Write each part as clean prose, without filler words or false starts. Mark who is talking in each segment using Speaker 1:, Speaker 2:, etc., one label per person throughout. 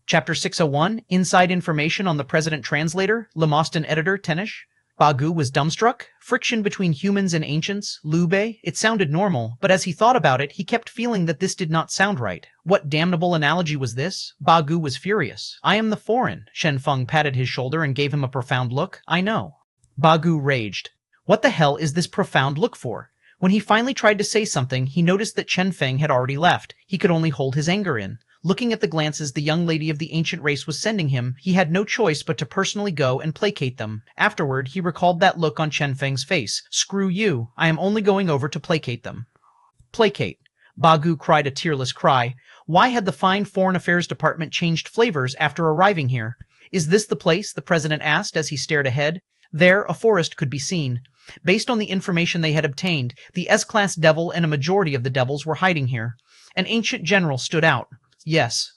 Speaker 1: Chapter 601, Inside Information on the President Translator, Lemoston Editor, Tenish. Bagu was dumbstruck. Friction between humans and ancients, Lube, it sounded normal, but as he thought about it, he kept feeling that this did not sound right. What damnable analogy was this? Bagu was furious. I am the foreign. Chen Feng patted his shoulder and gave him a profound look. I know. Bagu raged. What the hell is this profound look for? When he finally tried to say something, he noticed that Chen Feng had already left. He could only hold his anger in. Looking at the glances the young lady of the ancient race was sending him, he had no choice but to personally go and placate them. Afterward, he recalled that look on Chen Feng's face. Screw you, I am only going over to placate them. Placate. Bagu cried a tearless cry. Why had the fine Foreign Affairs Department changed flavors after arriving here? Is this the place? The president asked as he stared ahead. There, a forest could be seen. Based on the information they had obtained, the S-class devil and a majority of the devils were hiding here. An ancient general stood out. Yes.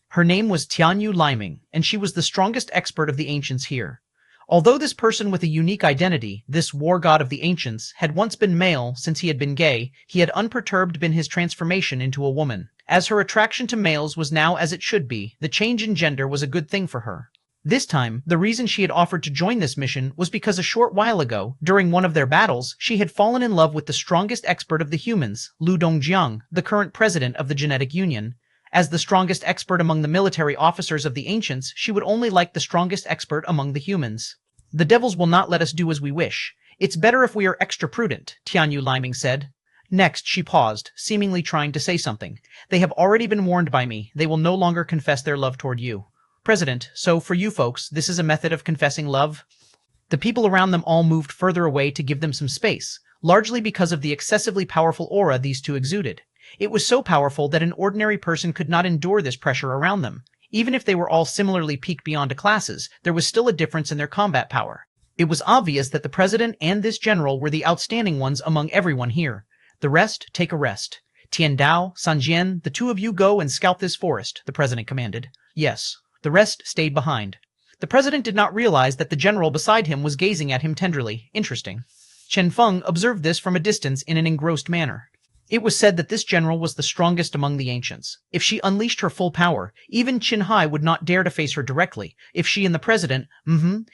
Speaker 1: Her name was Tianyu Liming, and she was the strongest expert of the ancients here. Although this person with a unique identity, this war god of the ancients, had once been male since he had been gay, he had unperturbed been his transformation into a woman. As her attraction to males was now as it should be, the change in gender was a good thing for her. This time, the reason she had offered to join this mission was because a short while ago, during one of their battles, she had fallen in love with the strongest expert of the humans, Lu Dongjiang, the current president of the Genetic Union. As the strongest expert among the military officers of the ancients, she would only like the strongest expert among the humans. The devils will not let us do as we wish. It's better if we are extra prudent, Tianyu Liming said. Next, she paused, seemingly trying to say something. They have already been warned by me. They will no longer confess their love toward you. President, so for you folks, this is a method of confessing love? The people around them all moved further away to give them some space, largely because of the excessively powerful aura these two exuded. It was so powerful that an ordinary person could not endure this pressure around them. Even if they were all similarly peaked beyond classes, there was still a difference in their combat power. It was obvious that the president and this general were the outstanding ones among everyone here. The rest, take a rest. Tiandao, Sanjian, the two of you go and scout this forest, the president commanded. Yes. The rest stayed behind. The president did not realize that the general beside him was gazing at him tenderly. Interesting. Chen Feng observed this from a distance in an engrossed manner. It was said that this general was the strongest among the ancients. If she unleashed her full power, even Qin Hai would not dare to face her directly. If she and the president,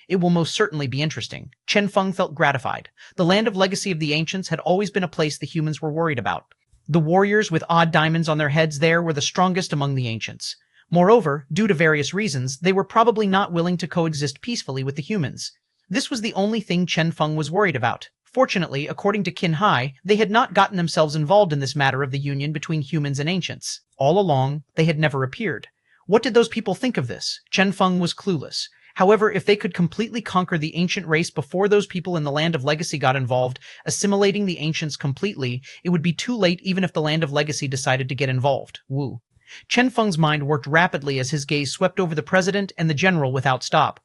Speaker 1: it will most certainly be interesting. Chen Feng felt gratified. The land of legacy of the ancients had always been a place the humans were worried about. The warriors with odd diamonds on their heads there were the strongest among the ancients. Moreover, due to various reasons, they were probably not willing to coexist peacefully with the humans. This was the only thing Chen Feng was worried about. Fortunately, according to Qin Hai, they had not gotten themselves involved in this matter of the union between humans and ancients. All along, they had never appeared. What did those people think of this? Chen Feng was clueless. However, if they could completely conquer the ancient race before those people in the Land of Legacy got involved, assimilating the ancients completely, it would be too late even if the Land of Legacy decided to get involved. Woo. Chen Feng's mind worked rapidly as his gaze swept over the president and the general without stop.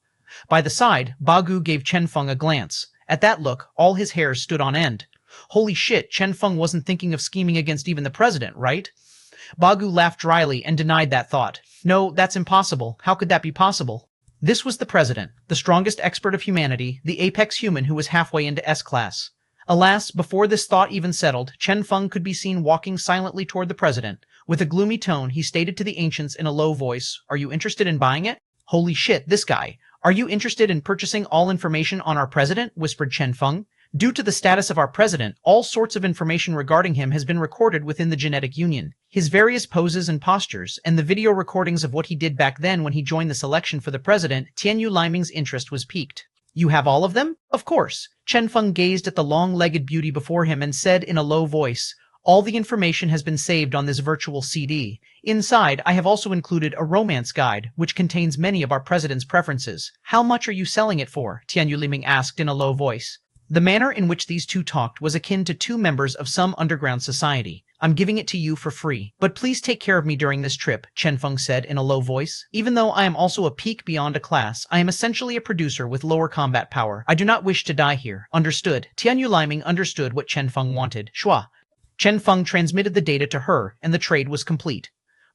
Speaker 1: By the side, Bagu gave Chen Feng a glance. At that look, all his hairs stood on end. Holy shit, Chen Feng wasn't thinking of scheming against even the president, right? Bagu laughed dryly and denied that thought. No, that's impossible. How could that be possible? This was the president, the strongest expert of humanity, the apex human who was halfway into S-class. Alas, before this thought even settled, Chen Feng could be seen walking silently toward the president. With a gloomy tone, he stated to the ancients in a low voice, "Are you interested in buying it?" "Holy shit, this guy. Are you interested in purchasing all information on our president?" whispered Chen Feng. Due to the status of our president, all sorts of information regarding him has been recorded within the Genetic Union. His various poses and postures, and the video recordings of what he did back then when he joined the selection for the president, Tianyu Liming's interest was piqued. "You have all of them?" "Of course." Chen Feng gazed at the long-legged beauty before him and said in a low voice, "All the information has been saved on this virtual CD. Inside, I have also included a romance guide, which contains many of our president's preferences." "How much are you selling it for?" Tianyu Liming asked in a low voice. The manner in which these two talked was akin to two members of some underground society. "I'm giving it to you for free. But please take care of me during this trip," Chen Feng said in a low voice. "Even though I am also a peak beyond a class, I am essentially a producer with lower combat power. I do not wish to die here." "Understood." Tianyu Liming understood what Chen Feng wanted. Shua. Chen Feng transmitted the data to her, and the trade was complete.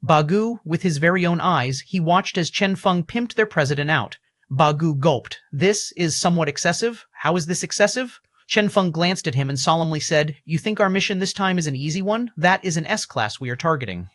Speaker 1: Bagu, with his very own eyes, he watched as Chen Feng pimped their president out. Bagu gulped. "This is somewhat excessive? How is this excessive?" Chen Feng glanced at him and solemnly said, "You think our mission this time is an easy one? That is an S-class we are targeting."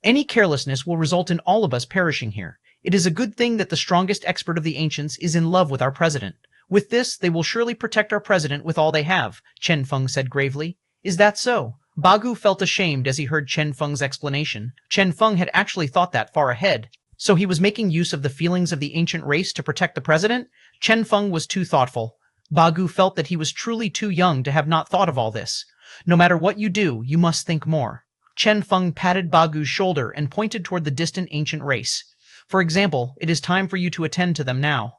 Speaker 1: Any carelessness will result in all of us perishing here. It is a good thing that the strongest expert of the ancients is in love with our president. With this, they will surely protect our president with all they have, Chen Feng said gravely. Is that so? Bagu felt ashamed as he heard Chen Feng's explanation. Chen Feng had actually thought that far ahead. So he was making use of the feelings of the ancient race to protect the president? Chen Feng was too thoughtful. Bagu felt that he was truly too young to have not thought of all this. No matter what you do, you must think more. Chen Feng patted Bagu's shoulder and pointed toward the distant ancient race. For example, it is time for you to attend to them now.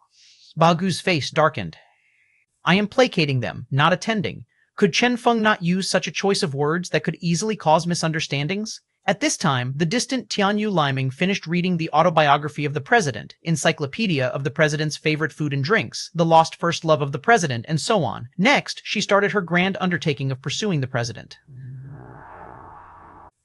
Speaker 1: Bagu's face darkened. I am placating them, not attending. Could Chen Feng not use such a choice of words that could easily cause misunderstandings? At this time, the distant Tianyu Liming finished reading the autobiography of the president, encyclopedia of the president's favorite food and drinks, the lost first love of the president, and so on. Next, she started her grand undertaking of pursuing the president.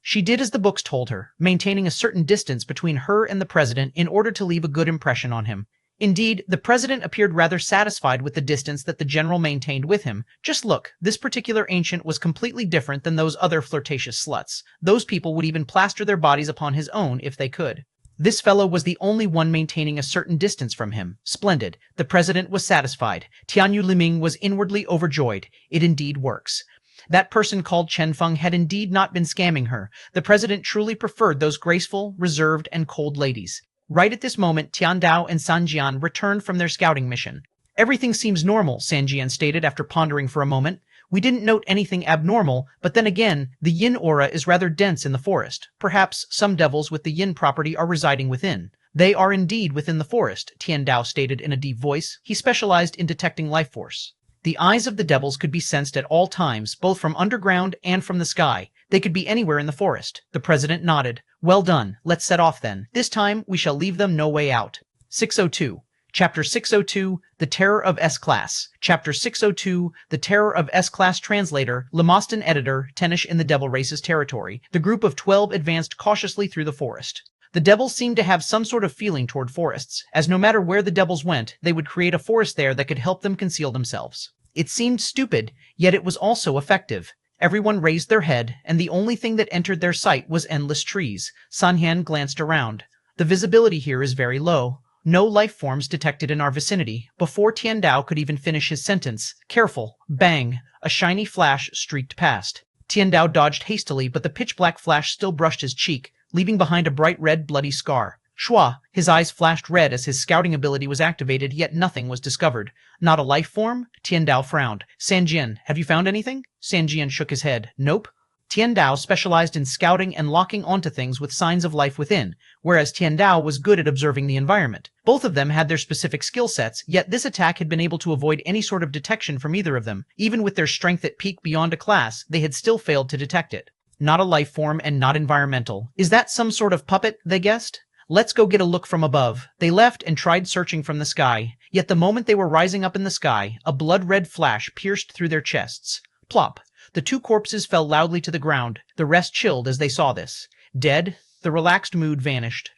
Speaker 1: She did as the books told her, maintaining a certain distance between her and the president in order to leave a good impression on him. Indeed, the president appeared rather satisfied with the distance that the general maintained with him. Just look, this particular ancient was completely different than those other flirtatious sluts. Those people would even plaster their bodies upon his own if they could. This fellow was the only one maintaining a certain distance from him. Splendid. The president was satisfied. Tianyu Liming was inwardly overjoyed. It indeed works. That person called Chen Feng had indeed not been scamming her. The president truly preferred those graceful, reserved, and cold ladies. Right at this moment, Tian Dao and San Jian returned from their scouting mission. Everything seems normal, San Jian stated after pondering for a moment. We didn't note anything abnormal, but then again, the yin aura is rather dense in the forest. Perhaps some devils with the yin property are residing within. They are indeed within the forest, Tian Dao stated in a deep voice. He specialized in detecting life force. The eyes of the devils could be sensed at all times, both from underground and from the sky. They could be anywhere in the forest. The president nodded. Well done. Let's set off then. This time, we shall leave them no way out. 602. Chapter 602, The Terror of S-Class. Chapter 602, The Terror of S-Class. Translator, Lemoston Editor, Tenish in the Devil Race's territory. The group of 12 advanced cautiously through the forest. The devils seemed to have some sort of feeling toward forests, as no matter where the devils went, they would create a forest there that could help them conceal themselves. It seemed stupid, yet it was also effective. Everyone raised their head, and the only thing that entered their sight was endless trees. Xuanhuan glanced around. The visibility here is very low. No life forms detected in our vicinity. Before Tian Dao could even finish his sentence, careful, bang, a shiny flash streaked past. Tian Dao dodged hastily, but the pitch-black flash still brushed his cheek, leaving behind a bright red bloody scar. Shua, his eyes flashed red as his scouting ability was activated, yet nothing was discovered. Not a life form? Tian Dao frowned. San Jian, have you found anything? San Jian shook his head. Nope. Tian Dao specialized in scouting and locking onto things with signs of life within, whereas Tian Dao was good at observing the environment. Both of them had their specific skill sets, yet this attack had been able to avoid any sort of detection from either of them. Even with their strength at peak beyond a class, they had still failed to detect it. Not a life form and not environmental. Is that some sort of puppet, they guessed? Let's go get a look from above. They left and tried searching from the sky. Yet the moment they were rising up in the sky, a blood-red flash pierced through their chests. Plop. The two corpses fell loudly to the ground. The rest chilled as they saw this. Dead, the relaxed mood vanished.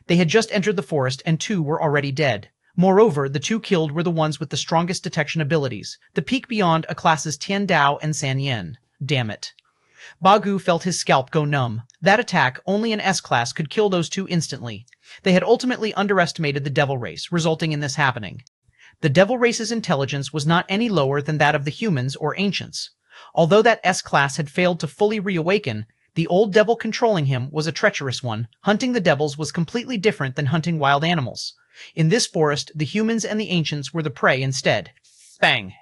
Speaker 1: They had just entered the forest and two were already dead. Moreover, the two killed were the ones with the strongest detection abilities. The peak beyond a classes Tian Dao and San Yen. Damn it. Bagu felt his scalp go numb. That attack, only an S-class could kill those two instantly. They had ultimately underestimated the devil race, resulting in this happening. The devil race's intelligence was not any lower than that of the humans or ancients. Although that S-class had failed to fully reawaken, the old devil controlling him was a treacherous one. Hunting the devils was completely different than hunting wild animals. In this forest, the humans and the ancients were the prey instead. Bang!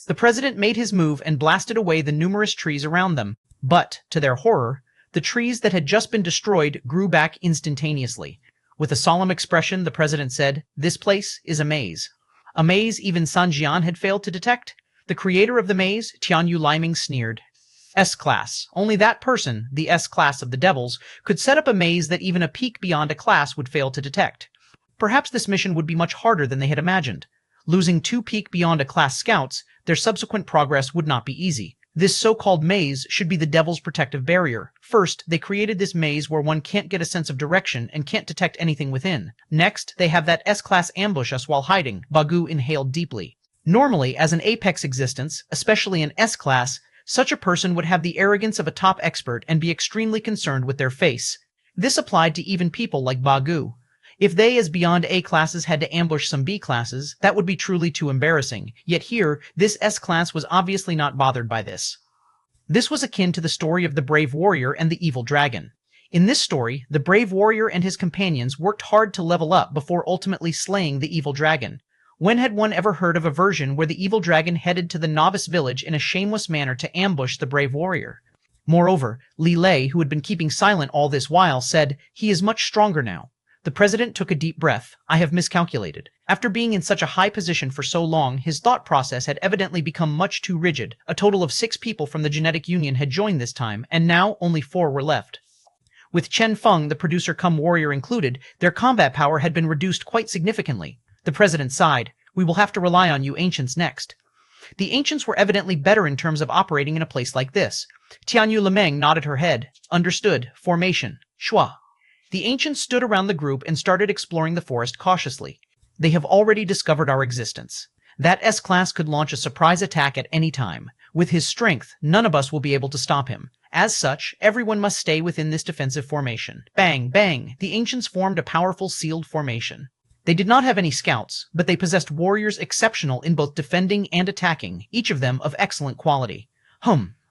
Speaker 1: The president made his move and blasted away the numerous trees around them. But, to their horror, the trees that had just been destroyed grew back instantaneously. With a solemn expression, the president said, "This place is a maze." A maze even San Jian had failed to detect? The creator of the maze, Tianyu Liming, sneered. S-class. Only that person, the S-class of the devils, could set up a maze that even a peak beyond a class would fail to detect. Perhaps this mission would be much harder than they had imagined. Losing two peak beyond a class scouts, their subsequent progress would not be easy. This so-called maze should be the devil's protective barrier. First, they created this maze where one can't get a sense of direction and can't detect anything within. Next, they have that S-class ambush us while hiding. Bagu inhaled deeply. Normally, as an apex existence, especially an S-class, such a person would have the arrogance of a top expert and be extremely concerned with their face. This applied to even people like Bagu. If they as beyond A classes had to ambush some B classes, that would be truly too embarrassing. Yet here, this S class was obviously not bothered by this. This was akin to the story of the brave warrior and the evil dragon. In this story, the brave warrior and his companions worked hard to level up before ultimately slaying the evil dragon. When had one ever heard of a version where the evil dragon headed to the novice village in a shameless manner to ambush the brave warrior? Moreover, Li Lei, who had been keeping silent all this while, said, "He is much stronger now." The president took a deep breath. "I have miscalculated." After being in such a high position for so long, his thought process had evidently become much too rigid. A total of 6 people from the genetic union had joined this time, and now only 4 were left. With Chen Feng, the producer-cum-warrior included, their combat power had been reduced quite significantly. The president sighed. "We will have to rely on you ancients next." The ancients were evidently better in terms of operating in a place like this. Tianyu Lemeng nodded her head. "Understood. Formation. Shua." The ancients stood around the group and started exploring the forest cautiously. "They have already discovered our existence. That S-class could launch a surprise attack at any time. With his strength, none of us will be able to stop him. As such, everyone must stay within this defensive formation." Bang, bang! The ancients formed a powerful sealed formation. They did not have any scouts, but they possessed warriors exceptional in both defending and attacking, each of them of excellent quality.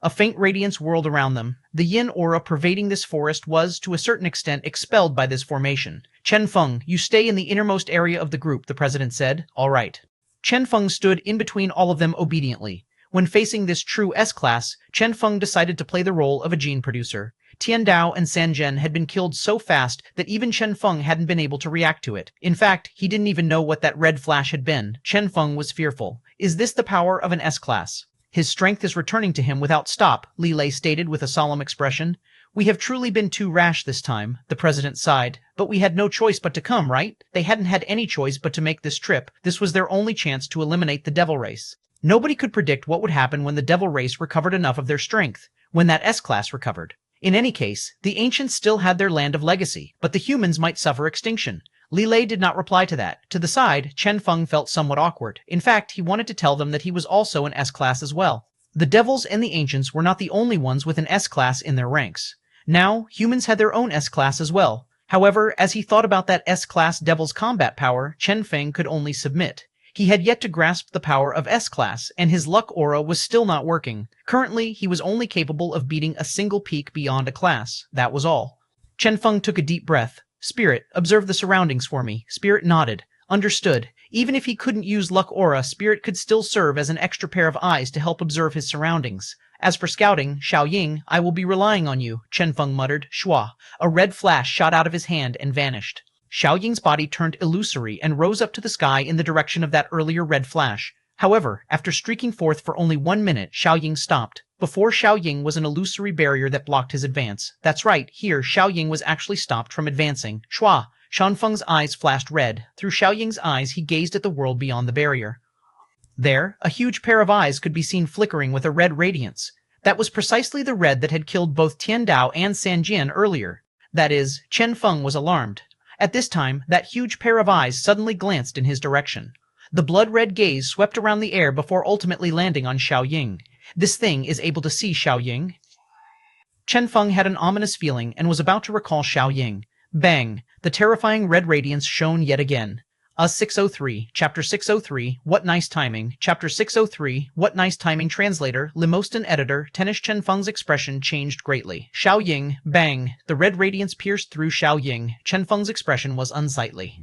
Speaker 1: A faint radiance whirled around them. The yin aura pervading this forest was, to a certain extent, expelled by this formation. "Chen Feng, you stay in the innermost area of the group," the president said. "All right." Chen Feng stood in between all of them obediently. When facing this true S-class, Chen Feng decided to play the role of a gene producer. Tian Dao and San Zhen had been killed so fast that even Chen Feng hadn't been able to react to it. In fact, he didn't even know what that red flash had been. Chen Feng was fearful. Is this the power of an S-class? "His strength is returning to him without stop," Li Lei stated with a solemn expression. "We have truly been too rash this time," the president sighed. "But we had no choice but to come, right?" They hadn't had any choice but to make this trip. This was their only chance to eliminate the devil race. Nobody could predict what would happen when the devil race recovered enough of their strength, when that S-class recovered. In any case, the ancients still had their land of legacy, but the humans might suffer extinction. Li Lei did not reply to that. To the side, Chen Feng felt somewhat awkward. In fact, he wanted to tell them that he was also an S-class as well. The devils and the ancients were not the only ones with an S-class in their ranks. Now, humans had their own S-class as well. However, as he thought about that S-class devil's combat power, Chen Feng could only submit. He had yet to grasp the power of S-class, and his luck aura was still not working. Currently, he was only capable of beating a single peak beyond a class. That was all. Chen Feng took a deep breath. "Spirit, observe the surroundings for me." Spirit nodded. "Understood." Even if he couldn't use luck aura, Spirit could still serve as an extra pair of eyes to help observe his surroundings. "As for scouting, Xiaoying, I will be relying on you," Chen Feng muttered. Shua. A red flash shot out of his hand and vanished. Xiaoying's body turned illusory and rose up to the sky in the direction of that earlier red flash. However, after streaking forth for only 1 minute, Xiaoying stopped. Before Xiaoying was an illusory barrier that blocked his advance. That's right, here Xiaoying was actually stopped from advancing. Shua! Xuanfeng's eyes flashed red. Through Xiaoying's eyes he gazed at the world beyond the barrier. There, a huge pair of eyes could be seen flickering with a red radiance. That was precisely the red that had killed both Tian Dao and San Jian earlier. That is, Chen Feng was alarmed. At this time, that huge pair of eyes suddenly glanced in his direction. The blood-red gaze swept around the air before ultimately landing on Xiaoying. This thing is able to see Xiaoying? Chen Feng had an ominous feeling and was about to recall Xiaoying. Bang! The terrifying red radiance shone yet again. 603, Chapter 603, What Nice Timing, Chapter 603, What Nice Timing. Translator, Limostan Editor, Tenish. Chen Feng's expression changed greatly. Xiaoying, bang! The red radiance pierced through Xiaoying. Chen Feng's expression was unsightly.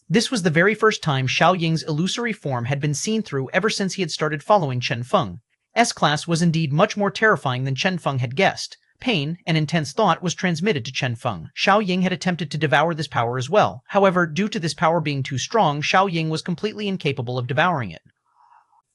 Speaker 1: This was the very first time Xiaoying's illusory form had been seen through ever since he had started following Chen Feng. S-Class was indeed much more terrifying than Chen Feng had guessed. Pain and intense thought was transmitted to Chen Feng. Xiaoying had attempted to devour this power as well. However, due to this power being too strong, Xiaoying was completely incapable of devouring it.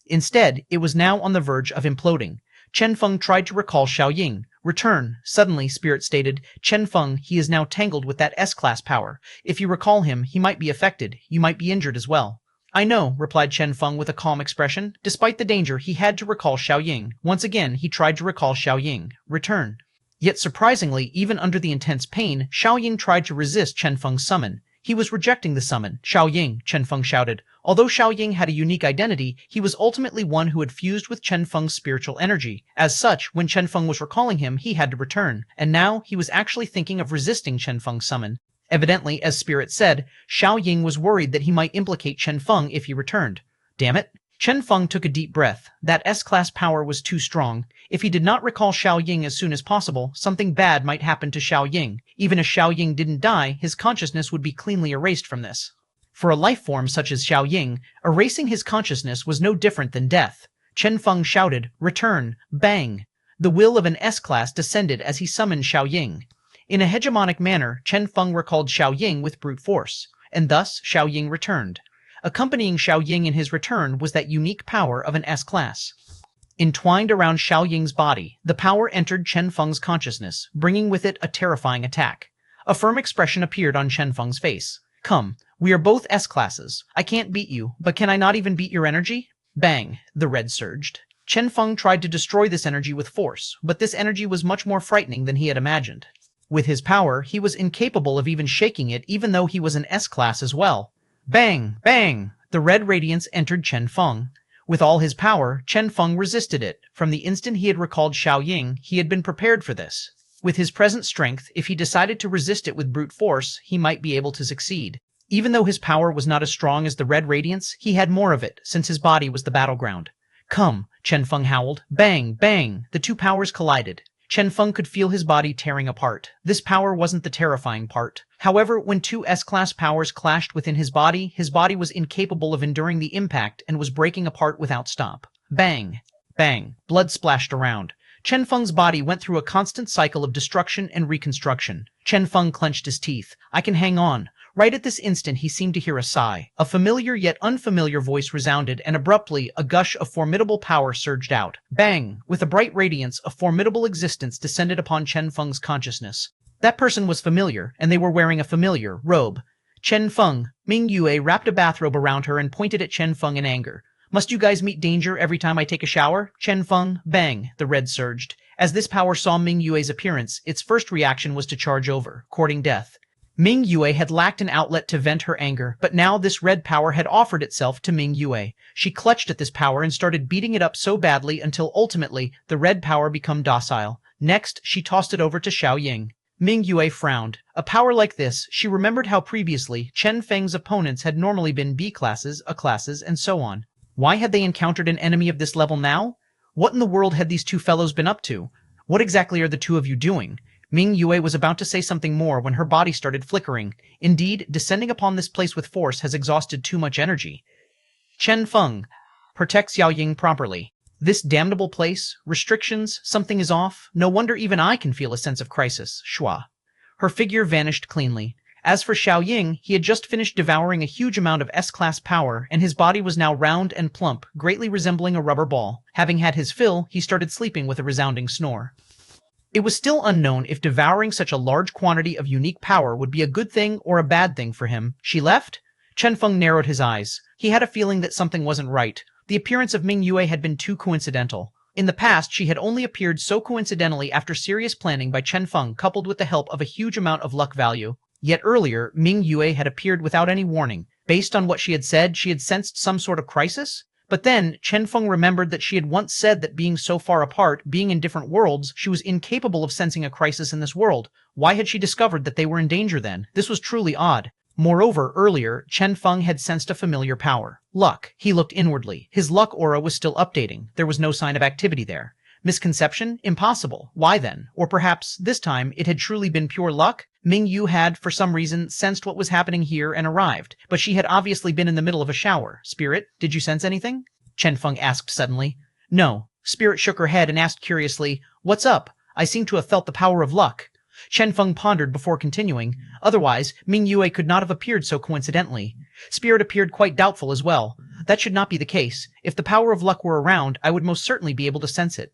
Speaker 1: Instead, it was now on the verge of imploding. Chen Feng tried to recall Xiaoying. Return. Suddenly, Spirit stated, Chen Feng, he is now tangled with that S-Class power. If you recall him, he might be affected. You might be injured as well. I know, replied Chen Feng with a calm expression. Despite the danger, he had to recall Xiaoying. Once again, he tried to recall Xiaoying. Return. Yet surprisingly, even under the intense pain, Xiaoying tried to resist Chen Feng's summon. He was rejecting the summon. Xiaoying, Chen Feng shouted. Although Xiaoying had a unique identity, he was ultimately one who had fused with Chen Feng's spiritual energy. As such, when Chen Feng was recalling him, he had to return. And now, he was actually thinking of resisting Chen Feng's summon. Evidently, as Spirit said, Xiaoying was worried that he might implicate Chen Feng if he returned. Damn it. Chen Feng took a deep breath. That S-class power was too strong. If he did not recall Xiaoying as soon as possible, something bad might happen to Xiaoying. Even if Xiaoying didn't die, his consciousness would be cleanly erased from this. For a life form such as Xiaoying, erasing his consciousness was no different than death. Chen Feng shouted, "Return!" Bang! The will of an S-class descended as he summoned Xiaoying. In a hegemonic manner, Chen Feng recalled Xiaoying with brute force, and thus Xiaoying returned. Accompanying Xiaoying in his return was that unique power of an S-class. Entwined around Xiaoying's body, the power entered Chen Feng's consciousness, bringing with it a terrifying attack. A firm expression appeared on Chen Feng's face. "Come, we are both S-classes. I can't beat you, but can I not even beat your energy?" Bang! The red surged. Chen Feng tried to destroy this energy with force, but this energy was much more frightening than he had imagined. With his power, he was incapable of even shaking it even though he was an S-class as well. Bang! Bang! The red radiance entered Chen Feng. With all his power, Chen Feng resisted it. From the instant he had recalled Xiaoying, he had been prepared for this. With his present strength, if he decided to resist it with brute force, he might be able to succeed. Even though his power was not as strong as the red radiance, he had more of it, since his body was the battleground. "Come!" Chen Feng howled. Bang! Bang! The two powers collided. Chen Feng could feel his body tearing apart. This power wasn't the terrifying part. However, when two S-class powers clashed within his body was incapable of enduring the impact and was breaking apart without stop. Bang! Bang! Blood splashed around. Chen Feng's body went through a constant cycle of destruction and reconstruction. Chen Feng clenched his teeth. "I can hang on." Right at this instant he seemed to hear a sigh. A familiar yet unfamiliar voice resounded, and abruptly a gush of formidable power surged out. Bang! With a bright radiance, a formidable existence descended upon Chen Feng's consciousness. That person was familiar, and they were wearing a familiar robe. Chen Feng. Ming Yue wrapped a bathrobe around her and pointed at Chen Feng in anger. "Must you guys meet danger every time I take a shower?" Chen Feng. Bang! The red surged. As this power saw Ming Yue's appearance, its first reaction was to charge over, courting death. Ming Yue had lacked an outlet to vent her anger, but now this red power had offered itself to Ming Yue. She clutched at this power and started beating it up so badly until ultimately the red power became docile. Next, she tossed it over to Xiaoying. Ming Yue frowned. A power like this, she remembered how previously Chen Feng's opponents had normally been B classes, A classes, and so on. Why had they encountered an enemy of this level now? What in the world had these two fellows been up to? What exactly are the two of you doing? Ming Yue was about to say something more when her body started flickering. Indeed, descending upon this place with force has exhausted too much energy. Chen Feng. Protect Xiaoying properly. This damnable place, restrictions, something is off. No wonder even I can feel a sense of crisis. Shua. Her figure vanished cleanly. As for Xiaoying, he had just finished devouring a huge amount of S-class power, and his body was now round and plump, greatly resembling a rubber ball. Having had his fill, he started sleeping with a resounding snore. It was still unknown if devouring such a large quantity of unique power would be a good thing or a bad thing for him. She left? Chen Feng narrowed his eyes. He had a feeling that something wasn't right. The appearance of Ming Yue had been too coincidental. In the past, she had only appeared so coincidentally after serious planning by Chen Feng coupled with the help of a huge amount of luck value. Yet earlier, Ming Yue had appeared without any warning. Based on what she had said, she had sensed some sort of crisis? But then, Chen Feng remembered that she had once said that being so far apart, being in different worlds, she was incapable of sensing a crisis in this world. Why had she discovered that they were in danger then? This was truly odd. Moreover, earlier, Chen Feng had sensed a familiar power. Luck. He looked inwardly. His luck aura was still updating. There was no sign of activity there. Misconception? Impossible. Why then? Or perhaps, this time, it had truly been pure luck? Ming Yu had, for some reason, sensed what was happening here and arrived, but she had obviously been in the middle of a shower. Spirit, did you sense anything? Chen Feng asked suddenly. No. Spirit shook her head and asked curiously, What's up? I seem to have felt the power of luck. Chen Feng pondered before continuing. Otherwise, Ming Yue could not have appeared so coincidentally. Spirit appeared quite doubtful as well. That should not be the case. If the power of luck were around, I would most certainly be able to sense it.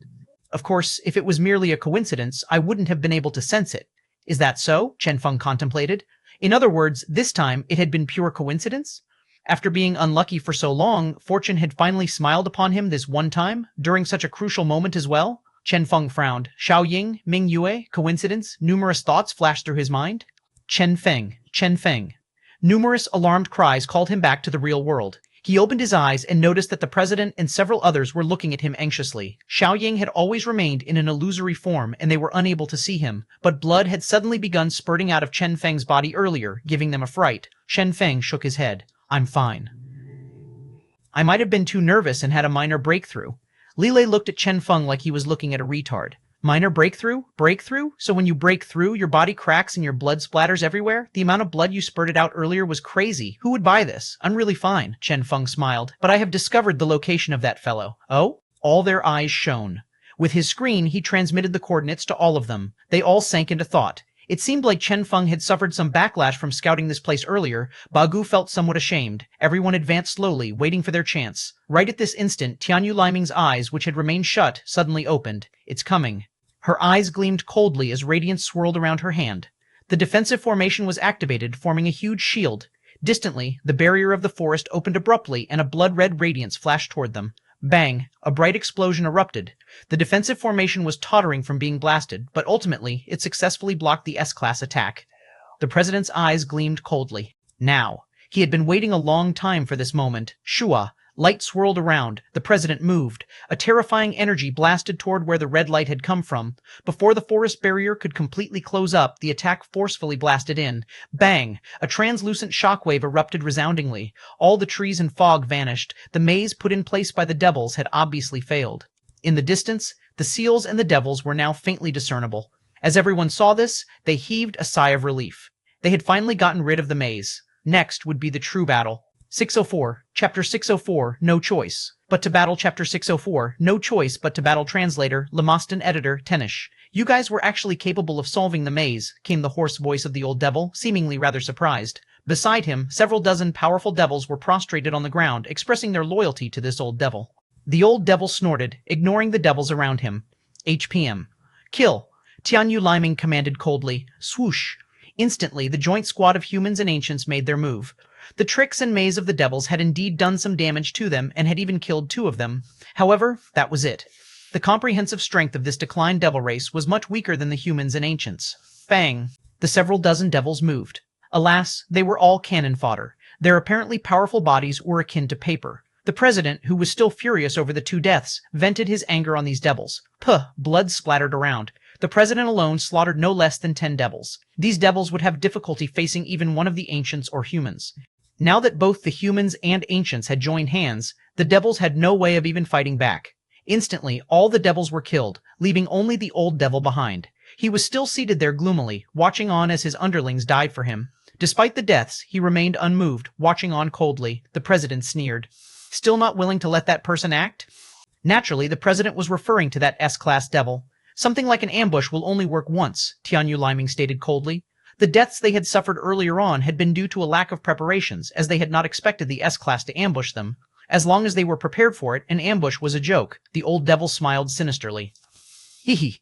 Speaker 1: Of course, if it was merely a coincidence, I wouldn't have been able to sense it. Is that so? Chen Feng contemplated. In other words, this time it had been pure coincidence? After being unlucky for so long, fortune had finally smiled upon him this one time, during such a crucial moment as well? Chen Feng frowned. Xiaoying, Ming Yue, coincidence, numerous thoughts flashed through his mind. Chen Feng. Numerous alarmed cries called him back to the real world. He opened his eyes and noticed that the president and several others were looking at him anxiously. Xiaoying had always remained in an illusory form and they were unable to see him, but blood had suddenly begun spurting out of Chen Feng's body earlier, giving them a fright. Chen Feng shook his head. I'm fine. I might have been too nervous and had a minor breakthrough. Lilei looked at Chen Feng like he was looking at a retard. Minor breakthrough? Breakthrough? So when you break through, your body cracks and your blood splatters everywhere? The amount of blood you spurted out earlier was crazy. Who would buy this? I'm really fine, Chen Feng smiled. But I have discovered the location of that fellow. Oh? All their eyes shone. With his screen, he transmitted the coordinates to all of them. They all sank into thought. It seemed like Chen Feng had suffered some backlash from scouting this place earlier. Bagu felt somewhat ashamed. Everyone advanced slowly, waiting for their chance. Right at this instant, Tianyu Liming's eyes, which had remained shut, suddenly opened. It's coming. Her eyes gleamed coldly as radiance swirled around her hand. The defensive formation was activated, forming a huge shield. Distantly, the barrier of the forest opened abruptly and a blood-red radiance flashed toward them. Bang! A bright explosion erupted. The defensive formation was tottering from being blasted, but ultimately, it successfully blocked the S-class attack. The president's eyes gleamed coldly. Now. He had been waiting a long time for this moment. Shua. Light swirled around. The president moved. A terrifying energy blasted toward where the red light had come from. Before the forest barrier could completely close up, the attack forcefully blasted in. Bang! A translucent shockwave erupted resoundingly. All the trees and fog vanished. The maze put in place by the devils had obviously failed. In the distance, the seals and the devils were now faintly discernible. As everyone saw this, they heaved a sigh of relief. They had finally gotten rid of the maze. Next would be the true battle. 604, Chapter 604, No Choice. But to battle Chapter 604, No Choice but to battle translator, Lemostin editor, Tenish. You guys were actually capable of solving the maze, came the hoarse voice of the old devil, seemingly rather surprised. Beside him, several dozen powerful devils were prostrated on the ground, expressing their loyalty to this old devil. The old devil snorted, ignoring the devils around him. HPM. Kill. Tianyu Liming commanded coldly. Swoosh. Instantly, the joint squad of humans and ancients made their move. The tricks and maze of the devils had indeed done some damage to them and had even killed 2 of them. However, that was it. The comprehensive strength of this declined devil race was much weaker than the humans and ancients. Bang! The several dozen devils moved. Alas, they were all cannon fodder. Their apparently powerful bodies were akin to paper. The president, who was still furious over the 2 deaths, vented his anger on these devils. Puh! Blood splattered around. The president alone slaughtered no less than 10 devils. These devils would have difficulty facing even one of the ancients or humans. Now that both the humans and ancients had joined hands, the devils had no way of even fighting back. Instantly, all the devils were killed, leaving only the old devil behind. He was still seated there gloomily, watching on as his underlings died for him. Despite the deaths, he remained unmoved, watching on coldly. The president sneered. Still not willing to let that person act? Naturally, the president was referring to that S-class devil. Something like an ambush will only work once, Tianyu Liming stated coldly. The deaths they had suffered earlier on had been due to a lack of preparations, as they had not expected the S-class to ambush them. As long as they were prepared for it, an ambush was a joke. The old devil smiled sinisterly. Hee hee.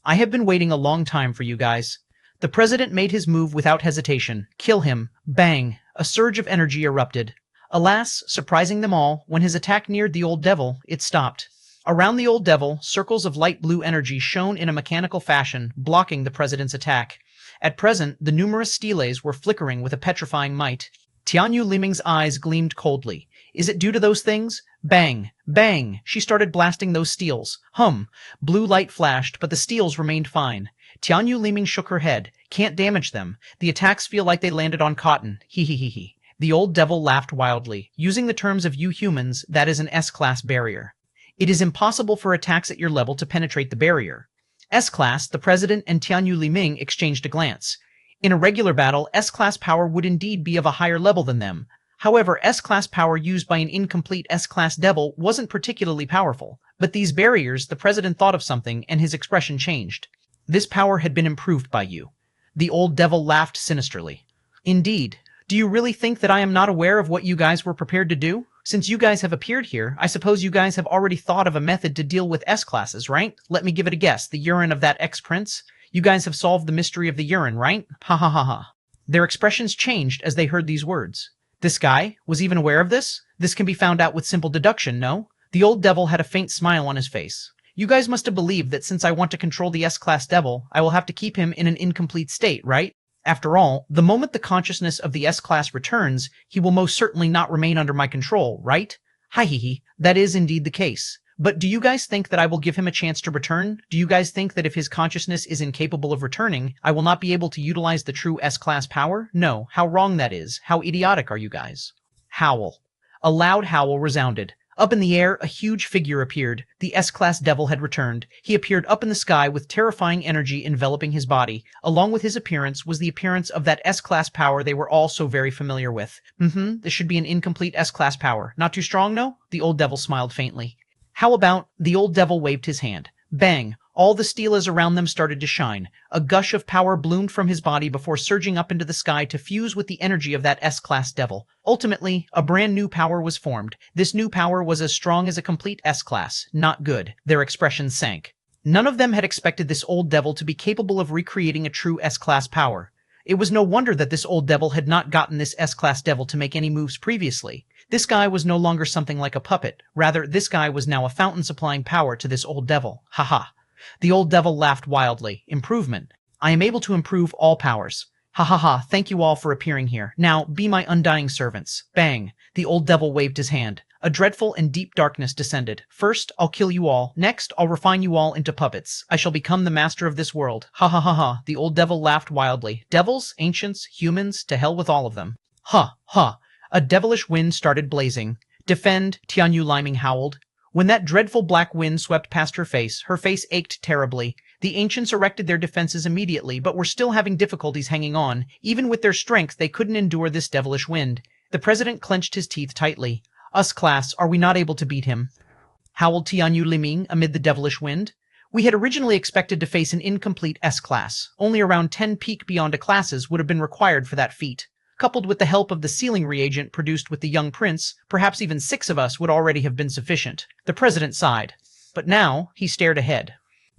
Speaker 1: I have been waiting a long time for you guys. The president made his move without hesitation. Kill him. Bang. A surge of energy erupted. Alas, surprising them all, when his attack neared the old devil, it stopped. Around the old devil, circles of light blue energy shone in a mechanical fashion, blocking the president's attack. At present, the numerous steles were flickering with a petrifying might. Tianyu Liming's eyes gleamed coldly. Is it due to those things? Bang! Bang! She started blasting those steels. Hum! Blue light flashed, but the steels remained fine. Tianyu Liming shook her head. Can't damage them. The attacks feel like they landed on cotton. Hee hee hee hee. The old devil laughed wildly. Using the terms of you humans, that is an S-class barrier. It is impossible for attacks at your level to penetrate the barrier. S-class, the president and Tianyu Liming exchanged a glance. In a regular battle, S-class power would indeed be of a higher level than them. However, S-class power used by an incomplete S-class devil wasn't particularly powerful. But these barriers, the president thought of something, and his expression changed. This power had been improved by you. The old devil laughed sinisterly. Indeed. Do you really think that I am not aware of what you guys were prepared to do? Since you guys have appeared here, I suppose you guys have already thought of a method to deal with S-classes, right? Let me give it a guess. The urine of that ex-prince? You guys have solved the mystery of the urine, right? Ha ha ha ha. Their expressions changed as they heard these words. This guy was even aware of this? This can be found out with simple deduction, no? The old devil had a faint smile on his face. You guys must have believed that since I want to control the S-class devil, I will have to keep him in an incomplete state, right? After all, the moment the consciousness of the S-Class returns, he will most certainly not remain under my control, right? Hi, that is indeed the case. But do you guys think that I will give him a chance to return? Do you guys think that if his consciousness is incapable of returning, I will not be able to utilize the true S-Class power? No, how wrong that is. How idiotic are you guys? Howl. A loud howl resounded. Up in the air, a huge figure appeared. The S-Class devil had returned. He appeared up in the sky with terrifying energy enveloping his body. Along with his appearance was the appearance of that S-Class power they were all so very familiar with. This should be an incomplete S-Class power. Not too strong, no? The old devil smiled faintly. How about? The old devil waved his hand. Bang! All the stelas around them started to shine. A gush of power bloomed from his body before surging up into the sky to fuse with the energy of that S-Class devil. Ultimately, a brand new power was formed. This new power was as strong as a complete S-Class. Not good. Their expressions sank. None of them had expected this old devil to be capable of recreating a true S-Class power. It was no wonder that this old devil had not gotten this S-Class devil to make any moves previously. This guy was no longer something like a puppet. Rather, this guy was now a fountain supplying power to this old devil. Haha. The old devil laughed wildly. Improvement. I am able to improve all powers. Ha ha ha, thank you all for appearing here. Now, be my undying servants. Bang. The old devil waved his hand. A dreadful and deep darkness descended. First, I'll kill you all. Next, I'll refine you all into puppets. I shall become the master of this world. Ha ha ha ha. The old devil laughed wildly. Devils, ancients, humans, to hell with all of them. Ha ha. A devilish wind started blazing. Defend, Tianyu Liming howled. When that dreadful black wind swept past her face ached terribly. The ancients erected their defenses immediately, but were still having difficulties hanging on. Even with their strength, they couldn't endure this devilish wind. The president clenched his teeth tightly. Us class, are we not able to beat him? Howled Tianyu Liming amid the devilish wind. We had originally expected to face an incomplete S-Class. Only around 10 peak beyond a classes would have been required for that feat. Coupled with the help of the sealing reagent produced with the young prince, perhaps even 6 of us would already have been sufficient. The president sighed. But now, he stared ahead.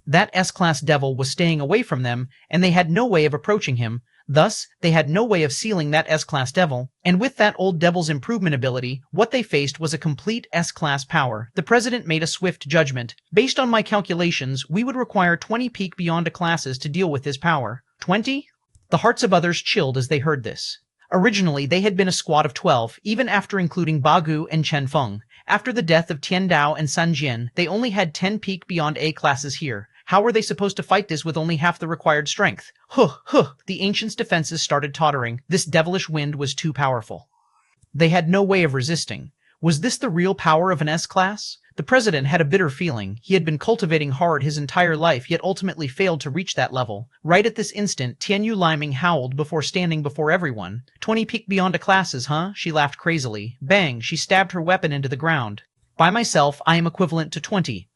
Speaker 1: That S-Class devil was staying away from them, and they had no way of approaching him. Thus, they had no way of sealing that S-Class devil, and with that old devil's improvement ability, what they faced was a complete S-Class power. The president made a swift judgment. Based on my calculations, we would require 20 peak beyond a classes to deal with this power. 20? The hearts of others chilled as they heard this. Originally, they had been a squad of 12, even after including Bagu and Chen Feng. After the death of Tian Dao and San Jian, they only had 10 peak beyond A classes here. How were they supposed to fight this with only half the required strength? The ancients' defenses started tottering. This devilish wind was too powerful. They had no way of resisting. Was this the real power of an S-Class? The president had a bitter feeling. He had been cultivating hard his entire life, yet ultimately failed to reach that level. Right at this instant, Tianyu Liming howled before standing before everyone. 20 peak beyond a classes, huh? She laughed crazily. Bang! She stabbed her weapon into the ground. By myself, I am equivalent to 20.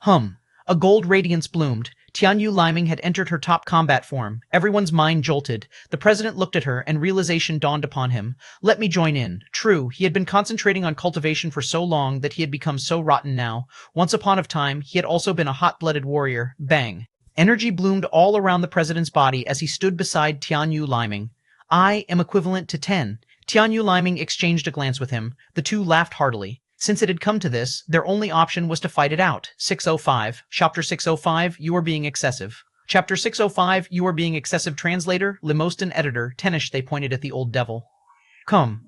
Speaker 1: A gold radiance bloomed. Tianyu Liming had entered her top combat form. Everyone's mind jolted. The president looked at her, and realization dawned upon him. Let me join in. True, he had been concentrating on cultivation for so long that he had become so rotten now. Once upon a time, he had also been a hot-blooded warrior. Bang. Energy bloomed all around the president's body as he stood beside Tianyu Liming. I am equivalent to 10. Tianyu Liming exchanged a glance with him. The two laughed heartily. Since it had come to this, their only option was to fight it out. 605. Chapter 605, you are being excessive. Chapter 605, you are being excessive. Translator, Limostan editor, Tenish. They pointed at the old devil. Come.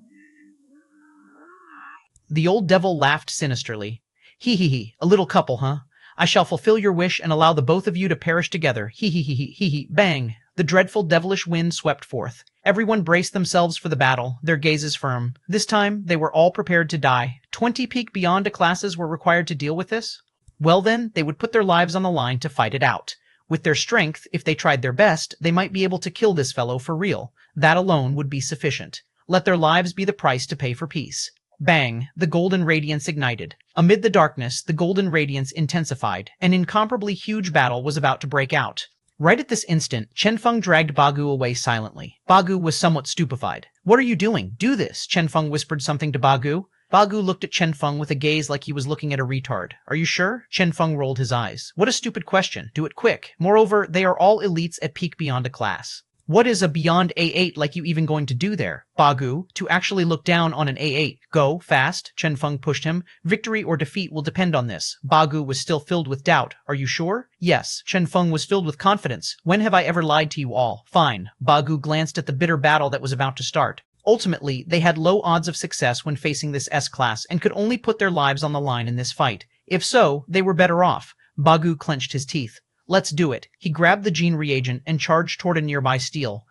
Speaker 1: The old devil laughed sinisterly. He, a little couple, huh? I shall fulfill your wish and allow the both of you to perish together. He. Bang. The dreadful devilish wind swept forth. Everyone braced themselves for the battle, their gazes firm. This time, they were all prepared to die. 20 peak beyond a classes were required to deal with this? Well then, they would put their lives on the line to fight it out. With their strength, if they tried their best, they might be able to kill this fellow for real. That alone would be sufficient. Let their lives be the price to pay for peace. Bang! The golden radiance ignited. Amid the darkness, the golden radiance intensified. An incomparably huge battle was about to break out. Right at this instant, Chen Feng dragged Bagu away silently. Bagu was somewhat stupefied. What are you doing? Do this! Chen Feng whispered something to Bagu. Bagu looked at Chen Feng with a gaze like he was looking at a retard. Are you sure? Chen Feng rolled his eyes. What a stupid question. Do it quick. Moreover, they are all elites at peak beyond a class. What is a beyond A8 like you even going to do there? Bagu, to actually look down on an A8. Go, fast, Chen Feng pushed him. Victory or defeat will depend on this. Bagu was still filled with doubt. Are you sure? Yes, Chen Feng was filled with confidence. When have I ever lied to you all? Fine. Bagu glanced at the bitter battle that was about to start. Ultimately, they had low odds of success when facing this S-class and could only put their lives on the line in this fight. If so, they were better off. Bagu clenched his teeth. Let's do it. He grabbed the gene reagent and charged toward a nearby steel.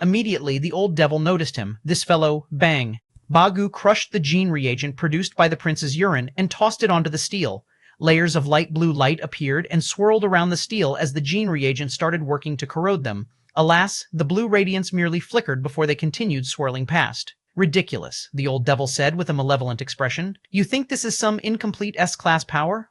Speaker 1: Immediately, the old devil noticed him. This fellow, bang. Bagu crushed the gene reagent produced by the prince's urine and tossed it onto the steel. Layers of light blue light appeared and swirled around the steel as the gene reagent started working to corrode them. Alas, the blue radiance merely flickered before they continued swirling past. Ridiculous, the old devil said with a malevolent expression. You think this is some incomplete S-class power?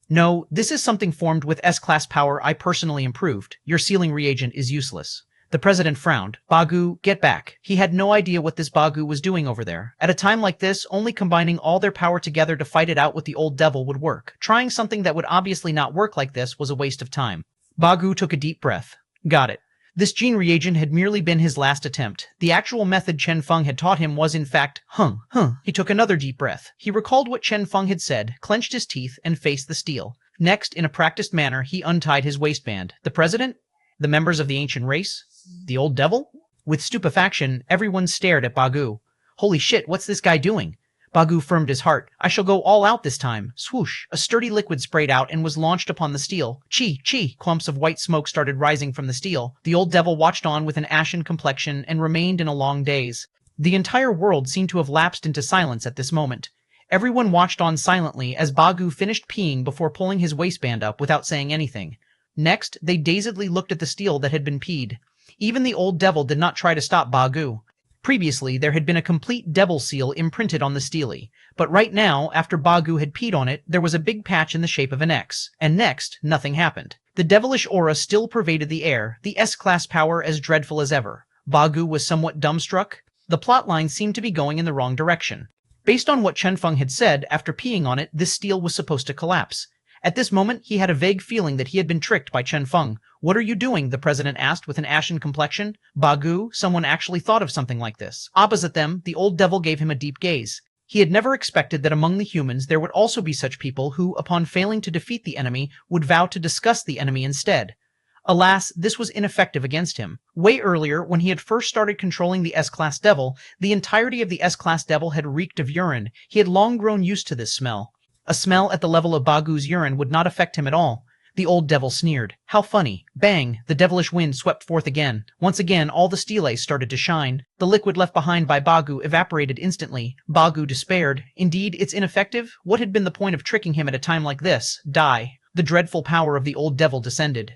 Speaker 1: No, this is something formed with S-class power I personally improved. Your sealing reagent is useless. The president frowned. Bagu, get back. He had no idea what this Bagu was doing over there. At a time like this, only combining all their power together to fight it out with the old devil would work. Trying something that would obviously not work like this was a waste of time. Bagu took a deep breath. Got it. This gene reagent had merely been his last attempt. The actual method Chen Feng had taught him was in fact, He took another deep breath. He recalled what Chen Feng had said, clenched his teeth, and faced the steel. Next, in a practiced manner, he untied his waistband. The president? The members of the ancient race? The old devil? With stupefaction, everyone stared at Bagu. Holy shit, what's this guy doing? Bagu firmed his heart. I shall go all out this time. Swoosh! A sturdy liquid sprayed out and was launched upon the steel. Chi! Clumps of white smoke started rising from the steel. The old devil watched on with an ashen complexion and remained in a long daze. The entire world seemed to have lapsed into silence at this moment. Everyone watched on silently as Bagu finished peeing before pulling his waistband up without saying anything. Next, they dazedly looked at the steel that had been peed. Even the old devil did not try to stop Bagu. Previously, there had been a complete devil seal imprinted on the steely, but right now, after Bagu had peed on it, there was a big patch in the shape of an X, and next, nothing happened. The devilish aura still pervaded the air, the S-class power as dreadful as ever. Bagu was somewhat dumbstruck. The plotline seemed to be going in the wrong direction. Based on what Chen Feng had said, after peeing on it, this steel was supposed to collapse. At this moment, he had a vague feeling that he had been tricked by Chen Feng. What are you doing? The president asked with an ashen complexion. Bagu, someone actually thought of something like this. Opposite them, the old devil gave him a deep gaze. He had never expected that among the humans there would also be such people who, upon failing to defeat the enemy, would vow to disgust the enemy instead. Alas, this was ineffective against him. Way earlier, when he had first started controlling the S-class devil, the entirety of the S-class devil had reeked of urine. He had long grown used to this smell. A smell at the level of Bagu's urine would not affect him at all. The old devil sneered. How funny. Bang! The devilish wind swept forth again. Once again, all the steles started to shine. The liquid left behind by Bagu evaporated instantly. Bagu despaired. Indeed, it's ineffective? What had been the point of tricking him at a time like this? Die. The dreadful power of the old devil descended.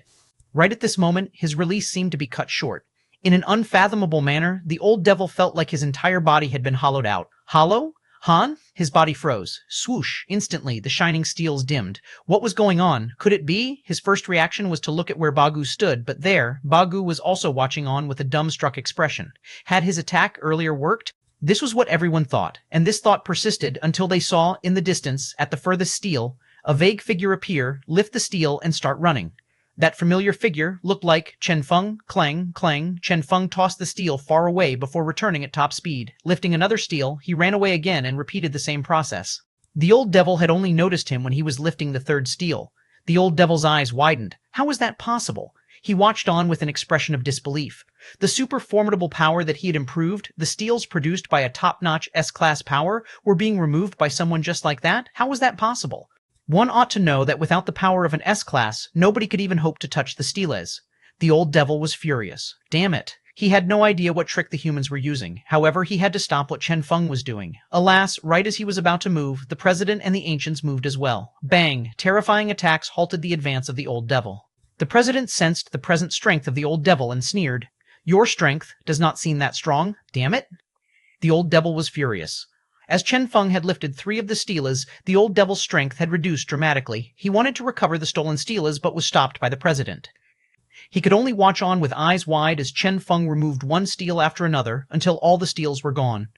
Speaker 1: Right at this moment, his release seemed to be cut short. In an unfathomable manner, the old devil felt like his entire body had been hollowed out. Hollow? Han? His body froze. Swoosh! Instantly, the shining steels dimmed. What was going on? Could it be? His first reaction was to look at where Bagu stood, but there, Bagu was also watching on with a dumbstruck expression. Had his attack earlier worked? This was what everyone thought, and this thought persisted until they saw, in the distance, at the furthest steel, a vague figure appear, lift the steel, and start running. That familiar figure looked like Chen Feng. Clang, clang. Chen Feng tossed the steel far away before returning at top speed. Lifting another steel, he ran away again and repeated the same process. The old devil had only noticed him when he was lifting the third steel. The old devil's eyes widened. How was that possible? He watched on with an expression of disbelief. The super formidable power that he had improved, the steels produced by a top-notch S-class power, were being removed by someone just like that? How was that possible? One ought to know that without the power of an S-class, nobody could even hope to touch the steles. The old devil was furious. Damn it. He had no idea what trick the humans were using. However, he had to stop what Chen Feng was doing. Alas, right as he was about to move, the president and the ancients moved as well. Bang! Terrifying attacks halted the advance of the old devil. The president sensed the present strength of the old devil and sneered. Your strength does not seem that strong. Damn it. The old devil was furious. As Chen Feng had lifted 3 of the stelas, the old devil's strength had reduced dramatically. He wanted to recover the stolen stelas, but was stopped by the president. He could only watch on with eyes wide as Chen Feng removed one steel after another until all the steels were gone.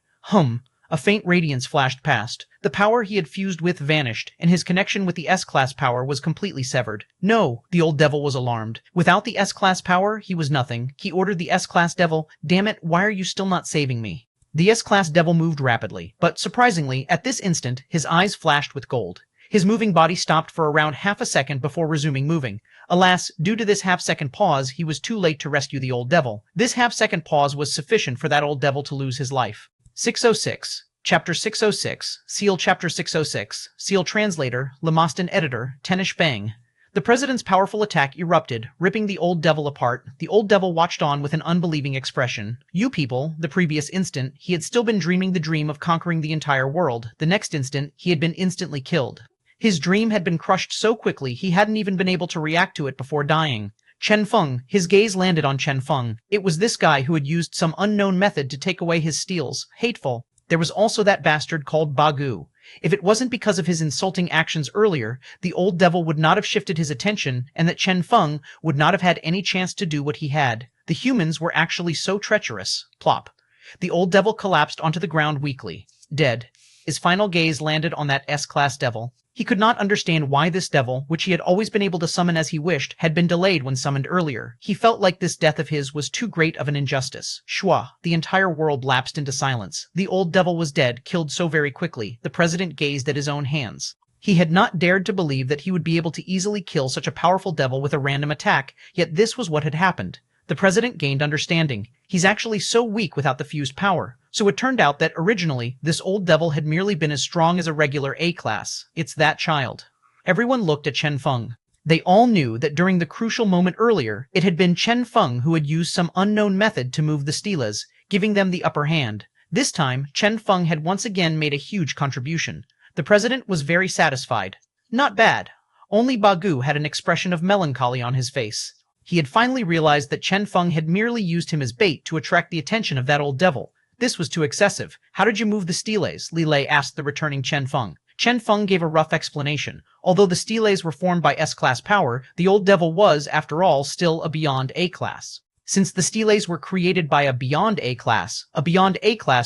Speaker 1: A faint radiance flashed past. The power he had fused with vanished, and his connection with the S-class power was completely severed. No, the old devil was alarmed. Without the S-class power, he was nothing. He ordered the S-class devil, "Damn it, why are you still not saving me?" The S-class devil moved rapidly, but surprisingly, at this instant, his eyes flashed with gold. His moving body stopped for around half a second before resuming moving. Alas, due to this half-second pause, he was too late to rescue the old devil. This half-second pause was sufficient for that old devil to lose his life. 606. Chapter 606. Seal Chapter 606. Seal Translator, Lemostin Editor, Chen Feng. The president's powerful attack erupted, ripping the old devil apart. The old devil watched on with an unbelieving expression. You people, the previous instant, he had still been dreaming the dream of conquering the entire world. The next instant, he had been instantly killed. His dream had been crushed so quickly he hadn't even been able to react to it before dying. Chen Feng, his gaze landed on Chen Feng. It was this guy who had used some unknown method to take away his steals. Hateful. There was also that bastard called Bagu. If it wasn't because of his insulting actions earlier, the old devil would not have shifted his attention, and that Chen Feng would not have had any chance to do what he had. The humans were actually so treacherous. Plop. The old devil collapsed onto the ground weakly. Dead. His final gaze landed on that S-class devil. He could not understand why this devil, which he had always been able to summon as he wished, had been delayed when summoned earlier. He felt like this death of his was too great of an injustice. Shua, the entire world lapsed into silence. The old devil was dead, killed so very quickly. The president gazed at his own hands. He had not dared to believe that he would be able to easily kill such a powerful devil with a random attack, yet this was what had happened. The president gained understanding. He's actually so weak without the fused power. So it turned out that originally, this old devil had merely been as strong as a regular A-class. It's that child. Everyone looked at Chen Feng. They all knew that during the crucial moment earlier, it had been Chen Feng who had used some unknown method to move the stelas, giving them the upper hand. This time, Chen Feng had once again made a huge contribution. The president was very satisfied. Not bad. Only Bagu had an expression of melancholy on his face. He had finally realized that Chen Feng had merely used him as bait to attract the attention of that old devil. This was too excessive. How did you move the steles? Li Lei asked the returning Chen Feng. Chen Feng gave a rough explanation. Although the steles were formed by S-class power, the old devil was, after all, still a beyond A-class. Since the steles were created by a beyond A-class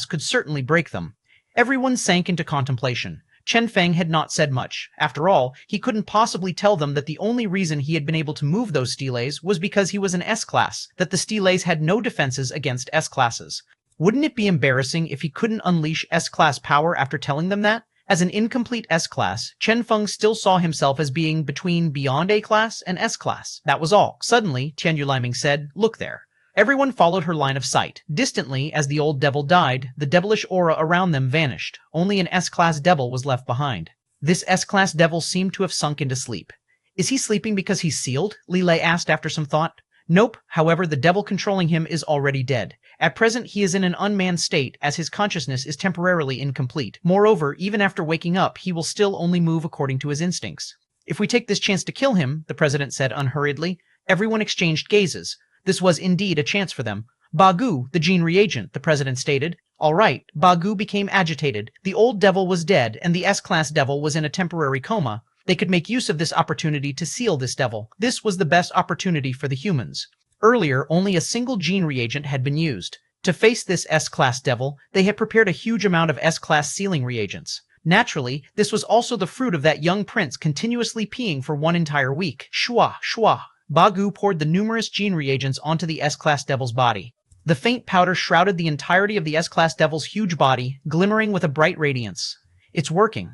Speaker 1: could certainly break them. Everyone sank into contemplation. Chen Feng had not said much. After all, he couldn't possibly tell them that the only reason he had been able to move those steles was because he was an S-class, that the steles had no defenses against S-classes. Wouldn't it be embarrassing if he couldn't unleash S-class power after telling them that? As an incomplete S-class, Chen Feng still saw himself as being between beyond A-class and S-class. That was all. Suddenly, Tian Yuliming said, "Look there." Everyone followed her line of sight. Distantly, as the old devil died, the devilish aura around them vanished. Only an S-class devil was left behind. This S-class devil seemed to have sunk into sleep. Is he sleeping because he's sealed? Li Lei asked after some thought. Nope. However, the devil controlling him is already dead. At present, he is in an unmanned state, as his consciousness is temporarily incomplete. Moreover, even after waking up, he will still only move according to his instincts. If we take this chance to kill him, the president said unhurriedly. Everyone exchanged gazes. This was indeed a chance for them. Bagu, the gene reagent, the president stated. All right. Bagu became agitated. The old devil was dead, and the S-class devil was in a temporary coma. They could make use of this opportunity to seal this devil. This was the best opportunity for the humans. Earlier, only a single gene reagent had been used. To face this S-class devil, they had prepared a huge amount of S-class sealing reagents. Naturally, this was also the fruit of that young prince continuously peeing for one entire week. Shua, shua. Bagu poured the numerous gene reagents onto the S-class devil's body. The faint powder shrouded the entirety of the S-class devil's huge body, glimmering with a bright radiance. It's working.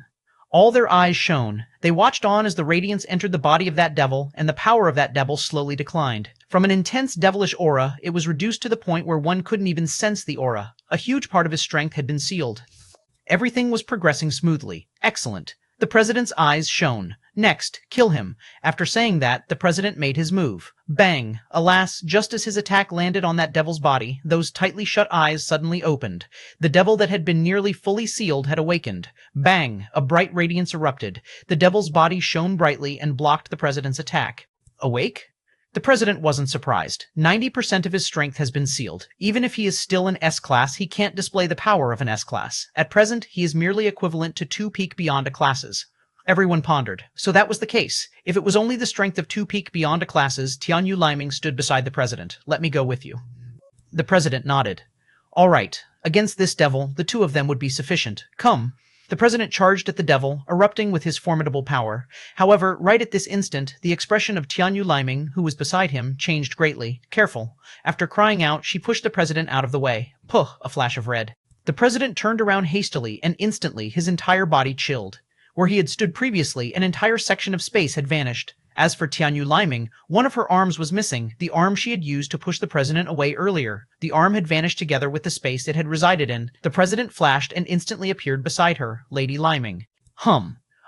Speaker 1: All their eyes shone. They watched on as the radiance entered the body of that devil, and the power of that devil slowly declined. From an intense devilish aura, it was reduced to the point where one couldn't even sense the aura. A huge part of his strength had been sealed. Everything was progressing smoothly. Excellent. The president's eyes shone. Next, kill him. After saying that, the president made his move. Bang! Alas, just as his attack landed on that devil's body, those tightly shut eyes suddenly opened. The devil that had been nearly fully sealed had awakened. Bang! A bright radiance erupted. The devil's body shone brightly and blocked the president's attack. Awake? The president wasn't surprised. 90% of his strength has been sealed. Even if he is still an S-class, he can't display the power of an S-class. At present, he is merely equivalent to 2 peak beyond a classes. Everyone pondered. So that was the case. If it was only the strength of 2 peak beyond a classes, Tian Yuliming stood beside the president. Let me go with you. The president nodded. All right. Against this devil, the two of them would be sufficient. Come. The president charged at the devil, erupting with his formidable power. However, right at this instant, the expression of Tianyu Liming, who was beside him, changed greatly. Careful. After crying out, she pushed the president out of the way. Puh, a flash of red. The president turned around hastily, and instantly his entire body chilled. Where he had stood previously, an entire section of space had vanished. As for Tianyu Liming, one of her arms was missing, the arm she had used to push the president away earlier. The arm had vanished together with the space it had resided in. The president flashed and instantly appeared beside her, Lady Liming.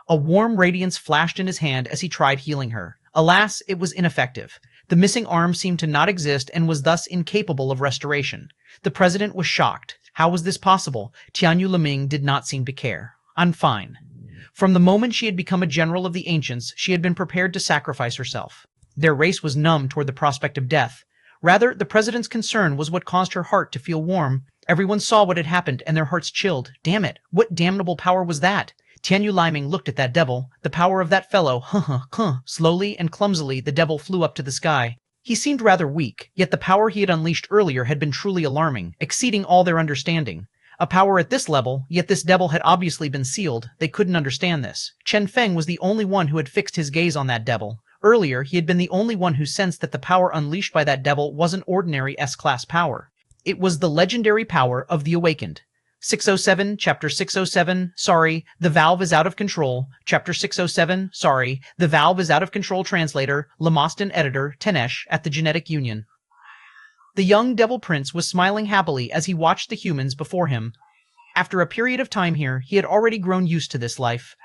Speaker 1: A warm radiance flashed in his hand as he tried healing her. Alas, it was ineffective. The missing arm seemed to not exist and was thus incapable of restoration. The president was shocked. How was this possible? Tianyu Liming did not seem to care. I'm fine. From the moment she had become a general of the ancients, she had been prepared to sacrifice herself. Their race was numb toward the prospect of death. Rather, the president's concern was what caused her heart to feel warm. Everyone saw what had happened, and their hearts chilled. Damn it, what damnable power was that? Tianyu Liming looked at that devil. The power of that fellow, Slowly and clumsily, the devil flew up to the sky. He seemed rather weak, yet the power he had unleashed earlier had been truly alarming, exceeding all their understanding. A power at this level, yet this devil had obviously been sealed. They couldn't understand this. Chen Feng was the only one who had fixed his gaze on that devil. Earlier, he had been the only one who sensed that the power unleashed by that devil wasn't ordinary S-class power. It was the legendary power of the awakened. 607, Chapter 607, sorry, the valve is out of control. Chapter 607, sorry, the valve is out of control. Translator, Lemostin Editor, Tenesh, at the Genetic Union. The young devil prince was smiling happily as he watched the humans before him. After a period of time here, he had already grown used to this life.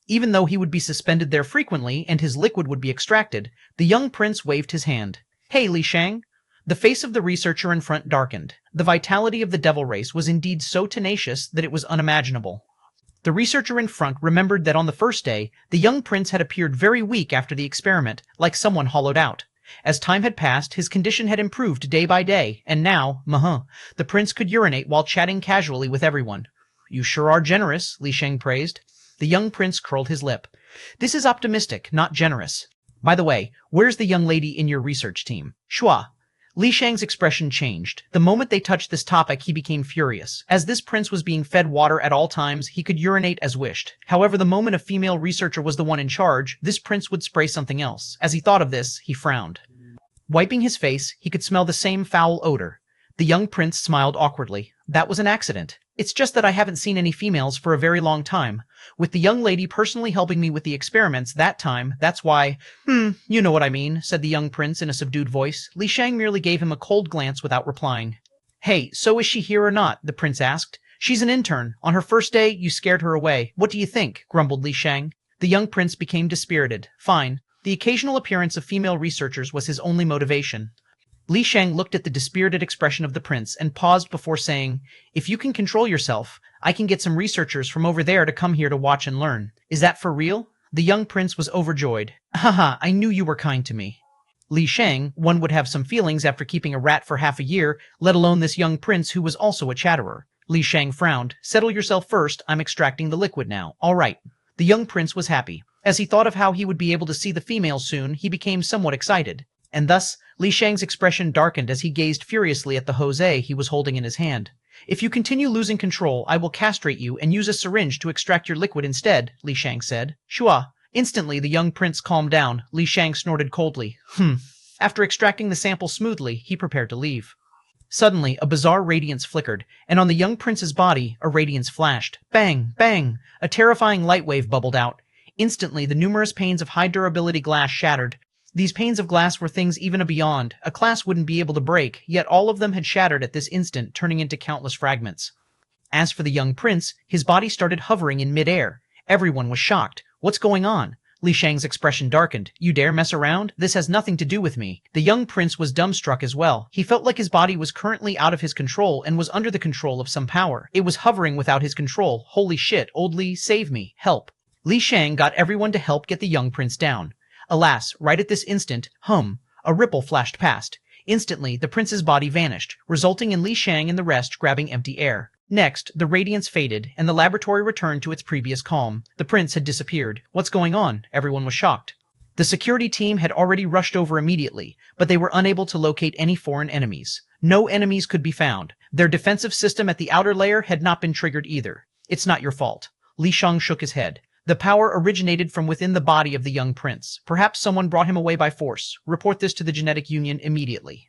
Speaker 1: Even though he would be suspended there frequently and his liquid would be extracted, the young prince waved his hand. Hey, Li Shang! The face of the researcher in front darkened. The vitality of the devil race was indeed so tenacious that it was unimaginable. The researcher in front remembered that on the first day, the young prince had appeared very weak after the experiment, like someone hollowed out. As time had passed, his condition had improved day by day, and now, the prince could urinate while chatting casually with everyone. You sure are generous, Li Shang praised. The young prince curled his lip. This is optimistic, not generous. By the way, where's the young lady in your research team? Shua. Li Shang's expression changed. The moment they touched this topic, he became furious. As this prince was being fed water at all times, he could urinate as wished. However, the moment a female researcher was the one in charge, this prince would spray something else. As he thought of this, he frowned. Wiping his face, he could smell the same foul odor. The young prince smiled awkwardly. That was an accident. It's just that I haven't seen any females for a very long time. With the young lady personally helping me with the experiments that time, that's why— you know what I mean, said the young prince in a subdued voice. Li Shang merely gave him a cold glance without replying. Hey, so is she here or not? The prince asked. She's an intern. On her first day, you scared her away. What do you think? Grumbled Li Shang. The young prince became dispirited. Fine. The occasional appearance of female researchers was his only motivation. Li Shang looked at the dispirited expression of the prince and paused before saying, If you can control yourself, I can get some researchers from over there to come here to watch and learn. Is that for real? The young prince was overjoyed. Haha, I knew you were kind to me. Li Shang, one would have some feelings after keeping a rat for half a year, let alone this young prince who was also a chatterer. Li Shang frowned. Settle yourself first, I'm extracting the liquid now. All right. The young prince was happy. As he thought of how he would be able to see the females soon, he became somewhat excited. And thus, Li Shang's expression darkened as he gazed furiously at the Jose he was holding in his hand. If you continue losing control, I will castrate you and use a syringe to extract your liquid instead, Li Shang said. Shua. Instantly, the young prince calmed down. Li Shang snorted coldly. After extracting the sample smoothly, he prepared to leave. Suddenly, a bizarre radiance flickered, and on the young prince's body, a radiance flashed. Bang! Bang! A terrifying light wave bubbled out. Instantly, the numerous panes of high-durability glass shattered. These panes of glass were things even beyond. A class wouldn't be able to break, yet all of them had shattered at this instant, turning into countless fragments. As for the young prince, his body started hovering in midair. Everyone was shocked. What's going on? Li Shang's expression darkened. You dare mess around? This has nothing to do with me. The young prince was dumbstruck as well. He felt like his body was currently out of his control and was under the control of some power. It was hovering without his control. Holy shit, old Li, save me. Help. Li Shang got everyone to help get the young prince down. Alas, right at this instant, a ripple flashed past. Instantly, the prince's body vanished, resulting in Li Shang and the rest grabbing empty air. Next, the radiance faded, and the laboratory returned to its previous calm. The prince had disappeared. What's going on? Everyone was shocked. The security team had already rushed over immediately, but they were unable to locate any foreign enemies. No enemies could be found. Their defensive system at the outer layer had not been triggered either. It's not your fault. Li Shang shook his head. The power originated from within the body of the young prince. Perhaps someone brought him away by force. Report this to the genetic union immediately.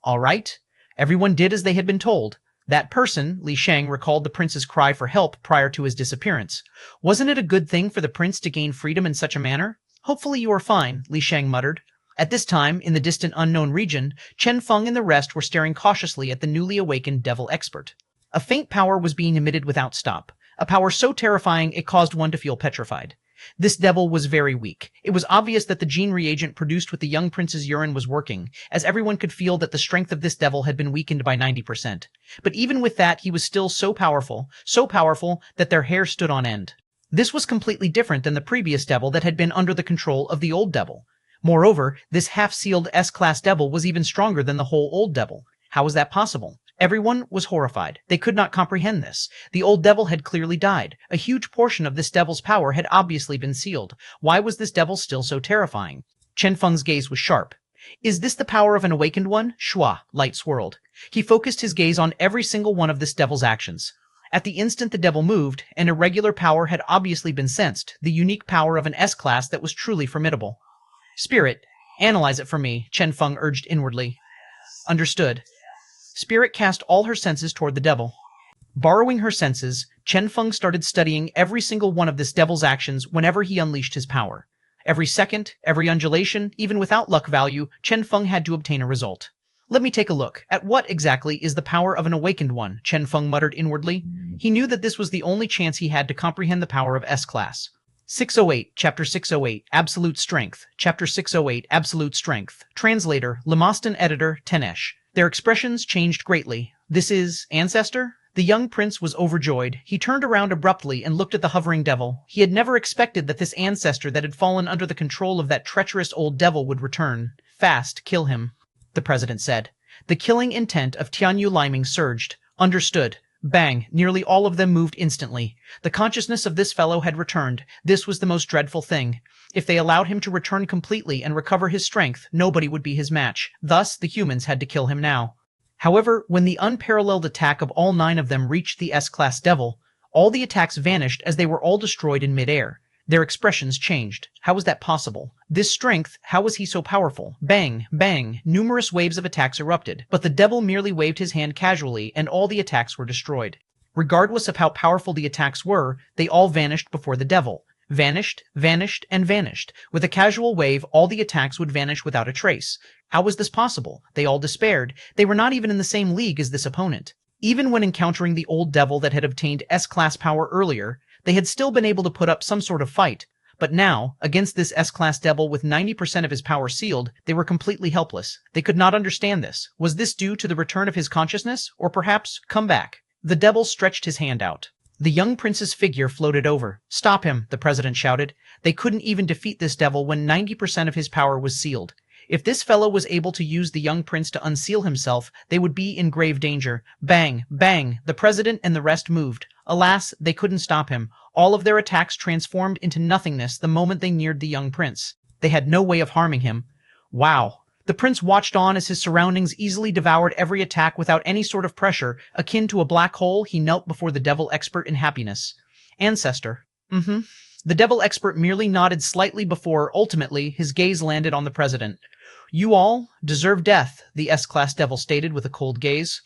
Speaker 1: All right. Everyone did as they had been told. That person, Li Shang, recalled the prince's cry for help prior to his disappearance. Wasn't it a good thing for the prince to gain freedom in such a manner? Hopefully you are fine, Li Shang muttered. At this time, in the distant unknown region, Chen Feng and the rest were staring cautiously at the newly awakened devil expert. A faint power was being emitted without stop, a power so terrifying it caused one to feel petrified. This devil was very weak. It was obvious that the gene reagent produced with the young prince's urine was working, as everyone could feel that the strength of this devil had been weakened by 90%. But even with that, he was still so powerful that their hair stood on end. This was completely different than the previous devil that had been under the control of the old devil. Moreover, this half-sealed S-class devil was even stronger than the whole old devil. How was that possible? Everyone was horrified. They could not comprehend this. The old devil had clearly died. A huge portion of this devil's power had obviously been sealed. Why was this devil still so terrifying? Chen Feng's gaze was sharp. Is this the power of an awakened one? Shua, light swirled. He focused his gaze on every single one of this devil's actions. At the instant the devil moved, an irregular power had obviously been sensed, the unique power of an S-class that was truly formidable. Spirit, analyze it for me, Chen Feng urged inwardly. Understood. Spirit cast all her senses toward the devil. Borrowing her senses, Chen Feng started studying every single one of this devil's actions whenever he unleashed his power. Every second, every undulation, even without luck value, Chen Feng had to obtain a result. Let me take a look. At what exactly is the power of an awakened one? Chen Feng muttered inwardly. He knew that this was the only chance he had to comprehend the power of S-class. 608, Chapter 608, Absolute Strength. Chapter 608, Absolute Strength. Translator, Lemoston Editor, Tenesh. Their expressions changed greatly. This is ancestor? The young prince was overjoyed. He turned around abruptly and looked at the hovering devil. He had never expected that this ancestor that had fallen under the control of that treacherous old devil would return. Fast, kill him, the president said. The killing intent of Tianyu Liming surged. Understood. Bang, nearly all of them moved instantly. The consciousness of this fellow had returned. This was the most dreadful thing. If they allowed him to return completely and recover his strength, nobody would be his match. Thus, the humans had to kill him now. However, when the unparalleled attack of all 9 of them reached the S-class devil, all the attacks vanished as they were all destroyed in midair. Their expressions changed. How was that possible? This strength, how was he so powerful? Bang, bang, numerous waves of attacks erupted, but the devil merely waved his hand casually and all the attacks were destroyed. Regardless of how powerful the attacks were, they all vanished before the devil. Vanished, vanished, and vanished. With a casual wave, all the attacks would vanish without a trace. How was this possible? They all despaired. They were not even in the same league as this opponent. Even when encountering the old devil that had obtained S-class power earlier, they had still been able to put up some sort of fight. But now, against this S-class devil with 90% of his power sealed, they were completely helpless. They could not understand this. Was this due to the return of his consciousness? Or perhaps, come back? The devil stretched his hand out. The young prince's figure floated over. Stop him, the president shouted. They couldn't even defeat this devil when 90% of his power was sealed. If this fellow was able to use the young prince to unseal himself, they would be in grave danger. Bang, bang, the president and the rest moved. Alas, they couldn't stop him. All of their attacks transformed into nothingness the moment they neared the young prince. They had no way of harming him. Wow. The prince watched on as his surroundings easily devoured every attack without any sort of pressure. Akin to a black hole, he knelt before the devil expert in happiness. Ancestor. The devil expert merely nodded slightly before, ultimately, his gaze landed on the president. You all deserve death, the S-class devil stated with a cold gaze.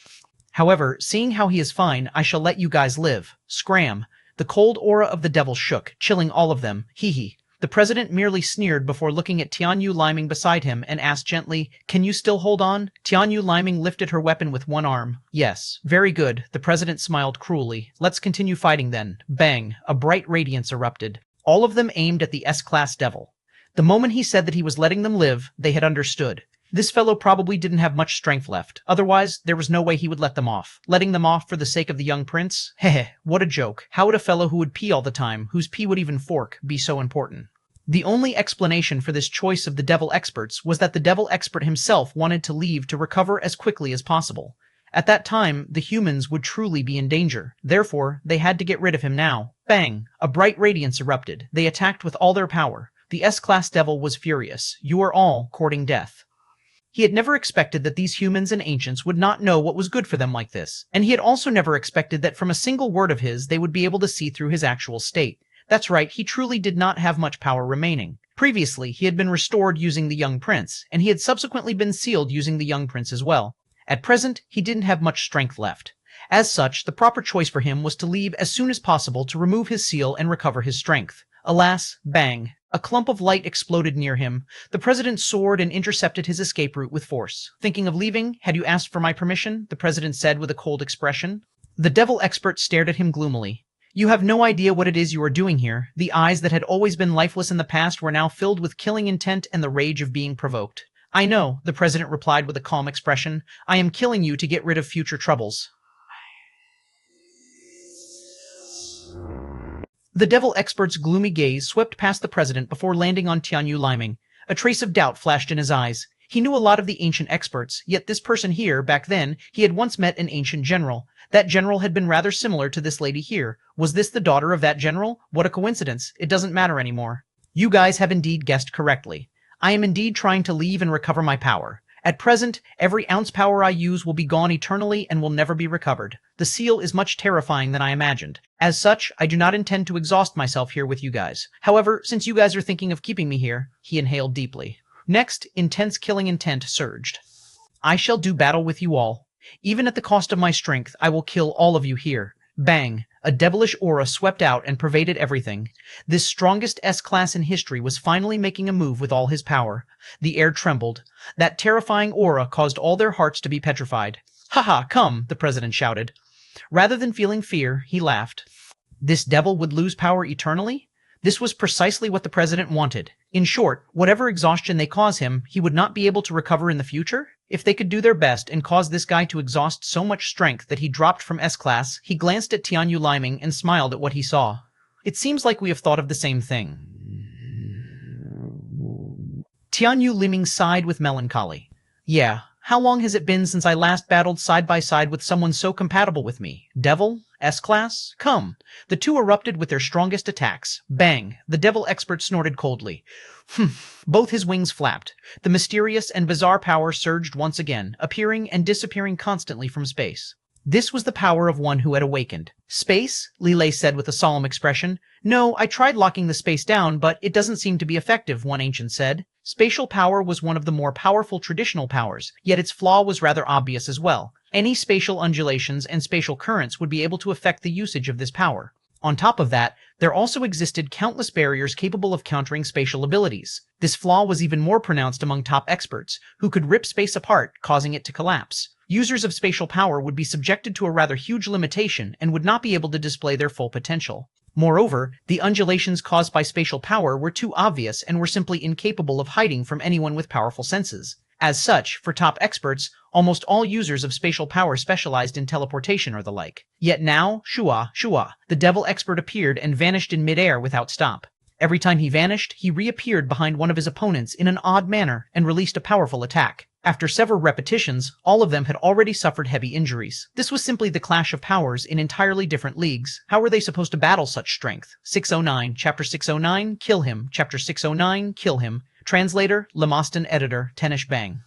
Speaker 1: However, seeing how he is fine, I shall let you guys live. Scram. The cold aura of the devil shook, chilling all of them. Hee. The president merely sneered before looking at Tianyu Liming beside him and asked gently, Can you still hold on? Tianyu Liming lifted her weapon with one arm. Yes. Very good. The president smiled cruelly. Let's continue fighting then. Bang. A bright radiance erupted. All of them aimed at the S-class devil. The moment he said that he was letting them live, they had understood. This fellow probably didn't have much strength left. Otherwise, there was no way he would let them off. Letting them off for the sake of the young prince? Heh, what a joke. How would a fellow who would pee all the time, whose pee would even fork, be so important? The only explanation for this choice of the devil experts was that the devil expert himself wanted to leave to recover as quickly as possible. At that time, the humans would truly be in danger. Therefore, they had to get rid of him now. Bang! A bright radiance erupted. They attacked with all their power. The S-class devil was furious. You are all courting death. He had never expected that these humans and ancients would not know what was good for them like this, and he had also never expected that from a single word of his they would be able to see through his actual state. That's right, he truly did not have much power remaining. Previously, he had been restored using the young prince, and he had subsequently been sealed using the young prince as well. At present, he didn't have much strength left. As such, the proper choice for him was to leave as soon as possible to remove his seal and recover his strength. Alas, bang. A clump of light exploded near him. The president soared and intercepted his escape route with force. Thinking of leaving? Had you asked for my permission? The president said with a cold expression. The devil expert stared at him gloomily. You have no idea what it is you are doing here. The eyes that had always been lifeless in the past were now filled with killing intent and the rage of being provoked. I know, the president replied with a calm expression. I am killing you to get rid of future troubles. The devil expert's gloomy gaze swept past the president before landing on Tianyu Liming. A trace of doubt flashed in his eyes. He knew a lot of the ancient experts, yet this person here, back then, he had once met an ancient general. That general had been rather similar to this lady here. Was this the daughter of that general? What a coincidence. It doesn't matter anymore. You guys have indeed guessed correctly. I am indeed trying to leave and recover my power. At present, every ounce power I use will be gone eternally and will never be recovered. The seal is much terrifying than I imagined. As such, I do not intend to exhaust myself here with you guys. However, since you guys are thinking of keeping me here, he inhaled deeply. Next, intense killing intent surged. I shall do battle with you all. Even at the cost of my strength, I will kill all of you here. Bang! A devilish aura swept out and pervaded everything. This strongest S-class in history was finally making a move with all his power. The air trembled. That terrifying aura caused all their hearts to be petrified. "Ha, come," the president shouted. Rather than feeling fear, he laughed. This devil would lose power eternally? This was precisely what the president wanted. In short, whatever exhaustion they cause him, he would not be able to recover in the future? If they could do their best and cause this guy to exhaust so much strength that he dropped from S-class, he glanced at Tianyu Liming and smiled at what he saw. It seems like we have thought of the same thing. Tianyu Liming sighed with melancholy. Yeah, how long has it been since I last battled side by side with someone so compatible with me? Devil? S-class? Come. The two erupted with their strongest attacks. Bang! The devil expert snorted coldly. Both his wings flapped. The mysterious and bizarre power surged once again, appearing and disappearing constantly from space. This was the power of one who had awakened. Space? Lilei said with a solemn expression. No, I tried locking the space down, but it doesn't seem to be effective, one ancient said. Spatial power was one of the more powerful traditional powers, yet its flaw was rather obvious as well. Any spatial undulations and spatial currents would be able to affect the usage of this power. On top of that, there also existed countless barriers capable of countering spatial abilities. This flaw was even more pronounced among top experts, who could rip space apart, causing it to collapse. Users of spatial power would be subjected to a rather huge limitation and would not be able to display their full potential. Moreover, the undulations caused by spatial power were too obvious and were simply incapable of hiding from anyone with powerful senses. As such, for top experts, almost all users of spatial power specialized in teleportation or the like. Yet now, shua, the devil expert appeared and vanished in midair without stop. Every time he vanished, he reappeared behind one of his opponents in an odd manner and released a powerful attack. After several repetitions, all of them had already suffered heavy injuries. This was simply the clash of powers in entirely different leagues. How were they supposed to battle such strength? 609, Chapter 609, kill him. Chapter 609, kill him. Translator, Lemoston Editor, Tenish Bang.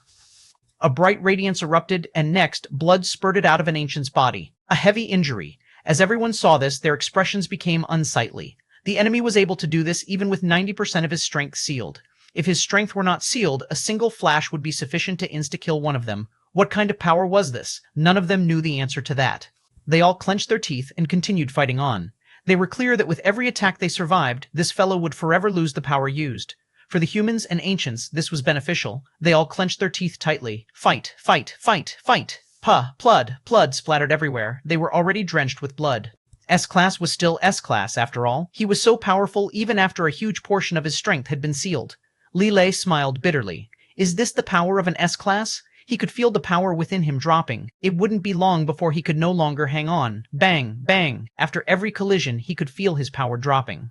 Speaker 1: A bright radiance erupted, and next, blood spurted out of an ancient's body. A heavy injury. As everyone saw this, their expressions became unsightly. The enemy was able to do this even with 90% of his strength sealed. If his strength were not sealed, a single flash would be sufficient to insta-kill one of them. What kind of power was this? None of them knew the answer to that. They all clenched their teeth and continued fighting on. They were clear that with every attack they survived, this fellow would forever lose the power used. For the humans and ancients, this was beneficial. They all clenched their teeth tightly. Fight! Blood splattered everywhere. They were already drenched with blood. S-Class was still S-Class, after all. He was so powerful even after a huge portion of his strength had been sealed. Lilei smiled bitterly. Is this the power of an S-Class? He could feel the power within him dropping. It wouldn't be long before he could no longer hang on. Bang, bang. After every collision, he could feel his power dropping.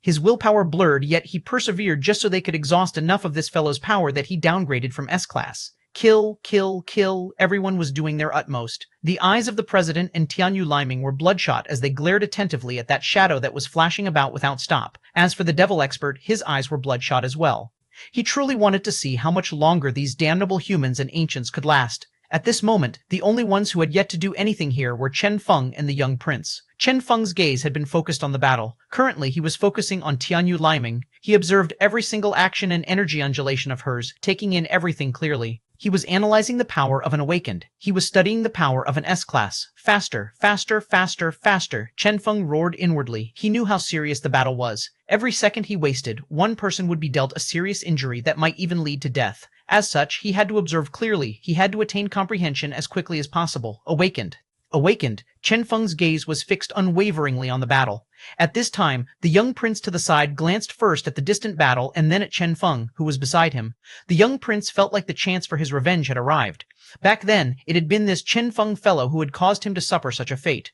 Speaker 1: His willpower blurred, yet he persevered just so they could exhaust enough of this fellow's power that he downgraded from S-Class. Kill, kill, kill, everyone was doing their utmost. The eyes of the president and Tianyu Liming were bloodshot as they glared attentively at that shadow that was flashing about without stop. As for the devil expert, his eyes were bloodshot as well. He truly wanted to see how much longer these damnable humans and ancients could last. At this moment, the only ones who had yet to do anything here were Chen Feng and the young prince. Chen Feng's gaze had been focused on the battle. Currently, he was focusing on Tianyu Liming. He observed every single action and energy undulation of hers, taking in everything clearly. He was analyzing the power of an awakened. He was studying the power of an S-class. Faster, faster, faster, faster. Chen Feng roared inwardly. He knew how serious the battle was. Every second he wasted, one person would be dealt a serious injury that might even lead to death. As such, he had to observe clearly. He had to attain comprehension as quickly as possible. Awakened. Awakened, Chen Feng's gaze was fixed unwaveringly on the battle. At this time, the young prince to the side glanced first at the distant battle and then at Chen Feng, who was beside him. The young prince felt like the chance for his revenge had arrived. Back then, it had been this Chen Feng fellow who had caused him to suffer such a fate.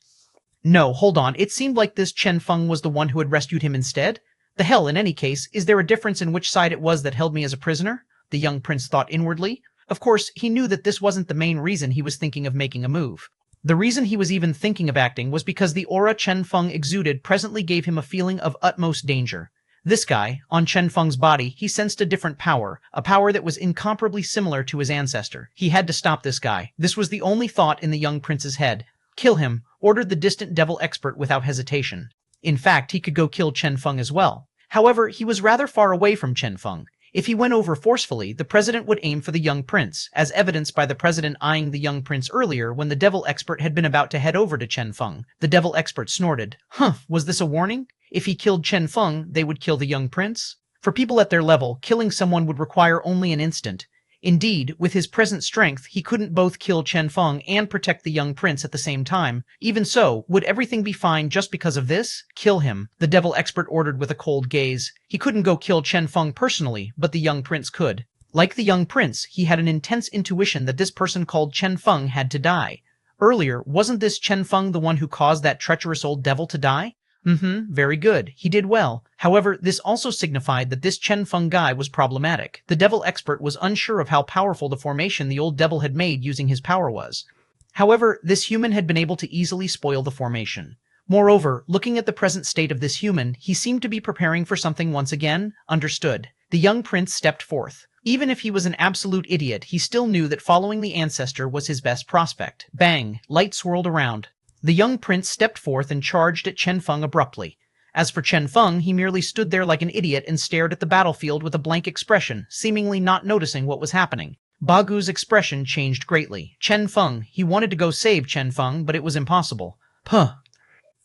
Speaker 1: No, hold on, it seemed like this Chen Feng was the one who had rescued him instead? The hell, in any case, is there a difference in which side it was that held me as a prisoner? The young prince thought inwardly. Of course, he knew that this wasn't the main reason he was thinking of making a move. The reason he was even thinking of acting was because the aura Chen Feng exuded presently gave him a feeling of utmost danger. This guy, on Chen Feng's body, he sensed a different power, a power that was incomparably similar to his ancestor. He had to stop this guy. This was the only thought in the young prince's head. Kill him, ordered the distant devil expert without hesitation. In fact, he could go kill Chen Feng as well. However, he was rather far away from Chen Feng. If he went over forcefully, the president would aim for the young prince, as evidenced by the president eyeing the young prince earlier when the devil expert had been about to head over to Chen Feng. The devil expert snorted. Humph, was this a warning? If he killed Chen Feng, they would kill the young prince? For people at their level, killing someone would require only an instant. Indeed, with his present strength, he couldn't both kill Chen Feng and protect the young prince at the same time. Even so, would everything be fine just because of this? Kill him, the devil expert ordered with a cold gaze. He couldn't go kill Chen Feng personally, but the young prince could. Like the young prince, he had an intense intuition that this person called Chen Feng had to die. Earlier, wasn't this Chen Feng the one who caused that treacherous old devil to die? Very good. He did well. However, this also signified that this Chen Feng guy was problematic. The devil expert was unsure of how powerful the formation the old devil had made using his power was. However, this human had been able to easily spoil the formation. Moreover, looking at the present state of this human, he seemed to be preparing for something once again. Understood. The young prince stepped forth. Even if he was an absolute idiot, he still knew that following the ancestor was his best prospect. Bang! Light swirled around. The young prince stepped forth and charged at Chen Feng abruptly. As for Chen Feng, he merely stood there like an idiot and stared at the battlefield with a blank expression, seemingly not noticing what was happening. Bagu's expression changed greatly. Chen Feng, he wanted to go save Chen Feng, but it was impossible. Puh.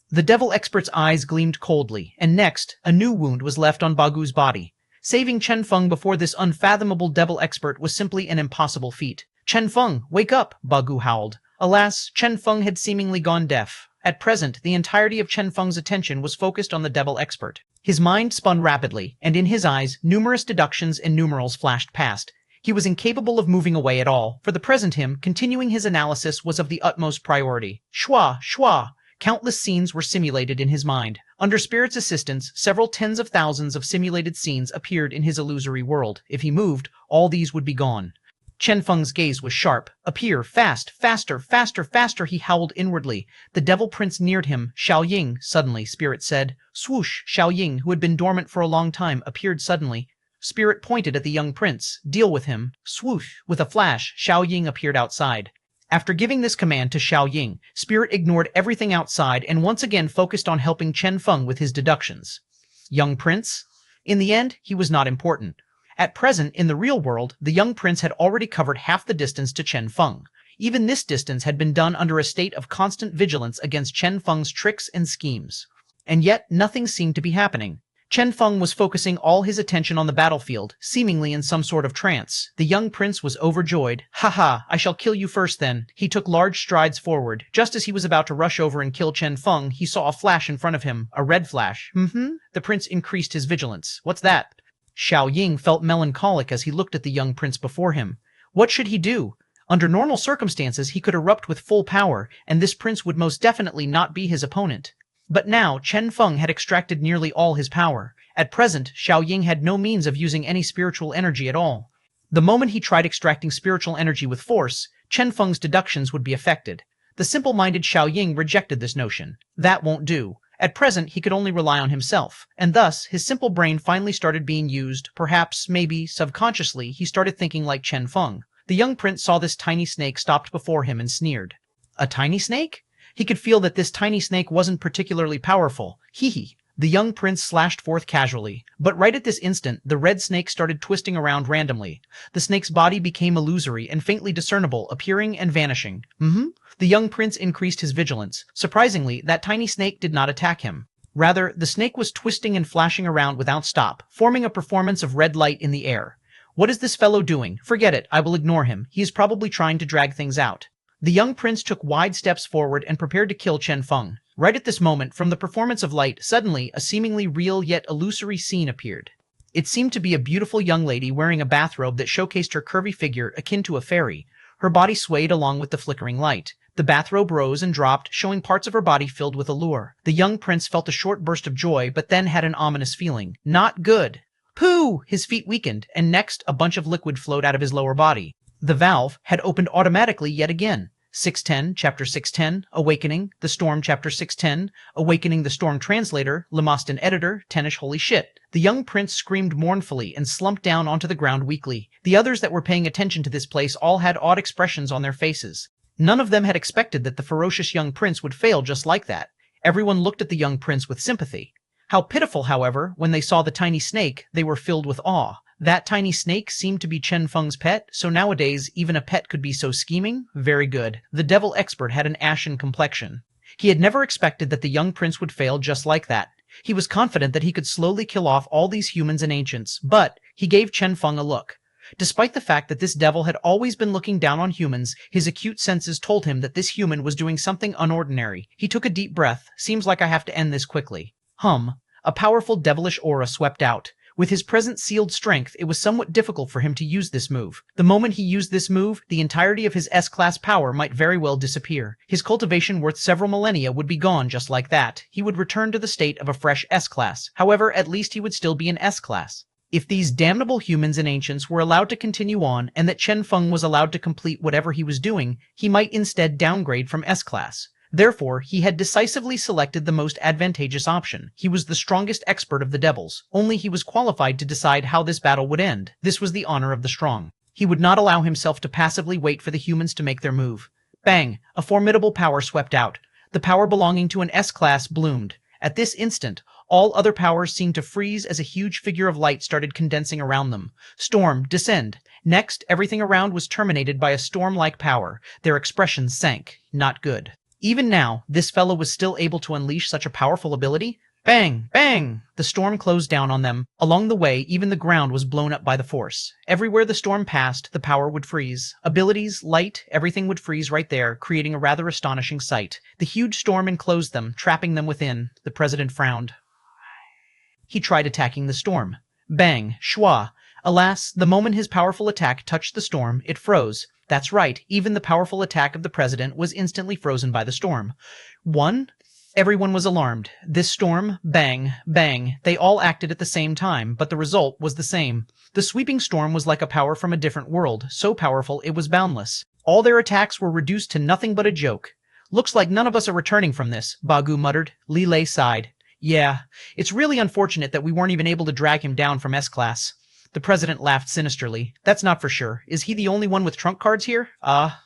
Speaker 1: The devil expert's eyes gleamed coldly, and next, a new wound was left on Bagu's body. Saving Chen Feng before this unfathomable devil expert was simply an impossible feat. Chen Feng, wake up, Bagu howled. Alas, Chen Feng had seemingly gone deaf. At present, the entirety of Chen Feng's attention was focused on the devil expert. His mind spun rapidly, and in his eyes, numerous deductions and numerals flashed past. He was incapable of moving away at all. For the present him, continuing his analysis was of the utmost priority. Shwa, shwa! Countless scenes were simulated in his mind. Under Spirit's assistance, several tens of thousands of simulated scenes appeared in his illusory world. If he moved, all these would be gone. Chen Feng's gaze was sharp. Appear, fast, faster, faster, faster, he howled inwardly. The devil prince neared him. Xiaoying, suddenly, Spirit said. Swoosh, Xiaoying, who had been dormant for a long time, appeared suddenly. Spirit pointed at the young prince. Deal with him. Swoosh, with a flash, Xiaoying appeared outside. After giving this command to Xiaoying, Spirit ignored everything outside and once again focused on helping Chen Feng with his deductions. Young prince? In the end, he was not important. At present, in the real world, the young prince had already covered half the distance to Chen Feng. Even this distance had been done under a state of constant vigilance against Chen Feng's tricks and schemes. And yet, nothing seemed to be happening. Chen Feng was focusing all his attention on the battlefield, seemingly in some sort of trance. The young prince was overjoyed. Ha, I shall kill you first then. He took large strides forward. Just as he was about to rush over and kill Chen Feng, he saw a flash in front of him, a red flash. The prince increased his vigilance. What's that? Xiaoying felt melancholic as he looked at the young prince before him. What should he do? Under normal circumstances, he could erupt with full power, and this prince would most definitely not be his opponent. But now, Chen Feng had extracted nearly all his power. At present, Xiaoying had no means of using any spiritual energy at all. The moment he tried extracting spiritual energy with force, Chen Feng's deductions would be affected. The simple-minded Xiao Ying rejected this notion. That won't do. At present, he could only rely on himself, and thus, his simple brain finally started being used. Perhaps, maybe, subconsciously, he started thinking like Chen Feng. The young prince saw this tiny snake stopped before him and sneered. A tiny snake? He could feel that this tiny snake wasn't particularly powerful. Hee. The young prince slashed forth casually, but right at this instant, the red snake started twisting around randomly. The snake's body became illusory and faintly discernible, appearing and vanishing. The young prince increased his vigilance. Surprisingly, that tiny snake did not attack him. Rather, the snake was twisting and flashing around without stop, forming a performance of red light in the air. What is this fellow doing? Forget it, I will ignore him. He is probably trying to drag things out. The young prince took wide steps forward and prepared to kill Chen Feng. Right at this moment, from the performance of light, suddenly, a seemingly real yet illusory scene appeared. It seemed to be a beautiful young lady wearing a bathrobe that showcased her curvy figure akin to a fairy. Her body swayed along with the flickering light. The bathrobe rose and dropped, showing parts of her body filled with allure. The young prince felt a short burst of joy, but then had an ominous feeling. Not good. Pooh! His feet weakened, and next, a bunch of liquid flowed out of his lower body. The valve had opened automatically yet again. 610, Chapter 610, Awakening, The Storm, Chapter 610, Awakening the Storm Translator, Lemostin Editor, Tenish Holy Shit. The young prince screamed mournfully and slumped down onto the ground weakly. The others that were paying attention to this place all had odd expressions on their faces. None of them had expected that the ferocious young prince would fail just like that. Everyone looked at the young prince with sympathy. How pitiful, however, when they saw the tiny snake, they were filled with awe. That tiny snake seemed to be Chen Feng's pet, so nowadays even a pet could be so scheming? Very good. The devil expert had an ashen complexion. He had never expected that the young prince would fail just like that. He was confident that he could slowly kill off all these humans and ancients, but he gave Chen Feng a look. Despite the fact that this devil had always been looking down on humans, his acute senses told him that this human was doing something unordinary. He took a deep breath. Seems like I have to end this quickly. A powerful devilish aura swept out. With his present sealed strength, it was somewhat difficult for him to use this move. The moment he used this move, the entirety of his S-class power might very well disappear. His cultivation worth several millennia would be gone just like that. He would return to the state of a fresh S-class. However, at least he would still be an S-class. If these damnable humans and ancients were allowed to continue on, and that Chen Feng was allowed to complete whatever he was doing, he might instead downgrade from S-class. Therefore, he had decisively selected the most advantageous option. He was the strongest expert of the devils. Only he was qualified to decide how this battle would end. This was the honor of the strong. He would not allow himself to passively wait for the humans to make their move. Bang! A formidable power swept out. The power belonging to an S-class bloomed. At this instant, all other powers seemed to freeze as a huge figure of light started condensing around them. Storm, descend. Next, everything around was terminated by a storm-like power. Their expressions sank. Not good. Even now, this fellow was still able to unleash such a powerful ability? Bang! Bang! The storm closed down on them. Along the way, even the ground was blown up by the force. Everywhere the storm passed, the power would freeze. Abilities, light, everything would freeze right there, creating a rather astonishing sight. The huge storm enclosed them, trapping them within. The president frowned. He tried attacking the storm. Bang! Schwa! Alas, the moment his powerful attack touched the storm, it froze. That's right, even the powerful attack of the president was instantly frozen by the storm. Everyone was alarmed. This storm, bang, bang, they all acted at the same time, but the result was the same. The sweeping storm was like a power from a different world, so powerful it was boundless. All their attacks were reduced to nothing but a joke. Looks like none of us are returning from this, Bagu muttered. Li Lei sighed. Yeah, it's really unfortunate that we weren't even able to drag him down from S-class. The president laughed sinisterly. That's not for sure. Is he the only one with trump cards here?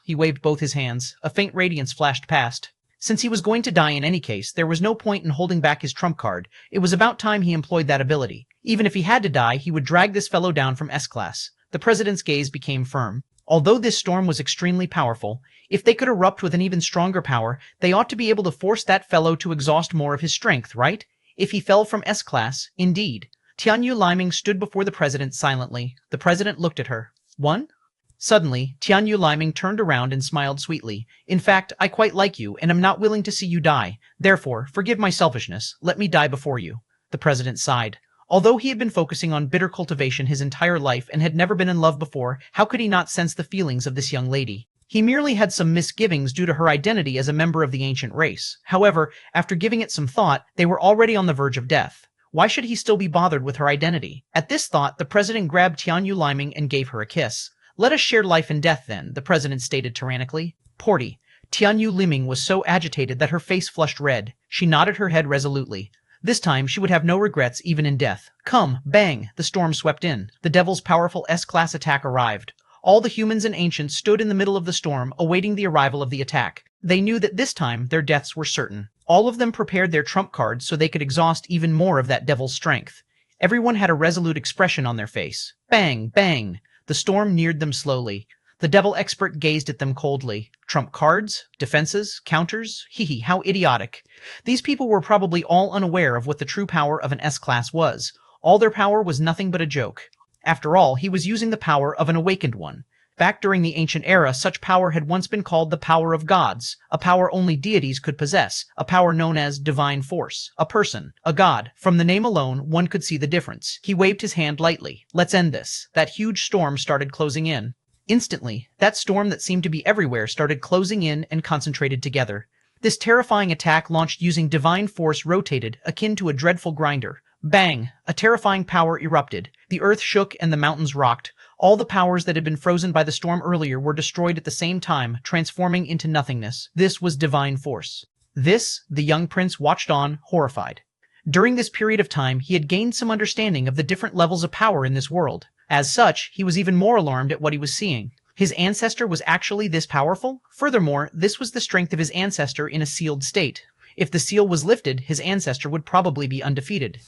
Speaker 1: He waved both his hands. A faint radiance flashed past. Since he was going to die in any case, there was no point in holding back his trump card. It was about time he employed that ability. Even if he had to die, he would drag this fellow down from S-class. The president's gaze became firm. Although this storm was extremely powerful, if they could erupt with an even stronger power, they ought to be able to force that fellow to exhaust more of his strength, right? If he fell from S-class, indeed. Tianyu Liming stood before the president silently. The president looked at her. One? Suddenly, Tianyu Liming turned around and smiled sweetly. In fact, I quite like you, and am not willing to see you die. Therefore, forgive my selfishness. Let me die before you. The president sighed. Although he had been focusing on bitter cultivation his entire life and had never been in love before, how could he not sense the feelings of this young lady? He merely had some misgivings due to her identity as a member of the ancient race. However, after giving it some thought, they were already on the verge of death. Why should he still be bothered with her identity? At this thought, the president grabbed Tianyu Liming and gave her a kiss. Let us share life and death then, the president stated tyrannically. Porty. Tianyu Liming was so agitated that her face flushed red. She nodded her head resolutely. This time, she would have no regrets even in death. Come, bang! The storm swept in. The devil's powerful S-class attack arrived. All the humans and ancients stood in the middle of the storm, awaiting the arrival of the attack. They knew that this time, their deaths were certain. All of them prepared their trump cards so they could exhaust even more of that devil's strength. Everyone had a resolute expression on their face. Bang! Bang! The storm neared them slowly. The devil expert gazed at them coldly. Trump cards? Defenses? Counters? Hee, how idiotic. These people were probably all unaware of what the true power of an S-class was. All their power was nothing but a joke. After all, he was using the power of an awakened one. Back during the ancient era, such power had once been called the power of gods, a power only deities could possess, a power known as divine force, a person, a god. From the name alone, one could see the difference. He waved his hand lightly. Let's end this. That huge storm started closing in. Instantly, that storm that seemed to be everywhere started closing in and concentrated together. This terrifying attack launched using divine force rotated, akin to a dreadful grinder. Bang! A terrifying power erupted. The earth shook and the mountains rocked. All the powers that had been frozen by the storm earlier were destroyed at the same time, transforming into nothingness. This was divine force. This, the young prince watched on, horrified. During this period of time, he had gained some understanding of the different levels of power in this world. As such, he was even more alarmed at what he was seeing. His ancestor was actually this powerful? Furthermore, this was the strength of his ancestor in a sealed state. If the seal was lifted, his ancestor would probably be undefeated.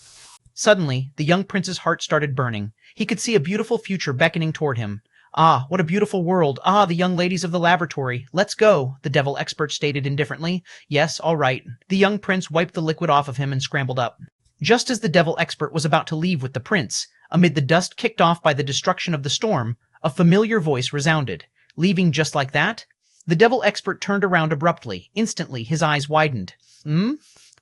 Speaker 1: Suddenly, the young prince's heart started burning. He could see a beautiful future beckoning toward him. Ah, what a beautiful world. Ah, the young ladies of the laboratory. Let's go, the devil expert stated indifferently. Yes, all right. The young prince wiped the liquid off of him and scrambled up. Just as the devil expert was about to leave with the prince, amid the dust kicked off by the destruction of the storm, a familiar voice resounded. Leaving just like that? The devil expert turned around abruptly. Instantly, his eyes widened.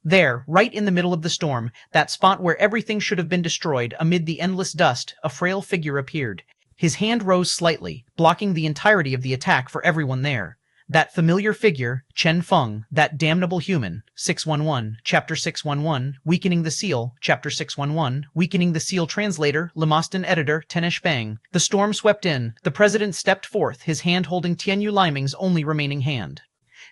Speaker 1: There, right in the middle of the storm, that spot where everything should have been destroyed, amid the endless dust, a frail figure appeared. His hand rose slightly, blocking the entirety of the attack for everyone there. That familiar figure, Chen Feng, that damnable human, 611, Chapter 611, Weakening the Seal, Chapter 611, Weakening the Seal translator, Lemostin editor, Chen Feng. The storm swept in. The president stepped forth, his hand holding Tianyu Liming's only remaining hand.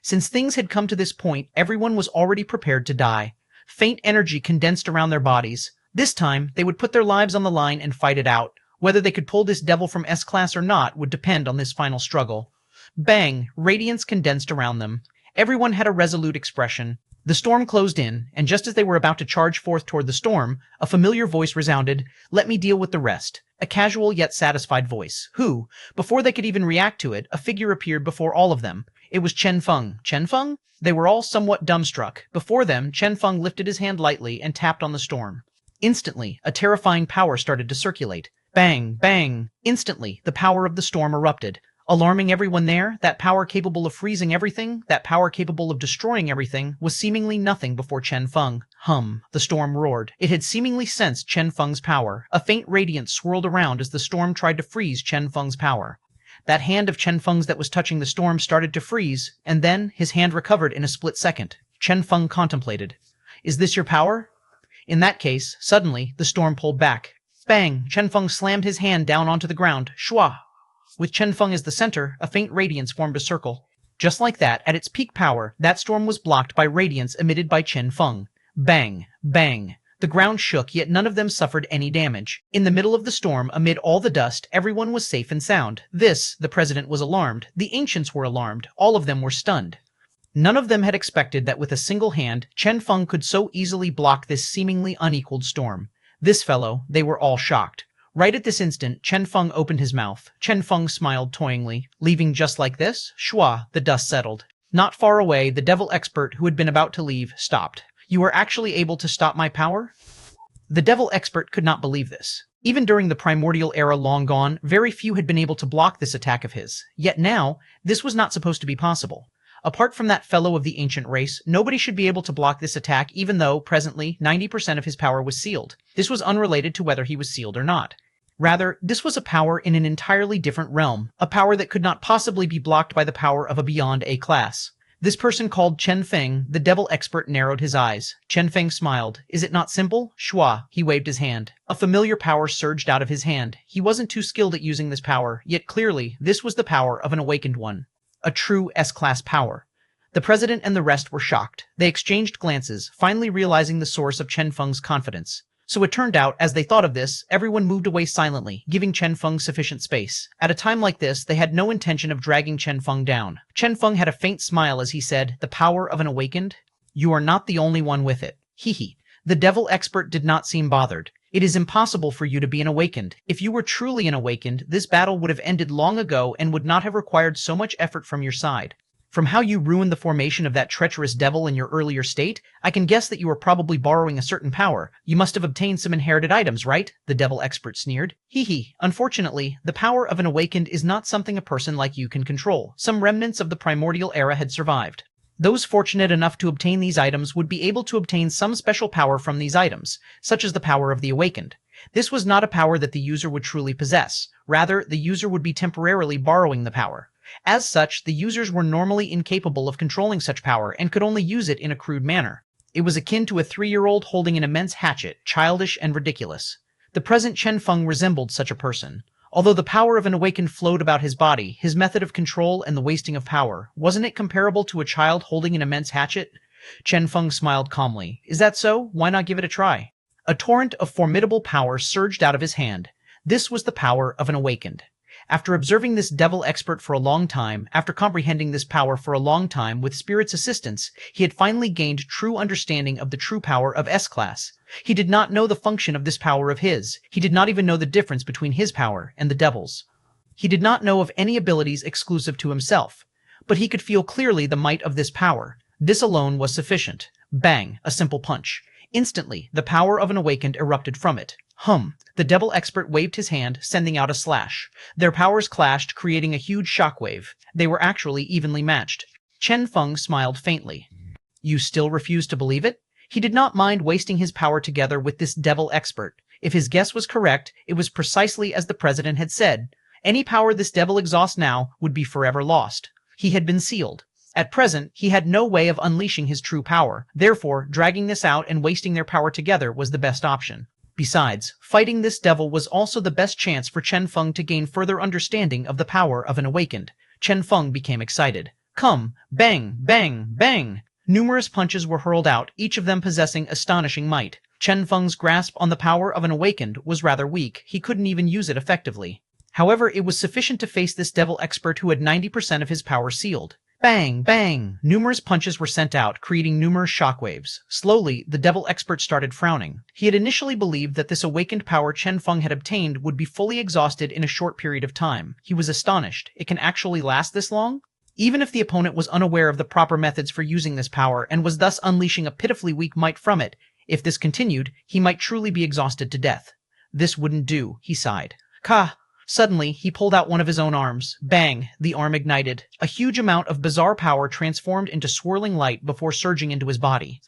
Speaker 1: Since things had come to this point, everyone was already prepared to die. Faint energy condensed around their bodies. This time, they would put their lives on the line and fight it out. Whether they could pull this devil from S-class or not would depend on this final struggle. Bang! Radiance condensed around them. Everyone had a resolute expression. The storm closed in, and just as they were about to charge forth toward the storm, a familiar voice resounded, "Let me deal with the rest." A casual yet satisfied voice, who, before they could even react to it, a figure appeared before all of them. It was Chen Feng. Chen Feng? They were all somewhat dumbstruck. Before them, Chen Feng lifted his hand lightly and tapped on the storm. Instantly, a terrifying power started to circulate. Bang! Bang! Instantly, the power of the storm erupted. Alarming everyone there, that power capable of freezing everything, that power capable of destroying everything, was seemingly nothing before Chen Feng. The storm roared. It had seemingly sensed Chen Feng's power. A faint radiance swirled around as the storm tried to freeze Chen Feng's power. That hand of Chen Feng's that was touching the storm started to freeze, and then his hand recovered in a split second. Chen Feng contemplated. Is this your power? In that case, suddenly, the storm pulled back. Bang! Chen Feng slammed his hand down onto the ground. Shua! With Chen Feng as the center, a faint radiance formed a circle. Just like that, at its peak power, that storm was blocked by radiance emitted by Chen Feng. Bang! Bang! The ground shook, yet none of them suffered any damage. In the middle of the storm, amid all the dust, everyone was safe and sound. The president was alarmed. The ancients were alarmed. All of them were stunned. None of them had expected that with a single hand, Chen Feng could so easily block this seemingly unequaled storm. This fellow, they were all shocked. Right at this instant, Chen Feng opened his mouth. Chen Feng smiled toyingly. Leaving just like this? Shua, the dust settled. Not far away, the devil expert who had been about to leave stopped. You are actually able to stop my power? The devil expert could not believe this. Even during the primordial era long gone, very few had been able to block this attack of his. Yet now, this was not supposed to be possible. Apart from that fellow of the ancient race, nobody should be able to block this attack even though, presently, 90% of his power was sealed. This was unrelated to whether he was sealed or not. Rather, this was a power in an entirely different realm, a power that could not possibly be blocked by the power of a beyond A class. This person called Chen Feng, the devil expert, narrowed his eyes. Chen Feng smiled. Is it not simple? Shua. He waved his hand. A familiar power surged out of his hand. He wasn't too skilled at using this power, yet clearly, this was the power of an awakened one. A true S-class power. The president and the rest were shocked. They exchanged glances, finally realizing the source of Chen Feng's confidence. So it turned out, as they thought of this, everyone moved away silently, giving Chen Feng sufficient space. At a time like this, they had no intention of dragging Chen Feng down. Chen Feng had a faint smile as he said, "The power of an awakened? You are not the only one with it." Hee. The devil expert did not seem bothered. It is impossible for you to be an awakened. If you were truly an awakened, this battle would have ended long ago and would not have required so much effort from your side. From how you ruined the formation of that treacherous devil in your earlier state, I can guess that you were probably borrowing a certain power. You must have obtained some inherited items, right? The devil expert sneered. Hee. Unfortunately, the power of an awakened is not something a person like you can control. Some remnants of the primordial era had survived. Those fortunate enough to obtain these items would be able to obtain some special power from these items, such as the power of the awakened. This was not a power that the user would truly possess. Rather, the user would be temporarily borrowing the power. As such, the users were normally incapable of controlling such power and could only use it in a crude manner. It was akin to a 3-year-old holding an immense hatchet, childish and ridiculous. The present Chen Feng resembled such a person. Although the power of an awakened flowed about his body, his method of control and the wasting of power, wasn't it comparable to a child holding an immense hatchet? Chen Feng smiled calmly. Is that so? Why not give it a try? A torrent of formidable power surged out of his hand. This was the power of an awakened. After observing this devil expert for a long time, after comprehending this power for a long time with Spirit's assistance, he had finally gained true understanding of the true power of S-Class. He did not know the function of this power of his. He did not even know the difference between his power and the devil's. He did not know of any abilities exclusive to himself. But he could feel clearly the might of this power. This alone was sufficient. Bang, a simple punch. Instantly, the power of an awakened erupted from it. The devil expert waved his hand, sending out a slash. Their powers clashed, creating a huge shockwave. They were actually evenly matched. Chen Feng smiled faintly. You still refuse to believe it? He did not mind wasting his power together with this devil expert. If his guess was correct, it was precisely as the president had said. Any power this devil exhausts now would be forever lost. He had been sealed. At present, he had no way of unleashing his true power. Therefore, dragging this out and wasting their power together was the best option. Besides, fighting this devil was also the best chance for Chen Feng to gain further understanding of the power of an awakened. Chen Feng became excited. Come, bang, bang, bang! Numerous punches were hurled out, each of them possessing astonishing might. Chen Feng's grasp on the power of an awakened was rather weak. He couldn't even use it effectively. However, it was sufficient to face this devil expert who had 90% of his power sealed. Bang, bang! Numerous punches were sent out, creating numerous shockwaves. Slowly, the devil expert started frowning. He had initially believed that this awakened power Chen Feng had obtained would be fully exhausted in a short period of time. He was astonished. It can actually last this long? Even if the opponent was unaware of the proper methods for using this power and was thus unleashing a pitifully weak might from it, if this continued, he might truly be exhausted to death. This wouldn't do, he sighed. Suddenly, he pulled out one of his own arms. Bang! The arm ignited. A huge amount of bizarre power transformed into swirling light before surging into his body.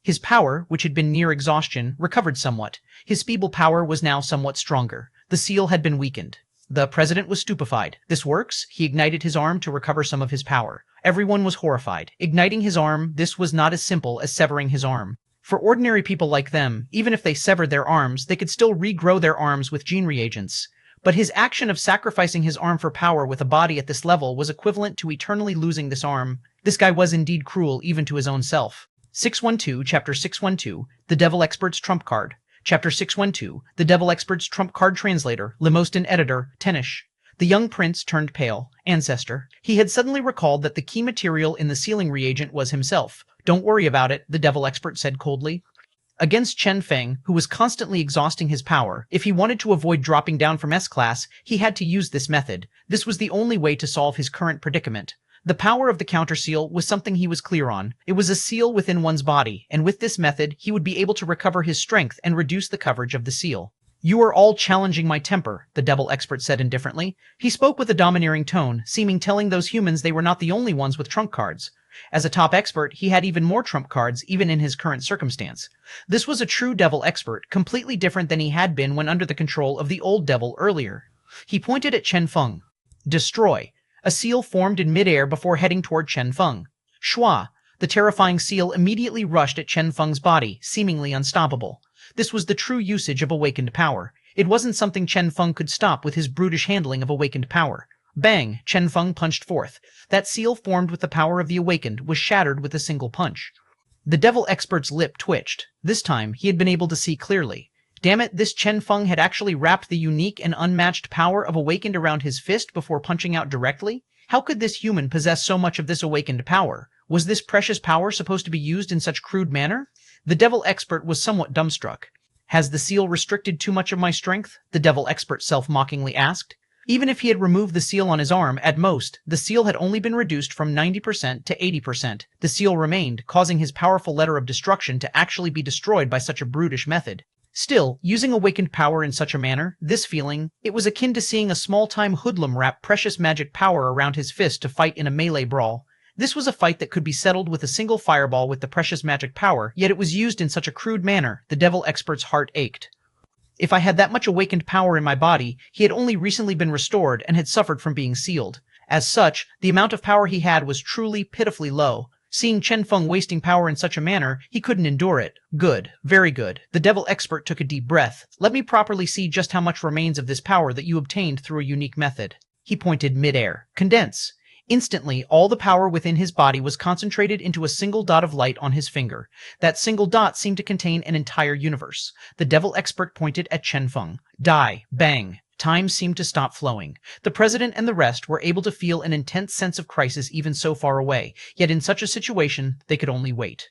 Speaker 1: His power, which had been near exhaustion, recovered somewhat. His feeble power was now somewhat stronger. The seal had been weakened. The president was stupefied. This works? He ignited his arm to recover some of his power. Everyone was horrified. Igniting his arm, this was not as simple as severing his arm. For ordinary people like them, even if they severed their arms, they could still regrow their arms with gene reagents. But his action of sacrificing his arm for power with a body at this level was equivalent to eternally losing this arm. This guy was indeed cruel even to his own self. 612, Chapter 612, The Devil Expert's Trump Card. Chapter 612, The Devil Expert's Trump Card Translator, Lemostan Editor, Tenish. The young prince turned pale. Ancestor. He had suddenly recalled that the key material in the sealing reagent was himself. Don't worry about it, the devil expert said coldly. Against Chen Feng, who was constantly exhausting his power, if he wanted to avoid dropping down from S-Class, he had to use this method. This was the only way to solve his current predicament. The power of the counter-seal was something he was clear on. It was a seal within one's body, and with this method, he would be able to recover his strength and reduce the coverage of the seal. You are all challenging my temper, the devil expert said indifferently. He spoke with a domineering tone, seeming telling those humans they were not the only ones with trump cards. As a top expert, he had even more trump cards, even in his current circumstance. This was a true devil expert, completely different than he had been when under the control of the old devil earlier. He pointed at Chen Feng. Destroy. A seal formed in midair before heading toward Chen Feng. Shua, the terrifying seal, immediately rushed at Chen Feng's body, seemingly unstoppable. This was the true usage of awakened power. It wasn't something Chen Feng could stop with his brutish handling of awakened power. Bang! Chen Feng punched forth. That seal formed with the power of the awakened was shattered with a single punch. The devil expert's lip twitched. This time, he had been able to see clearly. Damn it, this Chen Feng had actually wrapped the unique and unmatched power of awakened around his fist before punching out directly? How could this human possess so much of this awakened power? Was this precious power supposed to be used in such crude manner? The devil expert was somewhat dumbstruck. Has the seal restricted too much of my strength? The devil expert self-mockingly asked. Even if he had removed the seal on his arm, at most, the seal had only been reduced from 90% to 80%. The seal remained, causing his powerful letter of destruction to actually be destroyed by such a brutish method. Still, using awakened power in such a manner, this feeling, it was akin to seeing a small-time hoodlum wrap precious magic power around his fist to fight in a melee brawl. This was a fight that could be settled with a single fireball with the precious magic power, yet it was used in such a crude manner, the devil expert's heart ached. If I had that much awakened power in my body, he had only recently been restored and had suffered from being sealed. As such, the amount of power he had was truly, pitifully low. Seeing Chen Feng wasting power in such a manner, he couldn't endure it. Good. Very good. The devil expert took a deep breath. Let me properly see just how much remains of this power that you obtained through a unique method. He pointed mid-air. Condense. Instantly, all the power within his body was concentrated into a single dot of light on his finger. That single dot seemed to contain an entire universe. The devil expert pointed at Chen Feng. Die. Bang. Time seemed to stop flowing. The president and the rest were able to feel an intense sense of crisis even so far away, yet in such a situation, they could only wait.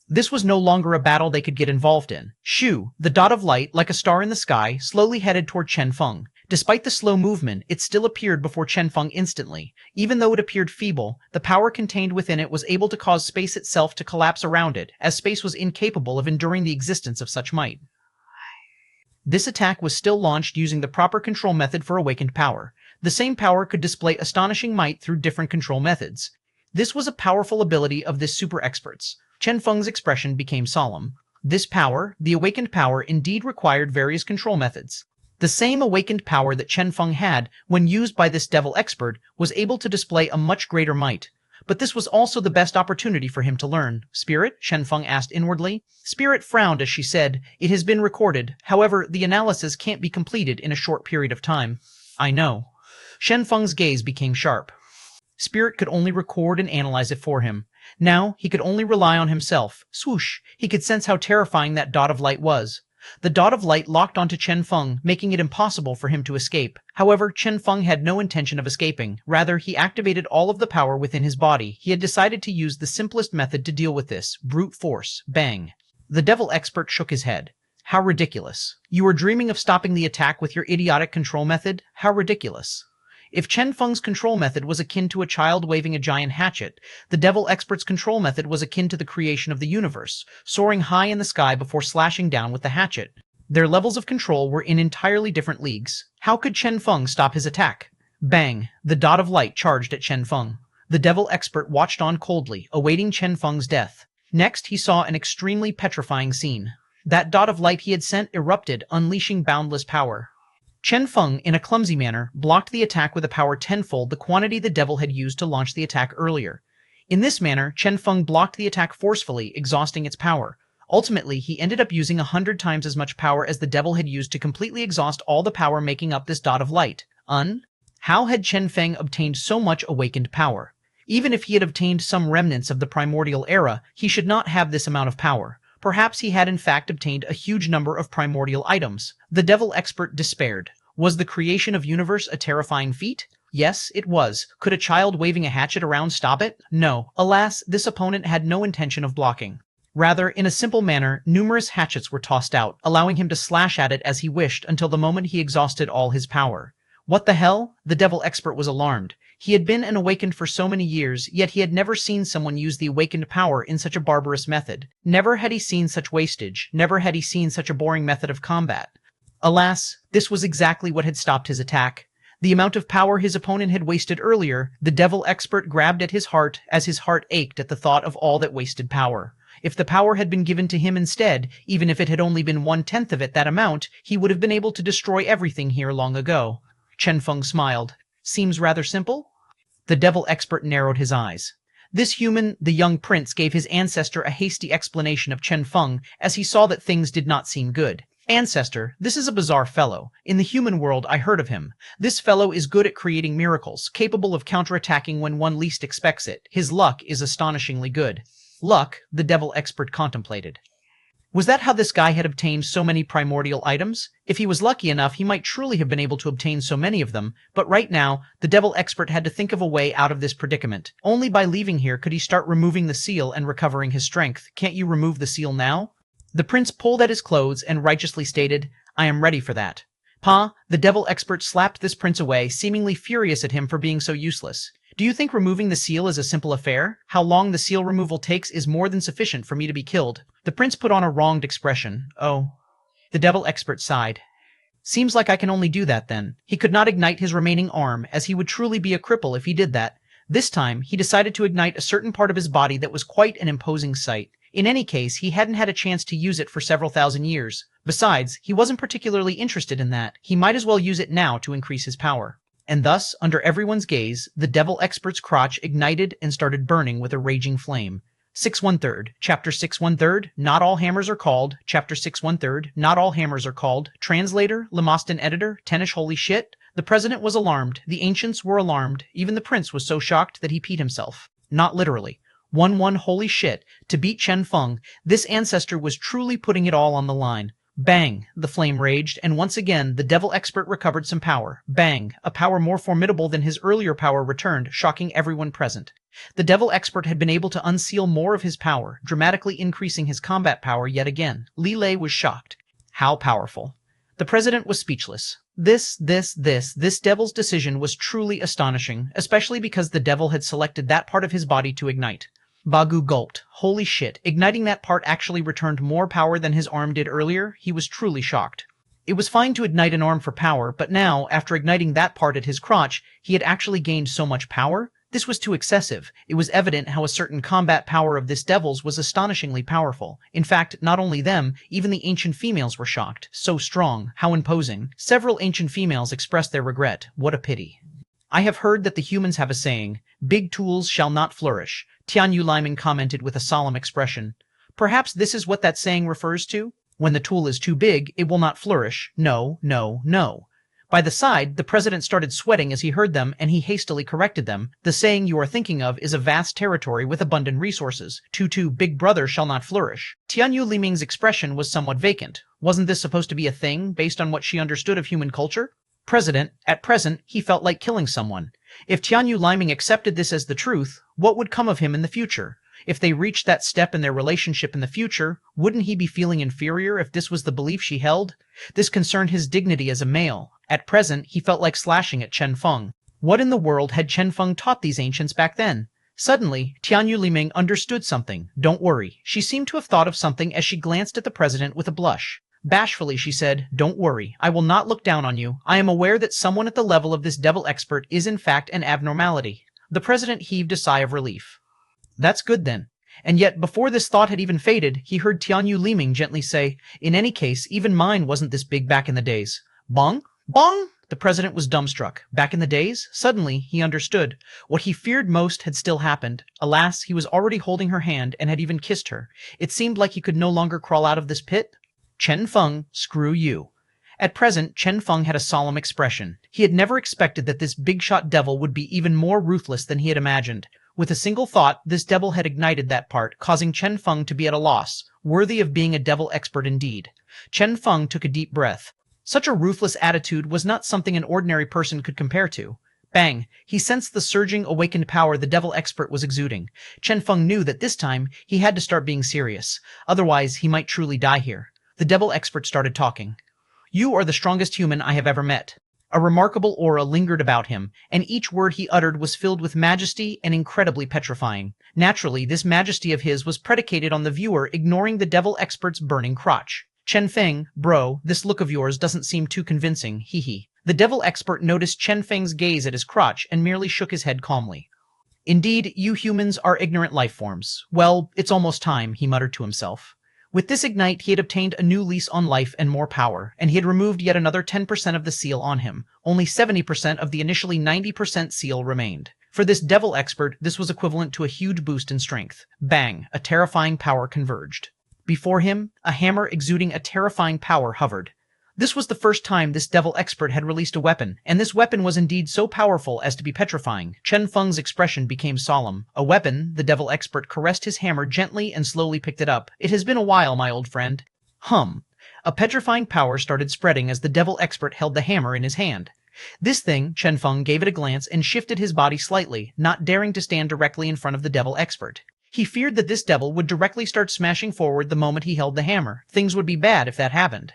Speaker 1: This was no longer a battle they could get involved in. Shoo, the dot of light, like a star in the sky, slowly headed toward Chen Feng. Despite the slow movement, it still appeared before Chen Feng instantly. Even though it appeared feeble, the power contained within it was able to cause space itself to collapse around it, as space was incapable of enduring the existence of such might. This attack was still launched using the proper control method for awakened power. The same power could display astonishing might through different control methods. This was a powerful ability of this super expert's. Chen Feng's expression became solemn. This power, the awakened power, indeed required various control methods. The same awakened power that Chen Feng had, when used by this devil expert, was able to display a much greater might. But this was also the best opportunity for him to learn. Spirit? Chen Feng asked inwardly. Spirit frowned as she said, It has been recorded. However, the analysis can't be completed in a short period of time. I know. Chen Feng's gaze became sharp. Spirit could only record and analyze it for him. Now, he could only rely on himself. Swoosh! He could sense how terrifying that dot of light was. The dot of light locked onto Chen Feng, making it impossible for him to escape. However, Chen Feng had no intention of escaping. Rather, he activated all of the power within his body. He had decided to use the simplest method to deal with this, brute force. Bang. The devil expert shook his head. How ridiculous. You were dreaming of stopping the attack with your idiotic control method? How ridiculous. If Chen Feng's control method was akin to a child waving a giant hatchet, the devil expert's control method was akin to the creation of the universe, soaring high in the sky before slashing down with the hatchet. Their levels of control were in entirely different leagues. How could Chen Feng stop his attack? Bang! The dot of light charged at Chen Feng. The devil expert watched on coldly, awaiting Chen Feng's death. Next, he saw an extremely petrifying scene. That dot of light he had sent erupted, unleashing boundless power. Chen Feng, in a clumsy manner, blocked the attack with a power tenfold the quantity the devil had used to launch the attack earlier. In this manner, Chen Feng blocked the attack forcefully, exhausting its power. Ultimately, he ended up using 100 times as much power as the devil had used to completely exhaust all the power making up this dot of light. How had Chen Feng obtained so much awakened power? Even if he had obtained some remnants of the primordial era, he should not have this amount of power. Perhaps he had in fact obtained a huge number of primordial items. The devil expert despaired. Was the creation of universe a terrifying feat? Yes, it was. Could a child waving a hatchet around stop it? No. Alas, this opponent had no intention of blocking. Rather, in a simple manner, numerous hatchets were tossed out, allowing him to slash at it as he wished until the moment he exhausted all his power. What the hell? The devil expert was alarmed. He had been an awakened for so many years, yet he had never seen someone use the awakened power in such a barbarous method. Never had he seen such wastage. Never had he seen such a boring method of combat. Alas, this was exactly what had stopped his attack. The amount of power his opponent had wasted earlier, the devil expert grabbed at his heart as his heart ached at the thought of all that wasted power. If the power had been given to him instead, even if it had only been 1/10 of it that amount, he would have been able to destroy everything here long ago. Chen Feng smiled. Seems rather simple? The devil expert narrowed his eyes. This human, the young prince, gave his ancestor a hasty explanation of Chen Feng as he saw that things did not seem good. Ancestor, this is a bizarre fellow. In the human world, I heard of him. This fellow is good at creating miracles, capable of counterattacking when one least expects it. His luck is astonishingly good. Luck, the devil expert contemplated. Was that how this guy had obtained so many primordial items? If he was lucky enough, he might truly have been able to obtain so many of them, but right now, the devil expert had to think of a way out of this predicament. Only by leaving here could he start removing the seal and recovering his strength. Can't you remove the seal now? The prince pulled at his clothes and righteously stated, I am ready for that. Pa, the devil expert slapped this prince away, seemingly furious at him for being so useless. Do you think removing the seal is a simple affair? How long the seal removal takes is more than sufficient for me to be killed. The prince put on a wronged expression. Oh. The devil expert sighed. Seems like I can only do that then. He could not ignite his remaining arm, as he would truly be a cripple if he did that. This time, he decided to ignite a certain part of his body that was quite an imposing sight. In any case, he hadn't had a chance to use it for several thousand years. Besides, he wasn't particularly interested in that. He might as well use it now to increase his power. And thus, under everyone's gaze, the devil expert's crotch ignited and started burning with a raging flame. 6/1/3, Chapter 6/1/3, Not All Hammers Are Called, Chapter 6/1/3, Not All Hammers Are Called, Translator, Lemostin Editor, Tenish Holy Shit. The president was alarmed, the ancients were alarmed, even the prince was so shocked that he peed himself. Not literally. 1-1 holy shit, to beat Chen Feng, this ancestor was truly putting it all on the line. Bang! The flame raged, and once again the devil expert recovered some power. Bang! A power more formidable than his earlier power returned, shocking everyone present. The devil expert had been able to unseal more of his power, dramatically increasing his combat power yet again. Li Lei was shocked. How powerful. The president was speechless. This devil's decision was truly astonishing, especially because the devil had selected that part of his body to ignite. Bagu gulped. Holy shit, igniting that part actually returned more power than his arm did earlier? He was truly shocked. It was fine to ignite an arm for power, but now, after igniting that part at his crotch, he had actually gained so much power? This was too excessive. It was evident how a certain combat power of this devil's was astonishingly powerful. In fact, not only them, even the ancient females were shocked. So strong, how imposing. Several ancient females expressed their regret. What a pity. I have heard that the humans have a saying, big tools shall not flourish. Tianyu Liming commented with a solemn expression. Perhaps this is what that saying refers to? When the tool is too big, it will not flourish. No, no, no. By the side, the president started sweating as he heard them, and he hastily corrected them. The saying you are thinking of is a vast territory with abundant resources. Tutu, big brother shall not flourish. Tianyu Liming's expression was somewhat vacant. Wasn't this supposed to be a thing, based on what she understood of human culture? President, at present, he felt like killing someone. If Tianyu Liming accepted this as the truth, what would come of him in the future? If they reached that step in their relationship in the future, wouldn't he be feeling inferior if this was the belief she held? This concerned his dignity as a male. At present, he felt like slashing at Chen Feng. What in the world had Chen Feng taught these ancients back then? Suddenly, Tianyu Liming understood something. Don't worry. She seemed to have thought of something as she glanced at the president with a blush. Bashfully, she said, Don't worry. I will not look down on you. I am aware that someone at the level of this devil expert is in fact an abnormality. The president heaved a sigh of relief. That's good then. And yet, before this thought had even faded, he heard Tianyu Liming gently say, In any case, even mine wasn't this big back in the days. Bong? Bong? The president was dumbstruck. Back in the days? Suddenly, he understood. What he feared most had still happened. Alas, he was already holding her hand and had even kissed her. It seemed like he could no longer crawl out of this pit. Chen Feng, screw you. At present, Chen Feng had a solemn expression. He had never expected that this big-shot devil would be even more ruthless than he had imagined. With a single thought, this devil had ignited that part, causing Chen Feng to be at a loss, worthy of being a devil expert indeed. Chen Feng took a deep breath. Such a ruthless attitude was not something an ordinary person could compare to. Bang! He sensed the surging, awakened power the devil expert was exuding. Chen Feng knew that this time he had to start being serious. Otherwise, he might truly die here. The devil expert started talking. You are the strongest human I have ever met. A remarkable aura lingered about him, and each word he uttered was filled with majesty and incredibly petrifying. Naturally, this majesty of his was predicated on the viewer ignoring the devil expert's burning crotch. Chen Feng, bro, this look of yours doesn't seem too convincing, hee. The devil expert noticed Chen Feng's gaze at his crotch and merely shook his head calmly. Indeed, you humans are ignorant life forms. Well, it's almost time, he muttered to himself. With this ignite, he had obtained a new lease on life and more power, and he had removed yet another 10% of the seal on him. Only 70% of the initially 90% seal remained. For this devil expert, this was equivalent to a huge boost in strength. Bang, a terrifying power converged. Before him, a hammer exuding a terrifying power hovered. This was the first time this devil expert had released a weapon, and this weapon was indeed so powerful as to be petrifying. Chen Feng's expression became solemn. A weapon, the devil expert caressed his hammer gently and slowly picked it up. It has been a while, my old friend. Hum. A petrifying power started spreading as the devil expert held the hammer in his hand. This thing, Chen Feng gave it a glance and shifted his body slightly, not daring to stand directly in front of the devil expert. He feared that this devil would directly start smashing forward the moment he held the hammer. Things would be bad if that happened.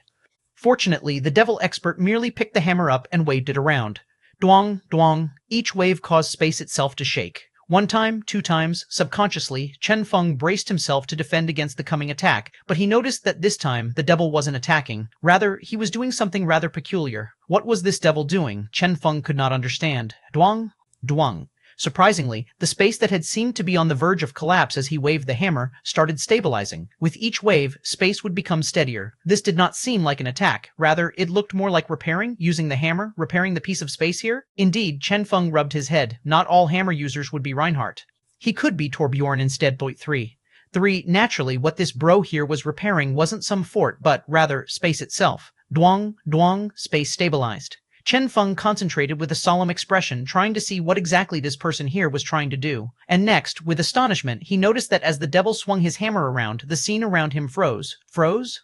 Speaker 1: Fortunately, the devil expert merely picked the hammer up and waved it around. Dwang, dwang. Each wave caused space itself to shake. One time, two times, subconsciously, Chen Feng braced himself to defend against the coming attack, but he noticed that this time the devil wasn't attacking. Rather, he was doing something rather peculiar. What was this devil doing? Chen Feng could not understand. Dwang, dwang. Surprisingly, the space that had seemed to be on the verge of collapse as he waved the hammer started stabilizing. With each wave, space would become steadier. This did not seem like an attack. Rather, it looked more like repairing, using the hammer, repairing the piece of space here. Indeed, Chen Feng rubbed his head. Not all hammer users would be Reinhardt. He could be Torbjorn instead. 3. Naturally, what this bro here was repairing wasn't some fort, but rather space itself. Dwang, dwang, space stabilized. Chen Feng concentrated with a solemn expression, trying to see what exactly this person here was trying to do. And next, with astonishment, he noticed that as the devil swung his hammer around, the scene around him froze. Froze?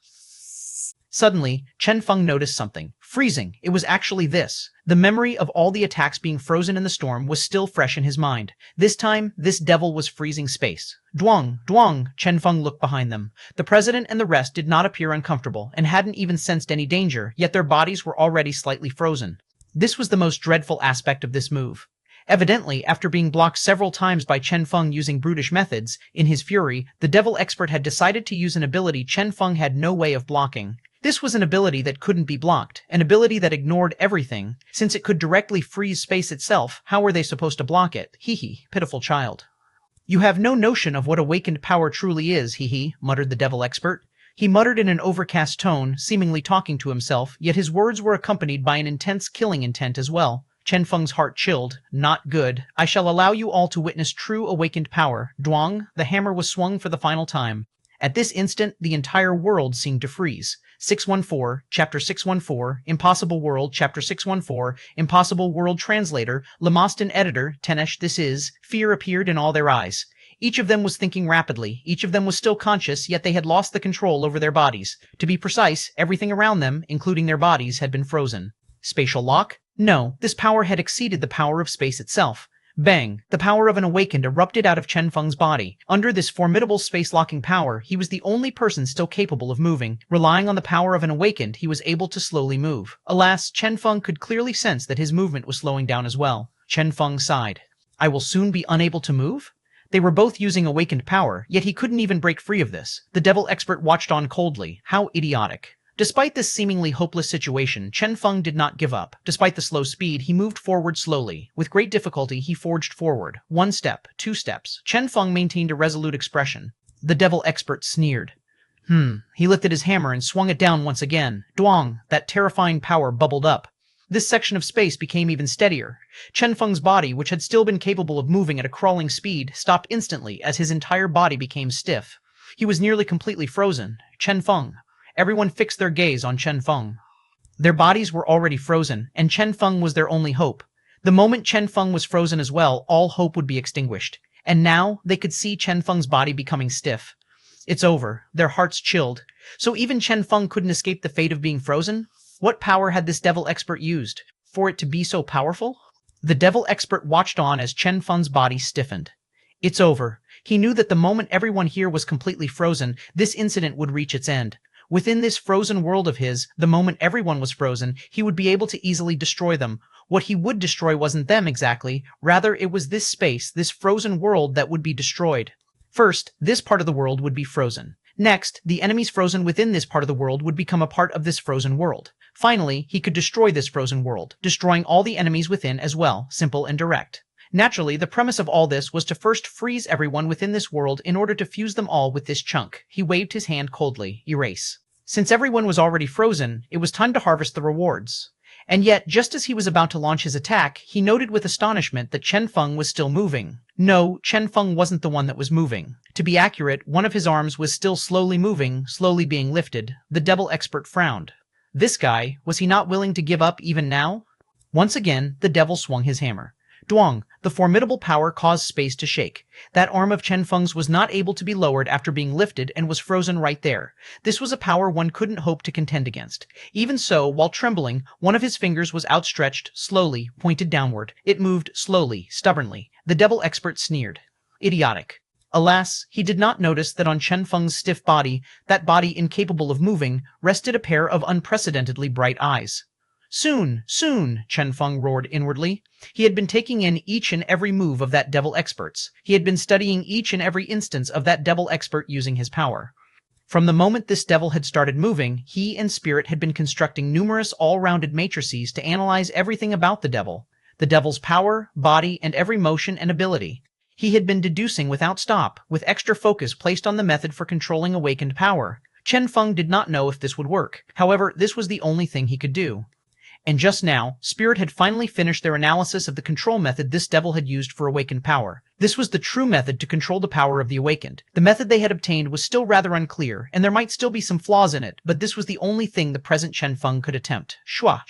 Speaker 1: Suddenly, Chen Feng noticed something. Freezing. It was actually this. The memory of all the attacks being frozen in the storm was still fresh in his mind. This time, this devil was freezing space. Dwang, dwang, Chen Feng looked behind them. The president and the rest did not appear uncomfortable, and hadn't even sensed any danger, yet their bodies were already slightly frozen. This was the most dreadful aspect of this move. Evidently, after being blocked several times by Chen Feng using brutish methods, in his fury, the devil expert had decided to use an ability Chen Feng had no way of blocking. This was an ability that couldn't be blocked, an ability that ignored everything. Since it could directly freeze space itself, how were they supposed to block it? Hee, pitiful child. You have no notion of what awakened power truly is, hee, muttered the devil expert. He muttered in an overcast tone, seemingly talking to himself, yet his words were accompanied by an intense killing intent as well. Chen Feng's heart chilled. Not good. I shall allow you all to witness true awakened power. Dwang, the hammer was swung for the final time. At this instant, the entire world seemed to freeze. 614, Chapter 614, Impossible World, Chapter 614, Impossible World Translator, Lemostin Editor, Tenesh, this is, fear appeared in all their eyes. Each of them was thinking rapidly. Each of them was still conscious, yet they had lost the control over their bodies. To be precise, everything around them, including their bodies, had been frozen. Spatial lock? No, this power had exceeded the power of space itself. Bang! The power of an awakened erupted out of Chen Feng's body. Under this formidable space-locking power, he was the only person still capable of moving. Relying on the power of an awakened, he was able to slowly move. Alas, Chen Feng could clearly sense that his movement was slowing down as well. Chen Feng sighed. I will soon be unable to move? They were both using awakened power, yet he couldn't even break free of this. The devil expert watched on coldly. How idiotic. Despite this seemingly hopeless situation, Chen Feng did not give up. Despite the slow speed, he moved forward slowly. With great difficulty, he forged forward. 1 step, 2 steps. Chen Feng maintained a resolute expression. The devil expert sneered. He lifted his hammer and swung it down once again. Dwang, that terrifying power bubbled up. This section of space became even steadier. Chen Feng's body, which had still been capable of moving at a crawling speed, stopped instantly as his entire body became stiff. He was nearly completely frozen. Chen Feng. Everyone fixed their gaze on Chen Feng. Their bodies were already frozen, and Chen Feng was their only hope. The moment Chen Feng was frozen as well, all hope would be extinguished. And now, they could see Chen Feng's body becoming stiff. It's over. Their hearts chilled. So even Chen Feng couldn't escape the fate of being frozen? What power had this devil expert used? For it to be so powerful? The devil expert watched on as Chen Feng's body stiffened. It's over. He knew that the moment everyone here was completely frozen, this incident would reach its end. Within this frozen world of his, the moment everyone was frozen, he would be able to easily destroy them. What he would destroy wasn't them exactly, rather it was this space, this frozen world that would be destroyed. First, this part of the world would be frozen. Next, the enemies frozen within this part of the world would become a part of this frozen world. Finally, he could destroy this frozen world, destroying all the enemies within as well, simple and direct. Naturally, the premise of all this was to first freeze everyone within this world in order to fuse them all with this chunk. He waved his hand coldly. Erase. Since everyone was already frozen, it was time to harvest the rewards. And yet, just as he was about to launch his attack, he noted with astonishment that Chen Feng was still moving. No, Chen Feng wasn't the one that was moving. To be accurate, one of his arms was still slowly moving, slowly being lifted. The devil expert frowned. This guy, was he not willing to give up even now? Once again, the devil swung his hammer. Duang, the formidable power caused space to shake. That arm of Chen Feng's was not able to be lowered after being lifted and was frozen right there. This was a power one couldn't hope to contend against. Even so, while trembling, one of his fingers was outstretched, slowly, pointed downward. It moved slowly, stubbornly. The devil expert sneered. Idiotic. Alas, he did not notice that on Chen Feng's stiff body, that body incapable of moving, rested a pair of unprecedentedly bright eyes. Soon, soon, Chen Feng roared inwardly. He had been taking in each and every move of that devil expert's. He had been studying each and every instance of that devil expert using his power. From the moment this devil had started moving, he and Spirit had been constructing numerous all-rounded matrices to analyze everything about the devil's power, body, and every motion and ability. He had been deducing without stop, with extra focus placed on the method for controlling awakened power. Chen Feng did not know if this would work. However, this was the only thing he could do. And just now, Spirit had finally finished their analysis of the control method this devil had used for awakened power. This was the true method to control the power of the awakened. The method they had obtained was still rather unclear, and there might still be some flaws in it, but this was the only thing the present Chen Feng could attempt. Shua.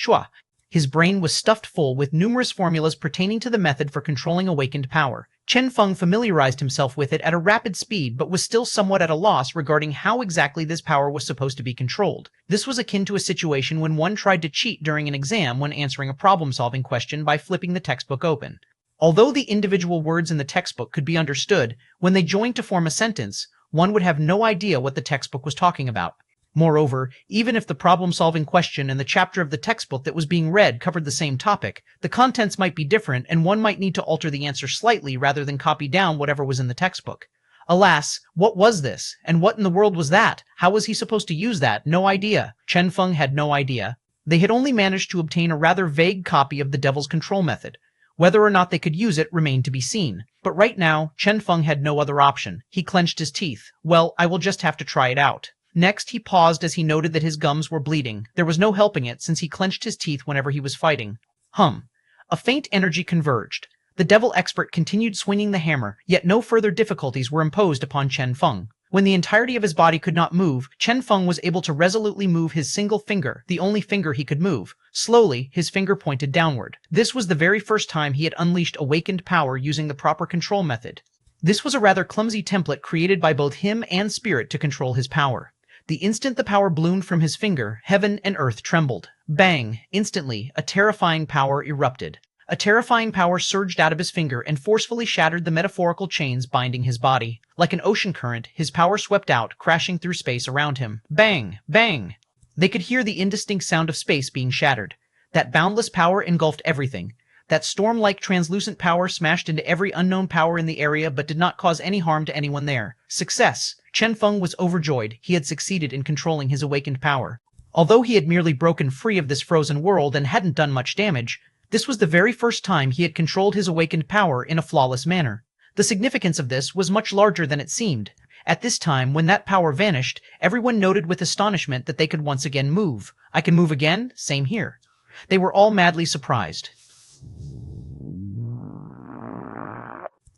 Speaker 1: His brain was stuffed full with numerous formulas pertaining to the method for controlling awakened power. Chen Feng familiarized himself with it at a rapid speed, but was still somewhat at a loss regarding how exactly this power was supposed to be controlled. This was akin to a situation when one tried to cheat during an exam when answering a problem-solving question by flipping the textbook open. Although the individual words in the textbook could be understood, when they joined to form a sentence, one would have no idea what the textbook was talking about. Moreover, even if the problem-solving question and the chapter of the textbook that was being read covered the same topic, the contents might be different and one might need to alter the answer slightly rather than copy down whatever was in the textbook. Alas, what was this? And what in the world was that? How was he supposed to use that? No idea. Chen Feng had no idea. They had only managed to obtain a rather vague copy of the devil's control method. Whether or not they could use it remained to be seen. But right now, Chen Feng had no other option. He clenched his teeth. Well, I will just have to try it out. Next, he paused as he noted that his gums were bleeding. There was no helping it, since he clenched his teeth whenever he was fighting. A faint energy converged. The devil expert continued swinging the hammer, yet no further difficulties were imposed upon Chen Feng. When the entirety of his body could not move, Chen Feng was able to resolutely move his single finger, the only finger he could move. Slowly, his finger pointed downward. This was the very first time he had unleashed awakened power using the proper control method. This was a rather clumsy template created by both him and Spirit to control his power. The instant the power bloomed from his finger, heaven and earth trembled. Bang! Instantly, a terrifying power erupted. A terrifying power surged out of his finger and forcefully shattered the metaphorical chains binding his body. Like an ocean current, his power swept out, crashing through space around him. Bang! Bang! They could hear the indistinct sound of space being shattered. That boundless power engulfed everything. That storm-like translucent power smashed into every unknown power in the area but did not cause any harm to anyone there. Success! Chen Feng was overjoyed. He had succeeded in controlling his awakened power. Although he had merely broken free of this frozen world and hadn't done much damage, this was the very first time he had controlled his awakened power in a flawless manner. The significance of this was much larger than it seemed. At this time, when that power vanished, everyone noted with astonishment that they could once again move. I can move again? Same here. They were all madly surprised.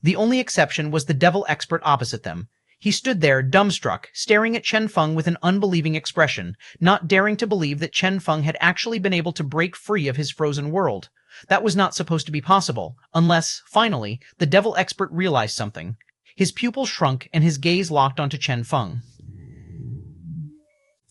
Speaker 1: The only exception was the devil expert opposite them. He stood there, dumbstruck, staring at Chen Feng with an unbelieving expression, not daring to believe that Chen Feng had actually been able to break free of his frozen world. That was not supposed to be possible, unless, finally, the devil expert realized something. His pupils shrunk and his gaze locked onto Chen Feng.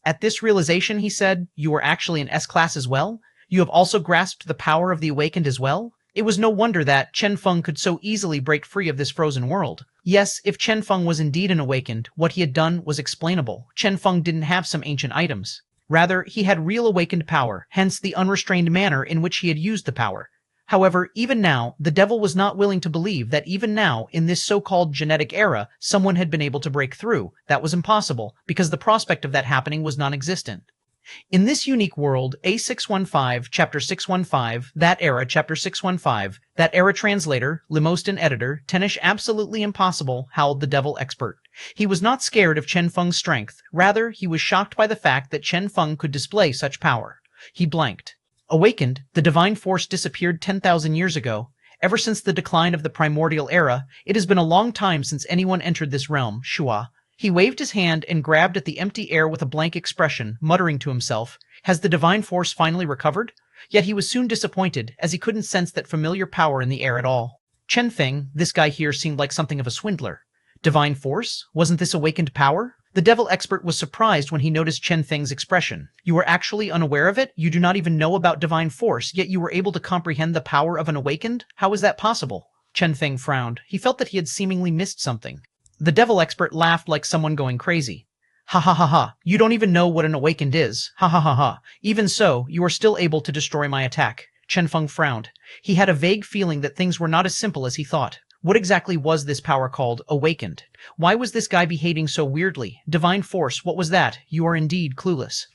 Speaker 1: At this realization, he said, "You are actually an S-class as well? You have also grasped the power of the awakened as well?" It was no wonder that Chen Feng could so easily break free of this frozen world. Yes, if Chen Feng was indeed an awakened, what he had done was explainable. Chen Feng didn't have some ancient items. Rather, he had real awakened power, hence the unrestrained manner in which he had used the power. However, even now, the devil was not willing to believe that even now, in this so-called genetic era, someone had been able to break through. That was impossible, because the prospect of that happening was non-existent. In this unique world, A615, Chapter 615, That Era, Chapter 615, That Era translator, Limostin editor, Tenish absolutely impossible, howled the devil expert. He was not scared of Chen Feng's strength. Rather, he was shocked by the fact that Chen Feng could display such power. He blanked. Awakened, the divine force disappeared 10,000 years ago. Ever since the decline of the primordial era, it has been a long time since anyone entered this realm, Shua. He waved his hand and grabbed at the empty air with a blank expression, muttering to himself, "Has the divine force finally recovered?" Yet he was soon disappointed, as he couldn't sense that familiar power in the air at all. Chen Feng, this guy here seemed like something of a swindler. Divine force? Wasn't this awakened power? The devil expert was surprised when he noticed Chen Feng's expression. You were actually unaware of it? You do not even know about divine force, yet you were able to comprehend the power of an awakened? How is that possible? Chen Feng frowned. He felt that he had seemingly missed something. The devil expert laughed like someone going crazy. Ha ha ha ha, you don't even know what an awakened is. Ha ha ha ha. Even so, you are still able to destroy my attack. Chen Feng frowned. He had a vague feeling that things were not as simple as he thought. What exactly was this power called awakened? Why was this guy behaving so weirdly? Divine force, what was that? You are indeed clueless.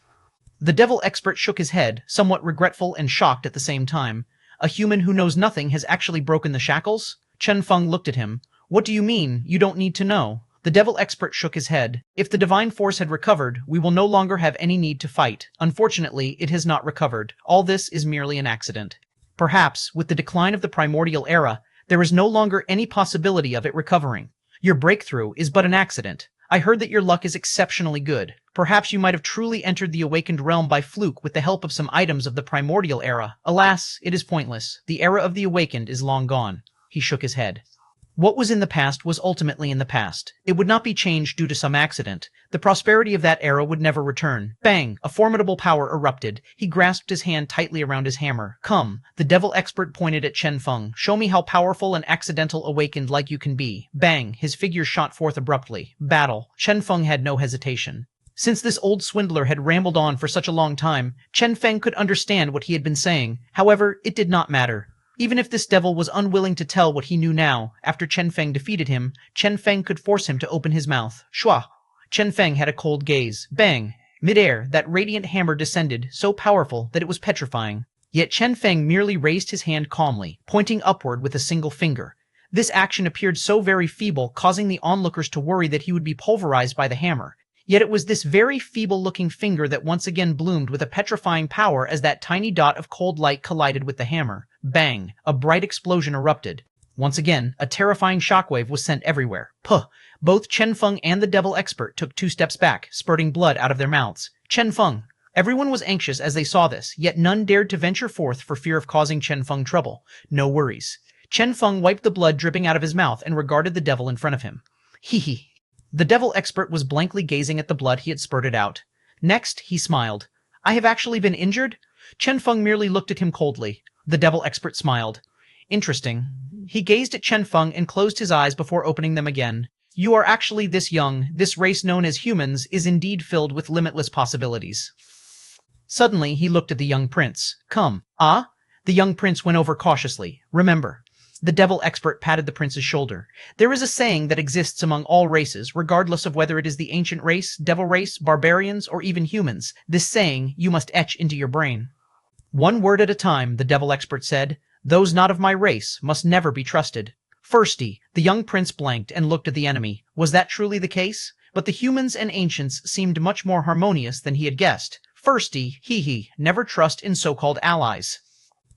Speaker 1: The devil expert shook his head, somewhat regretful and shocked at the same time. A human who knows nothing has actually broken the shackles? Chen Feng looked at him. What do you mean? You don't need to know. The devil expert shook his head. If the divine force had recovered, we will no longer have any need to fight. Unfortunately, it has not recovered. All this is merely an accident. Perhaps, with the decline of the primordial era, there is no longer any possibility of it recovering. Your breakthrough is but an accident. I heard that your luck is exceptionally good. Perhaps you might have truly entered the awakened realm by fluke with the help of some items of the primordial era. Alas, it is pointless. The era of the awakened is long gone. He shook his head. What was in the past was ultimately in the past. It would not be changed due to some accident. The prosperity of that era would never return. Bang! A formidable power erupted. He grasped his hand tightly around his hammer. Come. The devil expert pointed at Chen Feng. Show me how powerful and accidental awakened like you can be. Bang! His figure shot forth abruptly. Battle. Chen Feng had no hesitation. Since this old swindler had rambled on for such a long time, Chen Feng could understand what he had been saying. However, it did not matter. Even if this devil was unwilling to tell what he knew now, after Chen Feng defeated him, Chen Feng could force him to open his mouth. Shua! Chen Feng had a cold gaze. Bang! Mid-air, that radiant hammer descended, so powerful that it was petrifying. Yet Chen Feng merely raised his hand calmly, pointing upward with a single finger. This action appeared so very feeble, causing the onlookers to worry that he would be pulverized by the hammer. Yet it was this very feeble-looking finger that once again bloomed with a petrifying power as that tiny dot of cold light collided with the hammer. Bang! A bright explosion erupted. Once again, a terrifying shockwave was sent everywhere. Puh! Both Chen Feng and the devil expert took 2 steps back, spurting blood out of their mouths. Chen Feng! Everyone was anxious as they saw this, yet none dared to venture forth for fear of causing Chen Feng trouble. No worries. Chen Feng wiped the blood dripping out of his mouth and regarded the devil in front of him. Hee hee. The devil expert was blankly gazing at the blood he had spurted out. Next, he smiled. I have actually been injured? Chen Feng merely looked at him coldly. The devil expert smiled. Interesting. He gazed at Chen Feng and closed his eyes before opening them again. You are actually this young. This race known as humans is indeed filled with limitless possibilities. Suddenly, he looked at the young prince. Come. Ah? The young prince went over cautiously. Remember. The devil expert patted the prince's shoulder. There is a saying that exists among all races, regardless of whether it is the ancient race, devil race, barbarians, or even humans. This saying you must etch into your brain. One word at a time, the devil expert said. Those not of my race must never be trusted. Firsty, the young prince blanked and looked at the enemy. Was that truly the case? But the humans and ancients seemed much more harmonious than he had guessed. Firsty, hee, never trust in so-called allies.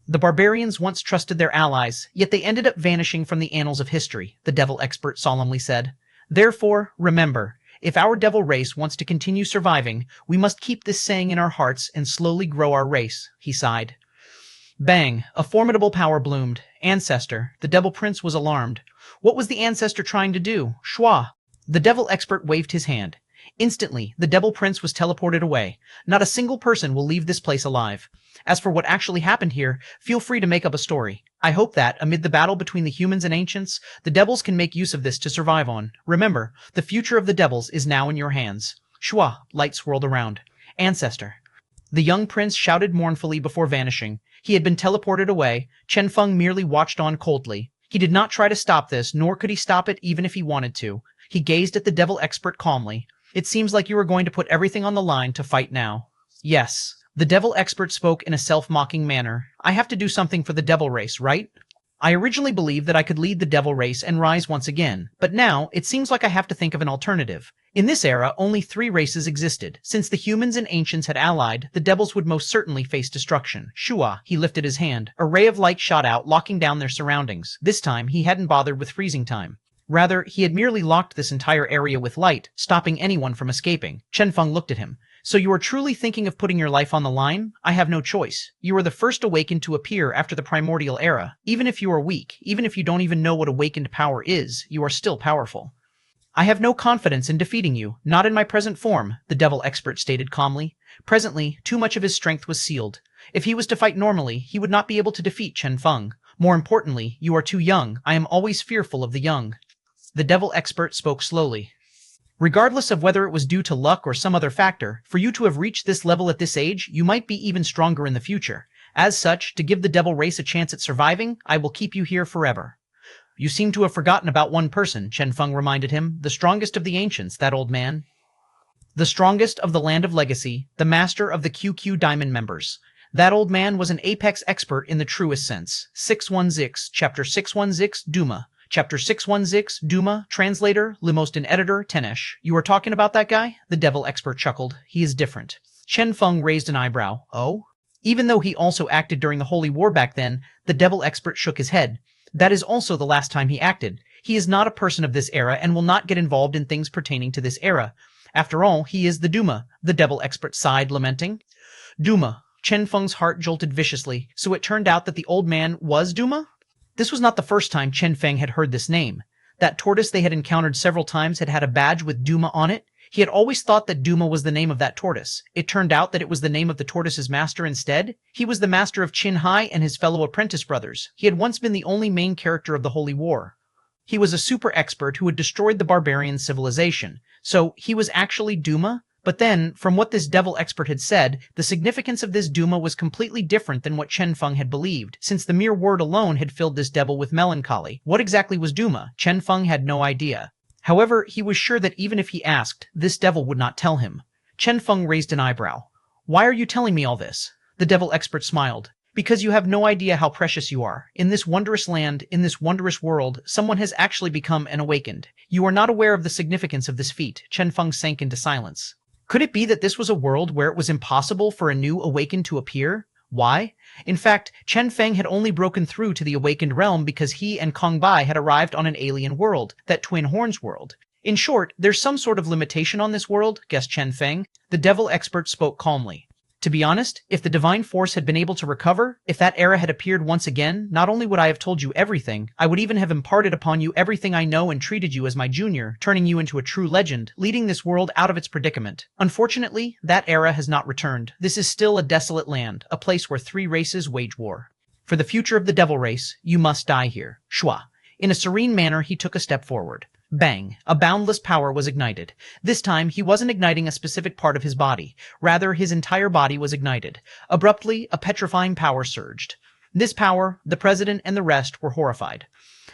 Speaker 1: The barbarians once trusted their allies, yet they ended up vanishing from the annals of history, the devil expert solemnly said. Therefore, remember, if our devil race wants to continue surviving, we must keep this saying in our hearts and slowly grow our race, he sighed. Bang! A formidable power bloomed. Ancestor. The devil prince was alarmed. What was the ancestor trying to do? Shua! The devil expert waved his hand. Instantly, the devil prince was teleported away. Not a single person will leave this place alive. As for what actually happened here, feel free to make up a story. I hope that, amid the battle between the humans and ancients, the devils can make use of this to survive on. Remember, the future of the devils is now in your hands. Shua! Light swirled around. Ancestor. The young prince shouted mournfully before vanishing. He had been teleported away. Chen Feng merely watched on coldly. He did not try to stop this, nor could he stop it even if he wanted to. He gazed at the devil expert calmly. It seems like you are going to put everything on the line to fight now. Yes. The devil expert spoke in a self-mocking manner. I have to do something for the devil race, right? I originally believed that I could lead the devil race and rise once again, but now it seems like I have to think of an alternative. In this era, only 3 races existed. Since the humans and ancients had allied, the devils would most certainly face destruction. Shua, he lifted his hand. A ray of light shot out, locking down their surroundings. This time, he hadn't bothered with freezing time. Rather, he had merely locked this entire area with light, stopping anyone from escaping. Chen Feng looked at him. So you are truly thinking of putting your life on the line? I have no choice. You are the first awakened to appear after the primordial era. Even if you are weak, even if you don't even know what awakened power is, you are still powerful. I have no confidence in defeating you, not in my present form, the devil expert stated calmly. Presently, too much of his strength was sealed. If he was to fight normally, he would not be able to defeat Chen Feng. More importantly, you are too young. I am always fearful of the young. The devil expert spoke slowly. Regardless of whether it was due to luck or some other factor, for you to have reached this level at this age, you might be even stronger in the future. As such, to give the devil race a chance at surviving, I will keep you here forever. You seem to have forgotten about one person, Chen Feng reminded him, the strongest of the ancients, that old man. The strongest of the land of legacy, the master of the QQ Diamond members. That old man was an apex expert in the truest sense. 616, Chapter 616, Duma. Chapter 616, Duma, translator, Limostin editor, Tenesh. You are talking about that guy? The devil expert chuckled. He is different. Chen Feng raised an eyebrow. Oh? Even though he also acted during the Holy War back then, the devil expert shook his head. That is also the last time he acted. He is not a person of this era and will not get involved in things pertaining to this era. After all, he is the Duma, the devil expert sighed, lamenting. Duma. Chen Feng's heart jolted viciously. So it turned out that the old man was Duma? This was not the first time Chen Feng had heard this name. That tortoise they had encountered several times had had a badge with Duma on it. He had always thought that Duma was the name of that tortoise. It turned out that it was the name of the tortoise's master instead. He was the master of Qinhai and his fellow apprentice brothers. He had once been the only main character of the Holy War. He was a super expert who had destroyed the barbarian civilization. So he was actually Duma? But then, from what this devil expert had said, the significance of this Duma was completely different than what Chen Feng had believed, since the mere word alone had filled this devil with melancholy. What exactly was Duma? Chen Feng had no idea. However, he was sure that even if he asked, this devil would not tell him. Chen Feng raised an eyebrow. Why are you telling me all this? The devil expert smiled. Because you have no idea how precious you are. In this wondrous land, in this wondrous world, someone has actually become an awakened. You are not aware of the significance of this feat. Chen Feng sank into silence. Could it be that this was a world where it was impossible for a new awakened to appear? Why? In fact, Chen Feng had only broken through to the awakened realm because he and Kong Bai had arrived on an alien world, that Twin Horns world. In short, there's some sort of limitation on this world, guessed Chen Feng. The devil expert spoke calmly. To be honest, if the divine force had been able to recover, if that era had appeared once again, not only would I have told you everything, I would even have imparted upon you everything I know and treated you as my junior, turning you into a true legend, leading this world out of its predicament. Unfortunately, that era has not returned. This is still a desolate land, a place where 3 races wage war. For the future of the devil race, you must die here. Shua. In a serene manner, he took a step forward. Bang! A boundless power was ignited. This time, he wasn't igniting a specific part of his body. Rather, his entire body was ignited. Abruptly, a petrifying power surged. This power, the president and the rest were horrified.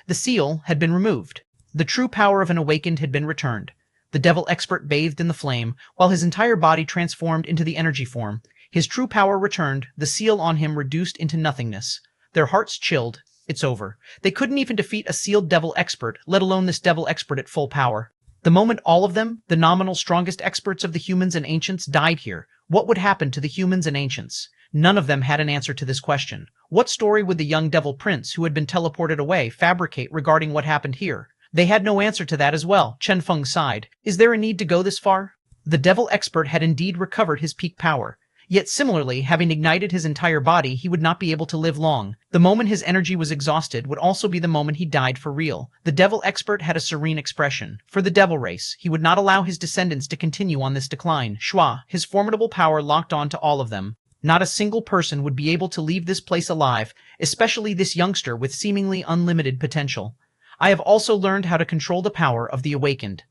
Speaker 1: The seal had been removed. The true power of an awakened had been returned. The devil expert bathed in the flame, while his entire body transformed into the energy form. His true power returned, the seal on him reduced into nothingness. Their hearts chilled. It's over. They couldn't even defeat a sealed devil expert, let alone this devil expert at full power. The moment all of them, the nominal strongest experts of the humans and ancients, died here, what would happen to the humans and ancients? None of them had an answer to this question. What story would the young devil prince who had been teleported away fabricate regarding what happened here? They had no answer to that as well. Chen Feng sighed. Is there a need to go this far? The devil expert had indeed recovered his peak power. Yet similarly, having ignited his entire body, he would not be able to live long. The moment his energy was exhausted would also be the moment he died for real. The devil expert had a serene expression. For the devil race, he would not allow his descendants to continue on this decline. Shua, his formidable power locked on to all of them. Not a single person would be able to leave this place alive, especially this youngster with seemingly unlimited potential. I have also learned how to control the power of the awakened.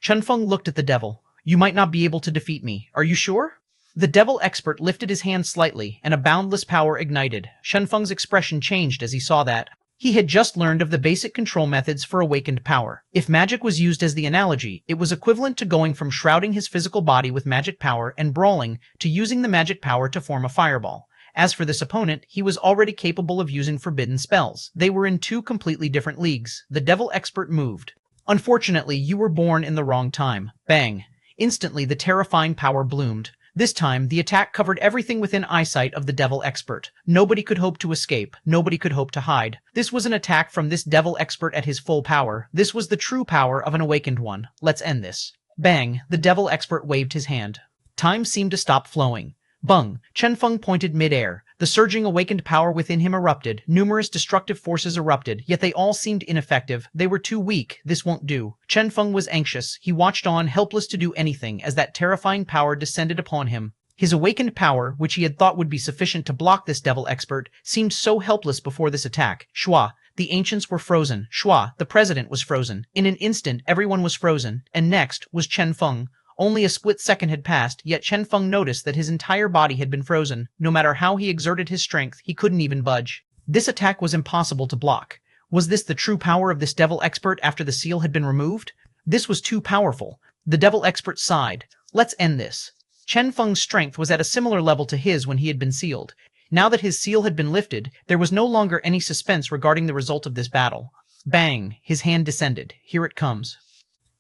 Speaker 1: Chen Feng looked at the devil. You might not be able to defeat me. Are you sure? The devil expert lifted his hand slightly, and a boundless power ignited. Chen Feng's expression changed as he saw that. He had just learned of the basic control methods for awakened power. If magic was used as the analogy, it was equivalent to going from shrouding his physical body with magic power and brawling to using the magic power to form a fireball. As for this opponent, he was already capable of using forbidden spells. They were in two completely different leagues. The devil expert moved. Unfortunately, you were born in the wrong time. Bang. Instantly, the terrifying power bloomed. This time, the attack covered everything within eyesight of the devil expert. Nobody could hope to escape. Nobody could hope to hide. This was an attack from this devil expert at his full power. This was the true power of an awakened one. Let's end this. Bang. The devil expert waved his hand. Time seemed to stop flowing. Bung. Chen Feng pointed mid-air. The surging awakened power within him erupted. Numerous destructive forces erupted, yet they all seemed ineffective. They were too weak. This won't do. Chen Feng was anxious. He watched on, helpless to do anything, as that terrifying power descended upon him. His awakened power, which he had thought would be sufficient to block this devil expert, seemed so helpless before this attack. Shua. The ancients were frozen. Shua. The president was frozen. In an instant, everyone was frozen. And next was Chen Feng. Only a split second had passed, yet Chen Feng noticed that his entire body had been frozen. No matter how he exerted his strength, he couldn't even budge. This attack was impossible to block. Was this the true power of this devil expert after the seal had been removed? This was too powerful. The devil expert sighed. Let's end this. Chen Feng's strength was at a similar level to his when he had been sealed. Now that his seal had been lifted, there was no longer any suspense regarding the result of this battle. Bang! His hand descended. Here it comes.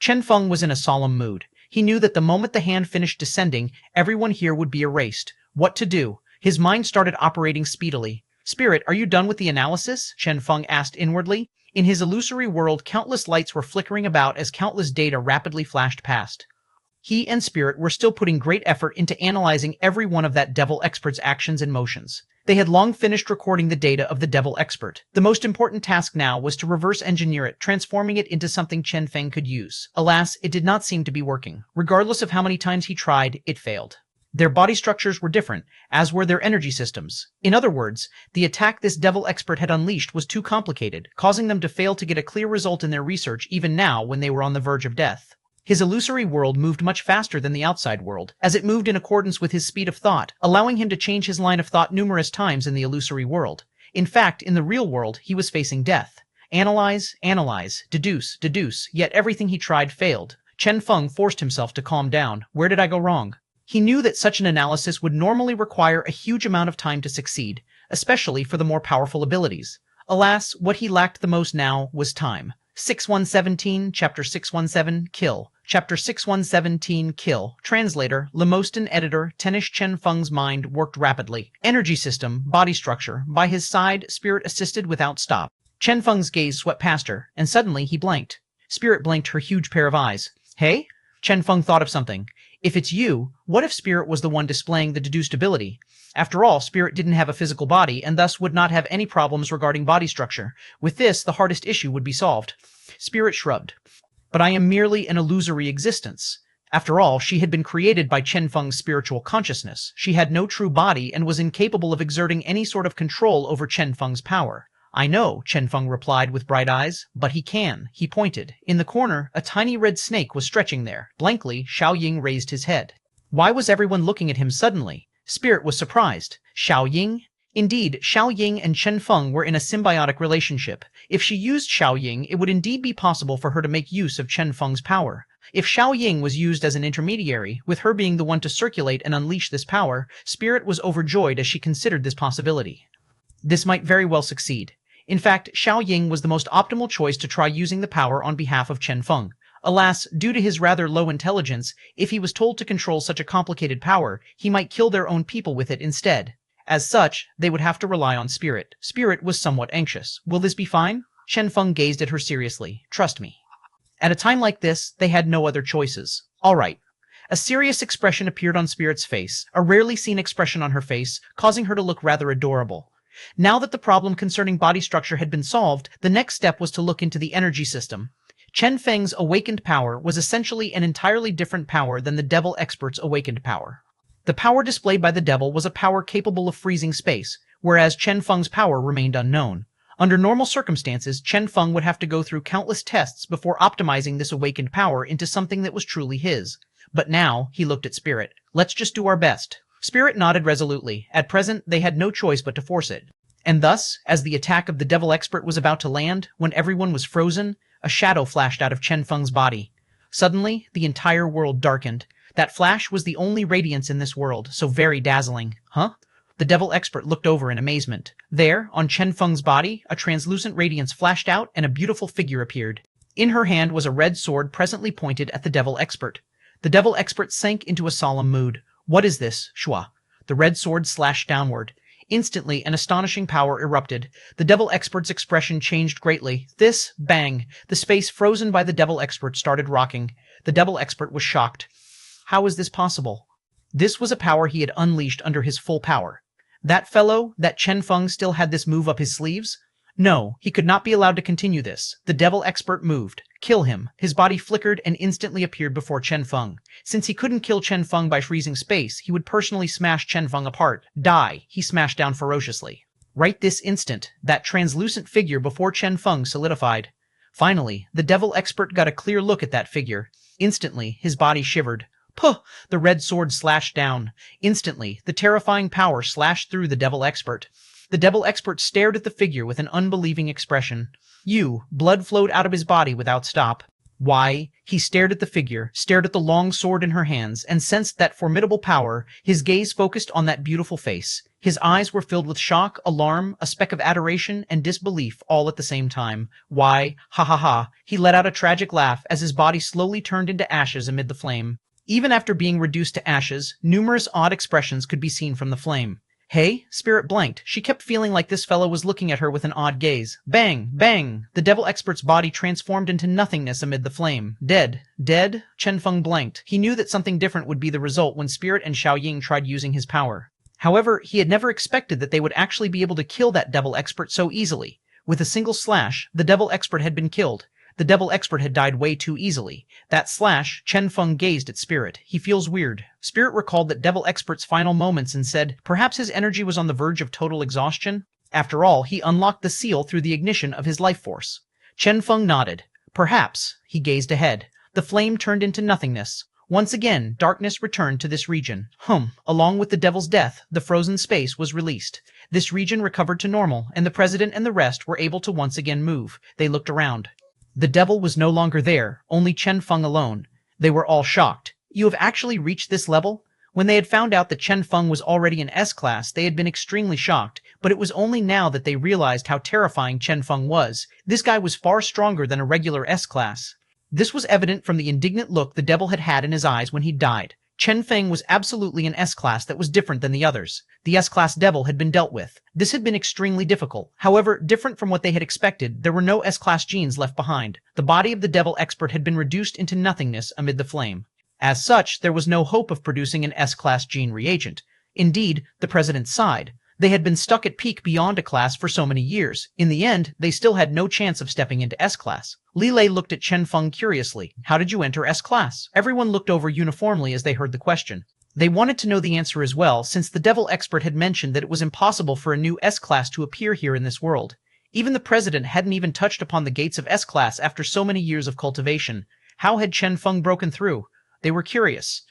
Speaker 1: Chen Feng was in a solemn mood. He knew that the moment the hand finished descending, everyone here would be erased. What to do? His mind started operating speedily. Spirit, are you done with the analysis? Chen Feng asked inwardly. In his illusory world, countless lights were flickering about as countless data rapidly flashed past. He and Spirit were still putting great effort into analyzing every one of that devil expert's actions and motions. They had long finished recording the data of the devil expert. The most important task now was to reverse engineer it, transforming it into something Chen Feng could use. Alas, it did not seem to be working. Regardless of how many times he tried, it failed. Their body structures were different, as were their energy systems. In other words, the attack this devil expert had unleashed was too complicated, causing them to fail to get a clear result in their research even now when they were on the verge of death. His illusory world moved much faster than the outside world, as it moved in accordance with his speed of thought, allowing him to change his line of thought numerous times in the illusory world. In fact, in the real world, he was facing death. Analyze, deduce, yet everything he tried failed. Chen Feng forced himself to calm down. Where did I go wrong? He knew that such an analysis would normally require a huge amount of time to succeed, especially for the more powerful abilities. Alas, what he lacked the most now was time. 6117, Chapter 617, Kill. Chapter 617, Kill. Translator, Lemostan Editor, Tenish Chen Feng's mind worked rapidly. Energy system, body structure. By his side, Spirit assisted without stop. Chen Feng's gaze swept past her, and suddenly he blinked. Spirit blinked her huge pair of eyes. Hey? Chen Feng thought of something. If it's you, what if Spirit was the one displaying the deduced ability? After all, Spirit didn't have a physical body, and thus would not have any problems regarding body structure. With this, the hardest issue would be solved. Spirit shrugged. But I am merely an illusory existence. After all, she had been created by Chen Feng's spiritual consciousness. She had no true body and was incapable of exerting any sort of control over Chen Feng's power. I know, Chen Feng replied with bright eyes, but he can. He pointed. In the corner, a tiny red snake was stretching there. Blankly, Xiao Ying raised his head. Why was everyone looking at him suddenly? Spirit was surprised. Xiao Ying? Indeed, Xiao Ying and Chen Feng were in a symbiotic relationship. If she used Xiao Ying, it would indeed be possible for her to make use of Chen Feng's power. If Xiao Ying was used as an intermediary, with her being the one to circulate and unleash this power, Spirit was overjoyed as she considered this possibility. This might very well succeed. In fact, Xiao Ying was the most optimal choice to try using the power on behalf of Chen Feng. Alas, due to his rather low intelligence, if he was told to control such a complicated power, he might kill their own people with it instead. As such, they would have to rely on Spirit. Spirit was somewhat anxious. Will this be fine? Chen Feng gazed at her seriously. Trust me. At a time like this, they had no other choices. All right. A serious expression appeared on Spirit's face, a rarely seen expression on her face, causing her to look rather adorable. Now that the problem concerning body structure had been solved, the next step was to look into the energy system. Chen Feng's awakened power was essentially an entirely different power than the devil expert's awakened power. The power displayed by the devil was a power capable of freezing space, whereas Chen Feng's power remained unknown. Under normal circumstances, Chen Feng would have to go through countless tests before optimizing this awakened power into something that was truly his. But now, he looked at Spirit. Let's just do our best. Spirit nodded resolutely. At present, they had no choice but to force it. And thus, as the attack of the devil expert was about to land, when everyone was frozen, a shadow flashed out of Chen Feng's body. Suddenly, the entire world darkened. That flash was the only radiance in this world, so very dazzling. Huh? The devil expert looked over in amazement. There, on Chen Feng's body, a translucent radiance flashed out and a beautiful figure appeared. In her hand was a red sword presently pointed at the devil expert. The devil expert sank into a solemn mood. What is this, Shua? The red sword slashed downward. Instantly, an astonishing power erupted. The devil expert's expression changed greatly. This, bang! The space frozen by the devil expert started rocking. The devil expert was shocked. How is this possible? This was a power he had unleashed under his full power. That fellow, that Chen Feng, still had this move up his sleeves? No, he could not be allowed to continue this. The devil expert moved. Kill him. His body flickered and instantly appeared before Chen Feng. Since he couldn't kill Chen Feng by freezing space, he would personally smash Chen Feng apart. Die, he smashed down ferociously. Right this instant, that translucent figure before Chen Feng solidified. Finally, the devil expert got a clear look at that figure. Instantly, his body shivered. Puh! The red sword slashed down. Instantly, the terrifying power slashed through the devil expert. The devil expert stared at the figure with an unbelieving expression. Blood flowed out of his body without stop. Why? He stared at the figure, stared at the long sword in her hands, and sensed that formidable power. His gaze focused on that beautiful face. His eyes were filled with shock, alarm, a speck of adoration, and disbelief all at the same time. Why? Ha ha ha. He let out a tragic laugh as his body slowly turned into ashes amid the flame. Even after being reduced to ashes, numerous odd expressions could be seen from the flame. Hey, Spirit blanked. She kept feeling like this fellow was looking at her with an odd gaze. Bang! Bang! The devil expert's body transformed into nothingness amid the flame. Dead. Dead? Chen Feng blanked. He knew that something different would be the result when Spirit and Xiaoying tried using his power. However, he had never expected that they would actually be able to kill that devil expert so easily. With a single slash, the devil expert had been killed. The devil expert had died way too easily. That slash, Chen Feng gazed at Spirit. He feels weird. Spirit recalled that devil expert's final moments and said, perhaps his energy was on the verge of total exhaustion? After all, he unlocked the seal through the ignition of his life force. Chen Feng nodded. Perhaps. He gazed ahead. The flame turned into nothingness. Once again, darkness returned to this region. Along with the devil's death, the frozen space was released. This region recovered to normal, and the president and the rest were able to once again move. They looked around. The devil was no longer there, only Chen Feng alone. They were all shocked. You have actually reached this level? When they had found out that Chen Feng was already in S-class, they had been extremely shocked, but it was only now that they realized how terrifying Chen Feng was. This guy was far stronger than a regular S-class. This was evident from the indignant look the devil had had in his eyes when he died. Chen Feng was absolutely an S-class that was different than the others. The S-class devil had been dealt with. This had been extremely difficult. However, different from what they had expected, there were no S-class genes left behind. The body of the devil expert had been reduced into nothingness amid the flame. As such, there was no hope of producing an S-class gene reagent. Indeed, the president sighed. They had been stuck at peak beyond a class for so many years. In the end, they still had no chance of stepping into S-class. Li Lei looked at Chen Feng curiously. How did you enter S-class? Everyone looked over uniformly as they heard the question. They wanted to know the answer as well, since the devil expert had mentioned that it was impossible for a new S-class to appear here in this world. Even the president hadn't even touched upon the gates of S-class after so many years of cultivation. How had Chen Feng broken through? They were curious.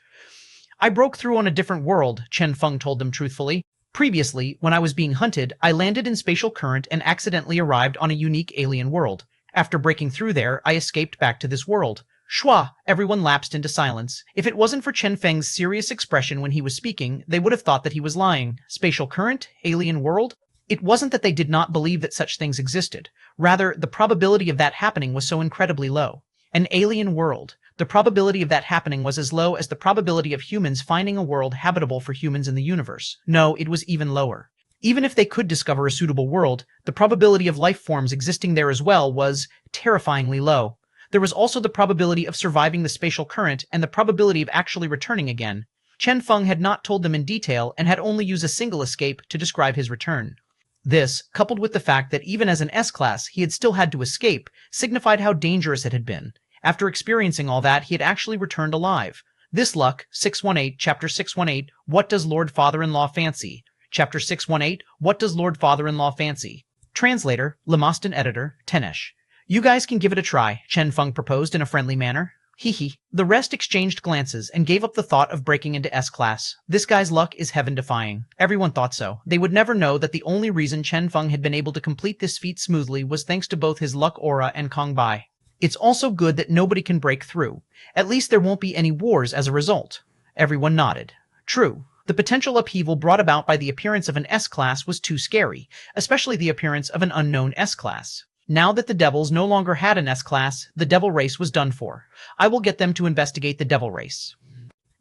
Speaker 1: I broke through on a different world, Chen Feng told them truthfully. Previously, when I was being hunted, I landed in spatial current and accidentally arrived on a unique alien world. After breaking through there, I escaped back to this world. Shua! Everyone lapsed into silence. If it wasn't for Chen Feng's serious expression when he was speaking, they would have thought that he was lying. Spatial current? Alien world? It wasn't that they did not believe that such things existed. Rather, the probability of that happening was so incredibly low. An alien world. The probability of that happening was as low as the probability of humans finding a world habitable for humans in the universe. No, it was even lower. Even if they could discover a suitable world, the probability of life forms existing there as well was terrifyingly low. There was also the probability of surviving the spatial current and the probability of actually returning again. Chen Feng had not told them in detail and had only used a single escape to describe his return. This, coupled with the fact that even as an S-class he had still had to escape, signified how dangerous it had been. After experiencing all that, he had actually returned alive. This luck, 618, Chapter 618, What Does Lord Father-in-Law Fancy? Chapter 618, What Does Lord Father-in-Law Fancy? Translator, Lemaston Editor, Tenesh. You guys can give it a try, Chen Feng proposed in a friendly manner. Hee. The rest exchanged glances and gave up the thought of breaking into S-class. This guy's luck is heaven-defying. Everyone thought so. They would never know that the only reason Chen Feng had been able to complete this feat smoothly was thanks to both his luck aura and Kong Bai. It's also good that nobody can break through. At least there won't be any wars as a result. Everyone nodded. True. The potential upheaval brought about by the appearance of an S-class was too scary, especially the appearance of an unknown S-class. Now that the devils no longer had an S-class, the devil race was done for. I will get them to investigate the devil race.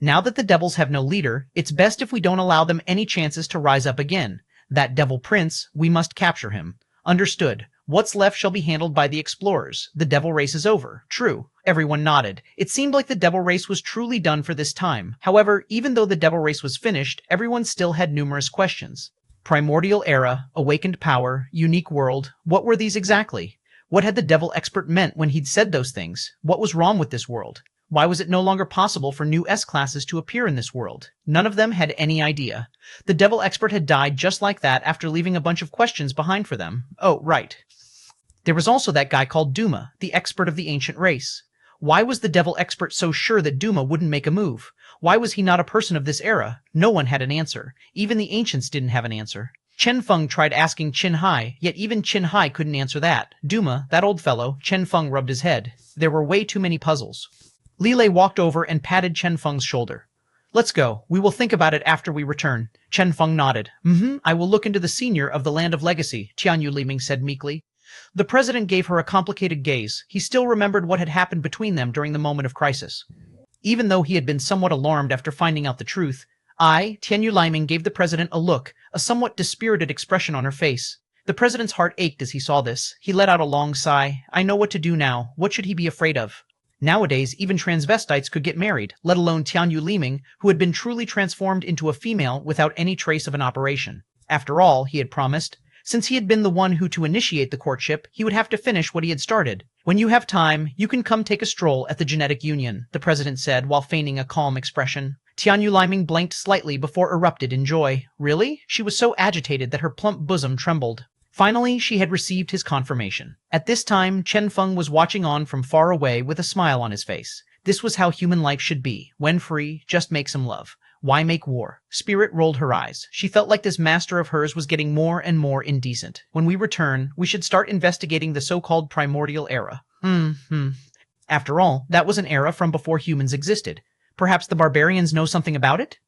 Speaker 1: Now that the devils have no leader, it's best if we don't allow them any chances to rise up again. That devil prince, we must capture him. Understood. What's left shall be handled by the explorers. The devil race is over. True. Everyone nodded. It seemed like the devil race was truly done for this time. However, even though the devil race was finished, everyone still had numerous questions. Primordial era, awakened power, unique world. What were these exactly? What had the devil expert meant when he'd said those things? What was wrong with this world? Why was it no longer possible for new S-classes to appear in this world? None of them had any idea. The devil expert had died just like that after leaving a bunch of questions behind for them. Oh, right. There was also that guy called Duma, the expert of the ancient race. Why was the devil expert so sure that Duma wouldn't make a move? Why was he not a person of this era? No one had an answer. Even the ancients didn't have an answer. Chen Feng tried asking Chen Hai, yet even Chen Hai couldn't answer that. Duma, that old fellow, Chen Feng rubbed his head. There were way too many puzzles. Li Lei walked over and patted Chen Feng's shoulder. Let's go. We will think about it after we return. Chen Feng nodded. I will look into the senior of the Land of Legacy, Tianyu Liming said meekly. The president gave her a complicated gaze. He still remembered what had happened between them during the moment of crisis. Even though he had been somewhat alarmed after finding out the truth, Tianyu Liming gave the president a look, a somewhat dispirited expression on her face. The president's heart ached as he saw this. He let out a long sigh. I know what to do now. What should he be afraid of? Nowadays, even transvestites could get married, let alone Tianyu Liming, who had been truly transformed into a female without any trace of an operation. After all, he had promised, since he had been the one who to initiate the courtship, he would have to finish what he had started. When you have time, you can come take a stroll at the genetic union, the president said while feigning a calm expression. Tianyu Liming blinked slightly before erupted in joy. Really? She was so agitated that her plump bosom trembled. Finally, she had received his confirmation. At this time, Chen Feng was watching on from far away with a smile on his face. This was how human life should be. When free, just make some love. Why make war? Spirit rolled her eyes. She felt like this master of hers was getting more and more indecent. When we return, we should start investigating the so-called primordial era. After all, that was an era from before humans existed. Perhaps the barbarians know something about it?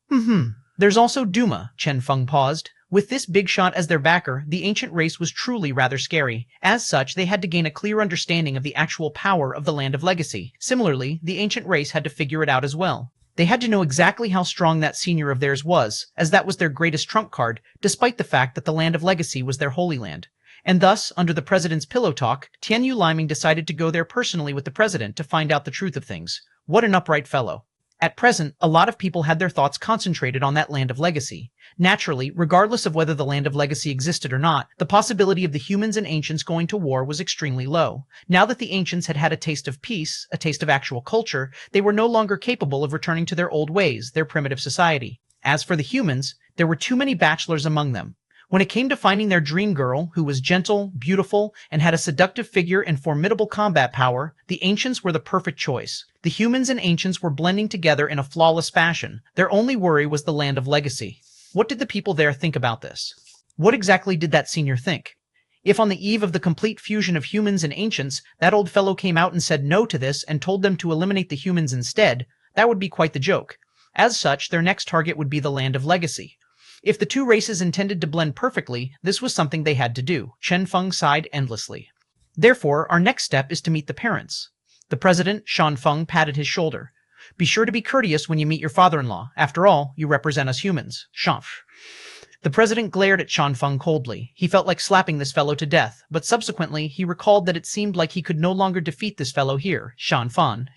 Speaker 1: There's also Duma, Chen Feng paused. With this big shot as their backer, the ancient race was truly rather scary. As such, they had to gain a clear understanding of the actual power of the Land of Legacy. Similarly, the ancient race had to figure it out as well. They had to know exactly how strong that senior of theirs was, as that was their greatest trump card, despite the fact that the Land of Legacy was their holy land. And thus, under the president's pillow talk, Tianyu Liming decided to go there personally with the president to find out the truth of things. What an upright fellow. At present, a lot of people had their thoughts concentrated on that Land of Legacy. Naturally, regardless of whether the Land of Legacy existed or not, the possibility of the humans and ancients going to war was extremely low. Now that the ancients had had a taste of peace, a taste of actual culture, they were no longer capable of returning to their old ways, their primitive society. As for the humans, there were too many bachelors among them. When it came to finding their dream girl, who was gentle, beautiful, and had a seductive figure and formidable combat power, the ancients were the perfect choice. The humans and ancients were blending together in a flawless fashion. Their only worry was the Land of Legacy. What did the people there think about this? What exactly did that senior think? If on the eve of the complete fusion of humans and ancients, that old fellow came out and said no to this and told them to eliminate the humans instead, that would be quite the joke. As such, their next target would be the Land of Legacy. If the two races intended to blend perfectly, this was something they had to do. Chen Feng sighed endlessly. Therefore, our next step is to meet the parents. The president, Chen Feng, patted his shoulder. Be sure to be courteous when you meet your father-in-law. After all, you represent us humans. Shanf. The president glared at Chen Feng coldly. He felt like slapping this fellow to death, but subsequently he recalled that it seemed like he could no longer defeat this fellow here. Chen Feng.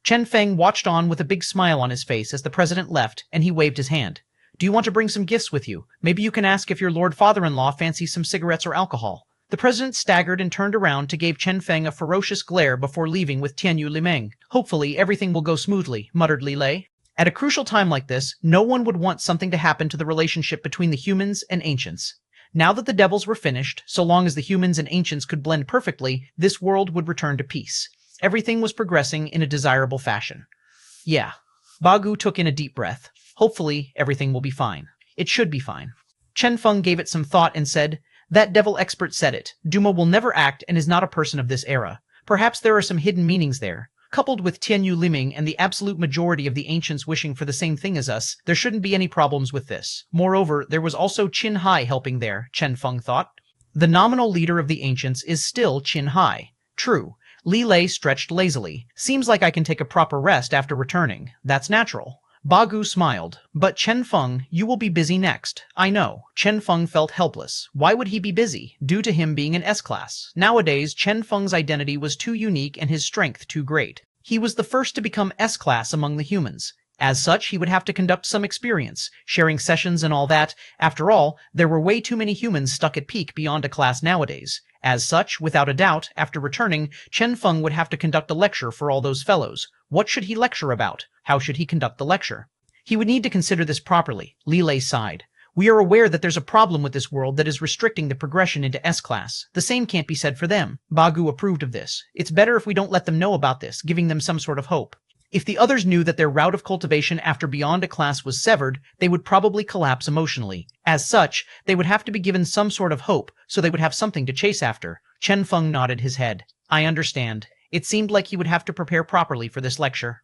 Speaker 1: Chen Feng watched on with a big smile on his face as the president left, and he waved his hand. Do you want to bring some gifts with you? Maybe you can ask if your lord father-in-law fancies some cigarettes or alcohol. The president staggered and turned around to give Chen Feng a ferocious glare before leaving with Tianyu Liming. Hopefully everything will go smoothly, muttered Li Lei. At a crucial time like this, no one would want something to happen to the relationship between the humans and ancients. Now that the devils were finished, so long as the humans and ancients could blend perfectly, this world would return to peace. Everything was progressing in a desirable fashion. Yeah. Bagu took in a deep breath. Hopefully, everything will be fine. It should be fine. Chen Feng gave it some thought and said, That devil expert said it. Duma will never act and is not a person of this era. Perhaps there are some hidden meanings there. Coupled with Tianyu Liming and the absolute majority of the ancients wishing for the same thing as us, there shouldn't be any problems with this. Moreover, there was also Qin Hai helping there, Chen Feng thought. The nominal leader of the ancients is still Qin Hai. True. Li Lei stretched lazily. Seems like I can take a proper rest after returning. That's natural. Bagu smiled. But Chen Feng, you will be busy next. I know. Chen Feng felt helpless. Why would he be busy? Due to him being an S-class. Nowadays, Chen Feng's identity was too unique and his strength too great. He was the first to become S-class among the humans. As such, he would have to conduct some experience, sharing sessions and all that. After all, there were way too many humans stuck at peak beyond a class nowadays. As such, without a doubt, after returning, Chen Feng would have to conduct a lecture for all those fellows. What should he lecture about? How should he conduct the lecture? He would need to consider this properly. Li Lei sighed. We are aware that there's a problem with this world that is restricting the progression into S-class. The same can't be said for them. Bagu approved of this. It's better if we don't let them know about this, giving them some sort of hope. If the others knew that their route of cultivation after beyond a class was severed, they would probably collapse emotionally. As such, they would have to be given some sort of hope, so they would have something to chase after. Chen Feng nodded his head. I understand. It seemed like he would have to prepare properly for this lecture.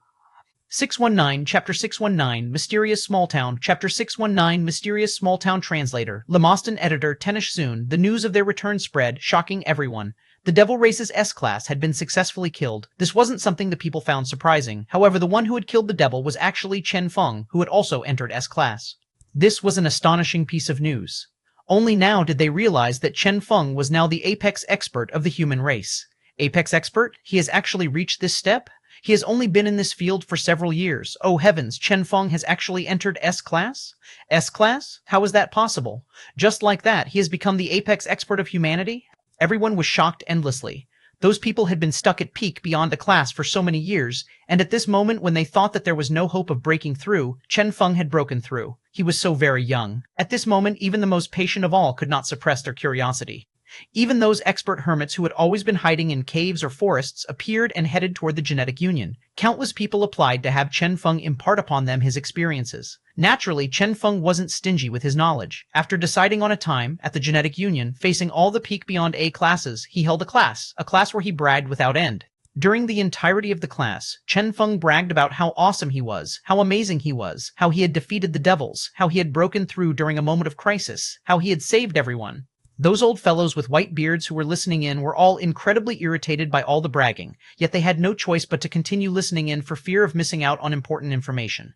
Speaker 1: 619, Chapter 619, Mysterious Small Town, Chapter 619, Mysterious Small Town Translator, Lemoston Editor, Tenish Soon. The news of their return spread, shocking everyone. The Devil Race's S-class had been successfully killed. This wasn't something the people found surprising. However, the one who had killed the devil was actually Chen Feng, who had also entered S-class. This was an astonishing piece of news. Only now did they realize that Chen Feng was now the apex expert of the human race. Apex expert? He has actually reached this step? He has only been in this field for several years. Oh heavens, Chen Feng has actually entered S-class? S-class? How is that possible? Just like that, he has become the apex expert of humanity? Everyone was shocked endlessly. Those people had been stuck at peak beyond a class for so many years, and at this moment when they thought that there was no hope of breaking through, Chen Feng had broken through. He was so very young. At this moment, even the most patient of all could not suppress their curiosity. Even those expert hermits who had always been hiding in caves or forests appeared and headed toward the genetic union. Countless people applied to have Chen Feng impart upon them his experiences. Naturally, Chen Feng wasn't stingy with his knowledge. After deciding on a time, at the genetic union, facing all the peak beyond A classes, he held a class where he bragged without end. During the entirety of the class, Chen Feng bragged about how awesome he was, how amazing he was, how he had defeated the devils, how he had broken through during a moment of crisis, how he had saved everyone. Those old fellows with white beards who were listening in were all incredibly irritated by all the bragging, yet they had no choice but to continue listening in for fear of missing out on important information.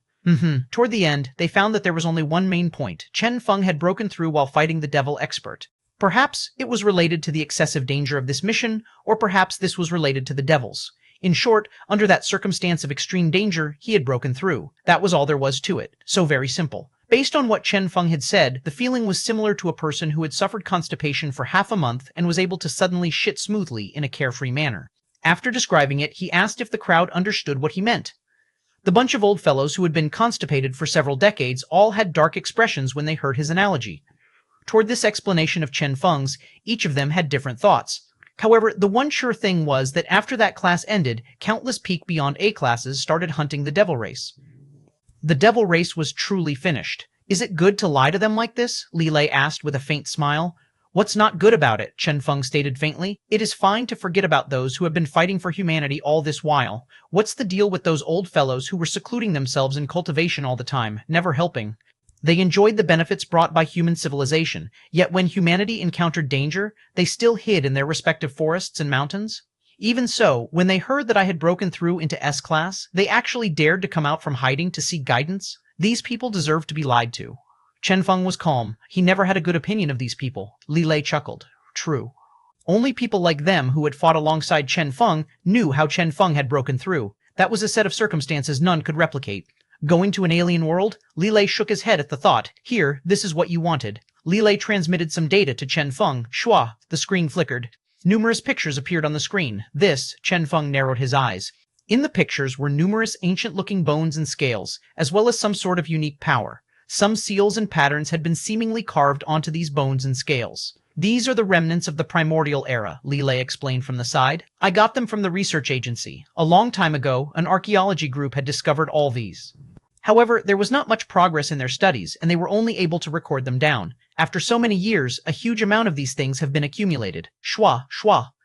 Speaker 1: Toward the end, they found that there was only one main point. Chen Feng had broken through while fighting the devil expert. Perhaps it was related to the excessive danger of this mission, or perhaps this was related to the devils. In short, under that circumstance of extreme danger, he had broken through. That was all there was to it. So very simple. Based on what Chen Feng had said, the feeling was similar to a person who had suffered constipation for half a month and was able to suddenly shit smoothly in a carefree manner. After describing it, he asked if the crowd understood what he meant. The bunch of old fellows who had been constipated for several decades all had dark expressions when they heard his analogy. Toward this explanation of Chen Feng's, each of them had different thoughts. However, the one sure thing was that after that class ended, countless peak beyond A classes started hunting the devil race. The devil race was truly finished. Is it good to lie to them like this? Li Lei asked with a faint smile. What's not good about it? Chen Feng stated faintly. It is fine to forget about those who have been fighting for humanity all this while. What's the deal with those old fellows who were secluding themselves in cultivation all the time, never helping? They enjoyed the benefits brought by human civilization, yet when humanity encountered danger, they still hid in their respective forests and mountains. Even so, when they heard that I had broken through into S-class, they actually dared to come out from hiding to seek guidance. These people deserve to be lied to. Chen Feng was calm. He never had a good opinion of these people. Li Lei chuckled. True. Only people like them who had fought alongside Chen Feng knew how Chen Feng had broken through. That was a set of circumstances none could replicate. Going to an alien world? Li Lei shook his head at the thought. Here, this is what you wanted. Li Lei transmitted some data to Chen Feng. Shua, the screen flickered. Numerous pictures appeared on the screen. This, Chen Feng narrowed his eyes. In the pictures were numerous ancient-looking bones and scales, as well as some sort of unique power. Some seals and patterns had been seemingly carved onto these bones and scales. These are the remnants of the primordial era, Li Lei explained from the side. I got them from the research agency. A long time ago, an archaeology group had discovered all these. However, there was not much progress in their studies, and they were only able to record them down. After so many years, a huge amount of these things have been accumulated. Shua,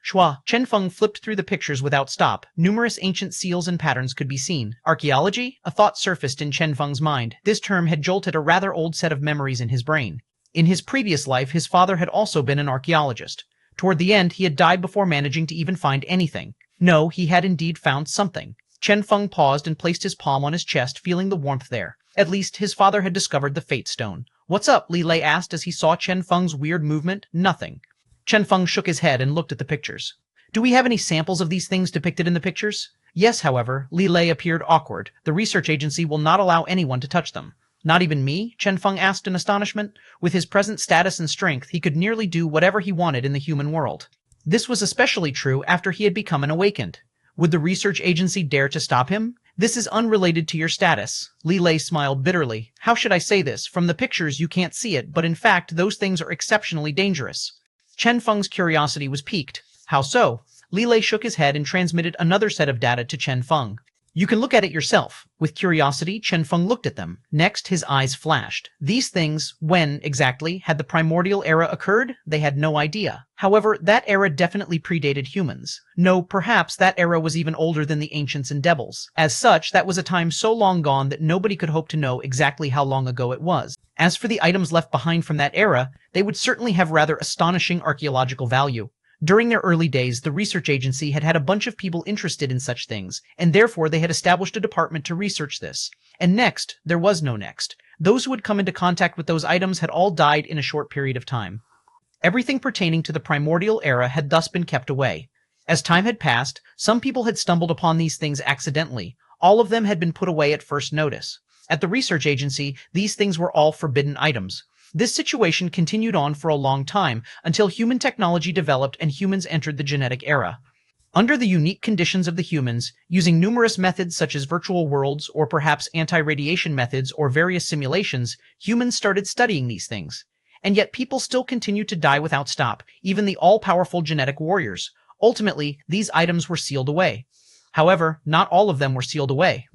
Speaker 1: Shua. Chen Feng flipped through the pictures without stop. Numerous ancient seals and patterns could be seen. Archaeology? A thought surfaced in Chen Feng's mind. This term had jolted a rather old set of memories in his brain. In his previous life, his father had also been an archaeologist. Toward the end, he had died before managing to even find anything. No, he had indeed found something. Chen Feng paused and placed his palm on his chest, feeling the warmth there. At least, his father had discovered the Fate Stone. What's up? Li Lei asked as he saw Chen Feng's weird movement. Nothing. Chen Feng shook his head and looked at the pictures. Do we have any samples of these things depicted in the pictures? Yes, however. Li Lei appeared awkward. The research agency will not allow anyone to touch them. Not even me? Chen Feng asked in astonishment. With his present status and strength, he could nearly do whatever he wanted in the human world. This was especially true after he had become an awakened. Would the research agency dare to stop him? This is unrelated to your status. Li Lei smiled bitterly. How should I say this? From the pictures you can't see it, but in fact those things are exceptionally dangerous. Chen Feng's curiosity was piqued. How so? Li Lei shook his head and transmitted another set of data to Chen Feng. You can look at it yourself. With curiosity, Chen Feng looked at them. Next, his eyes flashed. These things, when, exactly, had the primordial era occurred? They had no idea. However, that era definitely predated humans. No, perhaps that era was even older than the ancients and devils. As such, that was a time so long gone that nobody could hope to know exactly how long ago it was. As for the items left behind from that era, they would certainly have rather astonishing archaeological value. During their early days, the research agency had had a bunch of people interested in such things, and therefore they had established a department to research this. And next, there was no next. Those who had come into contact with those items had all died in a short period of time. Everything pertaining to the primordial era had thus been kept away. As time had passed, some people had stumbled upon these things accidentally. All of them had been put away at first notice. At the research agency, these things were all forbidden items. This situation continued on for a long time until human technology developed and humans entered the genetic era. Under the unique conditions of the humans, using numerous methods such as virtual worlds or perhaps anti-radiation methods or various simulations, humans started studying these things. And yet people still continued to die without stop, even the all-powerful genetic warriors. Ultimately, these items were sealed away. However, not all of them were sealed away.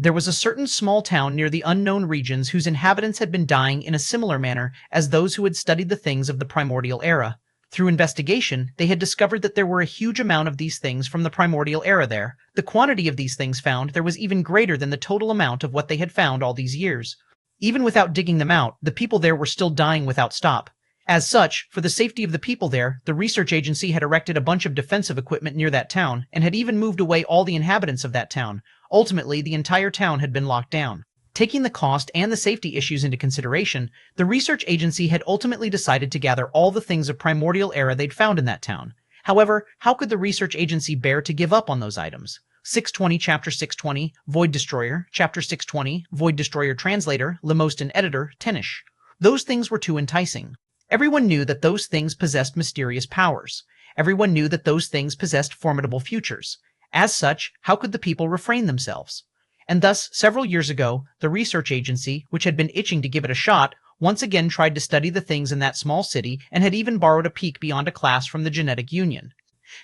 Speaker 1: There was a certain small town near the unknown regions whose inhabitants had been dying in a similar manner as those who had studied the things of the primordial era. Through investigation, they had discovered that there were a huge amount of these things from the primordial era there. The quantity of these things found there was even greater than the total amount of what they had found all these years. Even without digging them out, the people there were still dying without stop. As such, for the safety of the people there, the research agency had erected a bunch of defensive equipment near that town, and had even moved away all the inhabitants of that town. Ultimately, the entire town had been locked down. Taking the cost and the safety issues into consideration, the research agency had ultimately decided to gather all the things of primordial era they'd found in that town. However, how could the research agency bear to give up on those items? 620 Chapter 620, Void Destroyer, Chapter 620, Void Destroyer Translator, Lemostan Editor, Tenish. Those things were too enticing. Everyone knew that those things possessed mysterious powers. Everyone knew that those things possessed formidable futures. As such, how could the people refrain themselves? And thus, several years ago, the research agency, which had been itching to give it a shot, once again tried to study the things in that small city and had even borrowed a peek beyond a class from the Genetic Union.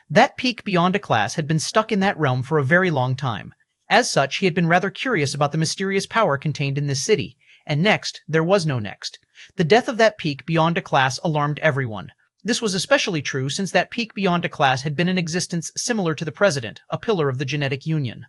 Speaker 1: That peek beyond a class had been stuck in that realm for a very long time. As such, he had been rather curious about the mysterious power contained in this city. And next, there was no next. The death of that peak beyond a class alarmed everyone. This was especially true since that peak beyond a class had been in existence similar to the President, a pillar of the Genetic Union.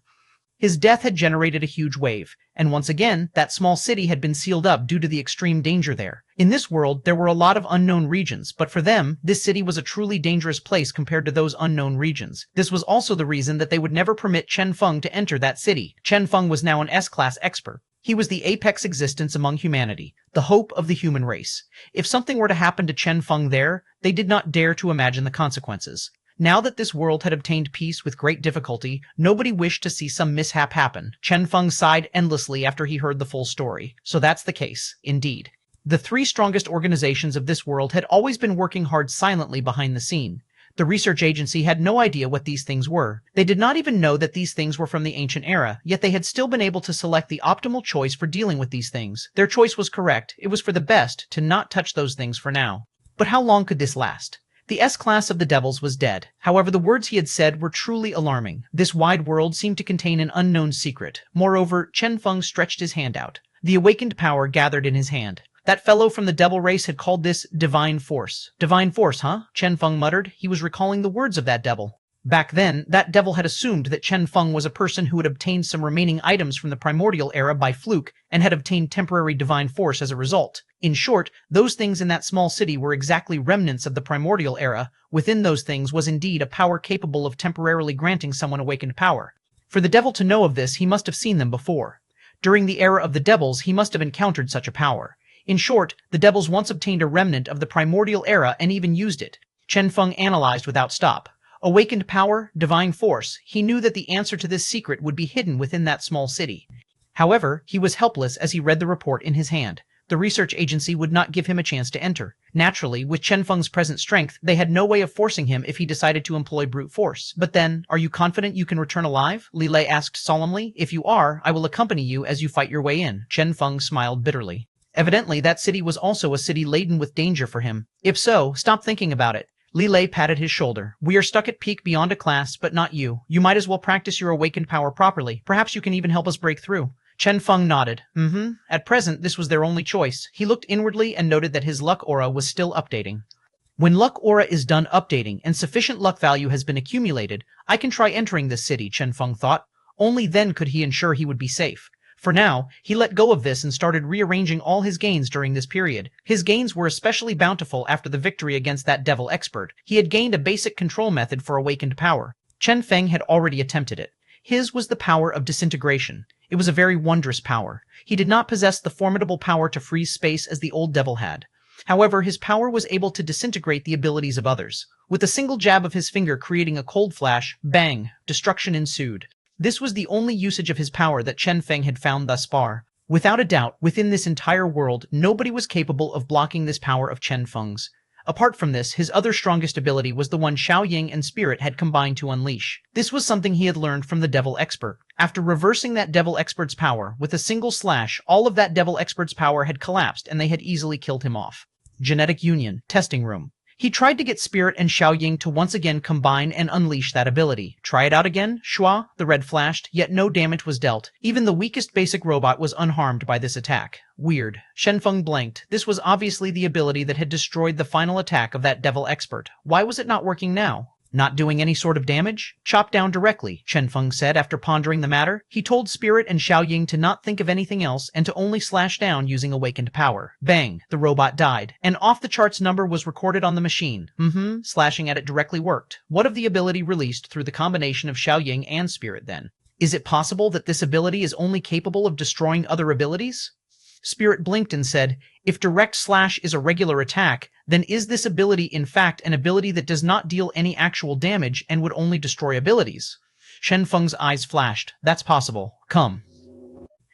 Speaker 1: His death had generated a huge wave, and once again, that small city had been sealed up due to the extreme danger there. In this world, there were a lot of unknown regions, but for them, this city was a truly dangerous place compared to those unknown regions. This was also the reason that they would never permit Chen Feng to enter that city. Chen Feng was now an S-class expert. He was the apex existence among humanity, the hope of the human race. If something were to happen to Chen Feng there, they did not dare to imagine the consequences. Now that this world had obtained peace with great difficulty, nobody wished to see some mishap happen. Chen Feng sighed endlessly after he heard the full story. So that's the case, indeed. The three strongest organizations of this world had always been working hard silently behind the scene. The research agency had no idea what these things were. They did not even know that these things were from the ancient era, yet they had still been able to select the optimal choice for dealing with these things. Their choice was correct. It was for the best to not touch those things for now. But how long could this last? The S-class of the devils was dead. However, the words he had said were truly alarming. This wide world seemed to contain an unknown secret. Moreover, Chen Feng stretched his hand out. The awakened power gathered in his hand. That fellow from the devil race had called this divine force. Divine force, huh? Chen Feng muttered. He was recalling the words of that devil. Back then, that devil had assumed that Chen Feng was a person who had obtained some remaining items from the primordial era by fluke and had obtained temporary divine force as a result. In short, those things in that small city were exactly remnants of the primordial era. Within those things was indeed a power capable of temporarily granting someone awakened power. For the devil to know of this, he must have seen them before. During the era of the devils, he must have encountered such a power. In short, the devils once obtained a remnant of the primordial era and even used it. Chen Feng analyzed without stop. Awakened power, divine force. He knew that the answer to this secret would be hidden within that small city. However, he was helpless as he read the report in his hand. The research agency would not give him a chance to enter. Naturally, with Chen Feng's present strength, they had no way of forcing him if he decided to employ brute force. But then, are you confident you can return alive? Li Lei asked solemnly. If you are, I will accompany you as you fight your way in. Chen Feng smiled bitterly. Evidently, that city was also a city laden with danger for him. If so, stop thinking about it. Li Lei patted his shoulder. We are stuck at peak beyond a class, but not you. You might as well practice your awakened power properly. Perhaps you can even help us break through. Chen Feng nodded. At present, this was their only choice. He looked inwardly and noted that his luck aura was still updating. When luck aura is done updating and sufficient luck value has been accumulated, I can try entering this city, Chen Feng thought. Only then could he ensure he would be safe. For now, he let go of this and started rearranging all his gains during this period. His gains were especially bountiful after the victory against that devil expert. He had gained a basic control method for awakened power. Chen Feng had already attempted it. His was the power of disintegration. It was a very wondrous power. He did not possess the formidable power to freeze space as the old devil had. However, his power was able to disintegrate the abilities of others. With a single jab of his finger creating a cold flash, bang, destruction ensued. This was the only usage of his power that Chen Feng had found thus far. Without a doubt, within this entire world, nobody was capable of blocking this power of Chen Feng's. Apart from this, his other strongest ability was the one Xiao Ying and Spirit had combined to unleash. This was something he had learned from the Devil Expert. After reversing that Devil Expert's power, with a single slash, all of that Devil Expert's power had collapsed and they had easily killed him off. Genetic Union, Testing Room. He tried to get Spirit and Xiao Ying to once again combine and unleash that ability. Try it out again, Shua, the red flashed, yet no damage was dealt. Even the weakest basic robot was unharmed by this attack. Weird. Chen Feng blanked. This was obviously the ability that had destroyed the final attack of that Devil Expert. Why was it not working now? Not doing any sort of damage? Chop down directly, Chen Feng said after pondering the matter. He told Spirit and Xiao Ying to not think of anything else and to only slash down using awakened power. Bang! The robot died. An off-the-charts number was recorded on the machine. Slashing at it directly worked. What of the ability released through the combination of Xiao Ying and Spirit then? Is it possible that this ability is only capable of destroying other abilities? Spirit blinked and said, if direct slash is a regular attack, then is this ability in fact an ability that does not deal any actual damage and would only destroy abilities? Chen Feng's eyes flashed. That's possible. Come.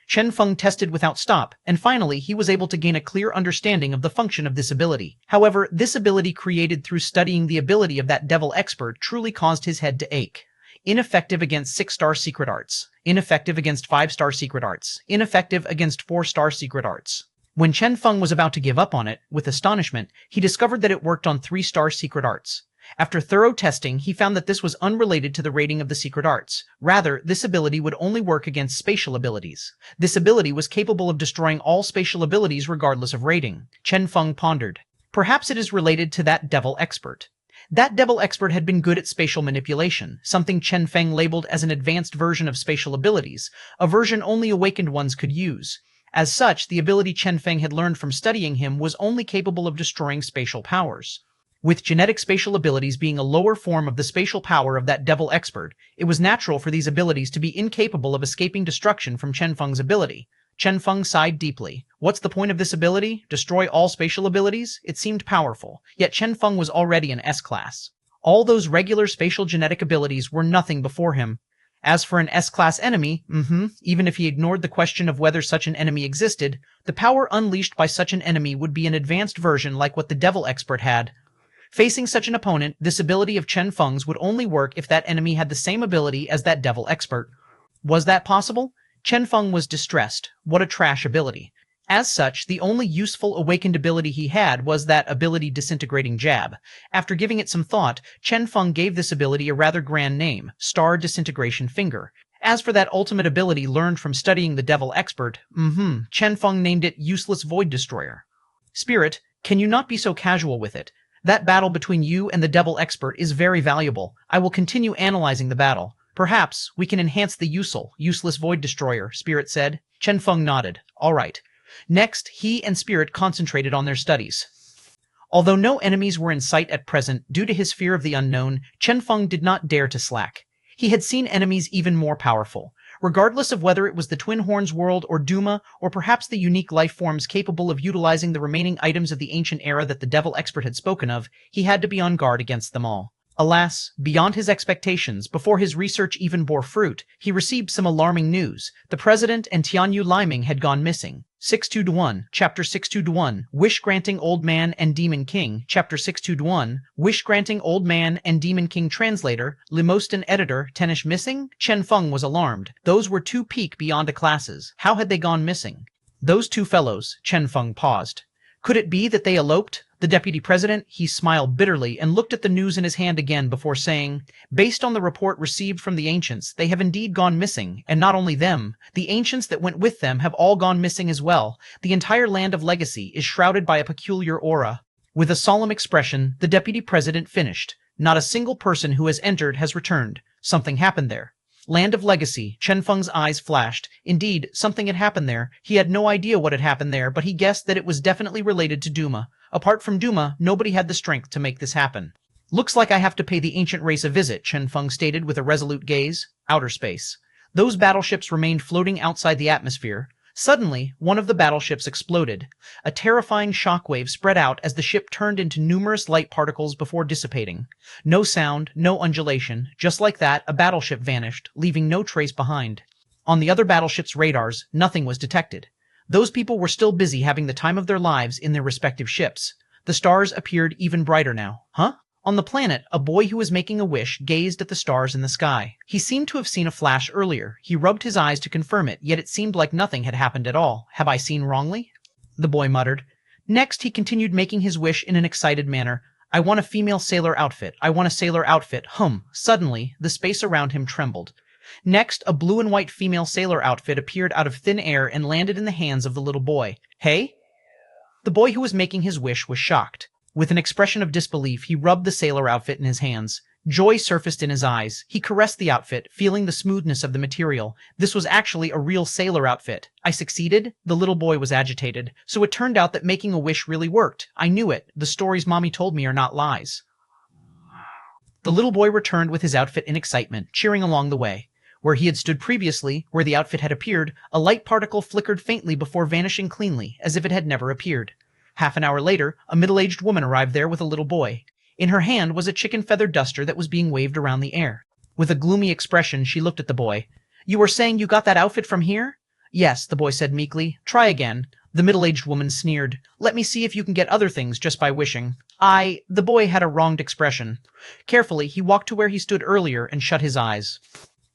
Speaker 1: Chen Feng tested without stop, and finally he was able to gain a clear understanding of the function of this ability. However, this ability created through studying the ability of that Devil Expert truly caused his head to ache. Ineffective against 6-star secret arts. Ineffective against 5-star secret arts. Ineffective against 4-star secret arts. When Chen Feng was about to give up on it, with astonishment, he discovered that it worked on 3-star secret arts. After thorough testing, he found that this was unrelated to the rating of the secret arts. Rather, this ability would only work against spatial abilities. This ability was capable of destroying all spatial abilities regardless of rating. Chen Feng pondered. Perhaps it is related to that Devil Expert. That Devil Expert had been good at spatial manipulation, something Chen Feng labeled as an advanced version of spatial abilities, a version only awakened ones could use. As such, the ability Chen Feng had learned from studying him was only capable of destroying spatial powers. With genetic spatial abilities being a lower form of the spatial power of that Devil Expert, it was natural for these abilities to be incapable of escaping destruction from Chen Feng's ability. Chen Feng sighed deeply. What's the point of this ability? Destroy all spatial abilities? It seemed powerful, yet Chen Feng was already an S-class. All those regular spatial genetic abilities were nothing before him. As for an S-class enemy, even if he ignored the question of whether such an enemy existed, the power unleashed by such an enemy would be an advanced version like what the Devil Expert had. Facing such an opponent, this ability of Chen Feng's would only work if that enemy had the same ability as that Devil Expert. Was that possible? Chen Feng was distressed. What a trash ability. As such, the only useful awakened ability he had was that ability disintegrating jab. After giving it some thought, Chen Feng gave this ability a rather grand name, Star Disintegration Finger. As for that ultimate ability learned from studying the Devil Expert, Chen Feng named it Useless Void Destroyer. Spirit, can you not be so casual with it? That battle between you and the devil expert is very valuable. I will continue analyzing the battle. Perhaps we can enhance the useless void destroyer, Spirit said. Chen Feng nodded. All right. Next, he and Spirit concentrated on their studies. Although no enemies were in sight at present due to his fear of the unknown, Chen Feng did not dare to slack. He had seen enemies even more powerful. Regardless of whether it was the Twin Horns world or Duma, or perhaps the unique life forms capable of utilizing the remaining items of the ancient era that the devil expert had spoken of, he had to be on guard against them all. Alas, beyond his expectations, before his research even bore fruit, he received some alarming news. The president and Tianyu Liming had gone missing. 621, Chapter 621, Wish-Granting Old Man and Demon King, Chapter 621, Wish-Granting Old Man and Demon King Translator, Limostan Editor, Tenish missing? Chen Feng was alarmed. Those were two peak beyond classes. How had they gone missing? Those two fellows, Chen Feng paused. Could it be that they eloped? The deputy president, he smiled bitterly and looked at the news in his hand again before saying, based on the report received from the ancients, they have indeed gone missing, and not only them, the ancients that went with them have all gone missing as well. The entire land of legacy is shrouded by a peculiar aura. With a solemn expression, the deputy president finished. Not a single person who has entered has returned. Something happened there. Land of Legacy, Chen Feng's eyes flashed. Indeed, something had happened there. He had no idea what had happened there, but he guessed that it was definitely related to Duma. Apart from Duma, nobody had the strength to make this happen. Looks like I have to pay the ancient race a visit, Chen Feng stated with a resolute gaze. Outer space. Those battleships remained floating outside the atmosphere. Suddenly, one of the battleships exploded. A terrifying shockwave spread out as the ship turned into numerous light particles before dissipating. No sound, no undulation. Just like that, a battleship vanished, leaving no trace behind. On the other battleship's radars, nothing was detected. Those people were still busy having the time of their lives in their respective ships. The stars appeared even brighter now. Huh? On the planet, a boy who was making a wish gazed at the stars in the sky. He seemed to have seen a flash earlier. He rubbed his eyes to confirm it, yet it seemed like nothing had happened at all. Have I seen wrongly? The boy muttered. Next, he continued making his wish in an excited manner. I want a female sailor outfit. I want a sailor outfit. Suddenly, the space around him trembled. Next, a blue and white female sailor outfit appeared out of thin air and landed in the hands of the little boy. Hey? The boy who was making his wish was shocked. With an expression of disbelief, he rubbed the sailor outfit in his hands. Joy surfaced in his eyes. He caressed the outfit, feeling the smoothness of the material. This was actually a real sailor outfit. I succeeded? The little boy was agitated. So it turned out that making a wish really worked. I knew it. The stories Mommy told me are not lies. The little boy returned with his outfit in excitement, cheering along the way. Where he had stood previously, where the outfit had appeared, a light particle flickered faintly before vanishing cleanly, as if it had never appeared. Half an hour later, a middle-aged woman arrived there with a little boy. In her hand was a chicken feather duster that was being waved around the air. With a gloomy expression, she looked at the boy. You were saying you got that outfit from here? Yes, the boy said meekly. Try again. The middle-aged woman sneered. Let me see if you can get other things just by wishing. The boy had a wronged expression. Carefully, he walked to where he stood earlier and shut his eyes.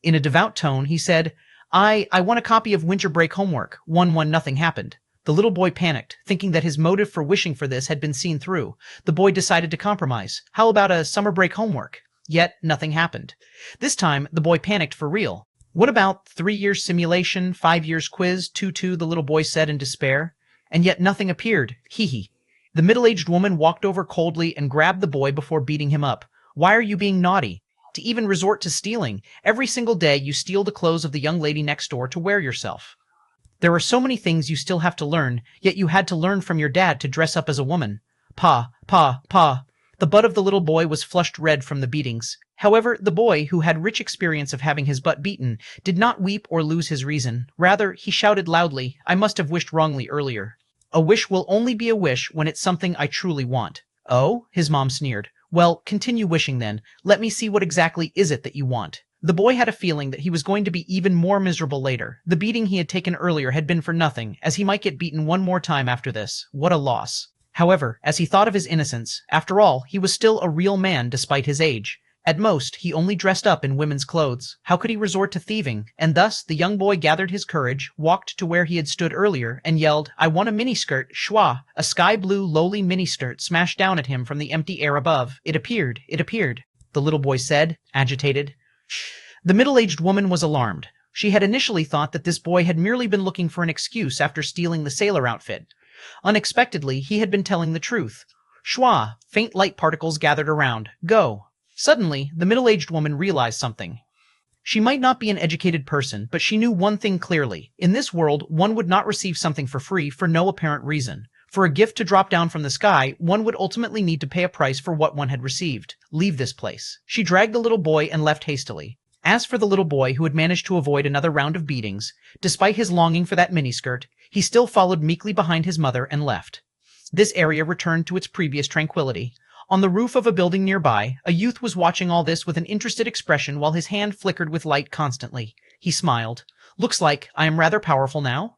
Speaker 1: In a devout tone, he said, I want a copy of Winter Break homework. Nothing happened. The little boy panicked, thinking that his motive for wishing for this had been seen through. The boy decided to compromise. How about a summer break homework? Yet, nothing happened. This time, the boy panicked for real. What about 3 years simulation, 5 years quiz, 2-2, the little boy said in despair. And yet nothing appeared. Hee. The middle-aged woman walked over coldly and grabbed the boy before beating him up. Why are you being naughty? To even resort to stealing. Every single day you steal the clothes of the young lady next door to wear yourself. There are so many things you still have to learn, yet you had to learn from your dad to dress up as a woman. Pa. The butt of the little boy was flushed red from the beatings. However, the boy, who had rich experience of having his butt beaten, did not weep or lose his reason. Rather, he shouted loudly, I must have wished wrongly earlier. A wish will only be a wish when it's something I truly want. Oh? His mom sneered. Well, continue wishing then. Let me see what exactly is it that you want. The boy had a feeling that he was going to be even more miserable later. The beating he had taken earlier had been for nothing, as he might get beaten one more time after this. What a loss. However, as he thought of his innocence, after all, he was still a real man despite his age. At most, he only dressed up in women's clothes. How could he resort to thieving? And thus, the young boy gathered his courage, walked to where he had stood earlier, and yelled, I want a miniskirt, schwa. A sky-blue, lowly miniskirt smashed down at him from the empty air above. It appeared. The little boy said, agitated. The middle-aged woman was alarmed. She had initially thought that this boy had merely been looking for an excuse after stealing the sailor outfit. Unexpectedly, he had been telling the truth. Shua, faint light particles gathered around. Go. Suddenly, the middle-aged woman realized something. She might not be an educated person, but she knew one thing clearly. In this world, one would not receive something for free for no apparent reason. For a gift to drop down from the sky, one would ultimately need to pay a price for what one had received. Leave this place. She dragged the little boy and left hastily. As for the little boy who had managed to avoid another round of beatings, despite his longing for that miniskirt, he still followed meekly behind his mother and left. This area returned to its previous tranquility. On the roof of a building nearby, a youth was watching all this with an interested expression while his hand flickered with light constantly. He smiled. Looks like I am rather powerful now.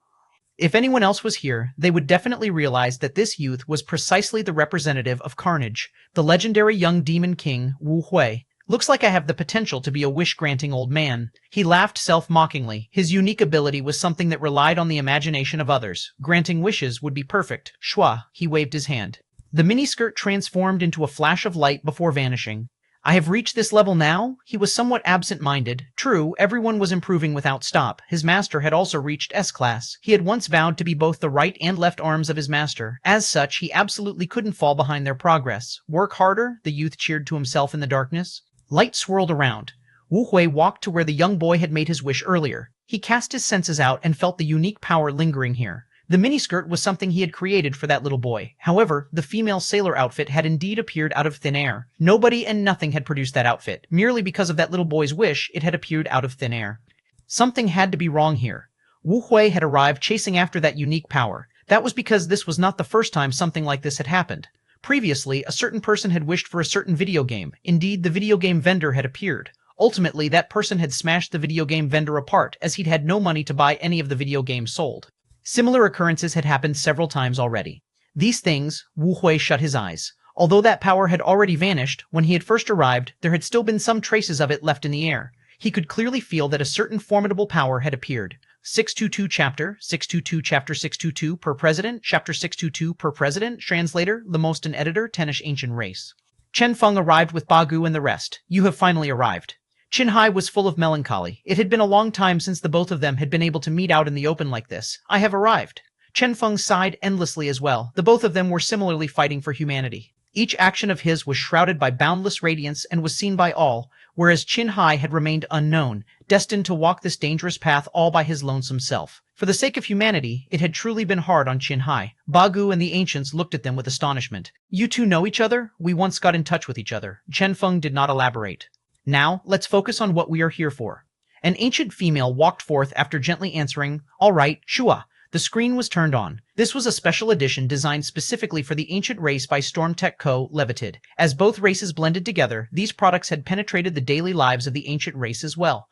Speaker 1: If anyone else was here, they would definitely realize that this youth was precisely the representative of Carnage, the legendary young demon king, Wu Hui. Looks like I have the potential to be a wish-granting old man. He laughed self-mockingly. His unique ability was something that relied on the imagination of others. Granting wishes would be perfect. Shua, he waved his hand. The miniskirt transformed into a flash of light before vanishing. I have reached this level now? He was somewhat absent-minded. True, everyone was improving without stop. His master had also reached S-class. He had once vowed to be both the right and left arms of his master. As such, he absolutely couldn't fall behind their progress. Work harder, the youth cheered to himself in the darkness. Light swirled around. Wu Hui walked to where the young boy had made his wish earlier. He cast his senses out and felt the unique power lingering here. The miniskirt was something he had created for that little boy. However, the female sailor outfit had indeed appeared out of thin air. Nobody and nothing had produced that outfit. Merely because of that little boy's wish, it had appeared out of thin air. Something had to be wrong here. Wu Hui had arrived chasing after that unique power. That was because this was not the first time something like this had happened. Previously, a certain person had wished for a certain video game. Indeed, the video game vendor had appeared. Ultimately, that person had smashed the video game vendor apart, as he'd had no money to buy any of the video games sold. Similar occurrences had happened several times already. These things, Wu Hui shut his eyes. Although that power had already vanished, when he had first arrived, there had still been some traces of it left in the air. He could clearly feel that a certain formidable power had appeared. 622 chapter, 622 chapter 622 per president, chapter 622 per president, translator, Lemostan editor, Tenish ancient race. Chen Feng arrived with Bagu and the rest. You have finally arrived. Qinhai was full of melancholy. It had been a long time since the both of them had been able to meet out in the open like this. I have arrived. Chen Feng sighed endlessly as well. The both of them were similarly fighting for humanity. Each action of his was shrouded by boundless radiance and was seen by all, whereas Qinhai had remained unknown, destined to walk this dangerous path all by his lonesome self. For the sake of humanity, it had truly been hard on Qinhai. Bagu and the ancients looked at them with astonishment. You two know each other? We once got in touch with each other. Chen Feng did not elaborate. Now, let's focus on what we are here for. An ancient female walked forth after gently answering, All right, Shua. The screen was turned on. This was a special edition designed specifically for the ancient race by Stormtech Co. Limited. As both races blended together, these products had penetrated the daily lives of the ancient race as well.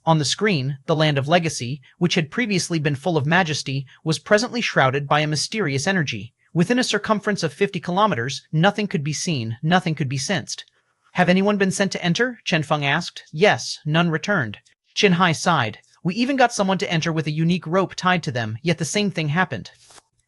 Speaker 1: On the screen, the land of legacy, which had previously been full of majesty, was presently shrouded by a mysterious energy. Within a circumference of 50 kilometers, nothing could be seen, nothing could be sensed. Have anyone been sent to enter? Chen Feng asked. Yes, none returned. Qinhai sighed. We even got someone to enter with a unique rope tied to them, yet the same thing happened.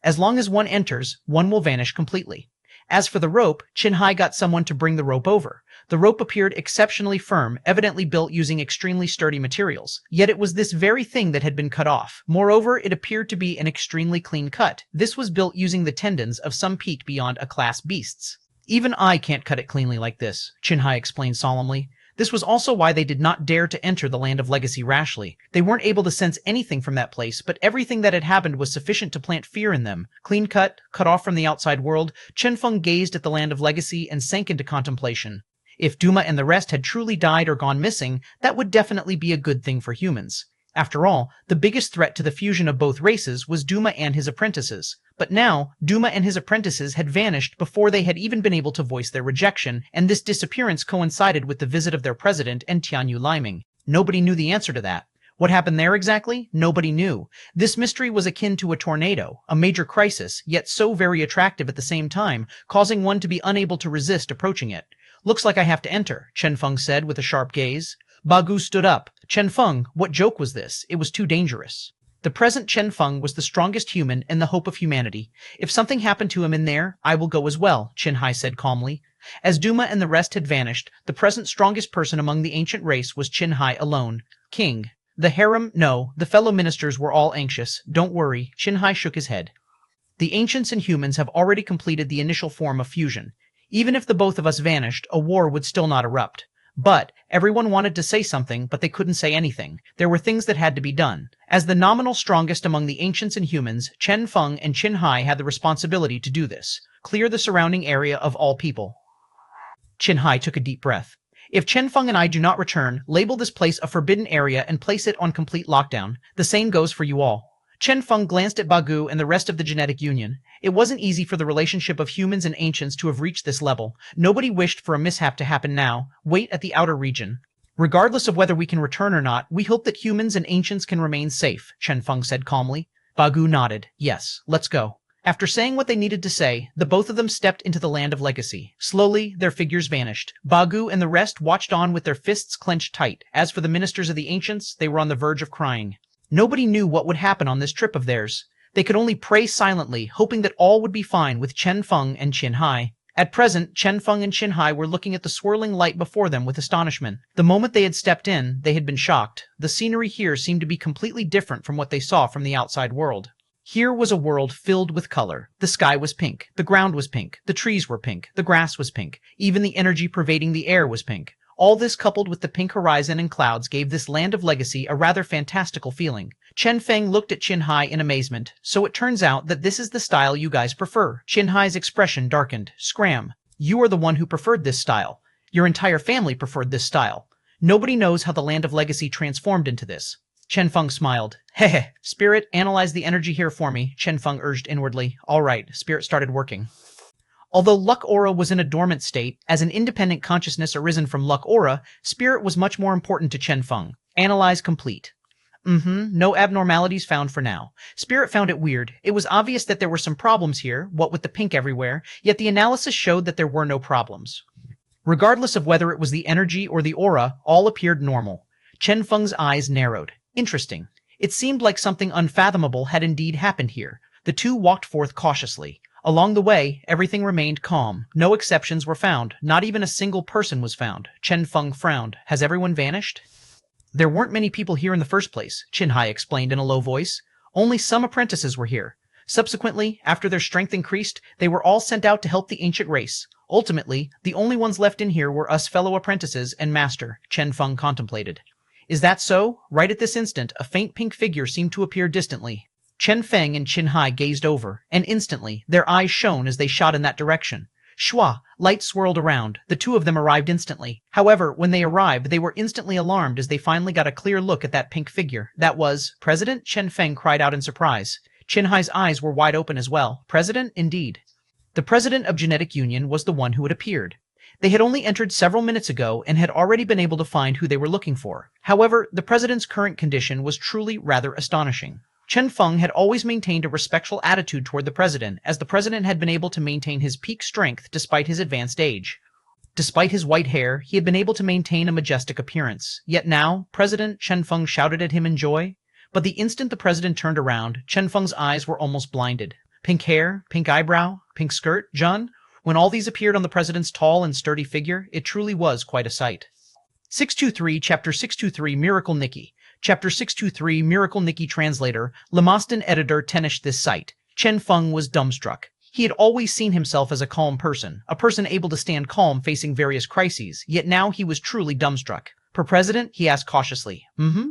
Speaker 1: As long as one enters, one will vanish completely. As for the rope, Qinhai got someone to bring the rope over. The rope appeared exceptionally firm, evidently built using extremely sturdy materials. Yet it was this very thing that had been cut off. Moreover, it appeared to be an extremely clean cut. This was built using the tendons of some peaked beyond a class beasts. Even I can't cut it cleanly like this, Qinhai explained solemnly. This was also why they did not dare to enter the land of legacy rashly. They weren't able to sense anything from that place, but everything that had happened was sufficient to plant fear in them. Clean cut off from the outside world, Chen Feng gazed at the land of legacy and sank into contemplation. If Duma and the rest had truly died or gone missing, that would definitely be a good thing for humans. After all, the biggest threat to the fusion of both races was Duma and his apprentices. But now, Duma and his apprentices had vanished before they had even been able to voice their rejection, and this disappearance coincided with the visit of their president and Tianyu Liming. Nobody knew the answer to that. What happened there exactly? Nobody knew. This mystery was akin to a tornado, a major crisis, yet so very attractive at the same time, causing one to be unable to resist approaching it. Looks like I have to enter, Chen Feng said with a sharp gaze. Bagu stood up. Chen Feng, what joke was this? It was too dangerous. The present Chen Feng was the strongest human and the hope of humanity. If something happened to him in there, I will go as well, Qinhai said calmly. As Duma and the rest had vanished, the present strongest person among the ancient race was Qinhai alone. King. The harem, no, the fellow ministers were all anxious. Don't worry, Qinhai shook his head. The ancients and humans have already completed the initial form of fusion. Even if the both of us vanished, a war would still not erupt. But everyone wanted to say something, but they couldn't say anything. There were things that had to be done. As the nominal strongest among the ancients and humans, Chen Feng and Chen Hai had the responsibility to do this. Clear the surrounding area of all people. Chen Hai took a deep breath. If Chen Feng and I do not return, label this place a forbidden area and place it on complete lockdown. The same goes for you all. Chen Feng glanced at Bagu and the rest of the genetic union. It wasn't easy for the relationship of humans and ancients to have reached this level. Nobody wished for a mishap to happen now. Wait at the outer region. Regardless of whether we can return or not, we hope that humans and ancients can remain safe, Chen Feng said calmly. Bagu nodded. Yes, let's go. After saying what they needed to say, the both of them stepped into the land of legacy. Slowly, their figures vanished. Bagu and the rest watched on with their fists clenched tight. As for the ministers of the ancients, they were on the verge of crying. Nobody knew what would happen on this trip of theirs. They could only pray silently, hoping that all would be fine with Chen Feng and Chen Hai. At present, Chen Feng and Chen Hai were looking at the swirling light before them with astonishment. The moment they had stepped in, they had been shocked. The scenery here seemed to be completely different from what they saw from the outside world. Here was a world filled with color. The sky was pink, the ground was pink, the trees were pink, the grass was pink, even the energy pervading the air was pink. All this coupled with the pink horizon and clouds gave this land of legacy a rather fantastical feeling. Chen Feng looked at Chen Hai in amazement. So it turns out that this is the style you guys prefer. Chen Hai's expression darkened. Scram. You are the one who preferred this style. Your entire family preferred this style. Nobody knows how the land of legacy transformed into this. Chen Feng smiled. Heh, Spirit, analyze the energy here for me, Chen Feng urged inwardly. All right, Spirit started working. Although Luck Aura was in a dormant state, as an independent consciousness arisen from Luck Aura, Spirit was much more important to Chen Feng. Analyze complete. No abnormalities found for now. Spirit found it weird. It was obvious that there were some problems here, what with the pink everywhere, yet the analysis showed that there were no problems. Regardless of whether it was the energy or the aura, all appeared normal. Chen Feng's eyes narrowed. Interesting. It seemed like something unfathomable had indeed happened here. The two walked forth cautiously. Along the way, everything remained calm. No exceptions were found. Not even a single person was found. Chen Feng frowned. Has everyone vanished? There weren't many people here in the first place, Chen Hai explained in a low voice. Only some apprentices were here. Subsequently, after their strength increased, they were all sent out to help the ancient race. Ultimately, the only ones left in here were us fellow apprentices and master, Chen Feng contemplated. Is that so? Right at this instant, a faint pink figure seemed to appear distantly. Chen Feng and Chen Hai gazed over, and instantly, their eyes shone as they shot in that direction. Shua, light swirled around. The two of them arrived instantly. However, when they arrived, they were instantly alarmed as they finally got a clear look at that pink figure. That was, President Chen Feng cried out in surprise. Chen Hai's eyes were wide open as well. President, indeed. The president of Genetic Union was the one who had appeared. They had only entered several minutes ago and had already been able to find who they were looking for. However, the president's current condition was truly rather astonishing. Chen Feng had always maintained a respectful attitude toward the president, as the president had been able to maintain his peak strength despite his advanced age. Despite his white hair, he had been able to maintain a majestic appearance. Yet now, President Chen Feng shouted at him in joy. But the instant the president turned around, Chen Feng's eyes were almost blinded. Pink hair, pink eyebrow, pink skirt, Jun? When all these appeared on the president's tall and sturdy figure, it truly was quite a sight. 623, Chapter 623, Miracle Nikki. Chapter 623, Miracle Nikki Translator, Lemoston Editor Tenish This site. Chen Feng was dumbstruck. He had always seen himself as a calm person, a person able to stand calm facing various crises, yet now he was truly dumbstruck. Per president? He asked cautiously.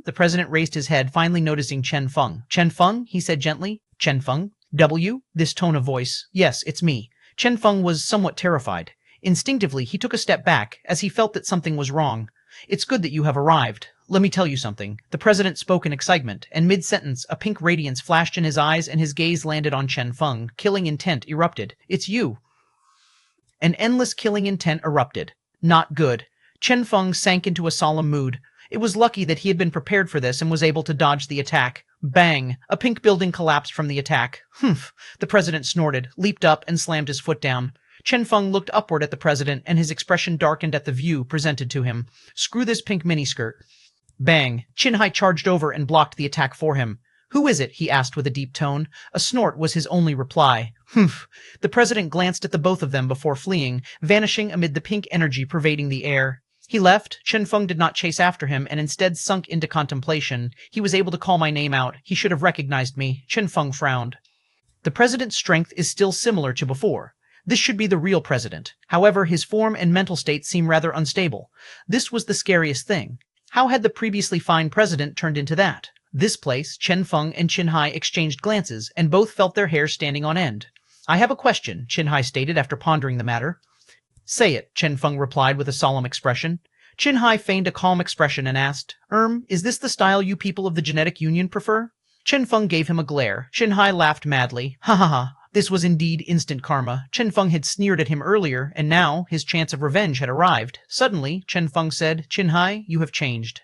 Speaker 1: The president raised his head, finally noticing Chen Feng. Chen Feng? He said gently. Chen Feng? W? This tone of voice. Yes, it's me. Chen Feng was somewhat terrified. Instinctively, he took a step back, as he felt that something was wrong. It's good that you have arrived. Let me tell you something. The president spoke in excitement, and mid-sentence, a pink radiance flashed in his eyes and his gaze landed on Chen Feng. Killing intent erupted. It's you. An endless killing intent erupted. Not good. Chen Feng sank into a solemn mood. It was lucky that he had been prepared for this and was able to dodge the attack. Bang! A pink building collapsed from the attack. Humph! The president snorted, leaped up, and slammed his foot down. Chen Feng looked upward at the president, and his expression darkened at the view presented to him. Screw this pink miniskirt. Bang! Chen Hai charged over and blocked the attack for him. Who is it? He asked with a deep tone. A snort was his only reply. Humph! The president glanced at the both of them before fleeing, vanishing amid the pink energy pervading the air. He left. Chen Feng did not chase after him and instead sunk into contemplation. He was able to call my name out. He should have recognized me. Chen Feng frowned. The president's strength is still similar to before. This should be the real president. However, his form and mental state seem rather unstable. This was the scariest thing. How had the previously fine president turned into that? This place, Chen Feng and Chen Hai exchanged glances, and both felt their hair standing on end. I have a question, Chen Hai stated after pondering the matter. Say it, Chen Feng replied with a solemn expression. Chen Hai feigned a calm expression and asked, is this the style you people of the Genetic Union prefer? Chen Feng gave him a glare. Chen Hai laughed madly. Ha ha ha. This was indeed instant karma. Chen Feng had sneered at him earlier, and now his chance of revenge had arrived. Suddenly, Chen Feng said, Chen Hai, you have changed.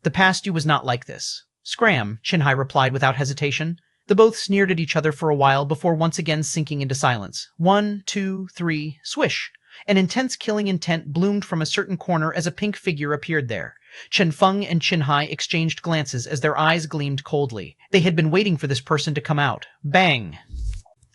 Speaker 1: The past you was not like this. Scram, Chen Hai replied without hesitation. The both sneered at each other for a while before once again sinking into silence. 1, 2, 3, swish. An intense killing intent bloomed from a certain corner as a pink figure appeared there. Chen Feng and Chen Hai exchanged glances as their eyes gleamed coldly. They had been waiting for this person to come out. Bang!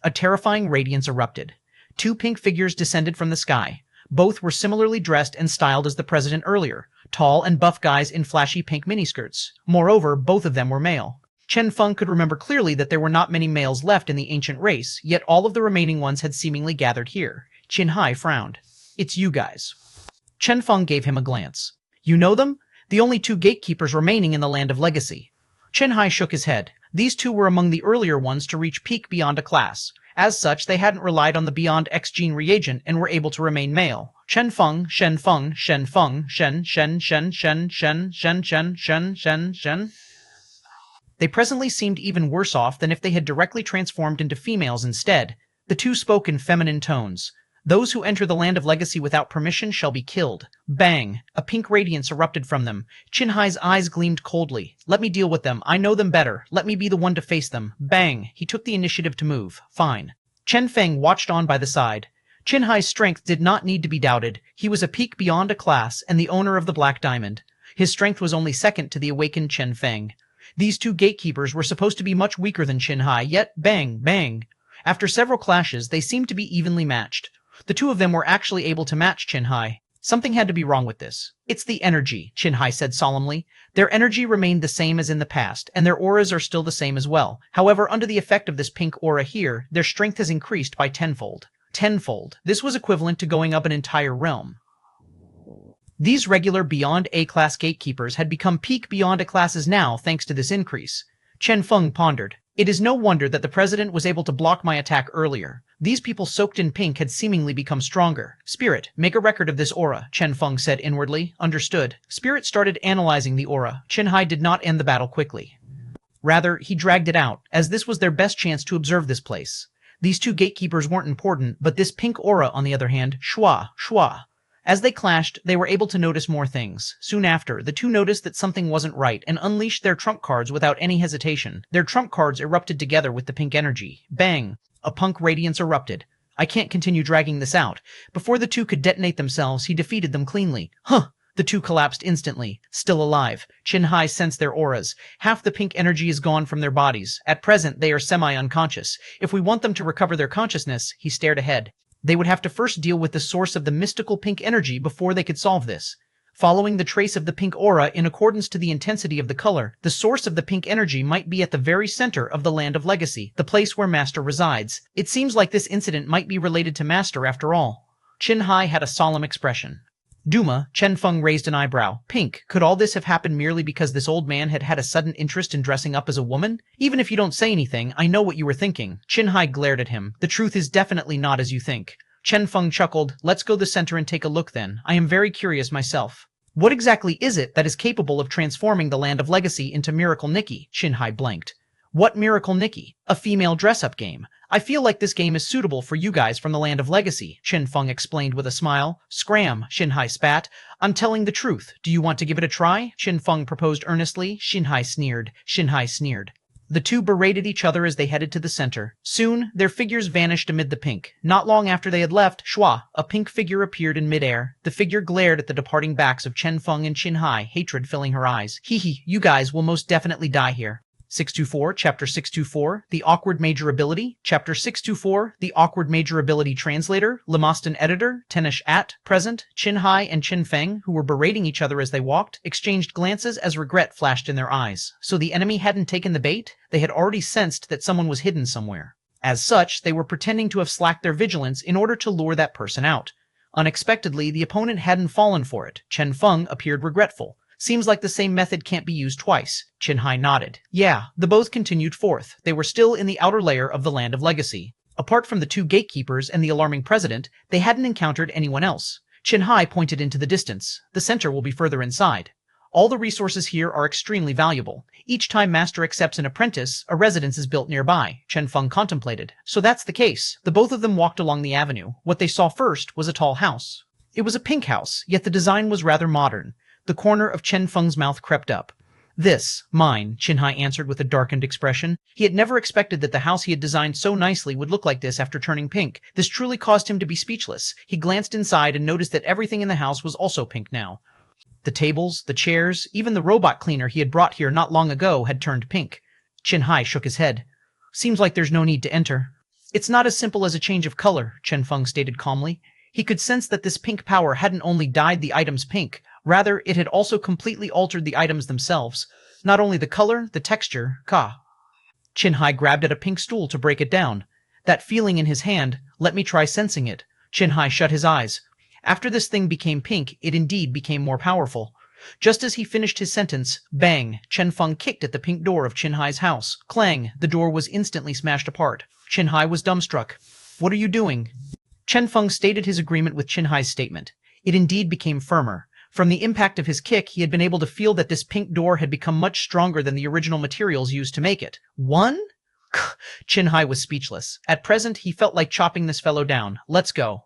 Speaker 1: A terrifying radiance erupted. 2 pink figures descended from the sky. Both were similarly dressed and styled as the president earlier, tall and buff guys in flashy pink miniskirts. Moreover, both of them were male. Chen Feng could remember clearly that there were not many males left in the ancient race, yet all of the remaining ones had seemingly gathered here. Chen Hai frowned. It's you guys. Chen Feng gave him a glance. You know them? The only 2 gatekeepers remaining in the Land of Legacy. Chen Hai shook his head. These 2 were among the earlier ones to reach peak beyond a class. As such, they hadn't relied on the TheStrongestGene reagent and were able to remain male. Chen Feng, Shen Feng, Shen Feng, Shen, Shen, Shen, Shen, Shen, Shen, Shen, Shen, Shen, Shen. They presently seemed even worse off than if they had directly transformed into females instead. The 2 spoke in feminine tones. Those who enter the Land of Legacy without permission shall be killed. Bang! A pink radiance erupted from them. Chen Hai's eyes gleamed coldly. Let me deal with them. I know them better. Let me be the one to face them. Bang! He took the initiative to move. Fine. Chen Feng watched on by the side. Chen Hai's strength did not need to be doubted. He was a peak beyond a class and the owner of the Black Diamond. His strength was only second to the awakened Chen Feng. These 2 gatekeepers were supposed to be much weaker than Chen Hai, yet bang, bang. After several clashes, they seemed to be evenly matched. The 2 of them were actually able to match Chen Hai. Something had to be wrong with this. It's the energy, Chen Hai said solemnly. Their energy remained the same as in the past, and their auras are still the same as well. However, under the effect of this pink aura here, their strength has increased by tenfold. Tenfold. This was equivalent to going up an entire realm. These regular beyond A-class gatekeepers had become peak beyond a classes now thanks to this increase. Chen Feng pondered. It is no wonder that the president was able to block my attack earlier. These people soaked in pink had seemingly become stronger. Spirit, make a record of this aura, Chen Feng said inwardly. Understood. Spirit started analyzing the aura. Chen Hai did not end the battle quickly. Rather, he dragged it out, as this was their best chance to observe this place. These 2 gatekeepers weren't important, but this pink aura, on the other hand, shwa. As they clashed, they were able to notice more things. Soon after, the 2 noticed that something wasn't right and unleashed their trump cards without any hesitation. Their trump cards erupted together with the pink energy. Bang! A punk radiance erupted. I can't continue dragging this out. Before the 2 could detonate themselves, he defeated them cleanly. Huh! The 2 collapsed instantly. Still alive. Chen Hai sensed their auras. Half the pink energy is gone from their bodies. At present, they are semi-unconscious. If we want them to recover their consciousness, he stared ahead. They would have to first deal with the source of the mystical pink energy before they could solve this. Following the trace of the pink aura in accordance to the intensity of the color, the source of the pink energy might be at the very center of the Land of Legacy, the place where Master resides. It seems like this incident might be related to Master after all. Chen Hai had a solemn expression. Duma, Chen Feng raised an eyebrow. Pink, could all this have happened merely because this old man had had a sudden interest in dressing up as a woman? Even if you don't say anything, I know what you were thinking. Chen Hai glared at him. The truth is definitely not as you think. Chen Feng chuckled. Let's go to the center and take a look then. I am very curious myself. What exactly is it that is capable of transforming the Land of Legacy into Miracle Nikki? Chen Hai blanked. What Miracle Nikki? A female dress-up game. I feel like this game is suitable for you guys from the Land of Legacy, Chen Feng explained with a smile. Scram, Chen Hai spat. I'm telling the truth. Do you want to give it a try? Chen Feng proposed earnestly. Chen Hai sneered. The 2 berated each other as they headed to the center. Soon, their figures vanished amid the pink. Not long after they had left, a pink figure appeared in midair. The figure glared at the departing backs of Chen Feng and Chen Hai, hatred filling her eyes. Hee, you guys will most definitely die here. 624, Chapter 624, The Awkward Major Ability, Chapter 624, The Awkward Major Ability Translator, Lemoston Editor, Tenish at, present, Chen Hai and Chen Feng, who were berating each other as they walked, exchanged glances as regret flashed in their eyes. So the enemy hadn't taken the bait? They had already sensed that someone was hidden somewhere. As such, they were pretending to have slacked their vigilance in order to lure that person out. Unexpectedly, the opponent hadn't fallen for it. Chen Feng appeared regretful. Seems like the same method can't be used twice. Qinhai nodded. Yeah, the both continued forth. They were still in the outer layer of the Land of Legacy. Apart from the two gatekeepers and the alarming president, they hadn't encountered anyone else. Qinhai pointed into the distance. The center will be further inside. All the resources here are extremely valuable. Each time Master accepts an apprentice, a residence is built nearby, Chen Feng contemplated. So that's the case. The both of them walked along the avenue. What they saw first was a tall house. It was a pink house, yet the design was rather modern. The corner of Chen Feng's mouth crept up. This, mine, Qinhai answered with a darkened expression. He had never expected that the house he had designed so nicely would look like this after turning pink. This truly caused him to be speechless. He glanced inside and noticed that everything in the house was also pink now. The tables, the chairs, even the robot cleaner he had brought here not long ago had turned pink. Qinhai shook his head. Seems like there's no need to enter. It's not as simple as a change of color, Chen Feng stated calmly. He could sense that this pink power hadn't only dyed the items pink, rather it had also completely altered the items themselves. Not only the color, the texture, Qinhai grabbed at a pink stool to break it down. That feeling in his hand, let me try sensing it. Qinhai shut his eyes. After this thing became pink, it indeed became more powerful. Just as he finished his sentence, bang, Chen Feng kicked at the pink door of Qinhai's house. Clang, the door was instantly smashed apart. Qinhai was dumbstruck. What are you doing? Chen Feng stated his agreement with Qinhai's statement. It indeed became firmer. From the impact of his kick, he had been able to feel that this pink door had become much stronger than the original materials used to make it. One? Qinhai was speechless. At present, he felt like chopping this fellow down. Let's go.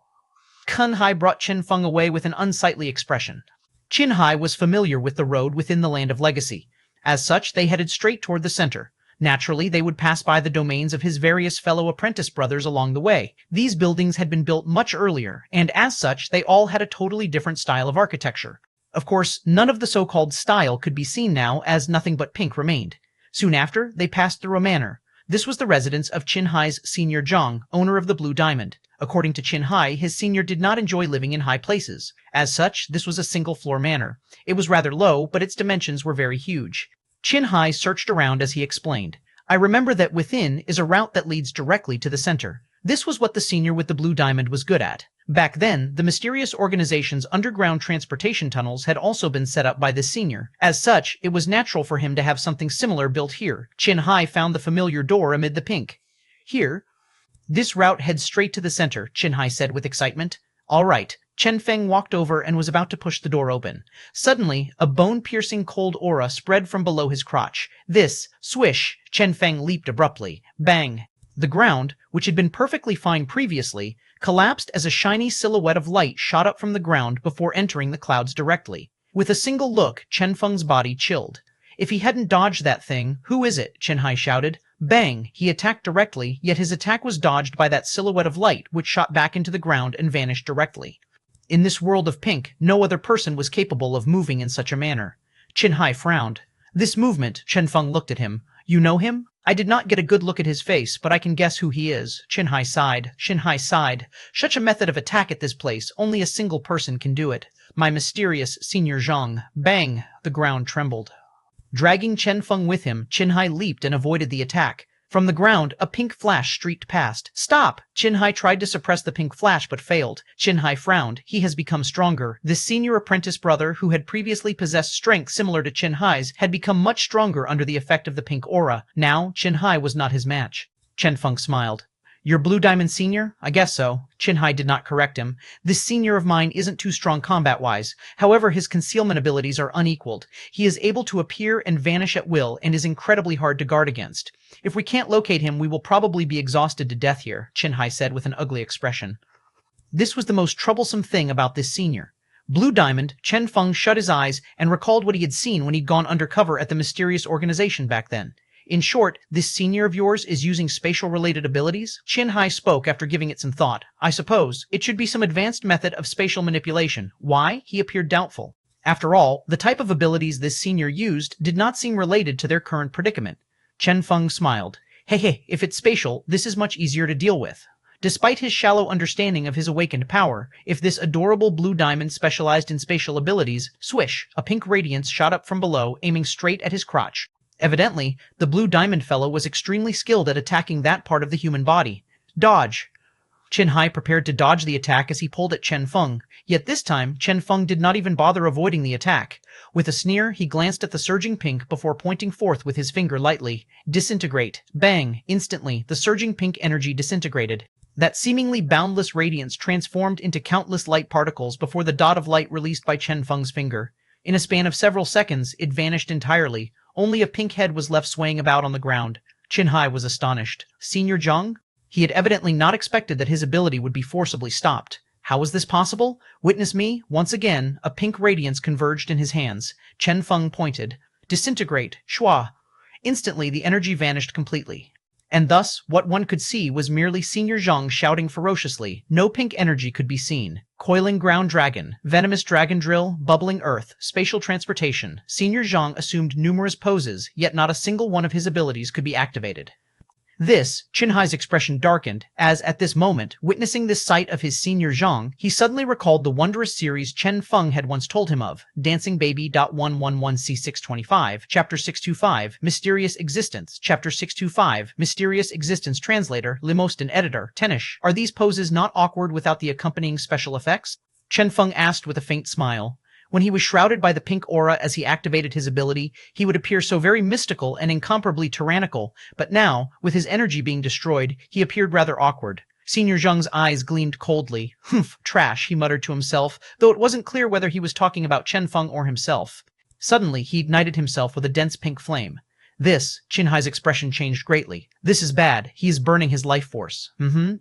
Speaker 1: Qinhai brought Chen Feng away with an unsightly expression. Qinhai was familiar with the road within the Land of Legacy. As such, they headed straight toward the center. Naturally, they would pass by the domains of his various fellow apprentice brothers along the way. These buildings had been built much earlier, and as such, they all had a totally different style of architecture. Of course, none of the so-called style could be seen now, as nothing but pink remained. Soon after, they passed through a manor. This was the residence of Qinhai's senior Zhang, owner of the Blue Diamond. According to Qinhai, his senior did not enjoy living in high places. As such, this was a single-floor manor. It was rather low, but its dimensions were very huge. Qinhai searched around as he explained. I remember that within is a route that leads directly to the center. This was what the senior with the Blue Diamond was good at. Back then, the mysterious organization's underground transportation tunnels had also been set up by this senior. As such, it was natural for him to have something similar built here. Qinhai found the familiar door amid the pink. Here, this route heads straight to the center, Qinhai said with excitement. All right. Chen Feng walked over and was about to push the door open. Suddenly, a bone-piercing cold aura spread from below his crotch. This, swish, Chen Feng leaped abruptly. Bang! The ground, which had been perfectly fine previously, collapsed as a shiny silhouette of light shot up from the ground before entering the clouds directly. With a single look, Chen Feng's body chilled. If he hadn't dodged that thing, who is it? Qinhai shouted. Bang! He attacked directly, yet his attack was dodged by that silhouette of light, which shot back into the ground and vanished directly. In this world of pink, no other person was capable of moving in such a manner. Qinhai frowned. This movement, Chen Feng looked at him. You know him? I did not get a good look at his face, but I can guess who he is. Qinhai sighed. Such a method of attack at this place, only a single person can do it. My mysterious senior Zhang. Bang! The ground trembled. Dragging Chen Feng with him, Qinhai leaped and avoided the attack. From the ground, a pink flash streaked past. Stop! Qinhai tried to suppress the pink flash but failed. Qinhai frowned. He has become stronger. This senior apprentice brother, who had previously possessed strength similar to Qinhai's, had become much stronger under the effect of the pink aura. Now, Qinhai was not his match. Chen Feng smiled. Your Blue Diamond senior? I guess so. Qinhai did not correct him. This senior of mine isn't too strong combat-wise. However, his concealment abilities are unequaled. He is able to appear and vanish at will and is incredibly hard to guard against. If we can't locate him, we will probably be exhausted to death here, Qinhai said with an ugly expression. This was the most troublesome thing about this senior. Blue Diamond, Chen Feng shut his eyes and recalled what he had seen when he'd gone undercover at the mysterious organization back then. In short, this senior of yours is using spatial-related abilities? Qinhai spoke after giving it some thought. I suppose. It should be some advanced method of spatial manipulation. Why? He appeared doubtful. After all, the type of abilities this senior used did not seem related to their current predicament. Chen Feng smiled. Hey, if it's spatial, this is much easier to deal with. Despite his shallow understanding of his awakened power, if this adorable Blue Diamond specialized in spatial abilities, swish, a pink radiance shot up from below, aiming straight at his crotch. Evidently, the blue diamond fellow was extremely skilled at attacking that part of the human body. Dodge! Chen Hai prepared to dodge the attack as he pulled at Chen Feng, yet this time Chen Feng did not even bother avoiding the attack. With a sneer, he glanced at the surging pink before pointing forth with his finger lightly. Disintegrate. Bang! Instantly, the surging pink energy disintegrated. That seemingly boundless radiance transformed into countless light particles before the dot of light released by Chen Feng's finger. In a span of several seconds, it vanished entirely. Only a pink head was left swaying about on the ground. Chen Hai was astonished. Senior Zhang? He had evidently not expected that his ability would be forcibly stopped. How was this possible? Witness me, once again, a pink radiance converged in his hands. Chen Feng pointed. Disintegrate, Shua. Instantly, the energy vanished completely. And thus, what one could see was merely Senior Zhang shouting ferociously. No pink energy could be seen. Coiling ground dragon, venomous dragon drill, bubbling earth, spatial transportation. Senior Zhang assumed numerous poses, yet not a single one of his abilities could be activated. This, Chen Hai's expression darkened, as at this moment, witnessing this sight of his Senior Zhang, he suddenly recalled the wondrous series Chen Feng had once told him of, Dancing Baby. 111C625, Chapter 625, Mysterious Existence, Chapter 625, Mysterious Existence Translator, Limostin Editor, Tenish. Are these poses not awkward without the accompanying special effects? Chen Feng asked with a faint smile. When he was shrouded by the pink aura as he activated his ability, he would appear so very mystical and incomparably tyrannical, but now, with his energy being destroyed, he appeared rather awkward. Senior Zhang's eyes gleamed coldly. Humph, trash, he muttered to himself, though it wasn't clear whether he was talking about Chen Feng or himself. Suddenly, he ignited himself with a dense pink flame. This, Chen Hai's expression changed greatly. This is bad. He is burning his life force.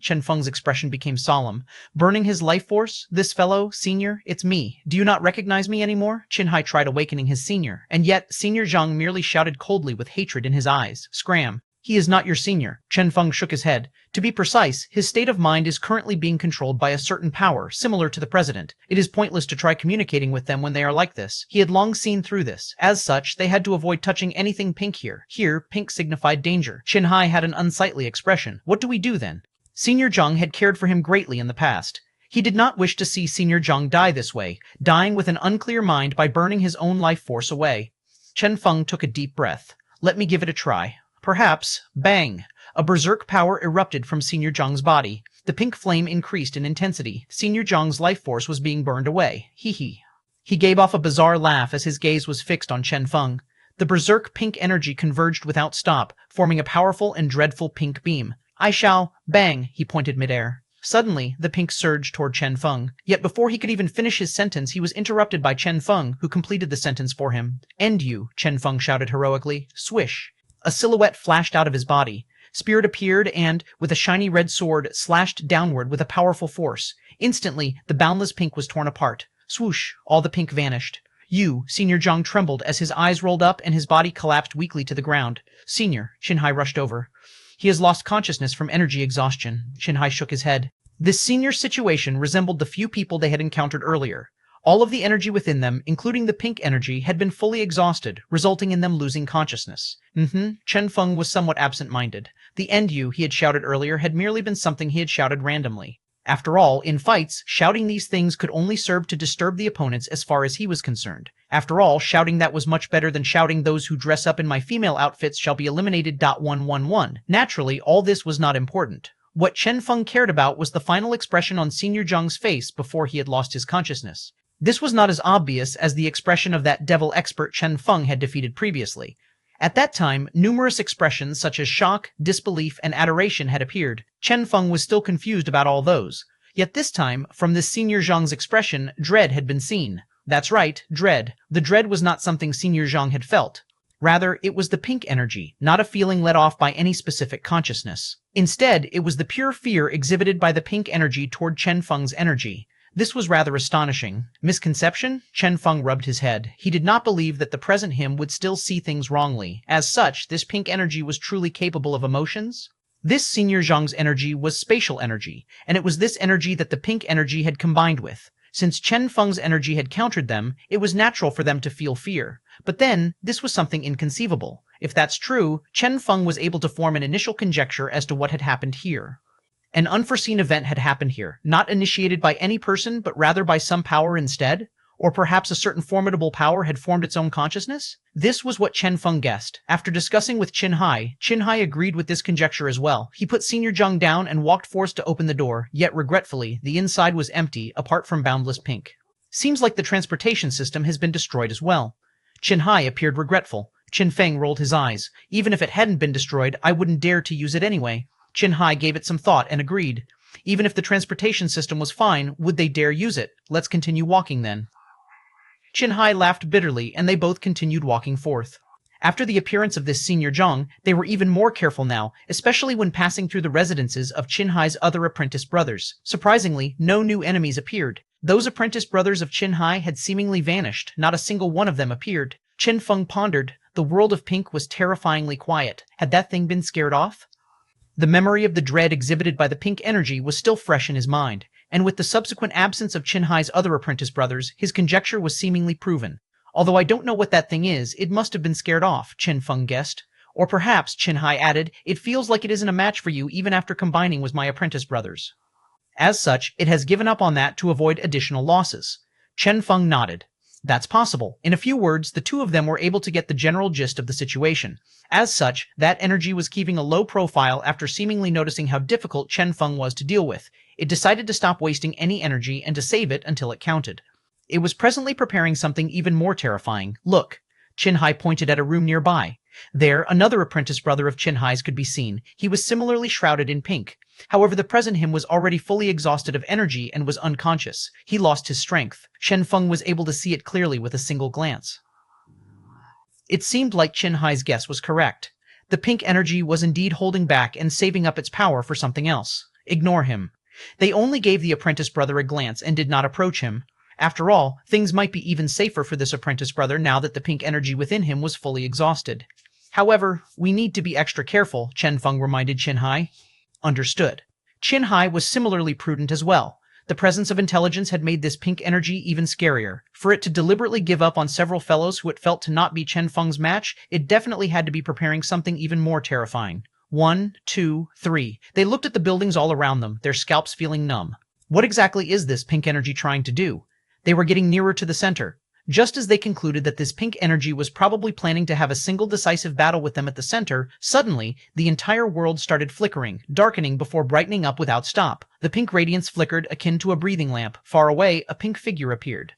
Speaker 1: Chen Feng's expression became solemn. Burning his life force? This fellow, Senior? It's me. Do you not recognize me anymore? Chen Hai tried awakening his senior, and yet Senior Zhang merely shouted coldly with hatred in his eyes. Scram. He is not your senior. Chen Feng shook his head. To be precise, his state of mind is currently being controlled by a certain power, similar to the president. It is pointless to try communicating with them when they are like this. He had long seen through this. As such, they had to avoid touching anything pink here. Here, pink signified danger. Chen Hai had an unsightly expression. What do we do then? Senior Zhang had cared for him greatly in the past. He did not wish to see Senior Zhang die this way, dying with an unclear mind by burning his own life force away. Chen Feng took a deep breath. Let me give it a try. Perhaps. Bang! A berserk power erupted from Senior Zhang's body. The pink flame increased in intensity. Senior Zhang's life force was being burned away. Hee. He gave off a bizarre laugh as his gaze was fixed on Chen Feng. The berserk pink energy converged without stop, forming a powerful and dreadful pink beam. I shall. Bang! He pointed midair. Suddenly, the pink surged toward Chen Feng. Yet before he could even finish his sentence, he was interrupted by Chen Feng, who completed the sentence for him. End you, Chen Feng shouted heroically. Swish! A silhouette flashed out of his body. Spirit appeared and, with a shiny red sword, slashed downward with a powerful force. Instantly, the boundless pink was torn apart. Swoosh! All the pink vanished. You, Senior Zhang trembled as his eyes rolled up and his body collapsed weakly to the ground. Senior, Chen Hai rushed over. He has lost consciousness from energy exhaustion. Chen Hai shook his head. This senior situation resembled the few people they had encountered earlier. All of the energy within them, including the pink energy, had been fully exhausted, resulting in them losing consciousness. Chen Feng was somewhat absent-minded. The end you he had shouted earlier had merely been something he had shouted randomly. After all, in fights, shouting these things could only serve to disturb the opponents as far as he was concerned. After all, shouting that was much better than shouting those who dress up in my female outfits shall be eliminated. 111. Naturally, all this was not important. What Chen Feng cared about was the final expression on Senior Zhang's face before he had lost his consciousness. This was not as obvious as the expression of that devil expert Chen Feng had defeated previously. At that time, numerous expressions such as shock, disbelief, and adoration had appeared. Chen Feng was still confused about all those. Yet this time, from this Senior Zhang's expression, dread had been seen. That's right, dread. The dread was not something Senior Zhang had felt. Rather, it was the pink energy, not a feeling let off by any specific consciousness. Instead, it was the pure fear exhibited by the pink energy toward Chen Feng's energy. This was rather astonishing. Misconception? Chen Feng rubbed his head. He did not believe that the present him would still see things wrongly. As such, this pink energy was truly capable of emotions? This Senior Zhang's energy was spatial energy, and it was this energy that the pink energy had combined with. Since Chen Feng's energy had countered them, it was natural for them to feel fear. But then, this was something inconceivable. If that's true, Chen Feng was able to form an initial conjecture as to what had happened here. An unforeseen event had happened here, not initiated by any person, but rather by some power instead? Or perhaps a certain formidable power had formed its own consciousness? This was what Chen Feng guessed. After discussing with Chen Hai agreed with this conjecture as well. He put Senior Zheng down and walked forth to open the door, yet regretfully, the inside was empty, apart from boundless pink. Seems like the transportation system has been destroyed as well. Chen Hai appeared regretful. Chen Feng rolled his eyes. Even if it hadn't been destroyed, I wouldn't dare to use it anyway. Chen Hai gave it some thought and agreed. Even if the transportation system was fine, would they dare use it? Let's continue walking then. Chen Hai laughed bitterly, and they both continued walking forth. After the appearance of this Senior Zheng, they were even more careful now, especially when passing through the residences of Chen Hai's other apprentice brothers. Surprisingly, no new enemies appeared. Those apprentice brothers of Chen Hai had seemingly vanished. Not a single one of them appeared. Chen Feng pondered. The world of pink was terrifyingly quiet. Had that thing been scared off? The memory of the dread exhibited by the pink energy was still fresh in his mind, and with the subsequent absence of Chen Hai's other apprentice brothers, his conjecture was seemingly proven. Although I don't know what that thing is, it must have been scared off, Chen Feng guessed. Or perhaps, Chen Hai added, it feels like it isn't a match for you even after combining with my apprentice brothers. As such, it has given up on that to avoid additional losses. Chen Feng nodded. That's possible. In a few words, the two of them were able to get the general gist of the situation. As such, that energy was keeping a low profile after seemingly noticing how difficult Chen Feng was to deal with. It decided to stop wasting any energy and to save it until it counted. It was presently preparing something even more terrifying. Look. Chen Hai pointed at a room nearby. There, another apprentice brother of Chen Hai's could be seen. He was similarly shrouded in pink. However, the present him was already fully exhausted of energy and was unconscious. He lost his strength. Chen Feng was able to see it clearly with a single glance. It seemed like Chen Hai's guess was correct. The pink energy was indeed holding back and saving up its power for something else. Ignore him. They only gave the apprentice brother a glance and did not approach him. After all, things might be even safer for this apprentice brother now that the pink energy within him was fully exhausted. However, we need to be extra careful, Chen Feng reminded Chen Hai. Understood. Chen Hai was similarly prudent as well. The presence of intelligence had made this pink energy even scarier. For it to deliberately give up on several fellows who it felt to not be Chen Feng's match, it definitely had to be preparing something even more terrifying. 1, 2, 3. They looked at the buildings all around them, their scalps feeling numb. What exactly is this pink energy trying to do? They were getting nearer to the center. Just as they concluded that this pink energy was probably planning to have a single decisive battle with them at the center, suddenly, the entire world started flickering, darkening before brightening up without stop. The pink radiance flickered akin to a breathing lamp. Far away, a pink figure appeared.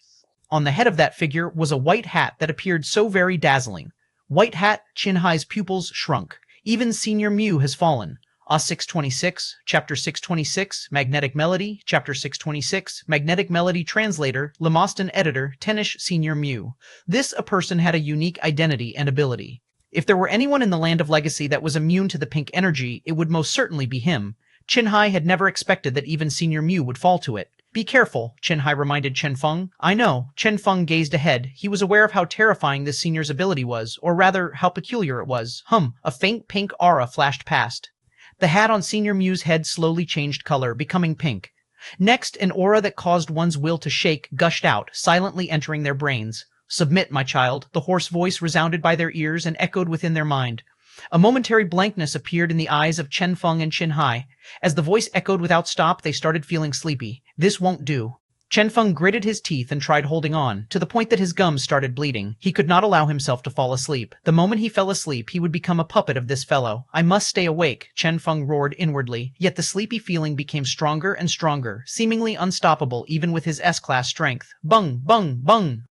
Speaker 1: On the head of that figure was a white hat that appeared so very dazzling. White hat, Chen Hai's pupils shrunk. Even Senior Mu has fallen. A626, Chapter 626, Magnetic Melody, Chapter 626, Magnetic Melody Translator, Lemoston Editor, Tenish Senior Mu. This a person had a unique identity and ability. If there were anyone in the Land of Legacy that was immune to the pink energy, it would most certainly be him. Chen Hai had never expected that even Senior Mu would fall to it. Be careful, Chen Hai reminded Chen Feng. I know. Chen Feng gazed ahead. He was aware of how terrifying this senior's ability was, or rather, how peculiar it was. A faint pink aura flashed past. The hat on Senior Mu's head slowly changed color, becoming pink. Next, an aura that caused one's will to shake gushed out, silently entering their brains. Submit, my child, the hoarse voice resounded by their ears and echoed within their mind. A momentary blankness appeared in the eyes of Chen Feng and Chen Hai. As the voice echoed without stop, they started feeling sleepy. This won't do. Chen Feng gritted his teeth and tried holding on, to the point that his gums started bleeding. He could not allow himself to fall asleep. The moment he fell asleep, he would become a puppet of this fellow. I must stay awake, Chen Feng roared inwardly, yet the sleepy feeling became stronger and stronger, seemingly unstoppable even with his S-class strength. Bung, bung, bung!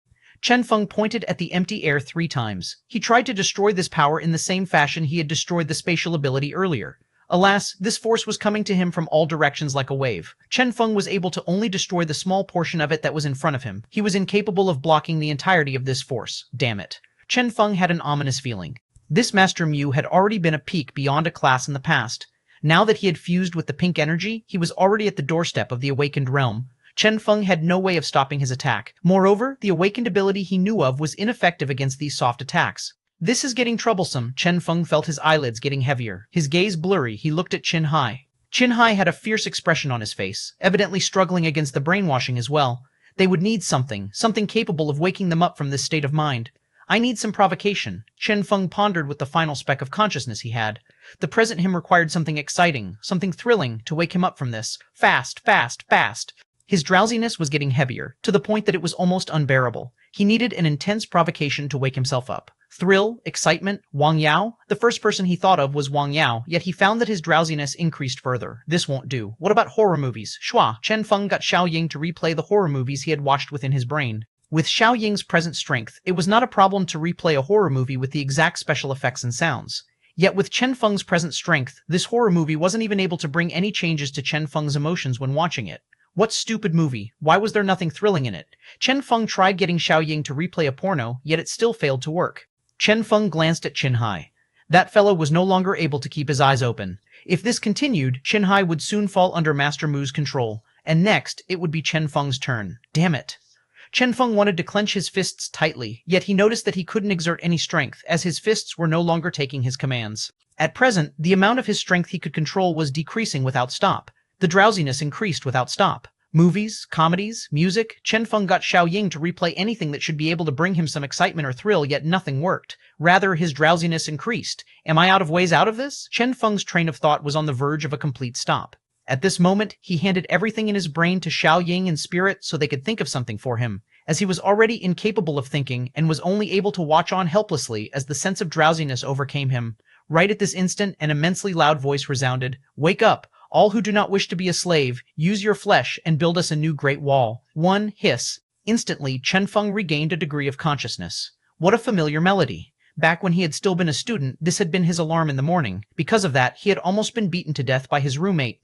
Speaker 1: Chen Feng pointed at the empty air 3 times. He tried to destroy this power in the same fashion he had destroyed the spatial ability earlier. Alas, this force was coming to him from all directions like a wave. Chen Feng was able to only destroy the small portion of it that was in front of him. He was incapable of blocking the entirety of this force. Damn it. Chen Feng had an ominous feeling. This Master Mu had already been a peak beyond a class in the past. Now that he had fused with the pink energy, he was already at the doorstep of the awakened realm. Chen Feng had no way of stopping his attack. Moreover, the awakened ability he knew of was ineffective against these soft attacks. This is getting troublesome. Chen Feng felt his eyelids getting heavier. His gaze blurry, he looked at Chen Hai. Chen Hai had a fierce expression on his face, evidently struggling against the brainwashing as well. They would need something capable of waking them up from this state of mind. I need some provocation. Chen Feng pondered with the final speck of consciousness he had. The present him required something exciting, something thrilling, to wake him up from this. Fast, fast, fast! His drowsiness was getting heavier, to the point that it was almost unbearable. He needed an intense provocation to wake himself up. Thrill, excitement, Wang Yao? The first person he thought of was Wang Yao, yet he found that his drowsiness increased further. This won't do. What about horror movies? Chen Feng got Xiao Ying to replay the horror movies he had watched within his brain. With Xiao Ying's present strength, it was not a problem to replay a horror movie with the exact special effects and sounds. Yet with Chen Feng's present strength, this horror movie wasn't even able to bring any changes to Chen Feng's emotions when watching it. What stupid movie? Why was there nothing thrilling in it? Chen Feng tried getting Xiao Ying to replay a porno, yet it still failed to work. Chen Feng glanced at Qin Hai. That fellow was no longer able to keep his eyes open. If this continued, Qin Hai would soon fall under Master Mu's control, and next, it would be Chen Feng's turn. Damn it. Chen Feng wanted to clench his fists tightly, yet he noticed that he couldn't exert any strength, as his fists were no longer taking his commands. At present, the amount of his strength he could control was decreasing without stop. The drowsiness increased without stop. Movies, comedies, music, Chen Feng got Xiao Ying to replay anything that should be able to bring him some excitement or thrill, yet nothing worked. Rather, his drowsiness increased. Am I out of ways out of this? Chen Feng's train of thought was on the verge of a complete stop. At this moment, he handed everything in his brain to Xiao Ying and Spirit so they could think of something for him, as he was already incapable of thinking and was only able to watch on helplessly as the sense of drowsiness overcame him. Right at this instant, an immensely loud voice resounded, "Wake up! All who do not wish to be a slave, use your flesh and build us a new great wall." One hiss. Instantly, Chen Feng regained a degree of consciousness. What a familiar melody. Back when he had still been a student, this had been his alarm in the morning. Because of that, he had almost been beaten to death by his roommate.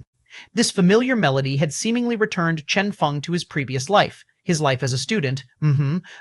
Speaker 1: This familiar melody had seemingly returned Chen Feng to his previous life. His life as a student.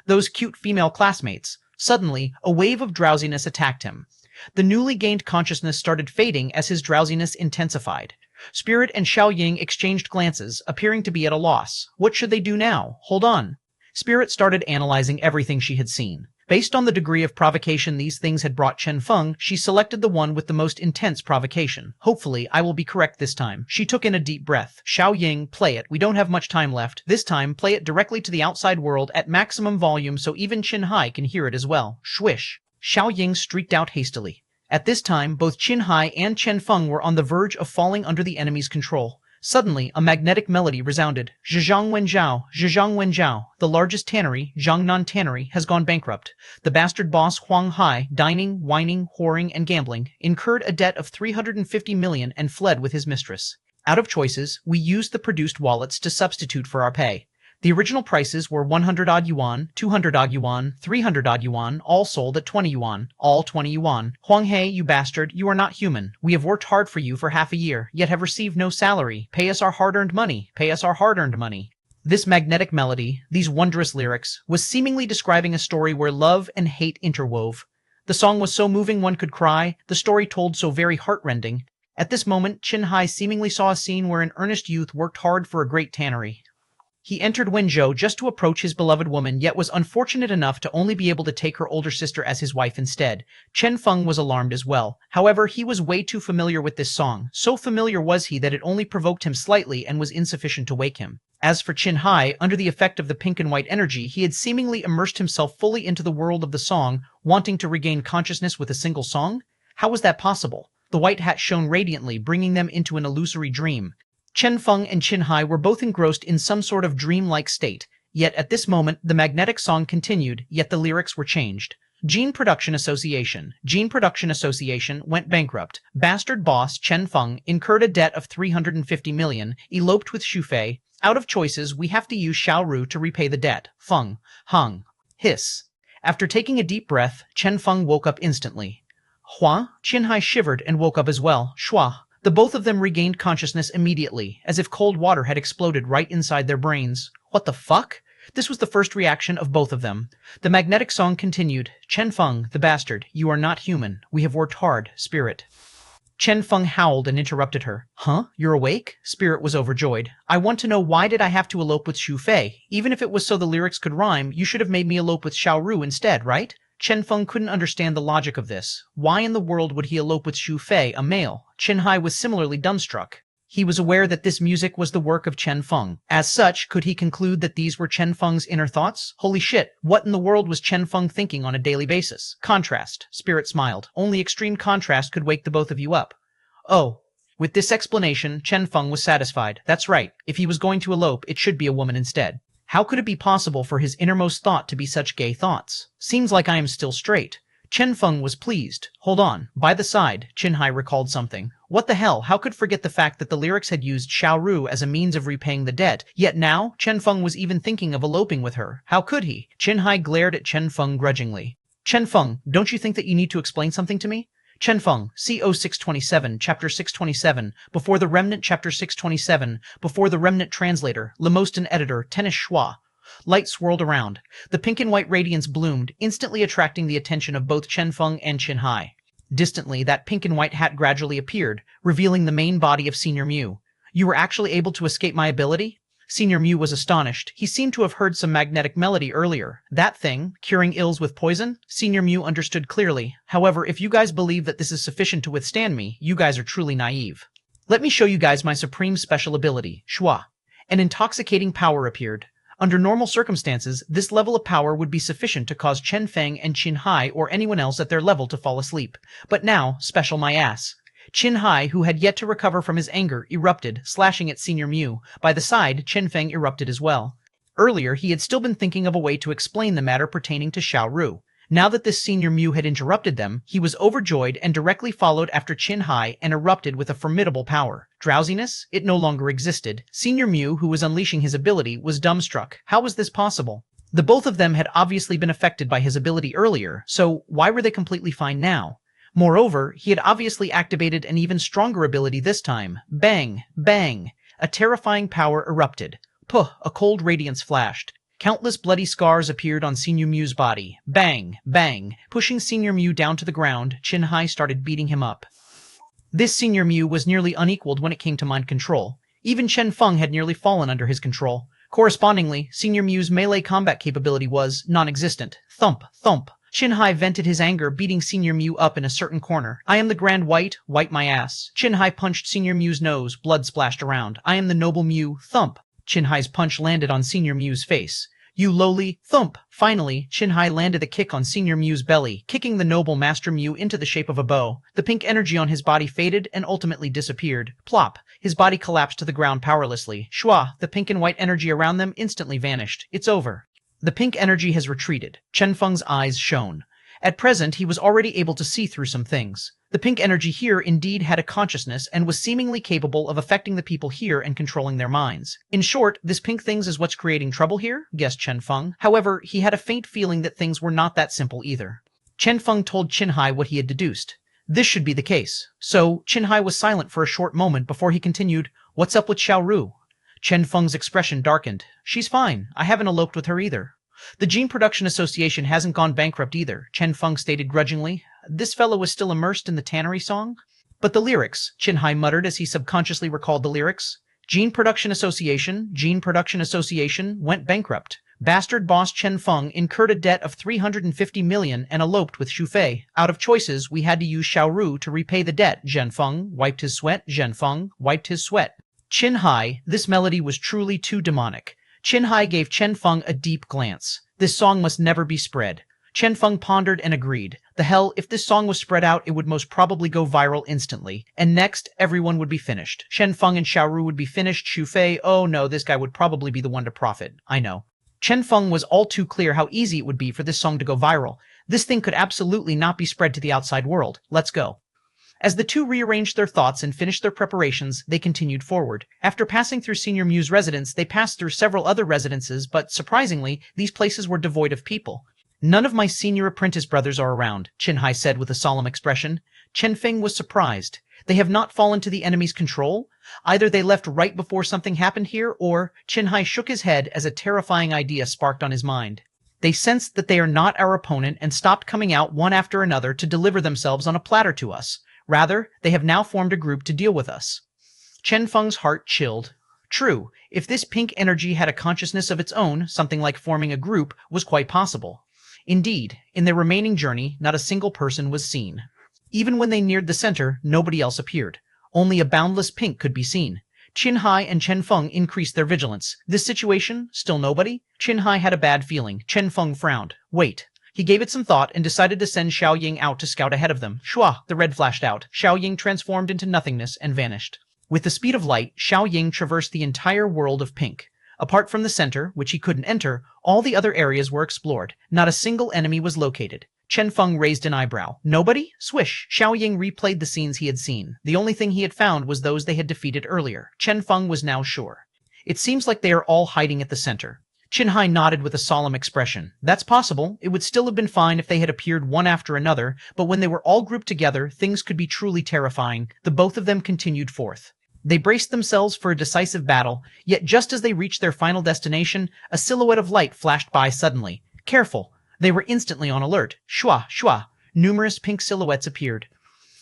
Speaker 1: Those cute female classmates. Suddenly, a wave of drowsiness attacked him. The newly gained consciousness started fading as his drowsiness intensified. Spirit and Xiao Ying exchanged glances, appearing to be at a loss. What should they do now? Hold on. Spirit started analyzing everything she had seen. Based on the degree of provocation these things had brought Chen Feng, she selected the one with the most intense provocation. Hopefully, I will be correct this time. She took in a deep breath. Xiao Ying, play it. We don't have much time left. This time, play it directly to the outside world at maximum volume so even Qin Hai can hear it as well. Swish. Xiao Ying streaked out hastily. At this time, both Qin Hai and Chen Feng were on the verge of falling under the enemy's control. Suddenly, a magnetic melody resounded. Zhejiangwen Zhao, the largest tannery, Jiangnan Tannery, has gone bankrupt. The bastard boss Huang Hai, dining, whining, whoring, and gambling, incurred a debt of 350 million and fled with his mistress. Out of choices, we used the produced wallets to substitute for our pay. The original prices were 100 odd yuan, 200 odd yuan, 300 odd yuan, all sold at 20 yuan, all 20 yuan. Huang He, you bastard, you are not human. We have worked hard for you for half a year, yet have received no salary. Pay us our hard-earned money. Pay us our hard-earned money. This magnetic melody, these wondrous lyrics, was seemingly describing a story where love and hate interwove. The song was so moving one could cry, the story told so very heartrending. At this moment, Qin Hai seemingly saw a scene where an earnest youth worked hard for a great tannery. He entered Wenzhou just to approach his beloved woman, yet was unfortunate enough to only be able to take her older sister as his wife instead. Chen Feng was alarmed as well. However, he was way too familiar with this song. So familiar was he that it only provoked him slightly and was insufficient to wake him. As for Qin Hai, under the effect of the pink and white energy, he had seemingly immersed himself fully into the world of the song, wanting to regain consciousness with a single song? How was that possible? The white hat shone radiantly, bringing them into an illusory dream. Chen Feng and Qin Hai were both engrossed in some sort of dream-like state, yet at this moment the magnetic song continued, yet the lyrics were changed. Gene Production Association went bankrupt. Bastard boss Chen Feng incurred a debt of 350 million, eloped with Xu Fei. Out of choices, we have to use Xiao Ru to repay the debt. Feng. Hung. Hiss. After taking a deep breath, Chen Feng woke up instantly. Hua? Qin Hai shivered and woke up as well. Shua. The both of them regained consciousness immediately, as if cold water had exploded right inside their brains. What the fuck? This was the first reaction of both of them. The magnetic song continued. Chen Feng, the bastard, you are not human. We have worked hard, Spirit. Chen Feng howled and interrupted her. Huh? You're awake? Spirit was overjoyed. I want to know why did I have to elope with Xu Fei? Even if it was so the lyrics could rhyme, you should have made me elope with Xiao Ru instead, right? Chen Feng couldn't understand the logic of this. Why in the world would he elope with Xu Fei, a male? Qin Hai was similarly dumbstruck. He was aware that this music was the work of Chen Feng. As such, could he conclude that these were Chen Feng's inner thoughts? Holy shit, what in the world was Chen Feng thinking on a daily basis? Contrast. Spirit smiled. Only extreme contrast could wake the both of you up. Oh. With this explanation, Chen Feng was satisfied. That's right, if he was going to elope, it should be a woman instead. How could it be possible for his innermost thought to be such gay thoughts? Seems like I am still straight. Chen Feng was pleased. Hold on. By the side, Qinhai recalled something. What the hell? How could forget the fact that the lyrics had used Xiaoru as a means of repaying the debt, yet now Chen Feng was even thinking of eloping with her. How could he? Qinhai glared at Chen Feng grudgingly. Chen Feng, don't you think that you need to explain something to me? Chen Feng, CO 627, Chapter 627, Before the Remnant, Chapter 627, Before the Remnant Translator, Lemostan Editor, Tennis Schwa. Light swirled around. The pink and white radiance bloomed, instantly attracting the attention of both Chen Feng and Qinhai. Distantly, that pink and white hat gradually appeared, revealing the main body of Senior Mu. You were actually able to escape my ability? Senior Mu was astonished. He seemed to have heard some magnetic melody earlier. That thing, curing ills with poison? Senior Mu understood clearly. However, if you guys believe that this is sufficient to withstand me, you guys are truly naive. Let me show you guys my supreme special ability, Schwa. An intoxicating power appeared. Under normal circumstances, this level of power would be sufficient to cause Chen Feng and Qinhai or anyone else at their level to fall asleep. But now, special my ass. Qinhai, who had yet to recover from his anger, erupted, slashing at Senior Mu. By the side, Chen Feng erupted as well. Earlier, he had still been thinking of a way to explain the matter pertaining to Xiaoru. Now that this Senior Mu had interrupted them, he was overjoyed and directly followed after Qinhai and erupted with a formidable power. Drowsiness? It no longer existed. Senior Mu, who was unleashing his ability, was dumbstruck. How was this possible? The both of them had obviously been affected by his ability earlier, so why were they completely fine now? Moreover, he had obviously activated an even stronger ability this time. Bang! Bang! A terrifying power erupted. Puh! A cold radiance flashed. Countless bloody scars appeared on Senior Mu's body. Bang! Bang! Pushing Senior Mu down to the ground, Qinhai started beating him up. This Senior Mu was nearly unequaled when it came to mind control. Even Chen Feng had nearly fallen under his control. Correspondingly, Senior Mu's melee combat capability was non-existent. Thump! Thump! Qinhai vented his anger, beating Senior Mu up in a certain corner. I am the Grand White, wipe my ass. Qinhai punched Senior Mu's nose, blood splashed around. I am the Noble Mu, thump. Qinhai's punch landed on Senior Mu's face. You lowly, thump. Finally, Qinhai landed a kick on Senior Mu's belly, kicking the Noble Master Mu into the shape of a bow. The pink energy on his body faded and ultimately disappeared. Plop. His body collapsed to the ground powerlessly. Schwa, the pink and white energy around them instantly vanished. It's over. The pink energy has retreated. Chen Feng's eyes shone. At present, he was already able to see through some things. The pink energy here indeed had a consciousness and was seemingly capable of affecting the people here and controlling their minds. In short, this pink things is what's creating trouble here, guessed Chen Feng. However, he had a faint feeling that things were not that simple either. Chen Feng told Qinhai what he had deduced. This should be the case. So, Qinhai was silent for a short moment before he continued, What's up with Xiaoru? Chen Feng's expression darkened. She's fine. I haven't eloped with her either. The Gene Production Association hasn't gone bankrupt either, Chen Feng stated grudgingly. This fellow was still immersed in the tannery song? But the lyrics, Qinhai muttered as he subconsciously recalled the lyrics. Gene Production Association, went bankrupt. Bastard boss Chen Feng incurred a debt of 350 million and eloped with Xu. Out of choices, we had to use Xiaoru to repay the debt. Zhen Feng wiped his sweat. Zhen Feng wiped his sweat. Qinhai, this melody was truly too demonic. Qinhai gave Chen Feng a deep glance. This song must never be spread. Chen Feng pondered and agreed. The hell, if this song was spread out, it would most probably go viral instantly. And next, everyone would be finished. Chen Feng and Xiaoru would be finished. Xu, oh no, this guy would probably be the one to profit. I know. Chen Feng was all too clear how easy it would be for this song to go viral. This thing could absolutely not be spread to the outside world. Let's go. As the two rearranged their thoughts and finished their preparations, they continued forward. After passing through Senior Mu's residence, they passed through several other residences, but surprisingly, these places were devoid of people. None of my senior apprentice brothers are around, Qinhai said with a solemn expression. Chen Feng was surprised. They have not fallen to the enemy's control? Either they left right before something happened here, or Qinhai shook his head as a terrifying idea sparked on his mind. They sensed that they are not our opponent and stopped coming out one after another to deliver themselves on a platter to us. Rather, they have now formed a group to deal with us. Chen Feng's heart chilled. True, if this pink energy had a consciousness of its own, something like forming a group was quite possible. Indeed, in their remaining journey, not a single person was seen. Even when they neared the center, nobody else appeared. Only a boundless pink could be seen. Qinhai and Chen Feng increased their vigilance. This situation? Still nobody? Qinhai had a bad feeling. Chen Feng frowned. Wait. He gave it some thought and decided to send Xiao Ying out to scout ahead of them. Shua, the red flashed out. Xiao Ying transformed into nothingness and vanished. With the speed of light, Xiao Ying traversed the entire world of pink. Apart from the center, which he couldn't enter, all the other areas were explored. Not a single enemy was located. Chen Feng raised an eyebrow. Nobody? Swish! Xiao Ying replayed the scenes he had seen. The only thing he had found was those they had defeated earlier. Chen Feng was now sure. It seems like they are all hiding at the center. Qinhai nodded with a solemn expression. That's possible. It would still have been fine if they had appeared one after another, but when they were all grouped together, things could be truly terrifying. The both of them continued forth. They braced themselves for a decisive battle, yet just as they reached their final destination, a silhouette of light flashed by suddenly. Careful! They were instantly on alert. Shua, shua! Numerous pink silhouettes appeared.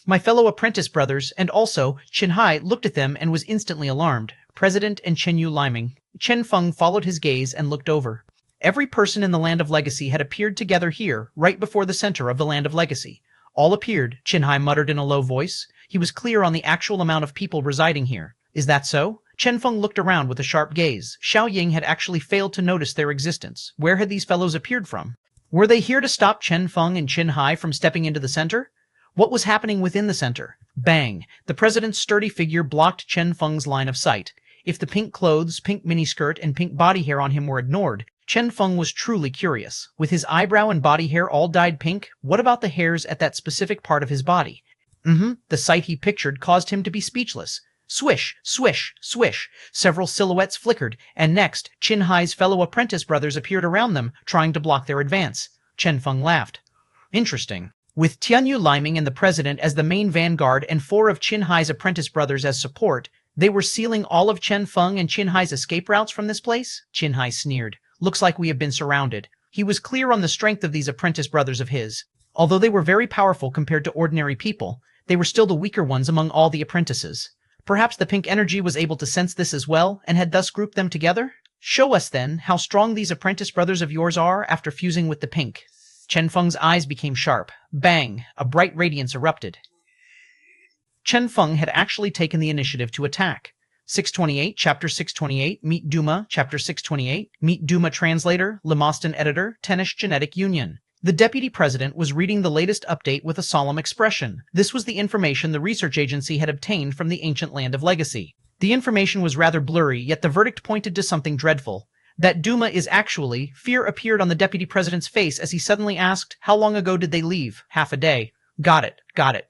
Speaker 1: My fellow apprentice brothers, and also Qinhai, looked at them and was instantly alarmed. President and Chen Yu Liming. Chen Feng followed his gaze and looked over. Every person in the Land of Legacy had appeared together here, right before the center of the Land of Legacy. All appeared, Qinhai muttered in a low voice. He was clear on the actual amount of people residing here. Is that so? Chen Feng looked around with a sharp gaze. Xiao Ying had actually failed to notice their existence. Where had these fellows appeared from? Were they here to stop Chen Feng and Qinhai from stepping into the center? What was happening within the center? Bang! The president's sturdy figure blocked Chen Feng's line of sight. If the pink clothes, pink miniskirt, and pink body hair on him were ignored, Chen Feng was truly curious. With his eyebrow and body hair all dyed pink, what about the hairs at that specific part of his body? The sight he pictured caused him to be speechless. Swish, swish, swish. Several silhouettes flickered, and next, Qinhai's fellow apprentice brothers appeared around them, trying to block their advance. Chen Feng laughed. Interesting. With Tianyu Liming and the president as the main vanguard and 4 of Qinhai's apprentice brothers as support, they were sealing all of Chen Feng and Qinhai's escape routes from this place? Qinhai sneered. Looks like we have been surrounded. He was clear on the strength of these apprentice brothers of his. Although they were very powerful compared to ordinary people, they were still the weaker ones among all the apprentices. Perhaps the pink energy was able to sense this as well, and had thus grouped them together? Show us, then, how strong these apprentice brothers of yours are after fusing with the pink. Chen Feng's eyes became sharp. Bang! A bright radiance erupted. Chen Feng had actually taken the initiative to attack. 628, Chapter 628, Meet Duma, Chapter 628, Meet Duma Translator, Lemoston Editor, Tennish Genetic Union. The deputy president was reading the latest update with a solemn expression. This was the information the research agency had obtained from the ancient Land of Legacy. The information was rather blurry, yet the verdict pointed to something dreadful. That Duma is actually... Fear appeared on the deputy president's face as he suddenly asked, how long ago did they leave? Half a day. Got it, got it.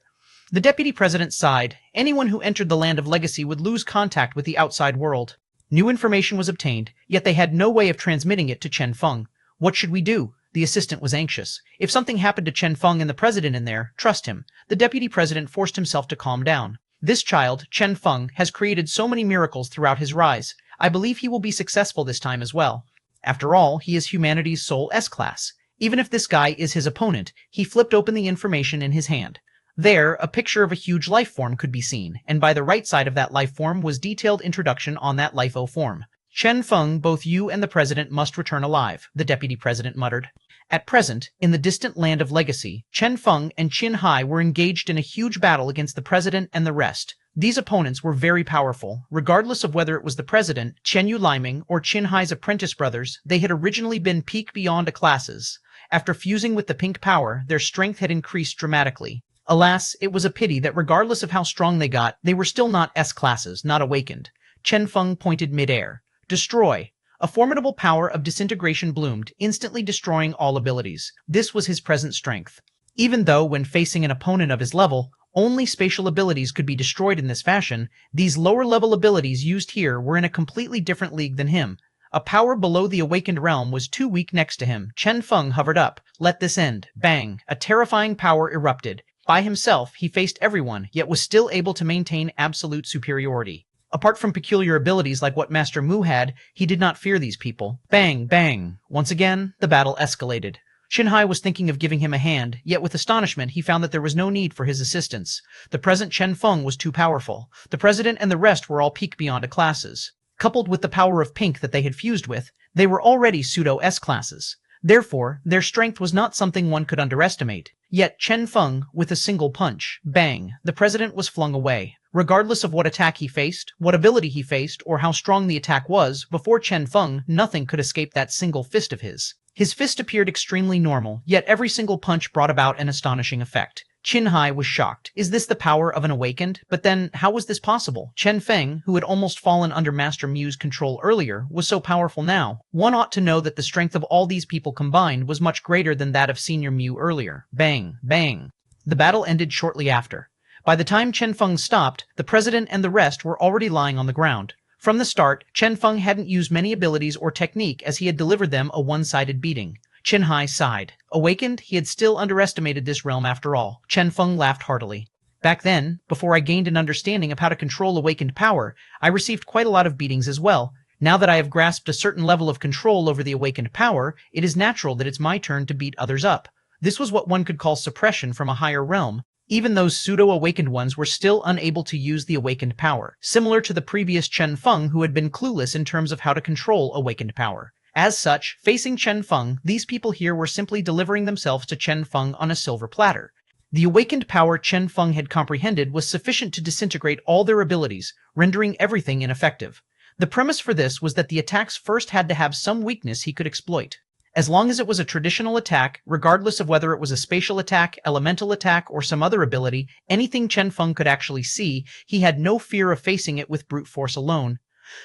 Speaker 1: The deputy president sighed. Anyone who entered the Land of Legacy would lose contact with the outside world. New information was obtained, yet they had no way of transmitting it to Chen Feng. What should we do? The assistant was anxious. If something happened to Chen Feng and the president in there, trust him. The deputy president forced himself to calm down. This child, Chen Feng, has created so many miracles throughout his rise. I believe he will be successful this time as well. After all, he is humanity's sole S-class. Even if this guy is his opponent, he flipped open the information in his hand. There, a picture of a huge life form could be seen, and by the right side of that life form was detailed introduction on that life-o form. Chen Feng, both you and the president must return alive, the deputy president muttered. At present, in the distant Land of Legacy, Chen Feng and Qinhai were engaged in a huge battle against the president and the rest. These opponents were very powerful. Regardless of whether it was the president, Chen Yu Liming, or Qinhai's apprentice brothers, they had originally been peak beyond a classes. After fusing with the pink power, their strength had increased dramatically. Alas, it was a pity that regardless of how strong they got, they were still not S-classes, not awakened. Chen Feng pointed mid-air. Destroy. A formidable power of disintegration bloomed, instantly destroying all abilities. This was his present strength. Even though, when facing an opponent of his level, only spatial abilities could be destroyed in this fashion, these lower-level abilities used here were in a completely different league than him. A power below the awakened realm was too weak next to him. Chen Feng hovered up. Let this end. Bang. A terrifying power erupted. By himself, he faced everyone, yet was still able to maintain absolute superiority. Apart from peculiar abilities like what Master Mu had, he did not fear these people. Bang, bang. Once again, the battle escalated. Qinhai was thinking of giving him a hand, yet with astonishment he found that there was no need for his assistance. The present Chen Feng was too powerful. The president and the rest were all peak beyond a classes. Coupled with the power of pink that they had fused with, they were already pseudo-S classes. Therefore, their strength was not something one could underestimate. Yet Chen Feng, with a single punch, bang, the president was flung away. Regardless of what attack he faced, what ability he faced, or how strong the attack was, before Chen Feng, nothing could escape that single fist of his. His fist appeared extremely normal, yet every single punch brought about an astonishing effect. Xuanhuan was shocked. Is this the power of an awakened? But then, how was this possible? Chen Feng, who had almost fallen under Master Mu's control earlier, was so powerful now. One ought to know that the strength of all these people combined was much greater than that of Senior Mu earlier. Bang, bang. The battle ended shortly after. By the time Chen Feng stopped, the president and the rest were already lying on the ground. From the start, Chen Feng hadn't used many abilities or technique as he had delivered them a one-sided beating. Xuanhuan sighed. Awakened, he had still underestimated this realm after all. Chen Feng laughed heartily. Back then, before I gained an understanding of how to control awakened power, I received quite a lot of beatings as well. Now that I have grasped a certain level of control over the awakened power, it is natural that it's my turn to beat others up. This was what one could call suppression from a higher realm. Even those pseudo-awakened ones were still unable to use the awakened power, similar to the previous Chen Feng who had been clueless in terms of how to control awakened power. As such, facing Chen Feng, these people here were simply delivering themselves to Chen Feng on a silver platter. The awakened power Chen Feng had comprehended was sufficient to disintegrate all their abilities, rendering everything ineffective. The premise for this was that the attacks first had to have some weakness he could exploit. As long as it was a traditional attack, regardless of whether it was a spatial attack, elemental attack, or some other ability, anything Chen Feng could actually see, he had no fear of facing it with brute force alone.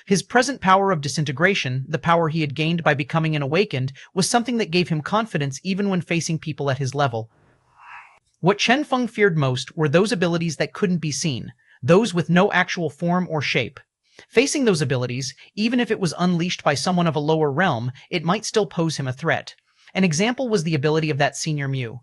Speaker 1: His present power of disintegration, the power he had gained by becoming an awakened, was something that gave him confidence even when facing people at his level. What Chen Feng feared most were those abilities that couldn't be seen, those with no actual form or shape. Facing those abilities, even if it was unleashed by someone of a lower realm, it might still pose him a threat. An example was the ability of that Senior Mu.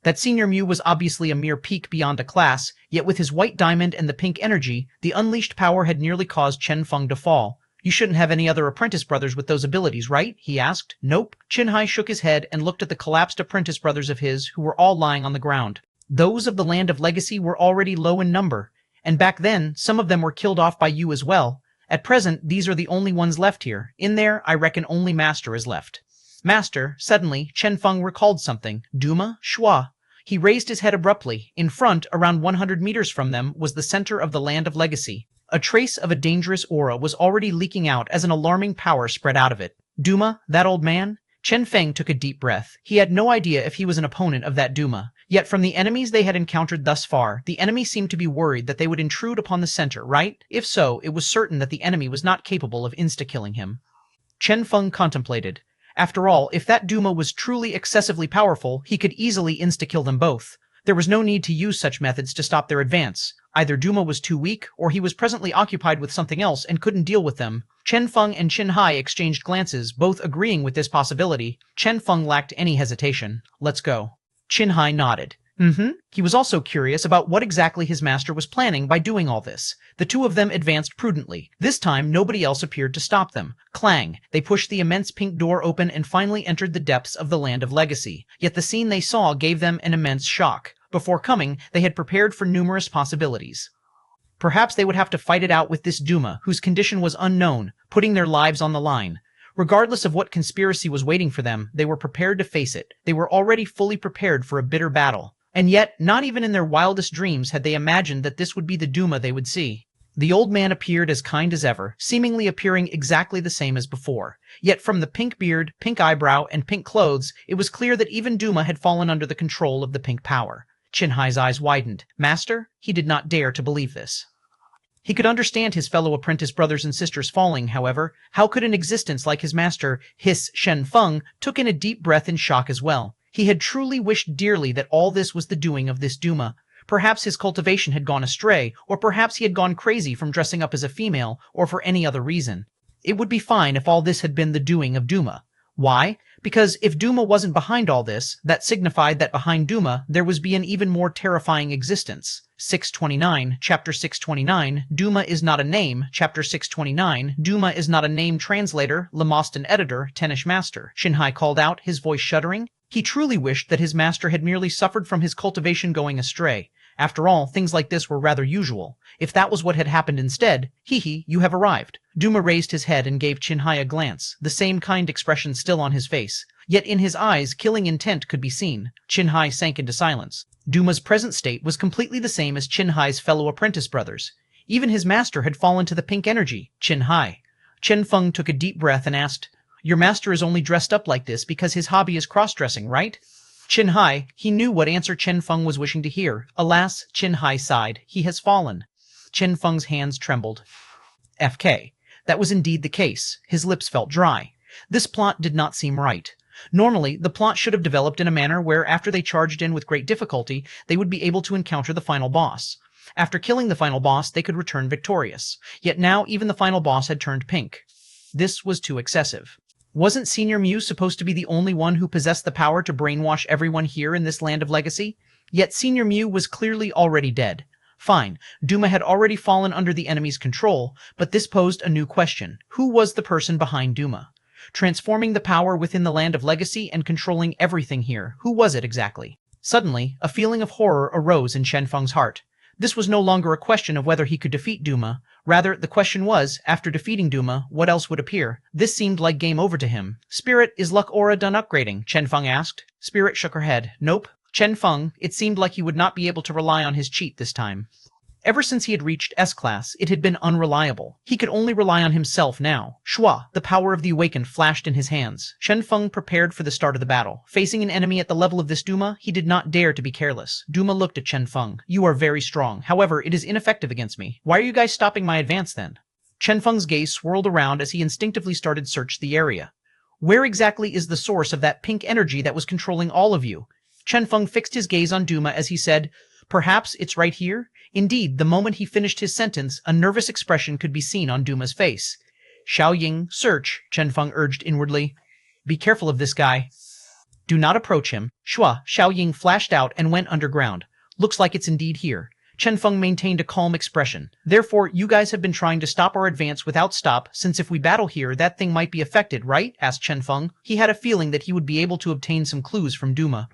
Speaker 1: That Senior Mu was obviously a mere peak beyond a class, yet with his white diamond and the pink energy, the unleashed power had nearly caused Chen Feng to fall. You shouldn't have any other apprentice brothers with those abilities, right? He asked. Nope. Xuanhuan shook his head and looked at the collapsed apprentice brothers of his who were all lying on the ground. Those of the Land of Legacy were already low in number, and back then, some of them were killed off by you as well. At present, these are the only ones left here. In there, I reckon only Master is left. Master, suddenly, Chen Feng recalled something. Duma? Shua. He raised his head abruptly. In front, around 100 meters from them, was the center of the Land of Legacy. A trace of a dangerous aura was already leaking out as an alarming power spread out of it. Duma, that old man? Chen Feng took a deep breath. He had no idea if he was an opponent of that Duma. Yet from the enemies they had encountered thus far, the enemy seemed to be worried that they would intrude upon the center, right? If so, it was certain that the enemy was not capable of insta-killing him. Chen Feng contemplated. After all, if that Duma was truly excessively powerful, he could easily insta-kill them both. There was no need to use such methods to stop their advance. Either Duma was too weak, or he was presently occupied with something else and couldn't deal with them. Chen Feng and Xuanhuan exchanged glances, both agreeing with this possibility. Chen Feng lacked any hesitation. Let's go. Xuanhuan nodded. He was also curious about what exactly his master was planning by doing all this. The two of them advanced prudently. This time, nobody else appeared to stop them. Clang! They pushed the immense pink door open and finally entered the depths of the Land of Legacy. Yet the scene they saw gave them an immense shock. Before coming, they had prepared for numerous possibilities. Perhaps they would have to fight it out with this Duma, whose condition was unknown, putting their lives on the line. Regardless of what conspiracy was waiting for them, they were prepared to face it. They were already fully prepared for a bitter battle. And yet, not even in their wildest dreams had they imagined that this would be the Duma they would see. The old man appeared as kind as ever, seemingly appearing exactly the same as before. Yet from the pink beard, pink eyebrow, and pink clothes, it was clear that even Duma had fallen under the control of the pink power. Xuanhuan's eyes widened. Master? He did not dare to believe this. He could understand his fellow apprentice brothers and sisters falling, however. How could an existence like his master, Chen Feng, took in a deep breath in shock as well. He had truly wished dearly that all this was the doing of this Duma. Perhaps his cultivation had gone astray, or perhaps he had gone crazy from dressing up as a female, or for any other reason. It would be fine if all this had been the doing of Duma. Why? Because if Duma wasn't behind all this, that signified that behind Duma there was an even more terrifying existence. 629, Chapter 629, Duma is not a name, Chapter 629, Duma is not a name translator, Lamostan editor, Tenish master, Xuanhuan called out, his voice shuddering. He truly wished that his master had merely suffered from his cultivation going astray. After all, things like this were rather usual. If that was what had happened instead, you have arrived. Duma raised his head and gave Xuanhuan a glance, the same kind expression still on his face. Yet in his eyes, killing intent could be seen. Xuanhuan sank into silence. Duma's present state was completely the same as Xuanhuan's fellow apprentice brothers. Even his master had fallen to the pink energy, Xuanhuan. Chen Feng took a deep breath and asked, "Your master is only dressed up like this because his hobby is cross-dressing, right?" Xuanhuan, he knew what answer Chen Feng was wishing to hear. Alas, Xuanhuan sighed. He has fallen. Chen Feng's hands trembled. FK. That was indeed the case. His lips felt dry. This plot did not seem right. Normally, the plot should have developed in a manner where after they charged in with great difficulty, they would be able to encounter the final boss. After killing the final boss, they could return victorious. Yet now even the final boss had turned pink. This was too excessive. Wasn't Senior Mew supposed to be the only one who possessed the power to brainwash everyone here in this land of legacy? Yet Senior Mew was clearly already dead. Fine, Duma had already fallen under the enemy's control, but this posed a new question. Who was the person behind Duma? Transforming the power within the land of legacy and controlling everything here. Who was it exactly? Suddenly, a feeling of horror arose in Chen Feng's heart. This was no longer a question of whether he could defeat Duma. Rather, the question was, after defeating Duma, what else would appear? This seemed like game over to him. Spirit, is luck aura done upgrading? Chen Feng asked. Spirit shook her head. Nope. Chen Feng, it seemed like he would not be able to rely on his cheat this time. Ever since he had reached S-Class, it had been unreliable. He could only rely on himself now. Shua, the power of the awakened, flashed in his hands. Chen Feng prepared for the start of the battle. Facing an enemy at the level of this Duma, he did not dare to be careless. Duma looked at Chen Feng. You are very strong. However, it is ineffective against me. Why are you guys stopping my advance then? Chen Feng's gaze swirled around as he instinctively started to search the area. Where exactly is the source of that pink energy that was controlling all of you? Chen Feng fixed his gaze on Duma as he said, Perhaps it's right here? Indeed, the moment he finished his sentence, a nervous expression could be seen on Duma's face. Xiaoying, search, Chen Feng urged inwardly. Be careful of this guy. Do not approach him. Shua, Xiaoying flashed out and went underground. Looks like it's indeed here. Chen Feng maintained a calm expression. Therefore, you guys have been trying to stop our advance without stop, since if we battle here, that thing might be affected, right? Asked Chen Feng. He had a feeling that he would be able to obtain some clues from Duma.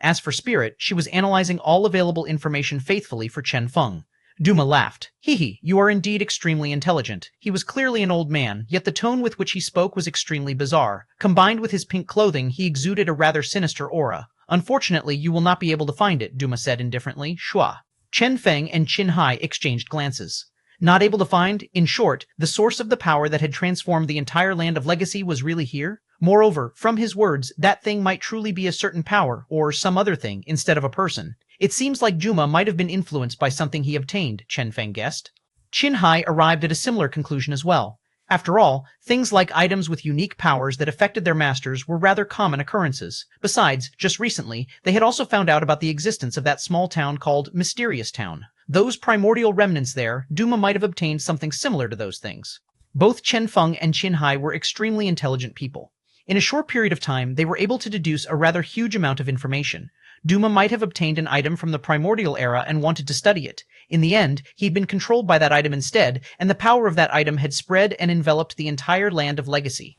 Speaker 1: As for Spirit, she was analyzing all available information faithfully for Chen Feng. Duma laughed. Hee, you are indeed extremely intelligent. He was clearly an old man, yet the tone with which he spoke was extremely bizarre. Combined with his pink clothing, he exuded a rather sinister aura. Unfortunately, you will not be able to find it, Duma said indifferently. Shua. Chen Feng and Xuanhuan exchanged glances. Not able to find, in short, the source of the power that had transformed the entire land of legacy was really here? Moreover, from his words, that thing might truly be a certain power, or some other thing, instead of a person. It seems like Duma might have been influenced by something he obtained, Chen Feng guessed. Xuanhuan arrived at a similar conclusion as well. After all, things like items with unique powers that affected their masters were rather common occurrences. Besides, just recently, they had also found out about the existence of that small town called Mysterious Town. Those primordial remnants there, Duma might have obtained something similar to those things. Both Chen Feng and Xuanhuan were extremely intelligent people. In a short period of time, they were able to deduce a rather huge amount of information. Duma might have obtained an item from the primordial era and wanted to study it. In the end, he'd been controlled by that item instead, and the power of that item had spread and enveloped the entire land of legacy.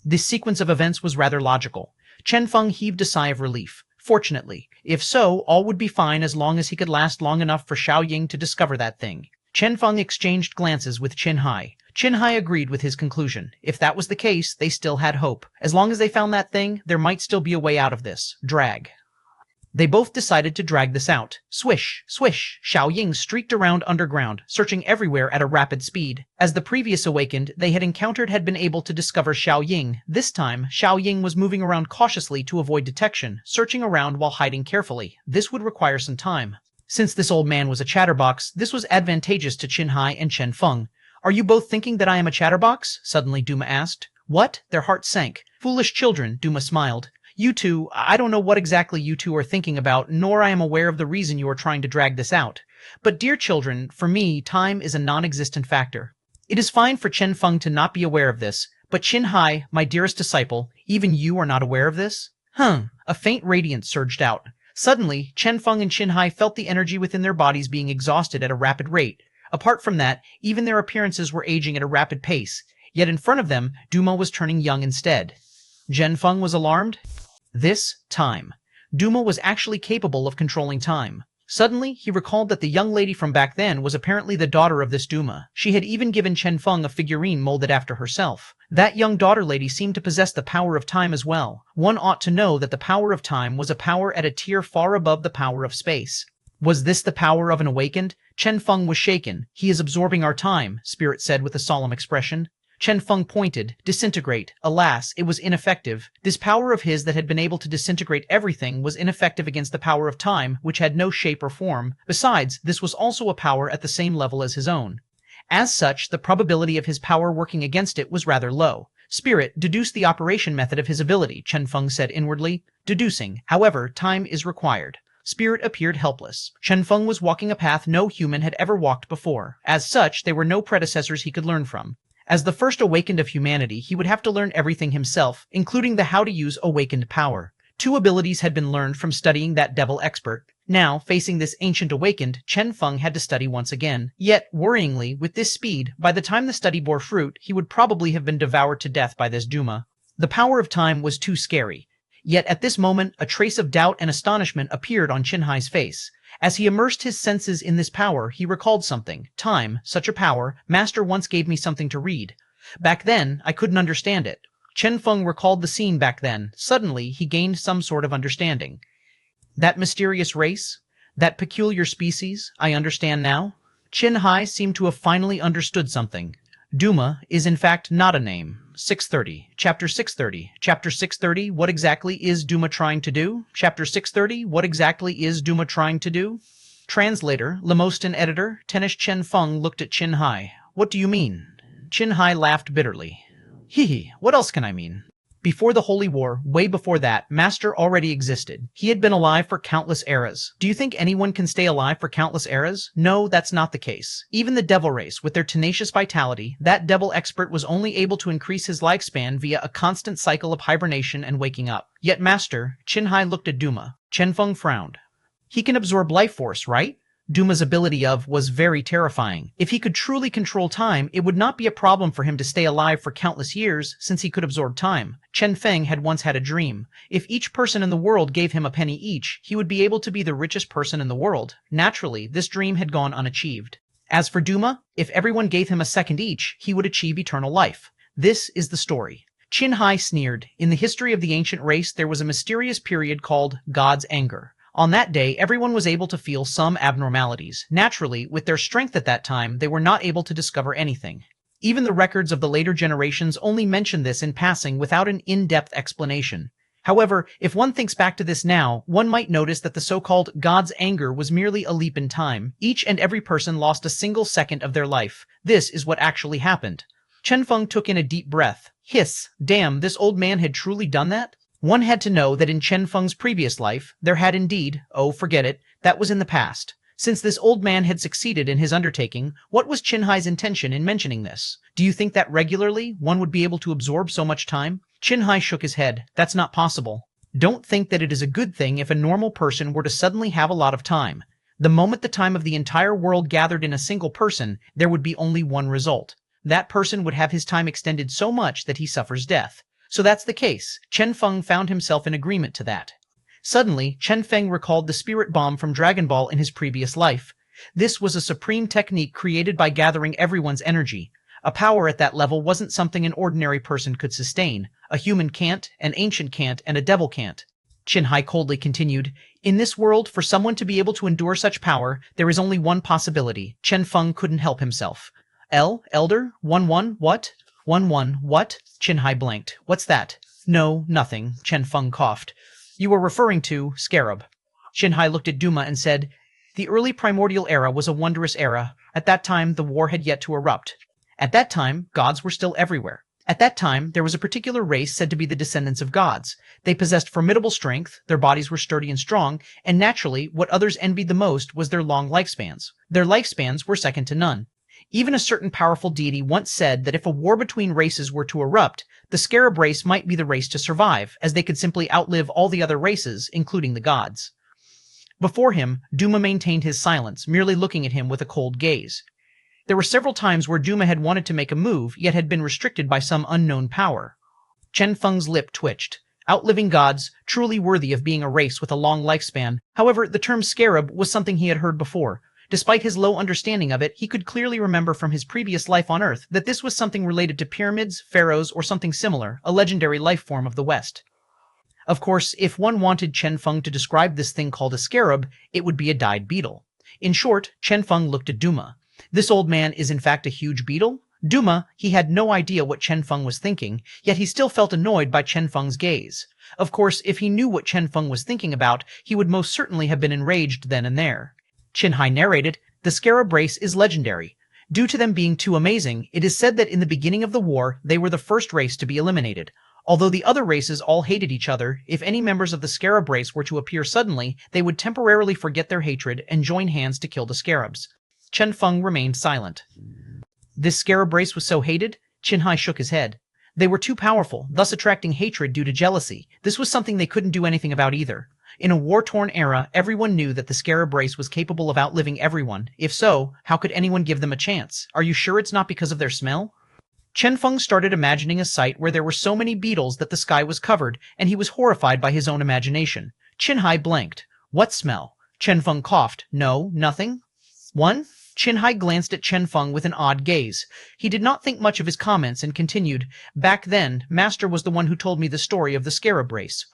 Speaker 1: This sequence of events was rather logical. Chen Feng heaved a sigh of relief. Fortunately, if so, all would be fine as long as he could last long enough for Xiaoying to discover that thing. Chen Feng exchanged glances with Xuanhuan. Xuanhuan agreed with his conclusion. If that was the case, they still had hope. As long as they found that thing, there might still be a way out of this. Drag. They both decided to drag this out. Swish, swish, Xiaoying streaked around underground, searching everywhere at a rapid speed. As the previous awakened they had encountered had been able to discover Xiaoying, this time, Xiaoying was moving around cautiously to avoid detection, searching around while hiding carefully. This would require some time. Since this old man was a chatterbox, this was advantageous to Xuanhuan and Chen Feng. Are you both thinking that I am a chatterbox? Suddenly Duma asked. What? Their hearts sank. Foolish children, Duma smiled. You two, I don't know what exactly you two are thinking about, nor I am aware of the reason you are trying to drag this out. But dear children, for me, time is a non-existent factor. It is fine for Chen Feng to not be aware of this, but Xuanhuan, my dearest disciple, even you are not aware of this? A faint radiance surged out. Suddenly, Chen Feng and Xuanhuan felt the energy within their bodies being exhausted at a rapid rate. Apart from that, even their appearances were aging at a rapid pace. Yet in front of them, Duma was turning young instead. Chen Feng was alarmed. This time. Duma was actually capable of controlling time. Suddenly, he recalled that the young lady from back then was apparently the daughter of this Duma. She had even given Chen Feng a figurine molded after herself. That young daughter lady seemed to possess the power of time as well. One ought to know that the power of time was a power at a tier far above the power of space. Was this the power of an awakened? Chen Feng was shaken. He is absorbing our time, Spirit said with a solemn expression. Chen Feng pointed. Disintegrate. Alas, it was ineffective. This power of his that had been able to disintegrate everything was ineffective against the power of time, which had no shape or form. Besides, this was also a power at the same level as his own. As such, the probability of his power working against it was rather low. Spirit, deduce the operation method of his ability, Chen Feng said inwardly. Deducing. However, time is required. Spirit appeared helpless. Chen Feng was walking a path no human had ever walked before. As such, there were no predecessors he could learn from. As the first awakened of humanity, he would have to learn everything himself, including the how to use awakened power. 2 abilities had been learned from studying that devil expert. Now, facing this ancient awakened, Chen Feng had to study once again. Yet, worryingly, with this speed, by the time the study bore fruit, he would probably have been devoured to death by this Duma. The power of time was too scary. Yet at this moment, a trace of doubt and astonishment appeared on Qinhai's face. As he immersed his senses in this power, he recalled something. Time, such a power, Master once gave me something to read. Back then, I couldn't understand it. Chen Feng recalled the scene back then. Suddenly, he gained some sort of understanding. That mysterious race? That peculiar species? I understand now? Qinhai seemed to have finally understood something. Duma is in fact not a name. 630. Chapter 630. Chapter 630, what exactly is Duma trying to do? Chapter 630, what exactly is Duma trying to do? Translator, Lemostan editor, Tennis Chen Feng looked at Qinhai. What do you mean? Qinhai laughed bitterly. Hee, what else can I mean? Before the Holy War, way before that, Master already existed. He had been alive for countless eras. Do you think anyone can stay alive for countless eras? No, that's not the case. Even the devil race, with their tenacious vitality, that devil expert was only able to increase his lifespan via a constant cycle of hibernation and waking up. Yet Master, Qinhai looked at Duma. Chen Feng frowned. He can absorb life force, right? Duma's ability was very terrifying. If he could truly control time, it would not be a problem for him to stay alive for countless years, since he could absorb time. Chen Feng had once had a dream. If each person in the world gave him a penny each, he would be able to be the richest person in the world. Naturally, this dream had gone unachieved. As for Duma, if everyone gave him a second each, he would achieve eternal life. This is the story. Qinhai sneered. In the history of the ancient race, there was a mysterious period called God's anger. On that day, everyone was able to feel some abnormalities. Naturally, with their strength at that time, they were not able to discover anything. Even the records of the later generations only mention this in passing without an in-depth explanation. However, if one thinks back to this now, one might notice that the so-called God's anger was merely a leap in time. Each and every person lost a single second of their life. This is what actually happened. Chen Feng took in a deep breath. Hiss, damn, this old man had truly done that? One had to know that in Chen Feng's previous life, there had indeed, oh, forget it, that was in the past. Since this old man had succeeded in his undertaking, what was Qinhai's intention in mentioning this? Do you think that regularly one would be able to absorb so much time? Qinhai shook his head. That's not possible. Don't think that it is a good thing if a normal person were to suddenly have a lot of time. The moment the time of the entire world gathered in a single person, there would be only one result. That person would have his time extended so much that he suffers death. So that's the case. Chen Feng found himself in agreement to that. Suddenly, Chen Feng recalled the spirit bomb from Dragon Ball in his previous life. This was a supreme technique created by gathering everyone's energy. A power at that level wasn't something an ordinary person could sustain. A human can't, an ancient can't, and a devil can't. Qinhai coldly continued, in this world, for someone to be able to endure such power, there is only one possibility. Chen Feng couldn't help himself. Elder? 1-1, what? 1-1, what? Qinhai blinked. What's that? No, nothing, Chen Feng coughed. You were referring to Scarab. Qinhai looked at Duma and said, the early primordial era was a wondrous era. At that time, the war had yet to erupt. At that time, gods were still everywhere. At that time, there was a particular race said to be the descendants of gods. They possessed formidable strength, their bodies were sturdy and strong, and naturally, what others envied the most was their long lifespans. Their lifespans were second to none. Even a certain powerful deity once said that if a war between races were to erupt, the Scarab race might be the race to survive, as they could simply outlive all the other races, including the gods. Before him, Duma maintained his silence, merely looking at him with a cold gaze. There were several times where Duma had wanted to make a move, yet had been restricted by some unknown power. Chen Feng's lip twitched. outliving gods, truly worthy of being a race with a long lifespan. However, the term scarab was something he had heard before. Despite his low understanding of it, he could clearly remember from his previous life on Earth that this was something related to pyramids, pharaohs, or something similar, a legendary life form of the West. Of course, if one wanted Chen Feng to describe this thing called a scarab, it would be a dyed beetle. In short, Chen Feng looked at Duma. This old man is in fact a huge beetle? Duma, he had no idea what Chen Feng was thinking, yet he still felt annoyed by Chen Feng's gaze. Of course, if he knew what Chen Feng was thinking about, he would most certainly have been enraged then and there. Qinhai narrated, "The scarab race is legendary. Due to them being too amazing, it is said that in the beginning of the war, they were the first race to be eliminated. Although the other races all hated each other, if any members of the scarab race were to appear suddenly, they would temporarily forget their hatred and join hands to kill the scarabs." Chen Feng remained silent. This scarab race was so hated? Qinhai shook his head. They were too powerful, thus attracting hatred due to jealousy. This was something they couldn't do anything about either. In a war-torn era, everyone knew that the scarab race was capable of outliving everyone. If so, how could anyone give them a chance? Are you sure it's not because of their smell? Chen Feng started imagining a sight where there were so many beetles that the sky was covered, and he was horrified by his own imagination. Qinhai blanked. What smell? Chen Feng coughed. No, nothing. One? Qinhai glanced at Chen Feng with an odd gaze. He did not think much of his comments and continued, "Back then, Master was the one who told me the story of the scarab race.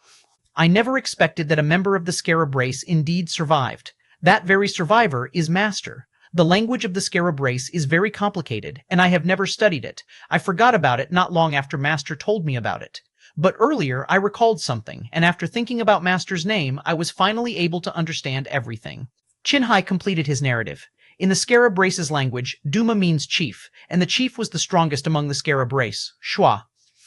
Speaker 1: I never expected that a member of the scarab race indeed survived. That very survivor is Master. The language of the scarab race is very complicated, and I have never studied it. I forgot about it not long after Master told me about it. But earlier I recalled something, and after thinking about Master's name, I was finally able to understand everything." Qinhai completed his narrative. In the scarab race's language, Duma means chief, and the chief was the strongest among the scarab race, Shua.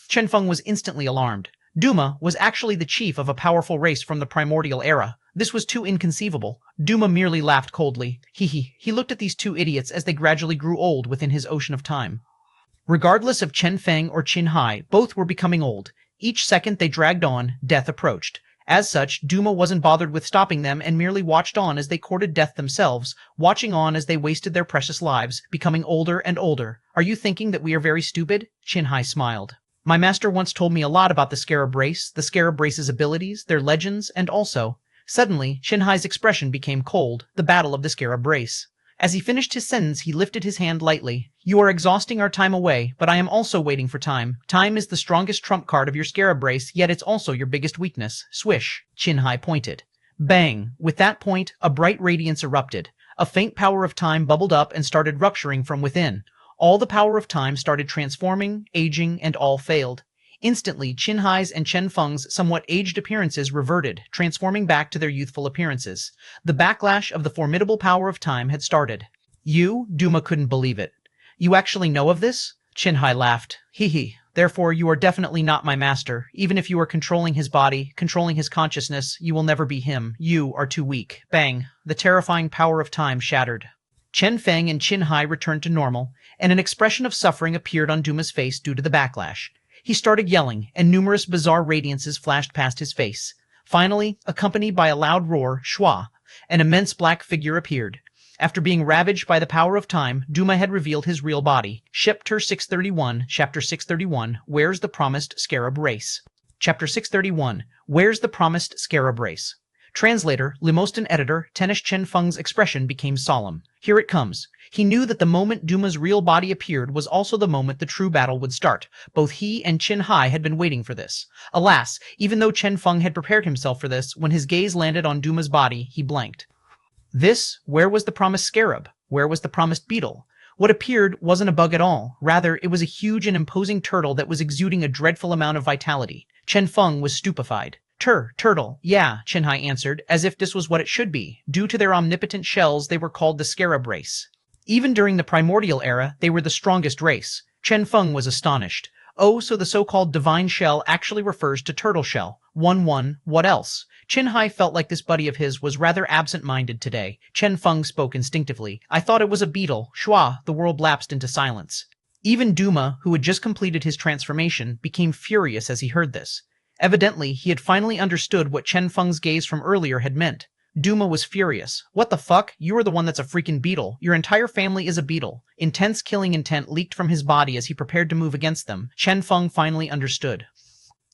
Speaker 1: Chen Feng was instantly alarmed. Duma was actually the chief of a powerful race from the primordial era. This was too inconceivable. Duma merely laughed coldly. He looked at these two idiots as they gradually grew old within his ocean of time. Regardless of Chen Feng or Qinhai, both were becoming old. Each second they dragged on, death approached. As such, Duma wasn't bothered with stopping them and merely watched on as they courted death themselves, watching on as they wasted their precious lives, becoming older and older. "Are you thinking that we are very stupid?" Qinhai smiled. "My master once told me a lot about the scarab race's abilities, their legends, and also..." Suddenly, Qinhai's expression became cold, the battle of the scarab race. As he finished his sentence, he lifted his hand lightly. "You are exhausting our time away, but I am also waiting for time. Time is the strongest trump card of your scarab race, yet it's also your biggest weakness." Swish, Qinhai pointed. Bang! With that point, a bright radiance erupted. A faint power of time bubbled up and started rupturing from within. All the power of time started transforming, aging, and all failed. Instantly, Qinhai's and Chen Feng's somewhat aged appearances reverted, transforming back to their youthful appearances. The backlash of the formidable power of time had started. Duma couldn't believe it. "You actually know of this?" Qinhai laughed. Therefore you are definitely not my master. Even if you are controlling his body, controlling his consciousness, you will never be him. You are too weak." Bang! The terrifying power of time shattered. Chen Feng and Qinhai returned to normal, and an expression of suffering appeared on Duma's face due to the backlash. He started yelling, and numerous bizarre radiances flashed past his face. Finally, accompanied by a loud roar, Shua, an immense black figure appeared. After being ravaged by the power of time, Duma had revealed his real body. Chapter 631, Chapter 631, Where's the Promised Scarab Race? Chapter 631, Where's the Promised Scarab Race? Translator, Limostan editor, Tenish Chen Feng's expression became solemn. Here it comes. He knew that the moment Duma's real body appeared was also the moment the true battle would start. Both he and Qinhai had been waiting for this. Alas, even though Chen Feng had prepared himself for this, when his gaze landed on Duma's body, he blanked. Where was the promised scarab? Where was the promised beetle? What appeared wasn't a bug at all. Rather, it was a huge and imposing turtle that was exuding a dreadful amount of vitality. Chen Feng was stupefied. Turtle, yeah, Qinhai answered, as if this was what it should be. Due to their omnipotent shells, they were called the scarab race. Even during the primordial era, they were the strongest race. Chen Feng was astonished. Oh, so the so-called divine shell actually refers to turtle shell. What else? Qinhai felt like this buddy of his was rather absent-minded today. Chen Feng spoke instinctively. "I thought it was a beetle." Shua, the world lapsed into silence. Even Duma, who had just completed his transformation, became furious as he heard this. Evidently, he had finally understood what Chen Feng's gaze from earlier had meant. Duma was furious. "What the fuck? You are the one that's a freaking beetle. Your entire family is a beetle." Intense killing intent leaked from his body as he prepared to move against them. Chen Feng finally understood.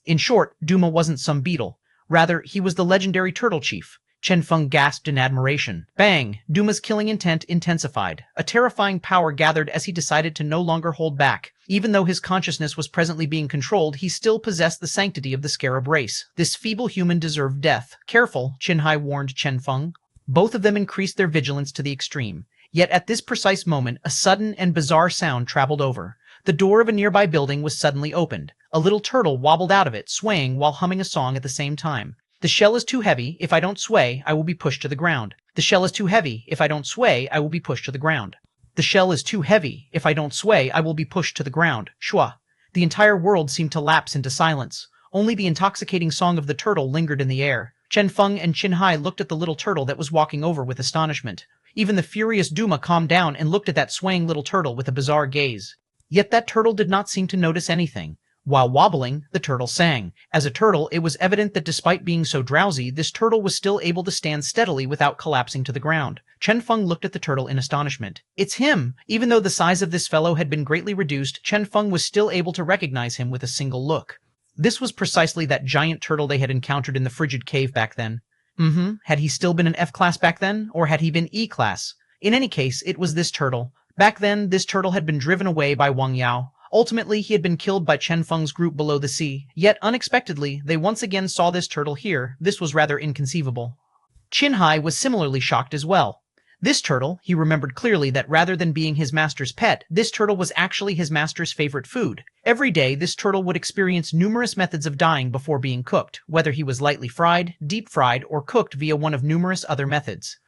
Speaker 1: In short, Duma wasn't some beetle. Rather, he was the legendary turtle chief. Chen Feng gasped in admiration. Bang! Duma's killing intent intensified. A terrifying power gathered as he decided to no longer hold back. Even though his consciousness was presently being controlled, he still possessed the sanctity of the scarab race. This feeble human deserved death. Careful, Qinhai warned Chen Feng. Both of them increased their vigilance to the extreme. Yet at this precise moment, a sudden and bizarre sound traveled over. The door of a nearby building was suddenly opened. A little turtle wobbled out of it, swaying while humming a song at the same time. The shell is too heavy. If I don't sway, I will be pushed to the ground. The shell is too heavy. If I don't sway, I will be pushed to the ground. The shell is too heavy. If I don't sway, I will be pushed to the ground. Shua. The entire world seemed to lapse into silence. Only the intoxicating song of the turtle lingered in the air. Chen Feng and Qinhai looked at the little turtle that was walking over with astonishment. Even the furious Duma calmed down and looked at that swaying little turtle with a bizarre gaze. Yet that turtle did not seem to notice anything. While wobbling, the turtle sang. As a turtle, it was evident that despite being so drowsy, this turtle was still able to stand steadily without collapsing to the ground. Chen Feng looked at the turtle in astonishment. It's him! Even though the size of this fellow had been greatly reduced, Chen Feng was still able to recognize him with a single look. This was precisely that giant turtle they had encountered in the frigid cave back then. Had he still been an F-class back then, or had he been E-class? In any case, it was this turtle. Back then, this turtle had been driven away by Wang Yao. Ultimately, he had been killed by Chen Feng's group below the sea. Yet, unexpectedly, they once again saw this turtle here. This was rather inconceivable. Qinhai was similarly shocked as well. This turtle, he remembered clearly that rather than being his master's pet, this turtle was actually his master's favorite food. Every day, this turtle would experience numerous methods of dying before being cooked, whether he was lightly fried, deep fried, or cooked via one of numerous other methods.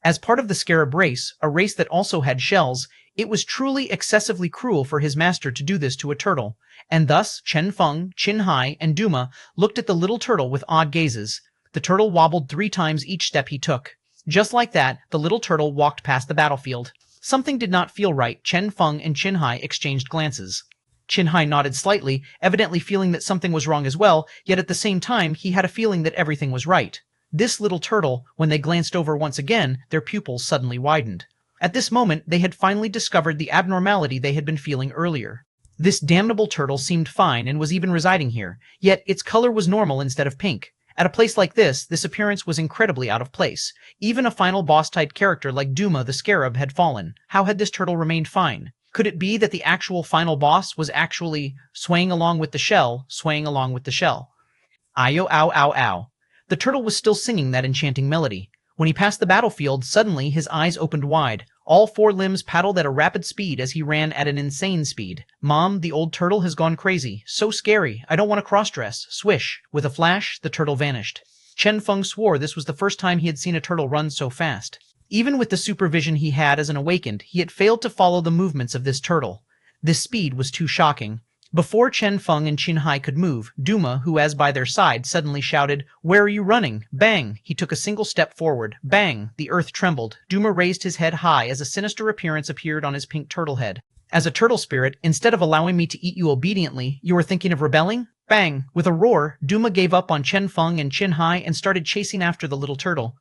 Speaker 1: As part of the scarab race, a race that also had shells, it was truly excessively cruel for his master to do this to a turtle, and thus Chen Feng, Qinhai, and Duma looked at the little turtle with odd gazes. The turtle wobbled 3 times each step he took. Just like that, the little turtle walked past the battlefield. Something did not feel right. Chen Feng and Qinhai exchanged glances. Qinhai nodded slightly, evidently feeling that something was wrong as well, yet at the same time he had a feeling that everything was right. This little turtle, when they glanced over once again, their pupils suddenly widened. At this moment, they had finally discovered the abnormality they had been feeling earlier. This damnable turtle seemed fine and was even residing here, yet its color was normal instead of pink. At a place like this appearance was incredibly out of place. Even a final boss-type character like Duma the Scarab had fallen. How had this turtle remained fine? Could it be that the actual final boss was actually swaying along with the shell, swaying along with the shell? Ayo, ow, ow, ow. The turtle was still singing that enchanting melody. When he passed the battlefield, suddenly his eyes opened wide. All 4 limbs paddled at a rapid speed as he ran at an insane speed. Mom, the old turtle has gone crazy. So scary. I don't want to cross-dress. Swish. With a flash, the turtle vanished. Chen Feng swore this was the first time he had seen a turtle run so fast. Even with the supervision he had as an awakened, he had failed to follow the movements of this turtle. This speed was too shocking. Before Chen Feng and Qinhai could move, Duma, who was by their side, suddenly shouted, "Where are you running?" Bang! He took a single step forward. Bang! The earth trembled. Duma raised his head high as a sinister appearance appeared on his pink turtle head. As a turtle spirit, instead of allowing me to eat you obediently, you are thinking of rebelling? Bang! With a roar, Duma gave up on Chen Feng and Qinhai and started chasing after the little turtle.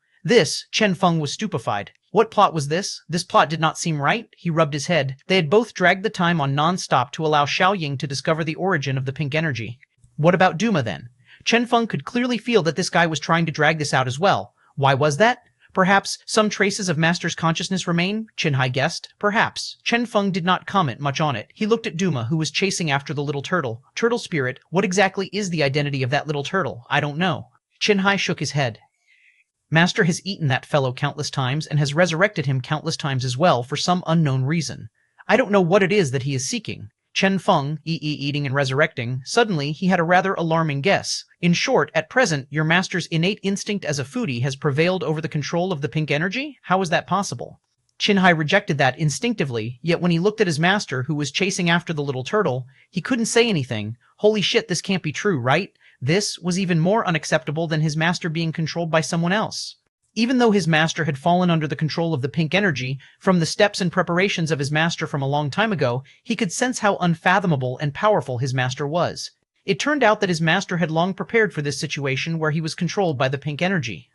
Speaker 1: Chen Feng was stupefied. What plot was this? This plot did not seem right. He rubbed his head. They had both dragged the time on non-stop to allow Xiaoying to discover the origin of the pink energy. What about Duma then? Chen Feng could clearly feel that this guy was trying to drag this out as well. Why was that? Perhaps some traces of Master's consciousness remain? Qinhai guessed. Perhaps. Chen Feng did not comment much on it. He looked at Duma, who was chasing after the little turtle. Turtle spirit, what exactly is the identity of that little turtle? I don't know. Qinhai shook his head. Master has eaten that fellow countless times and has resurrected him countless times as well for some unknown reason. I don't know what it is that he is seeking. Chen Feng, eating and resurrecting, suddenly he had a rather alarming guess. In short, at present, your master's innate instinct as a foodie has prevailed over the control of the pink energy? How is that possible? Qinhai rejected that instinctively, yet when he looked at his master, who was chasing after the little turtle, he couldn't say anything. Holy shit, this can't be true, right? This was even more unacceptable than his master being controlled by someone else. Even though his master had fallen under the control of the pink energy, from the steps and preparations of his master from a long time ago, he could sense how unfathomable and powerful his master was. It turned out that his master had long prepared for this situation where he was controlled by the pink energy.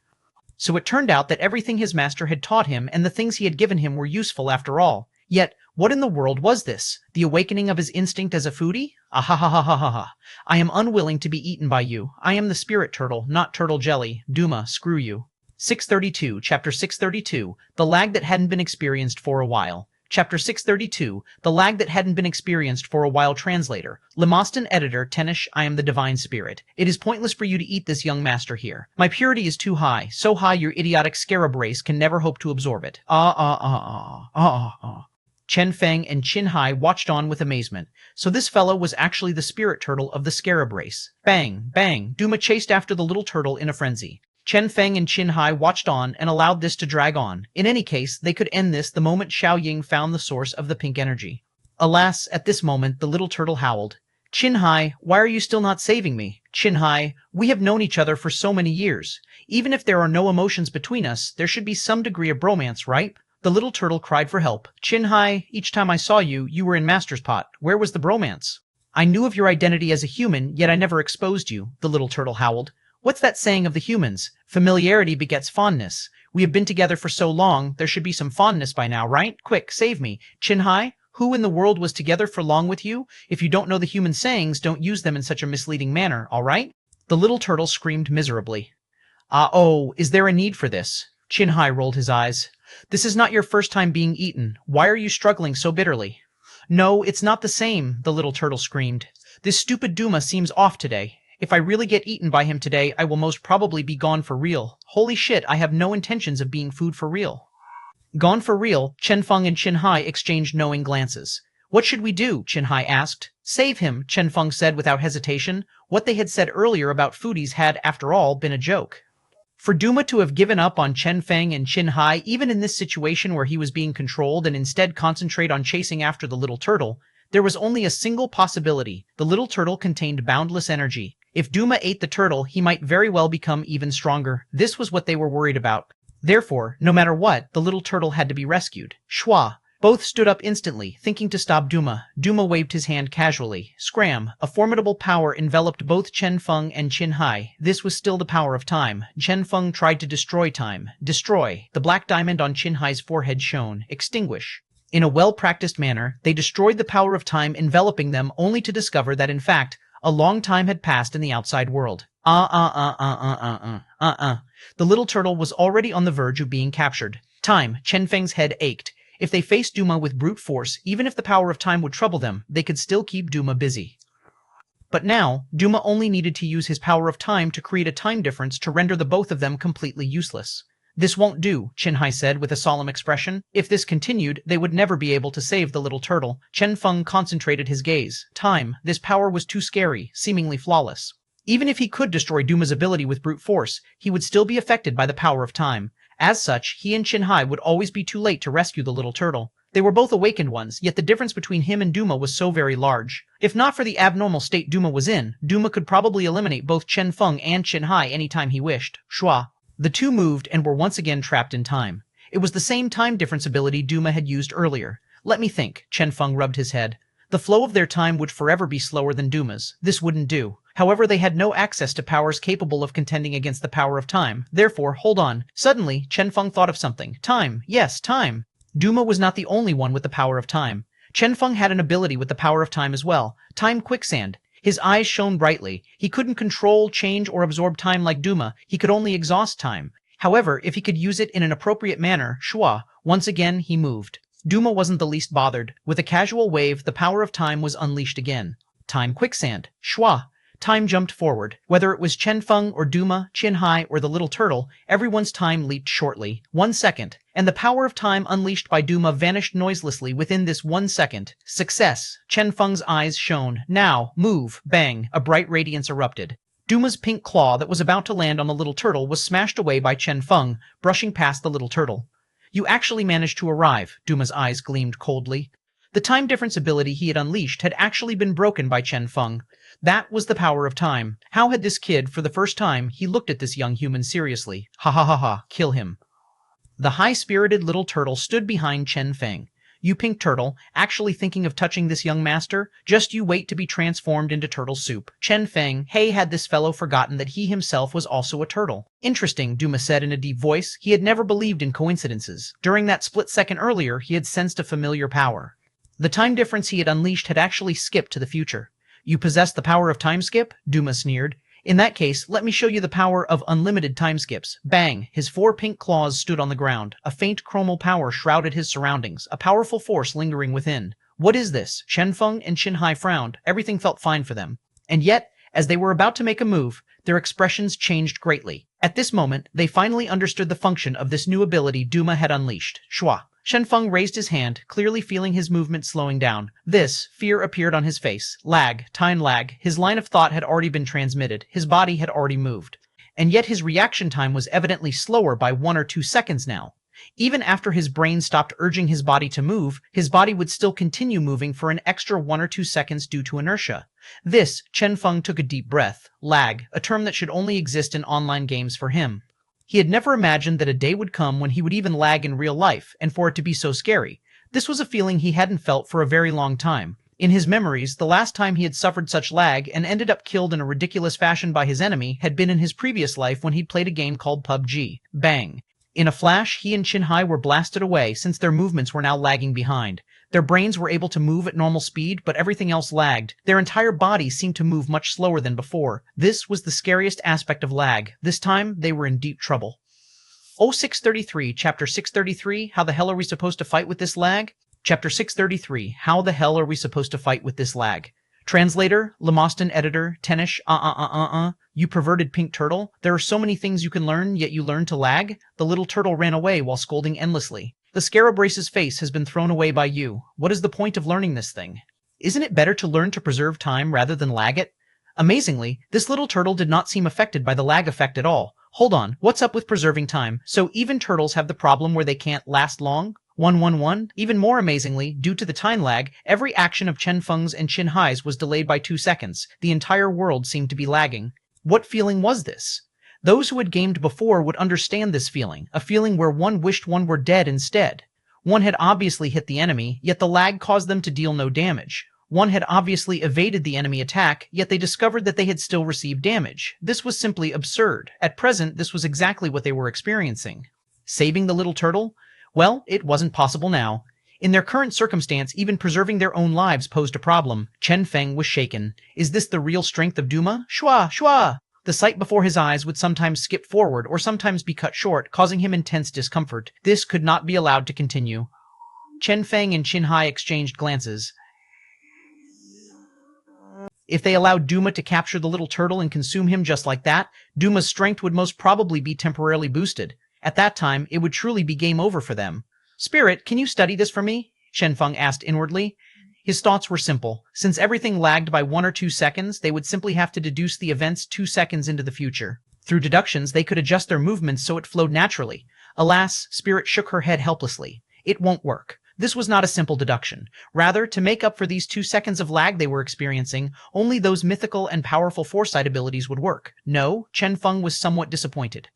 Speaker 1: So it turned out that everything his master had taught him and the things he had given him were useful after all. Yet, what in the world was this? The awakening of his instinct as a foodie? Ah ha ha ha ha ha ha. I am unwilling to be eaten by you. I am the spirit turtle, not turtle jelly. Duma, screw you. 632, Chapter 632, The Lag That Hadn't Been Experienced for a While. Chapter 632, The Lag That Hadn't Been Experienced for a While. Translator. Lemostan Editor. Tenish, I am the Divine Spirit. It is pointless for you to eat this young master here. My purity is too high, so high your idiotic scarab race can never hope to absorb it. Chen Feng and Qin Hai watched on with amazement. So this fellow was actually the spirit turtle of the scarab race. Bang, bang, Duma chased after the little turtle in a frenzy. Chen Feng and Qin Hai watched on and allowed this to drag on. In any case, they could end this the moment Xiao Ying found the source of the pink energy. Alas, at this moment, the little turtle howled. Qin Hai, why are you still not saving me? Qin Hai, we have known each other for so many years. Even if there are no emotions between us, there should be some degree of bromance, right? The little turtle cried for help. Qin Hai, each time I saw you, you were in Master's Pot. Where was the bromance? I knew of your identity as a human, yet I never exposed you, the little turtle howled. What's that saying of the humans? Familiarity begets fondness. We have been together for so long, there should be some fondness by now, right? Quick, save me. Qin Hai, who in the world was together for long with you? If you don't know the human sayings, don't use them in such a misleading manner, all right? The little turtle screamed miserably. Is there a need for this? Qin Hai rolled his eyes. This is not your first time being eaten. Why are you struggling so bitterly? No, it's not the same, the little turtle screamed. This stupid Duma seems off today. If I really get eaten by him today, I will most probably be gone for real. Holy shit, I have no intentions of being food for real. Gone for real, Chen Feng and Qin Hai exchanged knowing glances. What should we do? Qin Hai asked. Save him, Chen Feng said without hesitation. What they had said earlier about foodies had, after all, been a joke. For Duma to have given up on Chen Feng and Qin Hai, even in this situation where he was being controlled, and instead concentrate on chasing after the little turtle, there was only a single possibility. The little turtle contained boundless energy. If Duma ate the turtle, he might very well become even stronger. This was what they were worried about. Therefore, no matter what, the little turtle had to be rescued. Shua. Both stood up instantly, thinking to stop Duma. Duma waved his hand casually. Scram. A formidable power enveloped both Chen Feng and Qin Hai. This was still the power of time. Chen Feng tried to destroy time. Destroy. The black diamond on Qin Hai's forehead shone. Extinguish. In a well-practiced manner, they destroyed the power of time enveloping them, only to discover that, in fact, a long time had passed in the outside world. The little turtle was already on the verge of being captured. Time. Chen Feng's head ached. If they faced Duma with brute force, even if the power of time would trouble them, they could still keep Duma busy. But now, Duma only needed to use his power of time to create a time difference to render the both of them completely useless. This won't do, Qin Hai said with a solemn expression. If this continued, they would never be able to save the little turtle. Chen Feng concentrated his gaze. Time. This power was too scary, seemingly flawless. Even if he could destroy Duma's ability with brute force, he would still be affected by the power of time. As such, he and Qin Hai would always be too late to rescue the little turtle. They were both awakened ones, yet the difference between him and Duma was so very large. If not for the abnormal state Duma was in, Duma could probably eliminate both Chen Feng and Qin Hai anytime he wished. Shua. The two moved and were once again trapped in time. It was the same time difference ability Duma had used earlier. Let me think, Chen Feng rubbed his head. The flow of their time would forever be slower than Duma's. This wouldn't do. However, they had no access to powers capable of contending against the power of time. Therefore, hold on. Suddenly, Chen Feng thought of something. Time. Yes, time. Duma was not the only one with the power of time. Chen Feng had an ability with the power of time as well. Time quicksand. His eyes shone brightly. He couldn't control, change, or absorb time like Duma. He could only exhaust time. However, if he could use it in an appropriate manner, Shua, once again he moved. Duma wasn't the least bothered. With a casual wave, the power of time was unleashed again. Time quicksand. Shua. Time jumped forward. Whether it was Chen Feng or Duma, Qin Hai, or the little turtle, everyone's time leaped shortly. 1 second. And the power of time unleashed by Duma vanished noiselessly within this 1 second. Success. Chen Feng's eyes shone. Now, move. Bang. A bright radiance erupted. Duma's pink claw that was about to land on the little turtle was smashed away by Chen Feng, brushing past the little turtle. You actually managed to arrive. Duma's eyes gleamed coldly. The time difference ability he had unleashed had actually been broken by Chen Feng. That was the power of time. How had this kid, for the first time, he looked at this young human seriously. Ha ha ha ha, kill him. The high-spirited little turtle stood behind Chen Feng. You pink turtle, actually thinking of touching this young master? Just you wait to be transformed into turtle soup. Chen Feng, hey, had this fellow forgotten that he himself was also a turtle? Interesting, Duma said in a deep voice. He had never believed in coincidences. During that split second earlier, he had sensed a familiar power. The time difference he had unleashed had actually skipped to the future. You possess the power of time skip? Duma sneered. In that case, let me show you the power of unlimited time skips. Bang! His 4 pink claws stood on the ground. A faint chromal power shrouded his surroundings, a powerful force lingering within. What is this? Chen Feng and Xinhai frowned. Everything felt fine for them. And yet, as they were about to make a move, their expressions changed greatly. At this moment, they finally understood the function of this new ability Duma had unleashed. Shua. Chen Feng raised his hand, clearly feeling his movement slowing down. Fear appeared on his face. Lag, time lag. His line of thought had already been transmitted. His body had already moved. And yet his reaction time was evidently slower by 1 or 2 seconds now. Even after his brain stopped urging his body to move, his body would still continue moving for an extra 1 or 2 seconds due to inertia. Chen Feng took a deep breath. Lag, a term that should only exist in online games for him. He had never imagined that a day would come when he would even lag in real life, and for it to be so scary. This was a feeling he hadn't felt for a very long time. In his memories, the last time he had suffered such lag and ended up killed in a ridiculous fashion by his enemy had been in his previous life when he'd played a game called PUBG. Bang! In a flash, he and Xinhai were blasted away since their movements were now lagging behind. Their brains were able to move at normal speed, but everything else lagged. Their entire bodies seemed to move much slower than before. This was the scariest aspect of lag. This time, they were in deep trouble. 0633, Chapter 633, How the hell are we supposed to fight with this lag? Chapter 633, How the hell are we supposed to fight with this lag? Translator, Lemoston editor, Tenish, you perverted pink turtle. There are so many things you can learn, yet you learn to lag? The little turtle ran away while scolding endlessly. The scarab race's face has been thrown away by you. What is the point of learning this thing? Isn't it better to learn to preserve time rather than lag it? Amazingly, this little turtle did not seem affected by the lag effect at all. Hold on, what's up with preserving time? So even turtles have the problem where they can't last long? 111? Even more amazingly, due to the time lag, every action of Chen Feng's and Xinhai's was delayed by 2 seconds. The entire world seemed to be lagging. What feeling was this? Those who had gamed before would understand this feeling, a feeling where one wished one were dead instead. One had obviously hit the enemy, yet the lag caused them to deal no damage. One had obviously evaded the enemy attack, yet they discovered that they had still received damage. This was simply absurd. At present, this was exactly what they were experiencing. Saving the little turtle? Well, it wasn't possible now. In their current circumstance, even preserving their own lives posed a problem. Chen Feng was shaken. Is this the real strength of Duma? Shua! Shua! The sight before his eyes would sometimes skip forward or sometimes be cut short, causing him intense discomfort. This could not be allowed to continue. Chen Feng and Xinhai exchanged glances. If they allowed Duma to capture the little turtle and consume him just like that, Duma's strength would most probably be temporarily boosted. At that time, it would truly be game over for them. Spirit, can you study this for me? Chen Feng asked inwardly. His thoughts were simple. Since everything lagged by 1 or 2 seconds, they would simply have to deduce the events 2 seconds into the future. Through deductions, they could adjust their movements so it flowed naturally. Alas, Spirit shook her head helplessly. It won't work. This was not a simple deduction. Rather, to make up for these 2 seconds of lag they were experiencing, only those mythical and powerful foresight abilities would work. No, Chen Feng was somewhat disappointed.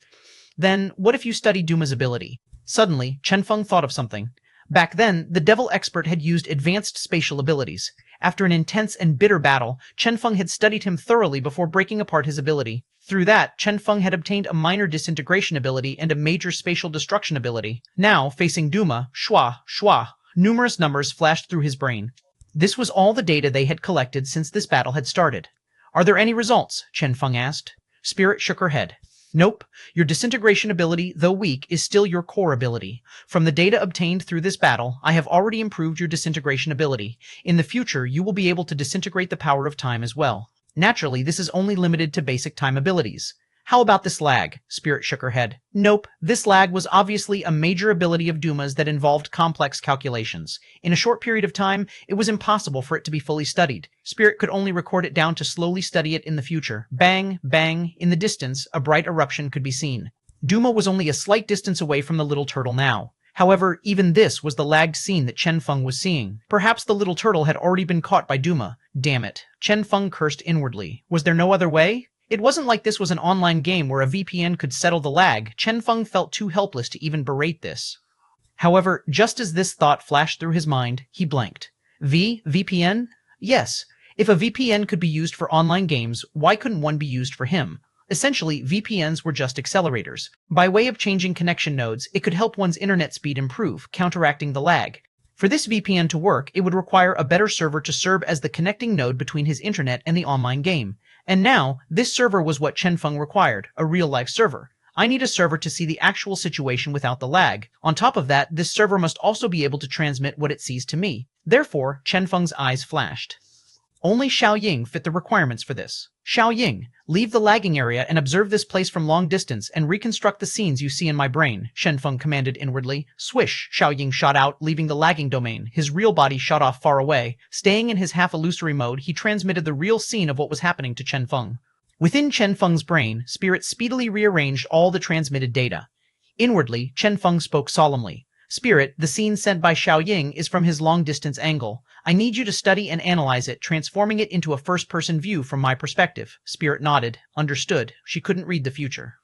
Speaker 1: Then, what if you study Duma's ability? Suddenly, Chen Feng thought of something. Back then, the devil expert had used advanced spatial abilities. After an intense and bitter battle, Chen Feng had studied him thoroughly before breaking apart his ability. Through that, Chen Feng had obtained a minor disintegration ability and a major spatial destruction ability. Now, facing Duma, shwa, shwa, numerous numbers flashed through his brain. This was all the data they had collected since this battle had started. Are there any results? Chen Feng asked. Spirit shook her head. Nope. Your disintegration ability, though weak, is still your core ability. From the data obtained through this battle, I have already improved your disintegration ability. In the future, you will be able to disintegrate the power of time as well. Naturally, this is only limited to basic time abilities. How about this lag? Spirit shook her head. Nope. This lag was obviously a major ability of Duma's that involved complex calculations. In a short period of time, it was impossible for it to be fully studied. Spirit could only record it down to slowly study it in the future. Bang, bang. In the distance, a bright eruption could be seen. Duma was only a slight distance away from the little turtle now. However, even this was the lagged scene that Chen Feng was seeing. Perhaps the little turtle had already been caught by Duma. Damn it. Chen Feng cursed inwardly. Was there no other way? It wasn't like this was an online game where a VPN could settle the lag. Chen Feng felt too helpless to even berate this. However, just as this thought flashed through his mind, he blanked. VPN? Yes. If a VPN could be used for online games, why couldn't one be used for him? Essentially, VPNs were just accelerators. By way of changing connection nodes, it could help one's internet speed improve, counteracting the lag. For this VPN to work, it would require a better server to serve as the connecting node between his internet and the online game. And now, this server was what Chen Feng required, a real-life server. I need a server to see the actual situation without the lag. On top of that, this server must also be able to transmit what it sees to me. Therefore, Chen Feng's eyes flashed. Only Xiaoying fit the requirements for this. Xiaoying, leave the lagging area and observe this place from long distance and reconstruct the scenes you see in my brain, Chen Feng commanded inwardly. Swish, Xiaoying shot out, leaving the lagging domain. His real body shot off far away. Staying in his half-illusory mode, he transmitted the real scene of what was happening to Chen Feng. Within Chen Feng's brain, Spirit speedily rearranged all the transmitted data. Inwardly, Chen Feng spoke solemnly. Spirit, the scene sent by Xiaoying is from his long-distance angle. I need you to study and analyze it, transforming it into a first-person view from my perspective. Spirit nodded. Understood. She couldn't read the future.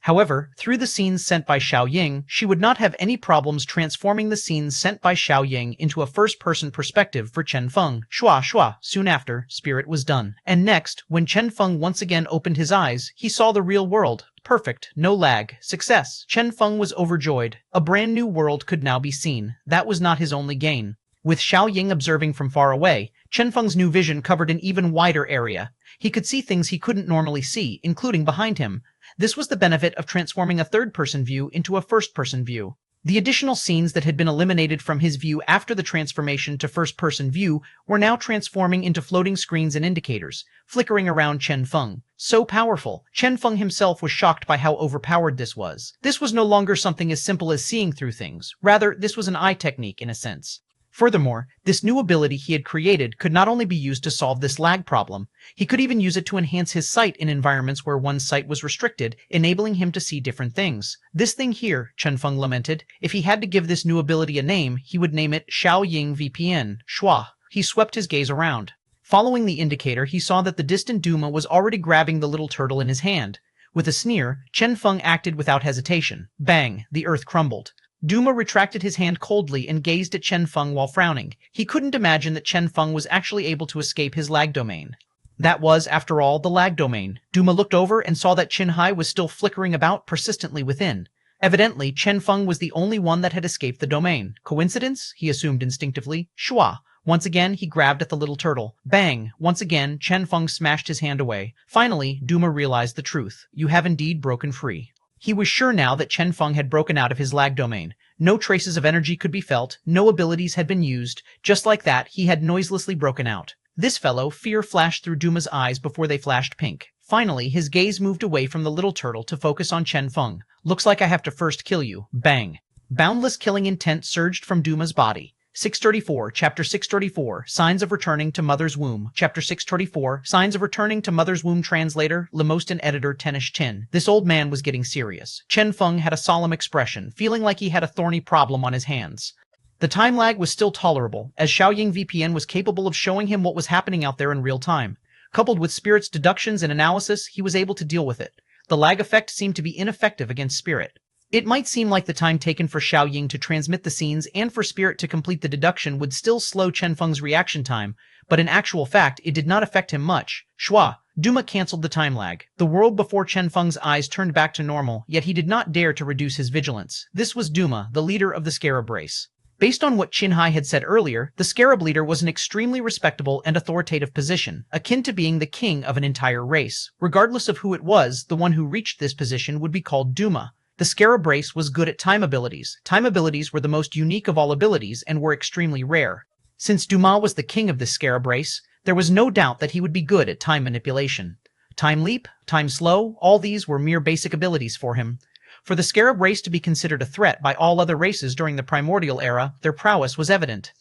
Speaker 1: However, through the scenes sent by Xiaoying, she would not have any problems transforming the scenes sent by Xiaoying into a first-person perspective for Chen Feng. Shua. Soon after, Spirit was done. And next, when Chen Feng once again opened his eyes, he saw the real world. Perfect, no lag, success. Chen Feng was overjoyed. A brand new world could now be seen. That was not his only gain. With Xiaoying observing from far away, Chen Feng's new vision covered an even wider area. He could see things he couldn't normally see, including behind him. This was the benefit of transforming a third-person view into a first-person view. The additional scenes that had been eliminated from his view after the transformation to first-person view were now transforming into floating screens and indicators, flickering around Chen Feng. So powerful, Chen Feng himself was shocked by how overpowered this was. This was no longer something as simple as seeing through things. Rather, this was an eye technique in a sense. Furthermore, this new ability he had created could not only be used to solve this lag problem, he could even use it to enhance his sight in environments where one's sight was restricted, enabling him to see different things. This thing here, Chen Feng lamented, if he had to give this new ability a name, he would name it Xiaoying VPN. Shua. He swept his gaze around. Following the indicator, he saw that the distant Duma was already grabbing the little turtle in his hand. With a sneer, Chen Feng acted without hesitation. Bang! The earth crumbled. Duma retracted his hand coldly and gazed at Chen Feng while frowning. He couldn't imagine that Chen Feng was actually able to escape his lag domain. That was, after all, the lag domain. Duma looked over and saw that Qinhai was still flickering about persistently within. Evidently, Chen Feng was the only one that had escaped the domain. Coincidence? He assumed instinctively. Shua. Once again, he grabbed at the little turtle. Bang! Once again, Chen Feng smashed his hand away. Finally, Duma realized the truth. You have indeed broken free. He was sure now that Chen Feng had broken out of his lag domain. No traces of energy could be felt, no abilities had been used. Just like that, he had noiselessly broken out. This fellow, fear flashed through Duma's eyes before they flashed pink. Finally, his gaze moved away from the little turtle to focus on Chen Feng. Looks like I have to first kill you. Bang. Boundless killing intent surged from Duma's body. 634, Chapter 634, Signs of Returning to Mother's Womb. Chapter 634, Signs of Returning to Mother's Womb. Translator, Lemostan editor Tenish Chen. This old man was getting serious. Chen Feng had a solemn expression, feeling like he had a thorny problem on his hands. The time lag was still tolerable, as Xiaoying VPN was capable of showing him what was happening out there in real time. Coupled with Spirit's deductions and analysis, he was able to deal with it. The lag effect seemed to be ineffective against Spirit. It might seem like the time taken for Xiaoying to transmit the scenes and for Spirit to complete the deduction would still slow Chen Feng's reaction time, but in actual fact, it did not affect him much. Shua. Duma canceled the time lag. The world before Chen Feng's eyes turned back to normal, yet he did not dare to reduce his vigilance. This was Duma, the leader of the Scarab race. Based on what Qinhai had said earlier, the Scarab leader was an extremely respectable and authoritative position, akin to being the king of an entire race. Regardless of who it was, the one who reached this position would be called Duma. The Scarab race was good at time abilities. Time abilities were the most unique of all abilities and were extremely rare. Since Duma was the king of the Scarab race, there was no doubt that he would be good at time manipulation. Time leap, time slow, all these were mere basic abilities for him. For the Scarab race to be considered a threat by all other races during the primordial era, their prowess was evident.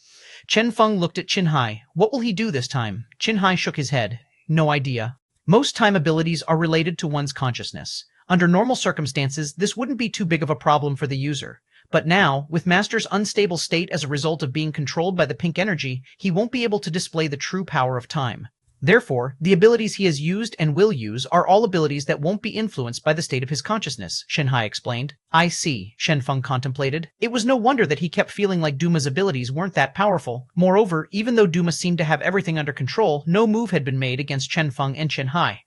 Speaker 1: Chen Feng looked at Qinhai. What will he do this time? Qinhai shook his head. No idea. Most time abilities are related to one's consciousness. Under normal circumstances, this wouldn't be too big of a problem for the user. But now, with Master's unstable state as a result of being controlled by the pink energy, he won't be able to display the true power of time. Therefore, the abilities he has used and will use are all abilities that won't be influenced by the state of his consciousness, Shenhai explained. I see, Chen Feng contemplated. It was no wonder that he kept feeling like Duma's abilities weren't that powerful. Moreover, even though Duma seemed to have everything under control, no move had been made against Chen Feng and Shenhai.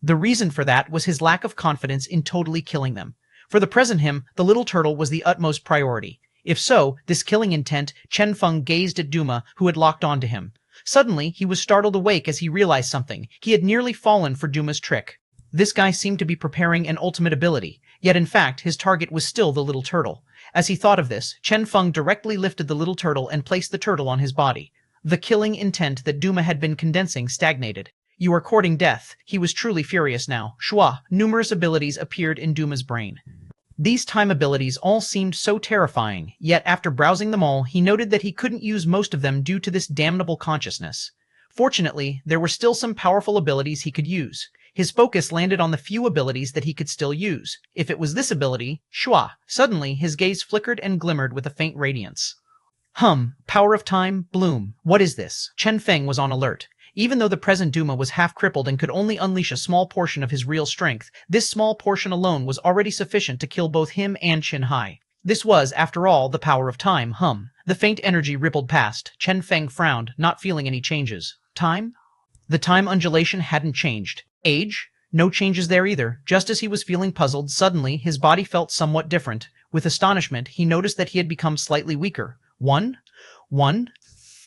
Speaker 1: The reason for that was his lack of confidence in totally killing them. For the present him, the little turtle was the utmost priority. If so, this killing intent, Chen Feng gazed at Duma, who had locked onto him. Suddenly, he was startled awake as he realized something. He had nearly fallen for Duma's trick. This guy seemed to be preparing an ultimate ability, yet in fact his target was still the little turtle. As he thought of this, Chen Feng directly lifted the little turtle and placed the turtle on his body. The killing intent that Duma had been condensing stagnated. You are courting death. He was truly furious now. Shua, numerous abilities appeared in Duma's brain. These time abilities all seemed so terrifying, yet after browsing them all, he noted that he couldn't use most of them due to this damnable consciousness. Fortunately, there were still some powerful abilities he could use. His focus landed on the few abilities that he could still use. If it was this ability, Shua, suddenly his gaze flickered and glimmered with a faint radiance. Power of time, bloom. What is this? Chen Feng was on alert. Even though the present Duma was half crippled and could only unleash a small portion of his real strength, this small portion alone was already sufficient to kill both him and Shenhai. This was, after all, the power of time, The faint energy rippled past. Chen Feng frowned, not feeling any changes. Time? The time undulation hadn't changed. Age? No changes there either. Just as he was feeling puzzled, suddenly his body felt somewhat different. With astonishment, he noticed that he had become slightly weaker. One?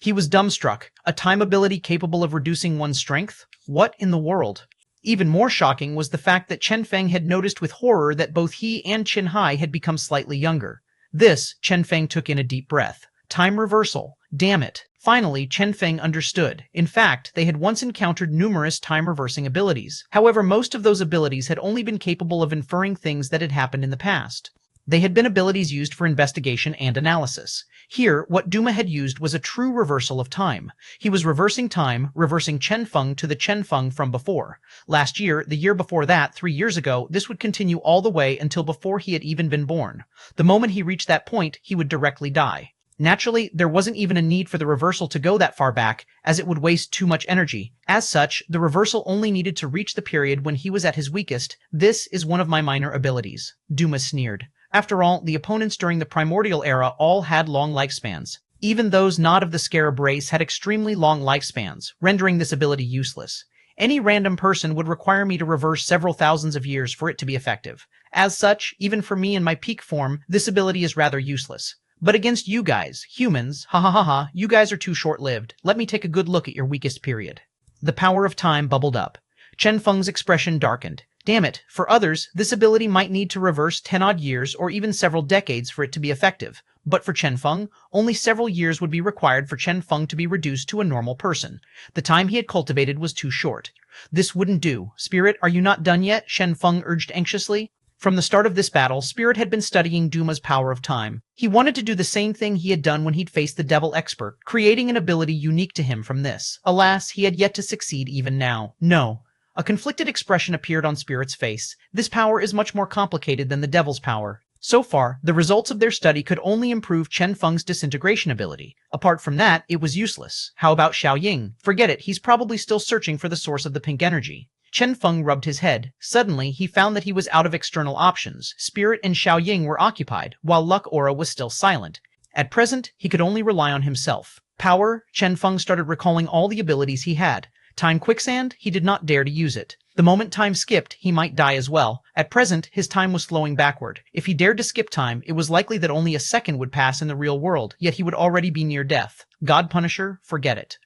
Speaker 1: He was dumbstruck. A time ability capable of reducing one's strength? What in the world? Even more shocking was the fact that Chen Feng had noticed with horror that both he and Shenhai had become slightly younger. This, Chen Feng took in a deep breath. Time reversal. Damn it. Finally, Chen Feng understood. In fact, they had once encountered numerous time-reversing abilities. However, most of those abilities had only been capable of inferring things that had happened in the past. They had been abilities used for investigation and analysis. Here, what Duma had used was a true reversal of time. He was reversing time, reversing Chen Feng to the Chen Feng from before. Last year, the year before that, 3 years ago, this would continue all the way until before he had even been born. The moment he reached that point, he would directly die. Naturally, there wasn't even a need for the reversal to go that far back, as it would waste too much energy. As such, the reversal only needed to reach the period when he was at his weakest. This is one of my minor abilities. Duma sneered. After all, the opponents during the primordial era all had long lifespans. Even those not of the scarab race had extremely long lifespans, rendering this ability useless. Any random person would require me to reverse several thousands of years for it to be effective. As such, even for me in my peak form, this ability is rather useless. But against you guys, humans, you guys are too short-lived. Let me take a good look at your weakest period. The power of time bubbled up. Chen Feng's expression darkened. Damn it, for others, this ability might need to reverse 10-odd years or even several decades for it to be effective. But for Chen Feng, only several years would be required for Chen Feng to be reduced to a normal person. The time he had cultivated was too short. This wouldn't do. Spirit, are you not done yet? Chen Feng urged anxiously. From the start of this battle, Spirit had been studying Duma's power of time. He wanted to do the same thing he had done when he'd faced the Devil Expert, creating an ability unique to him from this. Alas, he had yet to succeed even now. No. A conflicted expression appeared on Spirit's face. This power is much more complicated than the Devil's power. So far, the results of their study could only improve Chen Feng's disintegration ability. Apart from that, it was useless. How about Xiaoying? Forget it, he's probably still searching for the source of the pink energy. Chen Feng rubbed his head. Suddenly, he found that he was out of external options. Spirit and Xiaoying were occupied, while Luck Aura was still silent. At present, he could only rely on himself. Power, Chen Feng started recalling all the abilities he had. Time Quicksand, he did not dare to use it. The moment time skipped, he might die as well. At present, his time was flowing backward. If he dared to skip time, it was likely that only a second would pass in the real world, yet he would already be near death. God Punisher, forget it.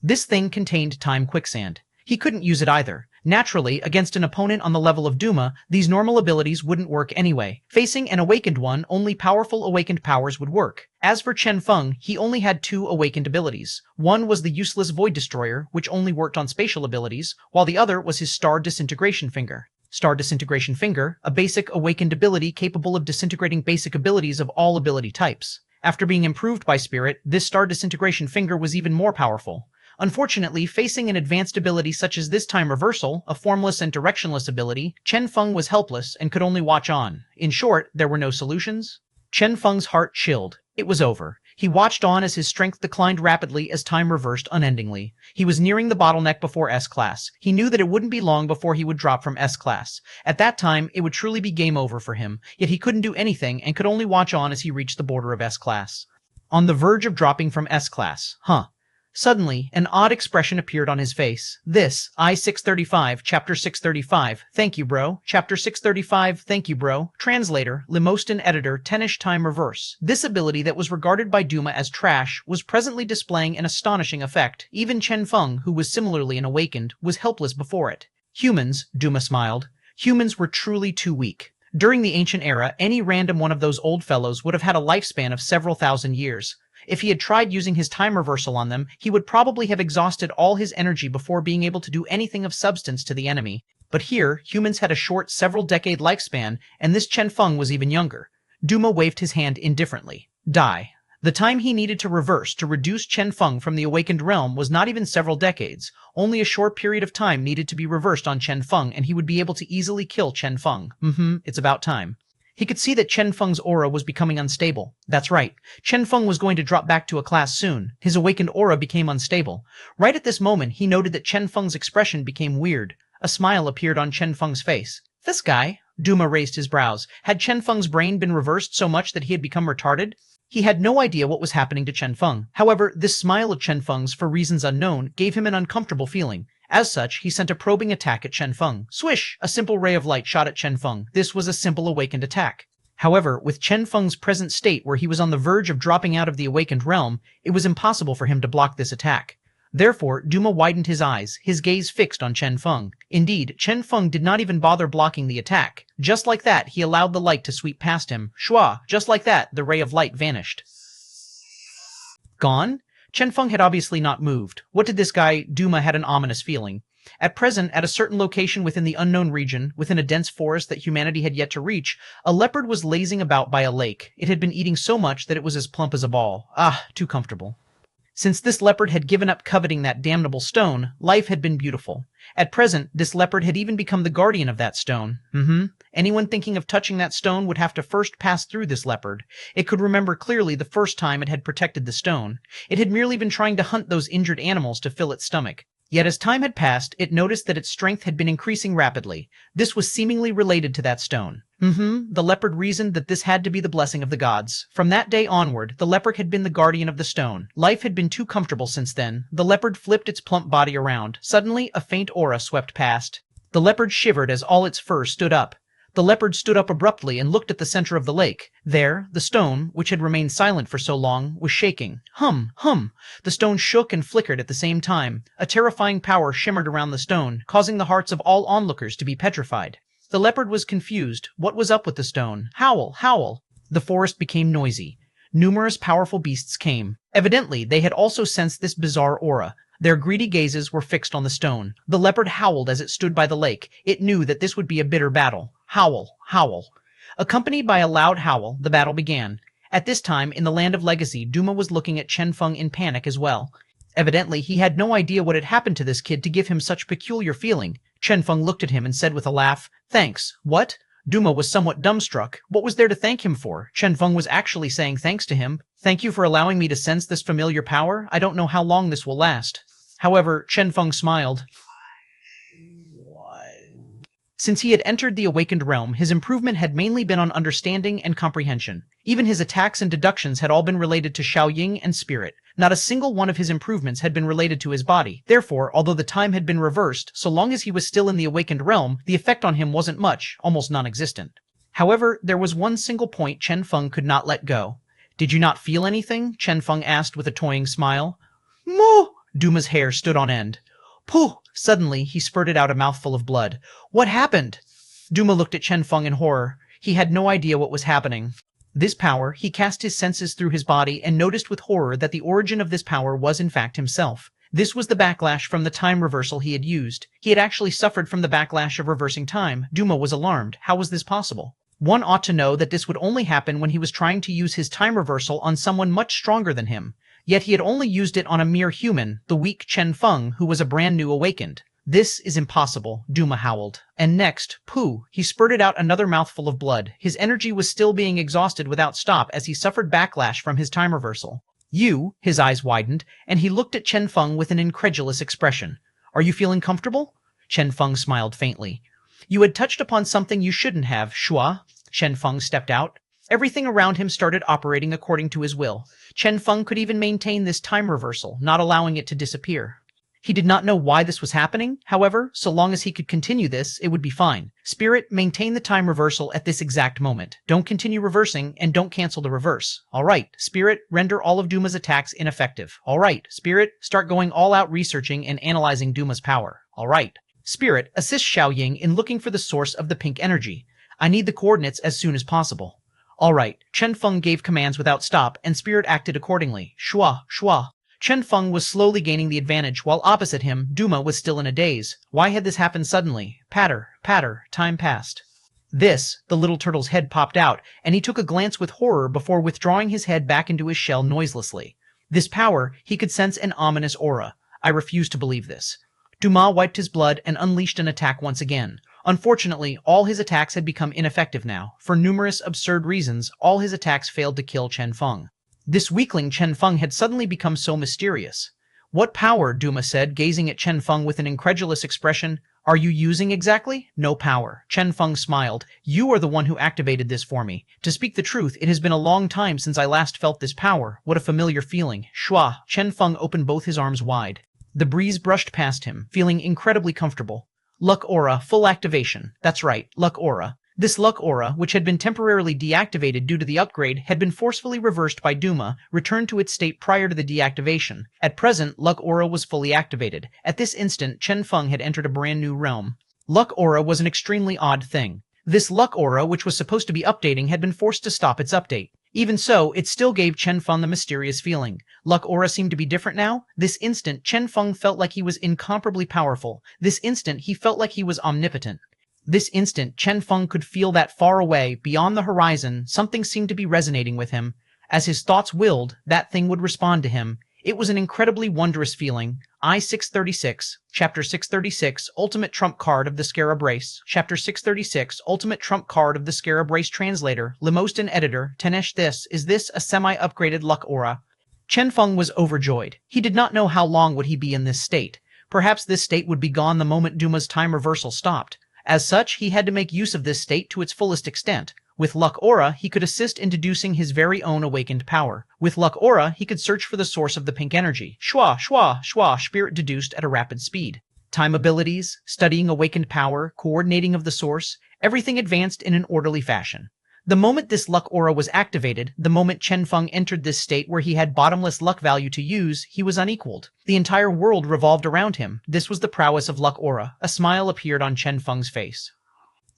Speaker 1: This thing contained Time Quicksand. He couldn't use it either. Naturally, against an opponent on the level of Duma, these normal abilities wouldn't work anyway. Facing an awakened one, only powerful awakened powers would work. As for Chen Feng, he only had 2 awakened abilities. One was the useless Void Destroyer, which only worked on spatial abilities, while the other was his Star Disintegration Finger. Star Disintegration Finger, a basic awakened ability capable of disintegrating basic abilities of all ability types. After being improved by Spirit, this Star Disintegration Finger was even more powerful. Unfortunately, facing an advanced ability such as this Time Reversal, a formless and directionless ability, Chen Feng was helpless and could only watch on. In short, there were no solutions. Chen Feng's heart chilled. It was over. He watched on as his strength declined rapidly as time reversed unendingly. He was nearing the bottleneck before S-Class. He knew that it wouldn't be long before he would drop from S-Class. At that time, it would truly be game over for him, yet he couldn't do anything and could only watch on as he reached the border of S-Class. On the verge of dropping from S-Class. Suddenly, an odd expression appeared on his face. This, I-635, Chapter 635, thank you bro, Chapter 635, thank you bro, translator, Limostin editor, Tenish time reverse. This ability that was regarded by Duma as trash was presently displaying an astonishing effect. Even Chen Feng, who was similarly an awakened, was helpless before it. Humans, Duma smiled, humans were truly too weak. During the ancient era, any random one of those old fellows would have had a lifespan of several thousand years. If he had tried using his time reversal on them, he would probably have exhausted all his energy before being able to do anything of substance to the enemy. But here, humans had a short several-decade lifespan, and this Chen Feng was even younger. Duma waved his hand indifferently. Die. The time he needed to reverse to reduce Chen Feng from the awakened realm was not even several decades. Only a short period of time needed to be reversed on Chen Feng, and he would be able to easily kill Chen Feng. It's about time. He could see that Chen Feng's aura was becoming unstable. That's right. Chen Feng was going to drop back to a class soon. His awakened aura became unstable. Right at this moment, he noted that Chen Feng's expression became weird. A smile appeared on Chen Feng's face. This guy? Duma raised his brows. Had Chen Feng's brain been reversed so much that he had become retarded? He had no idea what was happening to Chen Feng. However, this smile of Chen Feng's, for reasons unknown, gave him an uncomfortable feeling. As such, he sent a probing attack at Chen Feng. Swish! A simple ray of light shot at Chen Feng. This was a simple awakened attack. However, with Chen Feng's present state where he was on the verge of dropping out of the awakened realm, it was impossible for him to block this attack. Therefore, Duma widened his eyes, his gaze fixed on Chen Feng. Indeed, Chen Feng did not even bother blocking the attack. Just like that, he allowed the light to sweep past him. Shua! Just like that, the ray of light vanished. Gone? Chen Feng had obviously not moved. What did this guy? Duma had an ominous feeling. At present, at a certain location within the unknown region, within a dense forest that humanity had yet to reach, a leopard was lazing about by a lake. It had been eating so much that it was as plump as a ball. Too comfortable. Since this leopard had given up coveting that damnable stone, life had been beautiful. At present, this leopard had even become the guardian of that stone. Anyone thinking of touching that stone would have to first pass through this leopard. It could remember clearly the first time it had protected the stone. It had merely been trying to hunt those injured animals to fill its stomach. Yet as time had passed, it noticed that its strength had been increasing rapidly. This was seemingly related to that stone. The leopard reasoned that this had to be the blessing of the gods. From that day onward, the leopard had been the guardian of the stone. Life had been too comfortable since then. The leopard flipped its plump body around. Suddenly, a faint aura swept past. The leopard shivered as all its fur stood up. The leopard stood up abruptly and looked at the center of the lake. There, the stone, which had remained silent for so long, was shaking. Hum! The stone shook and flickered at the same time. A terrifying power shimmered around the stone, causing the hearts of all onlookers to be petrified. The leopard was confused. What was up with the stone? Howl! The forest became noisy. Numerous powerful beasts came. Evidently, they had also sensed this bizarre aura. Their greedy gazes were fixed on the stone. The leopard howled as it stood by the lake. It knew that this would be a bitter battle. Howl. Accompanied by a loud howl, the battle began. At this time, in the land of legacy, Duma was looking at Chen Feng in panic as well. Evidently, he had no idea what had happened to this kid to give him such peculiar feeling. Chen Feng looked at him and said with a laugh, "Thanks." What? Duma was somewhat dumbstruck. What was there to thank him for? Chen Feng was actually saying thanks to him. Thank you for allowing me to sense this familiar power. I don't know how long this will last. However, Chen Feng smiled. Since he had entered the awakened realm, his improvement had mainly been on understanding and comprehension. Even his attacks and deductions had all been related to Xiaoying and spirit. Not a single one of his improvements had been related to his body. Therefore, although the time had been reversed, so long as he was still in the awakened realm, the effect on him wasn't much, almost non-existent. However, there was one single point Chen Feng could not let go. Did you not feel anything? Chen Feng asked with a toying smile. Moo! Duma's hair stood on end. Pooh! Suddenly, he spurted out a mouthful of blood. What happened? Duma looked at Chen Feng in horror. He had no idea what was happening. This power, he cast his senses through his body and noticed with horror that the origin of this power was in fact himself. This was the backlash from the time reversal he had used. He had actually suffered from the backlash of reversing time. Duma was alarmed. How was this possible? One ought to know that this would only happen when he was trying to use his time reversal on someone much stronger than him. Yet he had only used it on a mere human, the weak Chen Feng, who was a brand new awakened. This is impossible, Duma howled. And next, pooh, he spurted out another mouthful of blood. His energy was still being exhausted without stop as he suffered backlash from his time reversal. His eyes widened, and he looked at Chen Feng with an incredulous expression. Are you feeling comfortable? Chen Feng smiled faintly. You had touched upon something you shouldn't have, Shua. Chen Feng stepped out. Everything around him started operating according to his will. Chen Feng could even maintain this time reversal, not allowing it to disappear. He did not know why this was happening, however, so long as he could continue this, it would be fine. Spirit, maintain the time reversal at this exact moment. Don't continue reversing, and don't cancel the reverse. Alright, Spirit, render all of Duma's attacks ineffective. Alright, Spirit, start going all out researching and analyzing Duma's power. Alright. Spirit, assist Xiaoying in looking for the source of the pink energy. I need the coordinates as soon as possible. Alright, Chen Feng gave commands without stop, and Spirit acted accordingly. Shua. Chen Feng was slowly gaining the advantage, while opposite him, Duma was still in a daze. Why had this happened suddenly? Patter, time passed. The little turtle's head popped out, and he took a glance with horror before withdrawing his head back into his shell noiselessly. This power, he could sense an ominous aura. I refuse to believe this. Duma wiped his blood and unleashed an attack once again. Unfortunately, all his attacks had become ineffective now. For numerous absurd reasons, all his attacks failed to kill Chen Feng. This weakling Chen Feng had suddenly become so mysterious. What power, Duma said, gazing at Chen Feng with an incredulous expression. Are you using exactly? No power. Chen Feng smiled. You are the one who activated this for me. To speak the truth, it has been a long time since I last felt this power. What a familiar feeling. Shua. Chen Feng opened both his arms wide. The breeze brushed past him, feeling incredibly comfortable. Luck Aura, full activation. That's right, Luck Aura. This Luck Aura, which had been temporarily deactivated due to the upgrade, had been forcefully reversed by Duma, returned to its state prior to the deactivation. At present, Luck Aura was fully activated. At this instant, Chen Feng had entered a brand new realm. Luck Aura was an extremely odd thing. This Luck Aura, which was supposed to be updating, had been forced to stop its update. Even so, it still gave Chen Feng the mysterious feeling. Luck Aura seemed to be different now. This instant, Chen Feng felt like he was incomparably powerful. This instant, he felt like he was omnipotent. This instant, Chen Feng could feel that far away, beyond the horizon, something seemed to be resonating with him. As his thoughts willed, that thing would respond to him. It was an incredibly wondrous feeling. I-636, Chapter 636, Ultimate Trump Card of the Scarab Race. Chapter 636, Ultimate Trump Card of the Scarab Race Translator, Lemostan Editor, Tenesh. Is this a semi-upgraded Luck Aura? Chen Feng was overjoyed. He did not know how long would he be in this state. Perhaps this state would be gone the moment Duma's time reversal stopped. As such, he had to make use of this state to its fullest extent. With Luck Aura, he could assist in deducing his very own awakened power. With Luck Aura, he could search for the source of the pink energy. Shua, Spirit deduced at a rapid speed. Time abilities, studying awakened power, coordinating of the source, everything advanced in an orderly fashion. The moment this Luck Aura was activated, the moment Chen Feng entered this state where he had bottomless luck value to use, he was unequaled. The entire world revolved around him. This was the prowess of Luck Aura. A smile appeared on Chen Feng's face.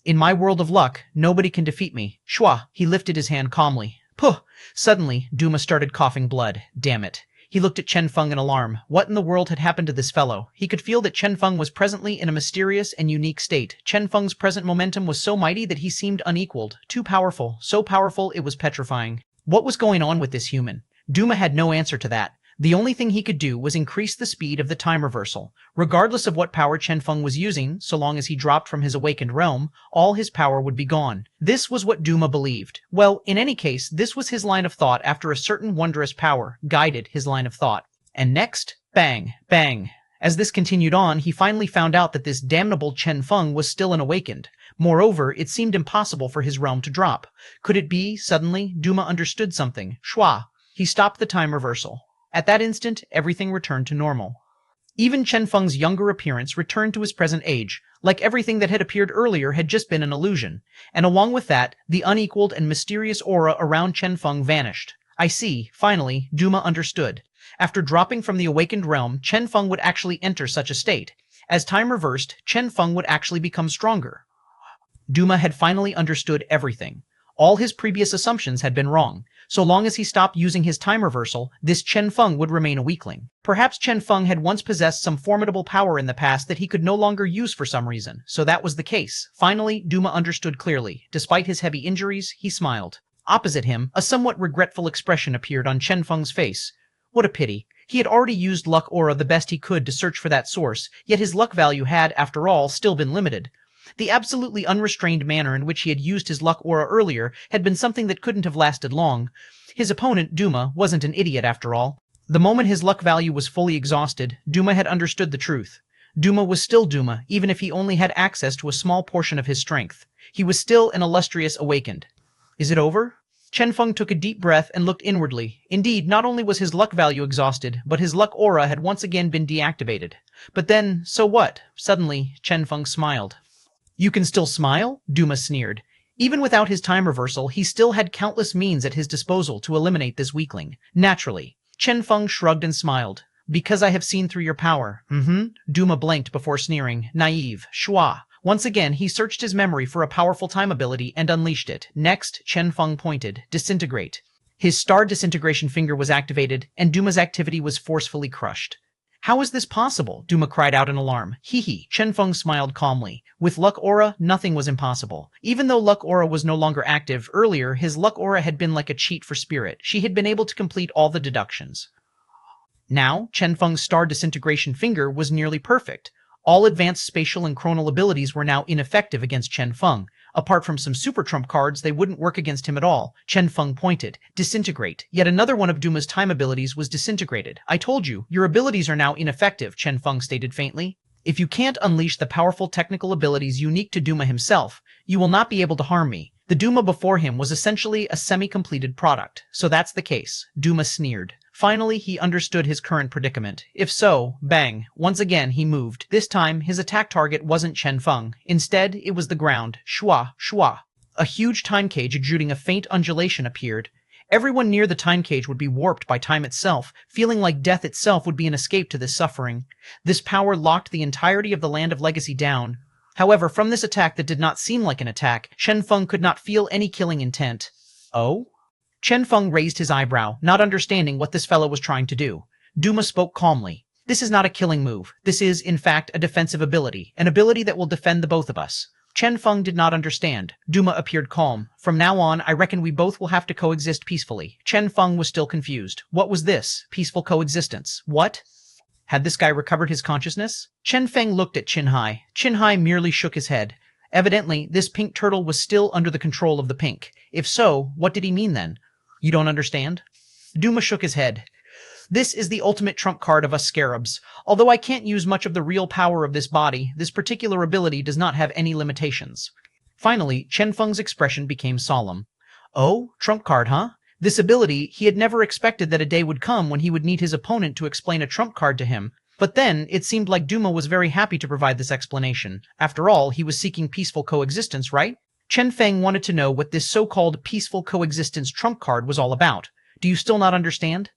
Speaker 1: In my world of luck, nobody can defeat me. Shua, he lifted his hand calmly. Puh! Suddenly, Duma started coughing blood. Damn it. He looked at Chen Feng in alarm. What in the world had happened to this fellow? He could feel that Chen Feng was presently in a mysterious and unique state. Chen Feng's present momentum was so mighty that he seemed unequaled. Too powerful. So powerful it was petrifying. What was going on with this human? Duma had no answer to that. The only thing he could do was increase the speed of the time reversal. Regardless of what power Chen Feng was using, so long as he dropped from his awakened realm, all his power would be gone. This was what Duma believed. Well, in any case, this was his line of thought after a certain wondrous power guided his line of thought. And next, bang, bang. As this continued on, he finally found out that this damnable Chen Feng was still unawakened. Moreover, it seemed impossible for his realm to drop. Could it be, suddenly, Duma understood something. Shua. He stopped the time reversal. At that instant, everything returned to normal. Even Chen Feng's younger appearance returned to his present age, like everything that had appeared earlier had just been an illusion. And along with that, the unequaled and mysterious aura around Chen Feng vanished. I see, finally, Duma understood. After dropping from the awakened realm, Chen Feng would actually enter such a state. As time reversed, Chen Feng would actually become stronger. Duma had finally understood everything. All his previous assumptions had been wrong. So long as he stopped using his time reversal, this Chen Feng would remain a weakling. Perhaps Chen Feng had once possessed some formidable power in the past that he could no longer use for some reason, so that was the case. Finally, Duma understood clearly. Despite his heavy injuries, he smiled. Opposite him, a somewhat regretful expression appeared on Chen Feng's face. What a pity. He had already used luck aura the best he could to search for that source, yet his luck value had, after all, still been limited. The absolutely unrestrained manner in which he had used his luck aura earlier had been something that couldn't have lasted long. His opponent, Duma, wasn't an idiot after all. The moment his luck value was fully exhausted, Duma had understood the truth. Duma was still Duma, even if he only had access to a small portion of his strength. He was still an illustrious awakened. Is it over? Chen Feng took a deep breath and looked inwardly. Indeed, not only was his luck value exhausted, but his luck aura had once again been deactivated. But then, so what? Suddenly, Chen Feng smiled. You can still smile? Duma sneered. Even without his time reversal, he still had countless means at his disposal to eliminate this weakling. Naturally. Chen Feng shrugged and smiled. Because I have seen through your power. Duma blinked before sneering. Naive. Schwa. Once again, he searched his memory for a powerful time ability and unleashed it. Next, Chen Feng pointed. Disintegrate. His star disintegration finger was activated, and Duma's activity was forcefully crushed. How is this possible? Duma cried out in alarm. Hee. Chen Feng smiled calmly. With luck aura, nothing was impossible. Even though luck aura was no longer active, earlier, his luck aura had been like a cheat for spirit. She had been able to complete all the deductions. Now, Chen Feng's star disintegration finger was nearly perfect. All advanced spatial and chronal abilities were now ineffective against Chen Feng. Apart from some super trump cards, they wouldn't work against him at all. Chen Feng pointed. Disintegrate. Yet another one of Duma's time abilities was disintegrated. I told you, your abilities are now ineffective, Chen Feng stated faintly. If you can't unleash the powerful technical abilities unique to Duma himself, you will not be able to harm me. The Duma before him was essentially a semi-completed product. So that's the case. Duma sneered. Finally, he understood his current predicament. If so, bang. Once again, he moved. This time, his attack target wasn't Chen Feng. Instead, it was the ground. Shua. A huge time cage exuding a faint undulation appeared. Everyone near the time cage would be warped by time itself, feeling like death itself would be an escape to this suffering. This power locked the entirety of the Land of Legacy down. However, from this attack that did not seem like an attack, Chen Feng could not feel any killing intent. Oh? Chen Feng raised his eyebrow, not understanding what this fellow was trying to do. Duma spoke calmly. This is not a killing move. This is, in fact, a defensive ability, an ability that will defend the both of us. Chen Feng did not understand. Duma appeared calm. From now on, I reckon we both will have to coexist peacefully. Chen Feng was still confused. What was this? Peaceful coexistence. What? Had this guy recovered his consciousness? Chen Feng looked at Qinhai. Qinhai merely shook his head. Evidently, this pink turtle was still under the control of the pink. If so, what did he mean then? You don't understand? Duma shook his head. This is the ultimate trump card of us scarabs. Although I can't use much of the real power of this body, this particular ability does not have any limitations. Finally, Chen Feng's expression became solemn. Oh, trump card, huh? This ability, he had never expected that a day would come when he would need his opponent to explain a trump card to him. But then, it seemed like Duma was very happy to provide this explanation. After all, he was seeking peaceful coexistence, right? Chen Feng wanted to know what this so-called peaceful coexistence trump card was all about. Do you still not understand?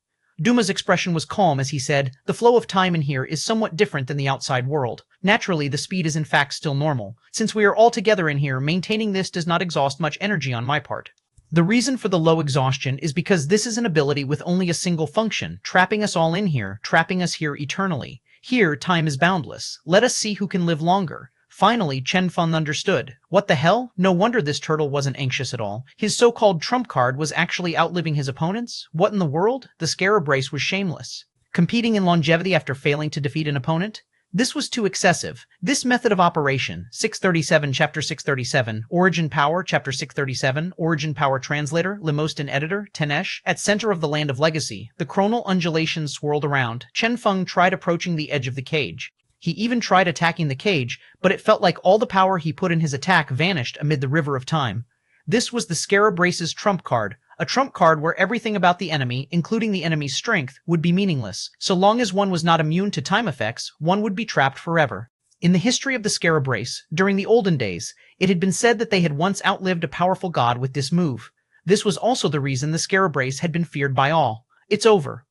Speaker 1: Duma's expression was calm as he said, the flow of time in here is somewhat different than the outside world. Naturally, the speed is in fact still normal. Since we are all together in here, maintaining this does not exhaust much energy on my part. The reason for the low exhaustion is because this is an ability with only a single function, trapping us all in here, trapping us here eternally. Here, time is boundless. Let us see who can live longer. Finally, Chen Feng understood. What the hell? No wonder this turtle wasn't anxious at all. His so-called trump card was actually outliving his opponents? What in the world? The scarab race was shameless. Competing in longevity after failing to defeat an opponent? This was too excessive. This method of operation, 637 Chapter 637, Origin Power Chapter 637, Origin Power Translator, Limostan Editor, Tenesh, at center of the Land of Legacy, the chronal undulations swirled around. Chen Feng tried approaching the edge of the cage. He even tried attacking the cage, but it felt like all the power he put in his attack vanished amid the river of time. This was the Scarab Race's trump card, a trump card where everything about the enemy, including the enemy's strength, would be meaningless. So long as one was not immune to time effects, one would be trapped forever. In the history of the Scarab Race, during the olden days, it had been said that they had once outlived a powerful god with this move. This was also the reason the Scarab Race had been feared by all. It's over.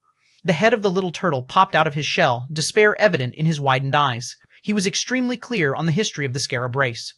Speaker 1: The head of the little turtle popped out of his shell, despair evident in his widened eyes. He was extremely clear on the history of the Scarab Race.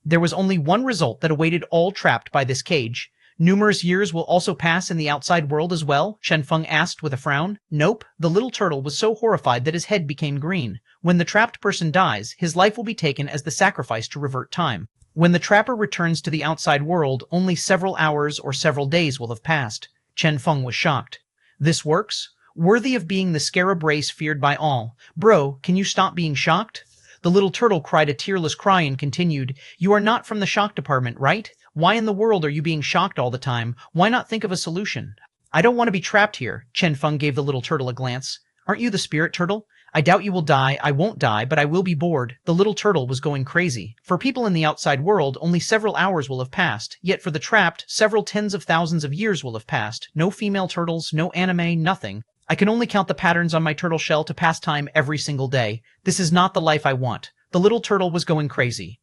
Speaker 1: There was only one result that awaited all trapped by this cage. Numerous years will also pass in the outside world as well? Chen Feng asked with a frown. Nope. The little turtle was so horrified that his head became green. When the trapped person dies, his life will be taken as the sacrifice to revert time. When the trapper returns to the outside world, only several hours or several days will have passed. Chen Feng was shocked. This works? worthy of being the scarab race feared by all. Bro, can you stop being shocked? The little turtle cried a tearless cry and continued, you are not from the shock department, right? Why in the world are you being shocked all the time? Why not think of a solution? I don't want to be trapped here. Chen Feng gave the little turtle a glance. Aren't you the spirit turtle? I doubt you will die. I won't die, but I will be bored. The little turtle was going crazy. For people in the outside world, only several hours will have passed. Yet for the trapped, several tens of thousands of years will have passed. No female turtles, no anime, nothing. I can only count the patterns on my turtle shell to pass time every single day. This is not the life I want. The little turtle was going crazy.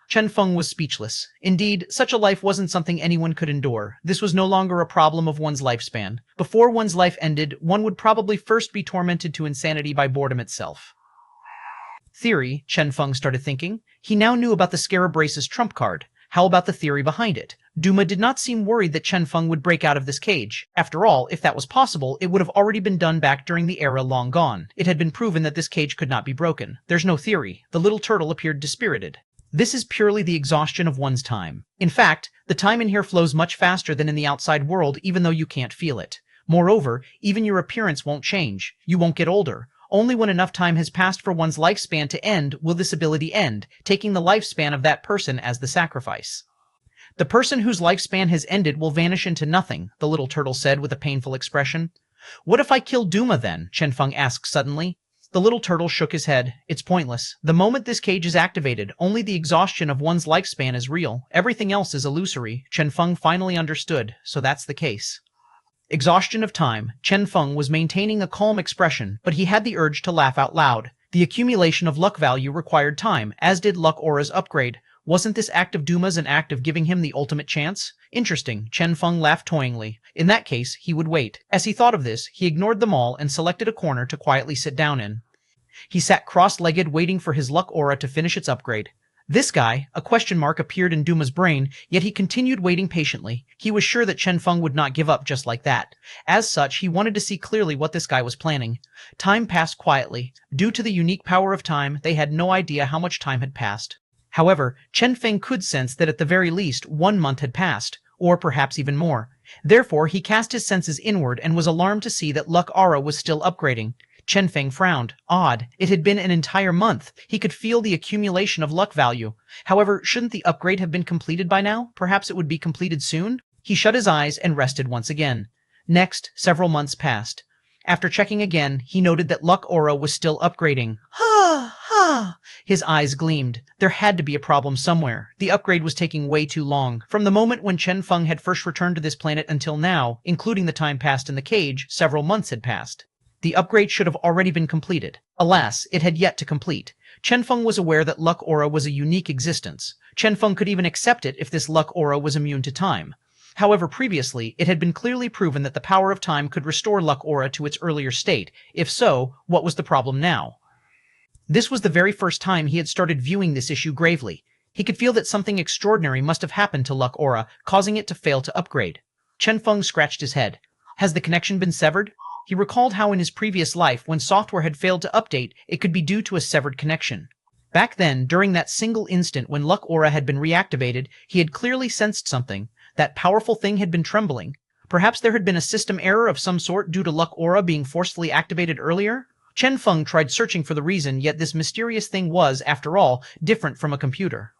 Speaker 1: Chen Feng was speechless. Indeed, such a life wasn't something anyone could endure. This was no longer a problem of one's lifespan. Before one's life ended, one would probably first be tormented to insanity by boredom itself. Theory, Chen Feng started thinking. He now knew about the scarab race's trump card. How about the theory behind it? Duma did not seem worried that Chen Feng would break out of this cage. After all, if that was possible, it would have already been done back during the era long gone. It had been proven that this cage could not be broken. There's no theory. The little turtle appeared dispirited. This is purely the exhaustion of one's time. In fact, the time in here flows much faster than in the outside world, even though you can't feel it. Moreover, even your appearance won't change. You won't get older. Only when enough time has passed for one's lifespan to end will this ability end, taking the lifespan of that person as the sacrifice. The person whose lifespan has ended will vanish into nothing, the little turtle said with a painful expression. What if I kill Duma then? Chen Feng asked suddenly. The little turtle shook his head. It's pointless. The moment this cage is activated, only the exhaustion of one's lifespan is real. Everything else is illusory. Chen Feng finally understood, so that's the case. Exhaustion of time. Chen Feng was maintaining a calm expression, but he had the urge to laugh out loud. The accumulation of luck value required time, as did Luck Aura's upgrade. Wasn't this act of Duma's an act of giving him the ultimate chance? Interesting. Chen Feng laughed toyingly. In that case, he would wait. As he thought of this, he ignored them all and selected a corner to quietly sit down in. He sat cross-legged waiting for his Luck Aura to finish its upgrade. This guy, a question mark appeared in Duma's brain, yet he continued waiting patiently. He was sure that Chen Feng would not give up just like that. As such, he wanted to see clearly what this guy was planning. Time passed quietly. Due to the unique power of time, they had no idea how much time had passed. However, Chen Feng could sense that at the very least 1 month had passed, or perhaps even more. Therefore, he cast his senses inward and was alarmed to see that Luck Aura was still upgrading. Chen Feng frowned. Odd. It had been an entire month. He could feel the accumulation of luck value. However, shouldn't the upgrade have been completed by now? Perhaps it would be completed soon? He shut his eyes and rested once again. Next, several months passed. After checking again, he noted that Luck Aura was still upgrading. His eyes gleamed. There had to be a problem somewhere. The upgrade was taking way too long. From the moment when Chen Feng had first returned to this planet until now, including the time passed in the cage, several months had passed. The upgrade should have already been completed. Alas, it had yet to complete. Chen Feng was aware that Luck Aura was a unique existence. Chen Feng could even accept it if this Luck Aura was immune to time. However, previously, it had been clearly proven that the power of time could restore Luck Aura to its earlier state. If so, what was the problem now? This was the very first time he had started viewing this issue gravely. He could feel that something extraordinary must have happened to Luck Aura, causing it to fail to upgrade. Chen Feng scratched his head. Has the connection been severed? He recalled how in his previous life, when software had failed to update, it could be due to a severed connection. Back then, during that single instant when Luck Aura had been reactivated, he had clearly sensed something. That powerful thing had been trembling. Perhaps there had been a system error of some sort due to Luck Aura being forcefully activated earlier? Chen Feng tried searching for the reason, yet this mysterious thing was, after all, different from a computer.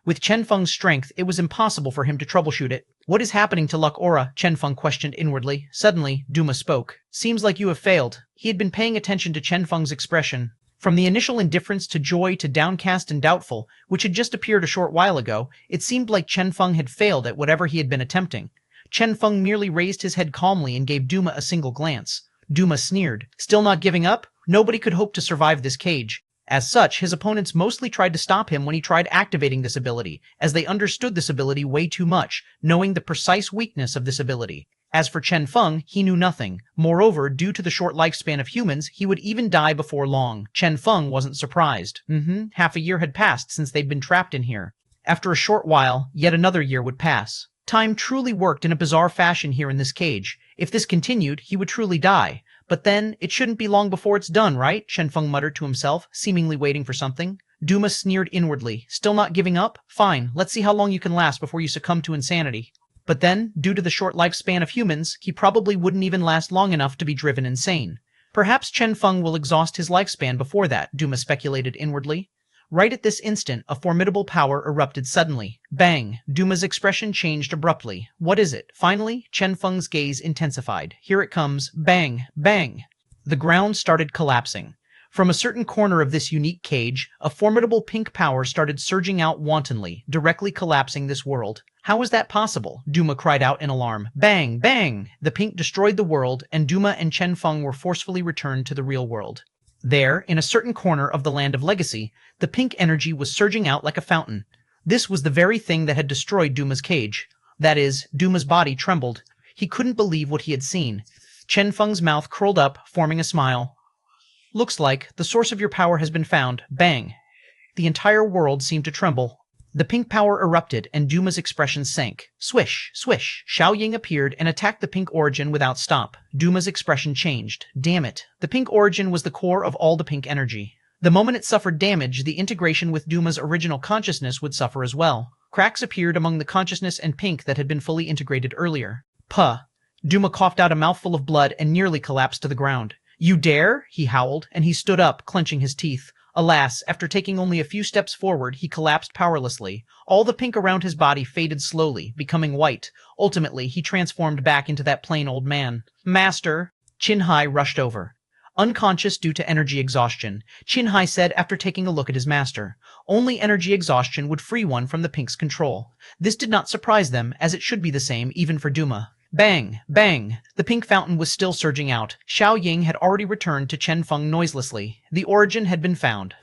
Speaker 1: With Chen Feng's strength, it was impossible for him to troubleshoot it. What is happening to Luck Aura? Chen Feng questioned inwardly. Suddenly, Duma spoke. Seems like you have failed. He had been paying attention to Chen Feng's expression. From the initial indifference to joy to downcast and doubtful, which had just appeared a short while ago, it seemed like Chen Feng had failed at whatever he had been attempting. Chen Feng merely raised his head calmly and gave Duma a single glance. Duma sneered. Still not giving up? Nobody could hope to survive this cage. As such, his opponents mostly tried to stop him when he tried activating this ability, as they understood this ability way too much, knowing the precise weakness of this ability. As for Chen Feng, he knew nothing. Moreover, due to the short lifespan of humans, he would even die before long. Chen Feng wasn't surprised. Half a year had passed since they'd been trapped in here. After a short while, yet another year would pass. Time truly worked in a bizarre fashion here in this cage. If this continued, he would truly die. But then, it shouldn't be long before it's done, right? Chen Feng muttered to himself, seemingly waiting for something. Duma sneered inwardly. Still not giving up? Fine, let's see how long you can last before you succumb to insanity. But then, due to the short lifespan of humans, he probably wouldn't even last long enough to be driven insane. Perhaps Chen Feng will exhaust his lifespan before that, Duma speculated inwardly. Right at this instant, a formidable power erupted suddenly. Bang! Duma's expression changed abruptly. What is it? Finally, Chen Feng's gaze intensified. Here it comes. Bang! Bang! The ground started collapsing. From a certain corner of this unique cage, a formidable pink power started surging out wantonly, directly collapsing this world. How is that possible? Duma cried out in alarm. Bang! Bang! The pink destroyed the world, and Duma and Chen Feng were forcefully returned to the real world. There, in a certain corner of the Land of Legacy, the pink energy was surging out like a fountain. This was the very thing that had destroyed Duma's cage. That is, Duma's body trembled. He couldn't believe what he had seen. Chen Feng's mouth curled up, forming a smile. Looks like the source of your power has been found. Bang! The entire world seemed to tremble. The pink power erupted, and Duma's expression sank. Swish, swish, Xiao Ying appeared and attacked the pink origin without stop. Duma's expression changed. Damn it. The pink origin was the core of all the pink energy. The moment it suffered damage, the integration with Duma's original consciousness would suffer as well. Cracks appeared among the consciousness and pink that had been fully integrated earlier. Puh. Duma coughed out a mouthful of blood and nearly collapsed to the ground. You dare? He howled, and he stood up, clenching his teeth. Alas, after taking only a few steps forward, he collapsed powerlessly. All the pink around his body faded slowly, becoming white. Ultimately, he transformed back into that plain old man. Master! Qinhai rushed over. Unconscious due to energy exhaustion, Qinhai said after taking a look at his master. Only energy exhaustion would free one from the pink's control. This did not surprise them, as it should be the same even for Duma. Bang! Bang! The pink fountain was still surging out. Xiao Ying had already returned to Chen Feng noiselessly. The origin had been found.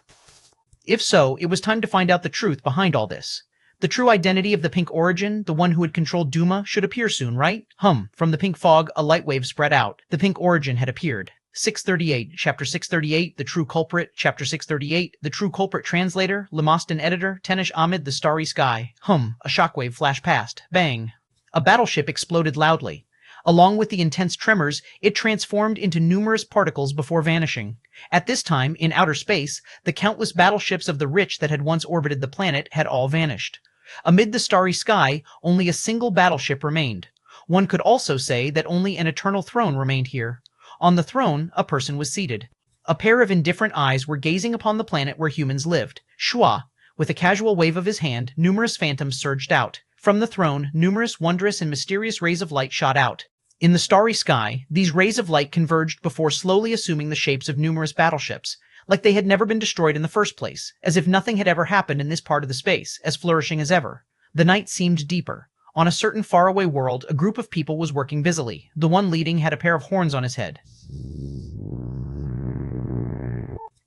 Speaker 1: If so, it was time to find out the truth behind all this. The true identity of the pink origin, the one who had controlled Duma, should appear soon, right? From the pink fog, a light wave spread out. The pink origin had appeared. 638, Chapter 638, The True Culprit, Chapter 638, The True Culprit Translator, Lemostin Editor, Tenish Ahmed, The Starry Sky. A shockwave flashed past. Bang! A battleship exploded loudly. Along with the intense tremors, it transformed into numerous particles before vanishing. At this time, in outer space, the countless battleships of the rich that had once orbited the planet had all vanished. Amid the starry sky, only a single battleship remained. One could also say that only an eternal throne remained here. On the throne, a person was seated. A pair of indifferent eyes were gazing upon the planet where humans lived. Shua. With a casual wave of his hand, numerous phantoms surged out. From the throne, numerous wondrous and mysterious rays of light shot out. In the starry sky, these rays of light converged before slowly assuming the shapes of numerous battleships, like they had never been destroyed in the first place, as if nothing had ever happened in this part of the space, as flourishing as ever. The night seemed deeper. On a certain faraway world, a group of people was working busily. The one leading had a pair of horns on his head.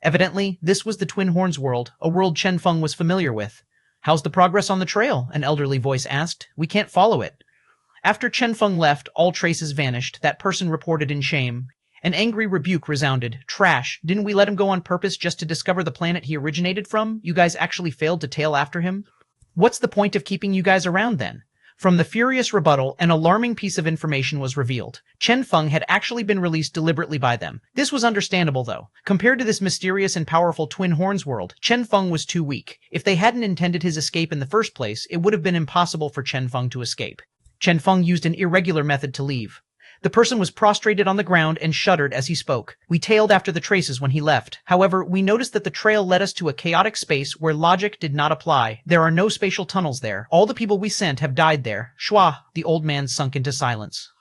Speaker 1: Evidently, this was the Twin Horns world, a world Chen Feng was familiar with. How's the progress on the trail? An elderly voice asked. We can't follow it. After Chen Feng left, all traces vanished. That person reported in shame. An angry rebuke resounded. Trash. Didn't we let him go on purpose just to discover the planet he originated from? You guys actually failed to tail after him? What's the point of keeping you guys around then? From the furious rebuttal, an alarming piece of information was revealed. Chen Feng had actually been released deliberately by them. This was understandable, though. Compared to this mysterious and powerful Twin Horns world, Chen Feng was too weak. If they hadn't intended his escape in the first place, it would have been impossible for Chen Feng to escape. Chen Feng used an irregular method to leave. The person was prostrated on the ground and shuddered as he spoke. We tailed after the traces when he left. However, we noticed that the trail led us to a chaotic space where logic did not apply. There are no spatial tunnels there. All the people we sent have died there. Shua, the old man sunk into silence.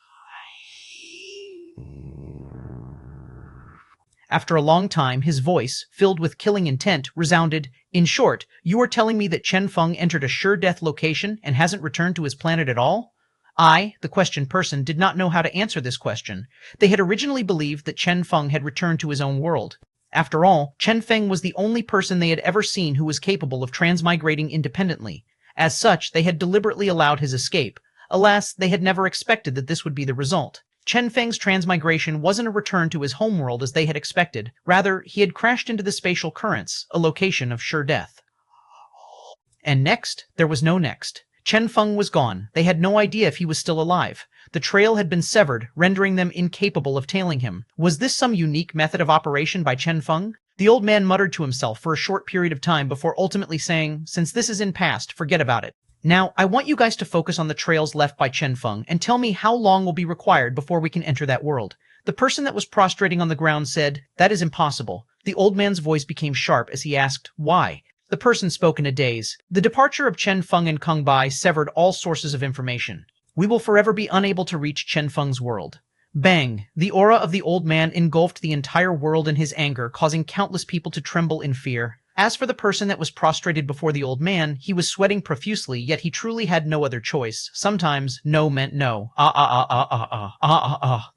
Speaker 1: After a long time, his voice, filled with killing intent, resounded. In short, you are telling me that Chen Feng entered a sure-death location and hasn't returned to his planet at all? I, the questioned person, did not know how to answer this question. They had originally believed that Chen Feng had returned to his own world. After all, Chen Feng was the only person they had ever seen who was capable of transmigrating independently. As such, they had deliberately allowed his escape. Alas, they had never expected that this would be the result. Chen Feng's transmigration wasn't a return to his homeworld as they had expected. Rather, he had crashed into the spatial currents, a location of sure death. And next, there was no next. Chen Feng was gone. They had no idea if he was still alive. The trail had been severed, rendering them incapable of tailing him. Was this some unique method of operation by Chen Feng? The old man muttered to himself for a short period of time before ultimately saying, since this is in past, forget about it. Now, I want you guys to focus on the trails left by Chen Feng and tell me how long will be required before we can enter that world. The person that was prostrating on the ground said, "That is impossible." The old man's voice became sharp as he asked, "Why?" The person spoke in a daze. The departure of Chen Feng and Kung Bai severed all sources of information. We will forever be unable to reach Chen Feng's world. Bang! The aura of the old man engulfed the entire world in his anger, causing countless people to tremble in fear. As for the person that was prostrated before the old man, he was sweating profusely, yet he truly had no other choice. Sometimes, no meant no.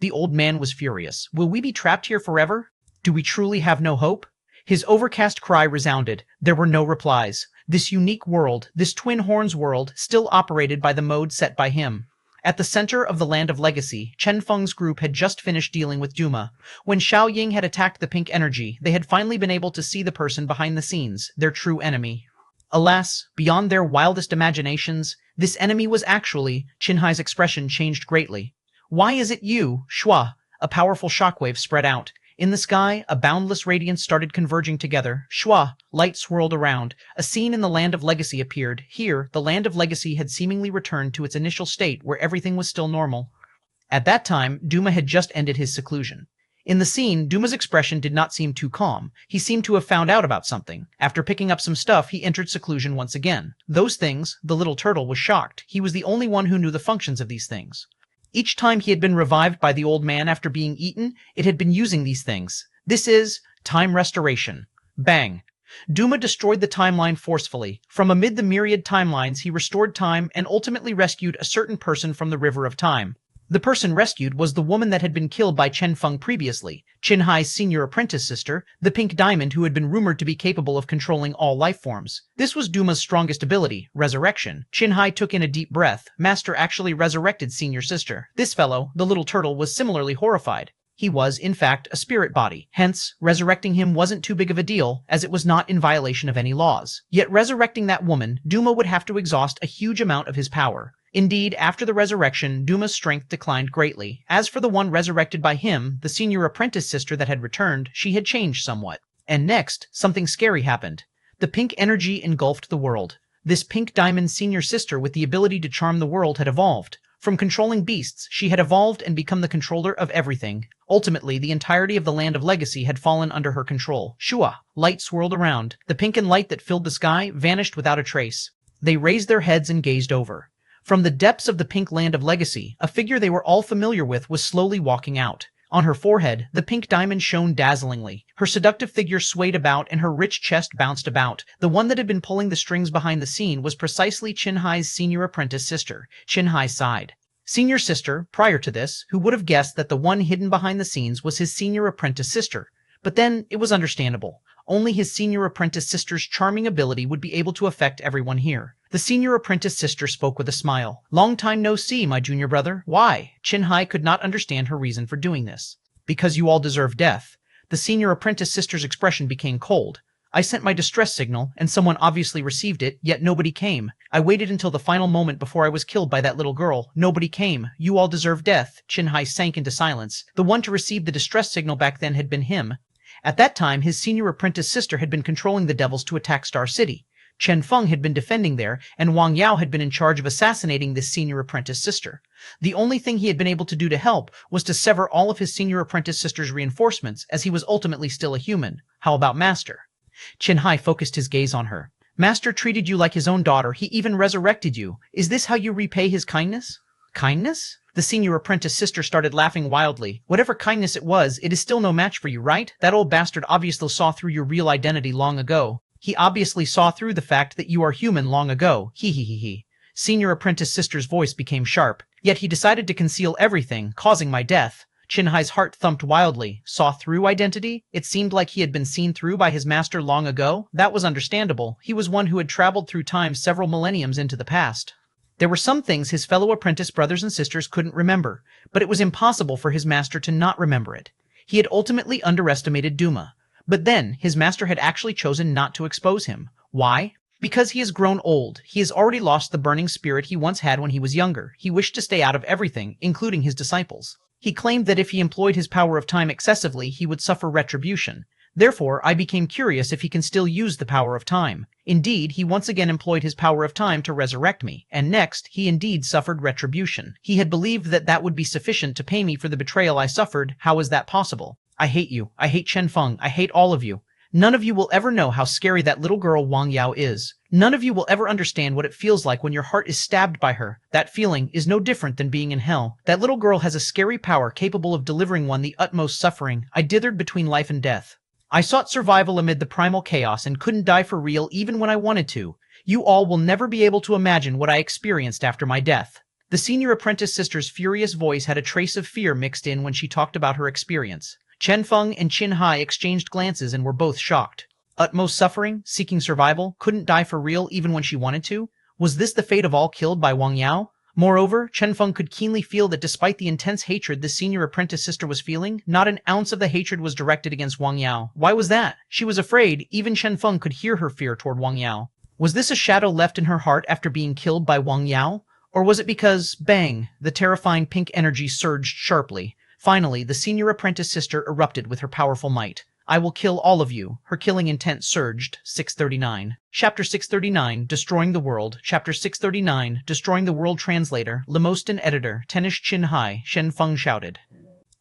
Speaker 1: The old man was furious. Will we be trapped here forever? Do we truly have no hope? His overcast cry resounded. There were no replies. This unique world, this Twin Horns world, still operated by the mode set by him. At the center of the Land of Legacy, Chen Feng's group had just finished dealing with Duma. When Xiao Ying had attacked the pink energy, they had finally been able to see the person behind the scenes, their true enemy. Alas, beyond their wildest imaginations, this enemy was actually— Qinhai's expression changed greatly. "Why is it you, Shua?" A powerful shockwave spread out. In the sky, a boundless radiance started converging together. Shua, light swirled around. A scene in the Land of Legacy appeared. Here, the Land of Legacy had seemingly returned to its initial state where everything was still normal. At that time, Duma had just ended his seclusion. In the scene, Duma's expression did not seem too calm. He seemed to have found out about something. After picking up some stuff, he entered seclusion once again. Those things, the little turtle was shocked. He was the only one who knew the functions of these things. Each time he had been revived by the old man after being eaten, it had been using these things. This is time restoration. Bang! Duma destroyed the timeline forcefully. From amid the myriad timelines, he restored time and ultimately rescued a certain person from the river of time. The person rescued was the woman that had been killed by Chen Feng previously, Qinhai's senior apprentice sister, the pink diamond who had been rumored to be capable of controlling all life forms. This was Duma's strongest ability, resurrection. Qinhai took in a deep breath. Master actually resurrected senior sister. This fellow, the little turtle, was similarly horrified. He was, in fact, a spirit body. Hence, resurrecting him wasn't too big of a deal, as it was not in violation of any laws. Yet resurrecting that woman, Duma would have to exhaust a huge amount of his power. Indeed, after the resurrection, Duma's strength declined greatly. As for the one resurrected by him, the senior apprentice sister that had returned, she had changed somewhat. And next, something scary happened. The pink energy engulfed the world. This pink diamond senior sister with the ability to charm the world had evolved. From controlling beasts, she had evolved and become the controller of everything. Ultimately, the entirety of the Land of Legacy had fallen under her control. Shua, light swirled around. The pink and light that filled the sky vanished without a trace. They raised their heads and gazed over. From the depths of the pink Land of Legacy, a figure they were all familiar with was slowly walking out. On her forehead, the pink diamond shone dazzlingly. Her seductive figure swayed about and her rich chest bounced about. The one that had been pulling the strings behind the scene was precisely Qinhai's senior apprentice sister. Qinhai sighed. Senior sister, prior to this, who would have guessed that the one hidden behind the scenes was his senior apprentice sister? But then, it was understandable. Only his senior apprentice sister's charming ability would be able to affect everyone here. The senior apprentice sister spoke with a smile. "Long time no see, my junior brother. Why?" Qinhai could not understand her reason for doing this. "Because you all deserve death." The senior apprentice sister's expression became cold. "I sent my distress signal, and someone obviously received it, yet nobody came. I waited until the final moment before I was killed by that little girl. Nobody came. You all deserve death." Qinhai sank into silence. The one to receive the distress signal back then had been him. At that time, his senior apprentice sister had been controlling the devils to attack Star City. Chen Feng had been defending there, and Wang Yao had been in charge of assassinating this senior apprentice sister. The only thing he had been able to do to help was to sever all of his senior apprentice sister's reinforcements, as he was ultimately still a human. How about Master? Qinhai focused his gaze on her. "Master treated you like his own daughter. He even resurrected you. Is this how you repay his kindness?" "Kindness?" The senior apprentice sister started laughing wildly. "Whatever kindness it was, it is still no match for you, right? That old bastard obviously saw through your real identity long ago. He obviously saw through the fact that you are human long ago. He. Senior apprentice sister's voice became sharp. "Yet he decided to conceal everything, causing my death." Qinhai's heart thumped wildly. Saw through identity? It seemed like he had been seen through by his master long ago. That was understandable. He was one who had traveled through time several millenniums into the past. There were some things his fellow apprentice brothers and sisters couldn't remember, but it was impossible for his master to not remember it. He had ultimately underestimated Duma. But then, his master had actually chosen not to expose him. Why? Because he has grown old. He has already lost the burning spirit he once had when he was younger. He wished to stay out of everything, including his disciples. He claimed that if he employed his power of time excessively, he would suffer retribution. Therefore, I became curious if he can still use the power of time. Indeed, he once again employed his power of time to resurrect me, and next, he indeed suffered retribution. He had believed that that would be sufficient to pay me for the betrayal I suffered. How is that possible? I hate you. I hate Chen Feng. I hate all of you. None of you will ever know how scary that little girl Wang Yao is. None of you will ever understand what it feels like when your heart is stabbed by her. That feeling is no different than being in hell. That little girl has a scary power capable of delivering one the utmost suffering. I dithered between life and death. I sought survival amid the primal chaos and couldn't die for real even when I wanted to. You all will never be able to imagine what I experienced after my death. The senior apprentice sister's furious voice had a trace of fear mixed in when she talked about her experience. Chen Feng and Qin Hai exchanged glances and were both shocked. Utmost suffering, seeking survival, couldn't die for real even when she wanted to? Was this the fate of all killed by Wang Yao? Moreover, Chen Feng could keenly feel that despite the intense hatred the senior apprentice sister was feeling, not an ounce of the hatred was directed against Wang Yao. Why was that? She was afraid. Even Chen Feng could hear her fear toward Wang Yao. Was this a shadow left in her heart after being killed by Wang Yao? Or was it because, bang, the terrifying pink energy surged sharply? Finally, the senior apprentice sister erupted with her powerful might. I will kill all of you. Her killing intent surged. 639. Chapter 639, Destroying the World. Chapter 639, Destroying the World. Translator, Lemostan Editor, Tenish Qin Hai. Chen Feng shouted.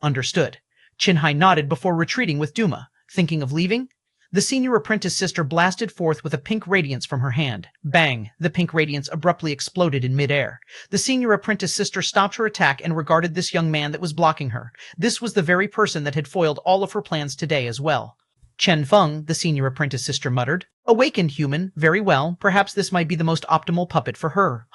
Speaker 1: Understood. Qin Hai nodded before retreating with Duma. Thinking of leaving? The senior apprentice sister blasted forth with a pink radiance from her hand. Bang! The pink radiance abruptly exploded in midair. The senior apprentice sister stopped her attack and regarded this young man that was blocking her. This was the very person that had foiled all of her plans today as well. Chen Feng, the senior apprentice sister muttered. Awakened human. Very well. Perhaps this might be the most optimal puppet for her.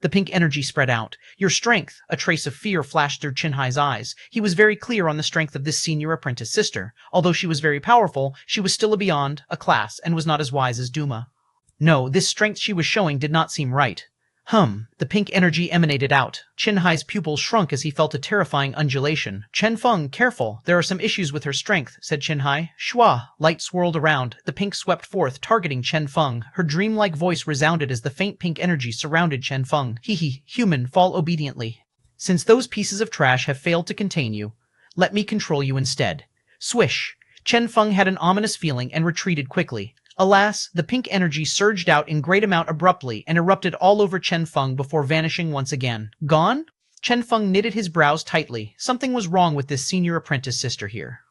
Speaker 1: The pink energy spread out. Your strength. A trace of fear flashed through Qin Hai's eyes. He was very clear on the strength of this senior apprentice sister. Although she was very powerful, she was still a beyond, a class, and was not as wise as Duma. No, this strength she was showing did not seem right. The pink energy emanated out. Qin Hai's pupils shrunk as he felt a terrifying undulation. Chen Feng, careful. There are some issues with her strength, said Qin Hai. Shua! Light swirled around. The pink swept forth, targeting Chen Feng. Her dreamlike voice resounded as the faint pink energy surrounded Chen Feng. Hee, human, fall obediently. Since those pieces of trash have failed to contain you, let me control you instead. Swish! Chen Feng had an ominous feeling and retreated quickly. Alas, the pink energy surged out in great amount abruptly and erupted all over Chen Feng before vanishing once again. Gone? Chen Feng knitted his brows tightly. Something was wrong with this senior apprentice sister here.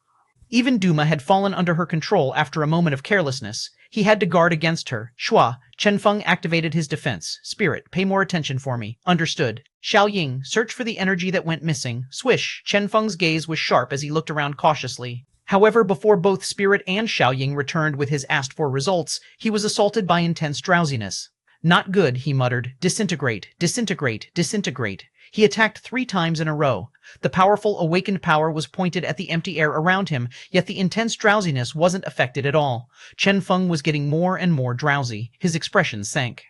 Speaker 1: Even Duma had fallen under her control after a moment of carelessness. He had to guard against her. Shua, Chen Feng activated his defense. Spirit, pay more attention for me. Understood. Xiao Ying, search for the energy that went missing. Swish, Chen Feng's gaze was sharp as he looked around cautiously. However, before both Spirit and Xiaoying returned with his asked-for results, he was assaulted by intense drowsiness. Not good, he muttered. Disintegrate, disintegrate, disintegrate. He attacked 3 times in a row. The powerful awakened power was pointed at the empty air around him, yet the intense drowsiness wasn't affected at all. Chen Feng was getting more and more drowsy. His expression sank.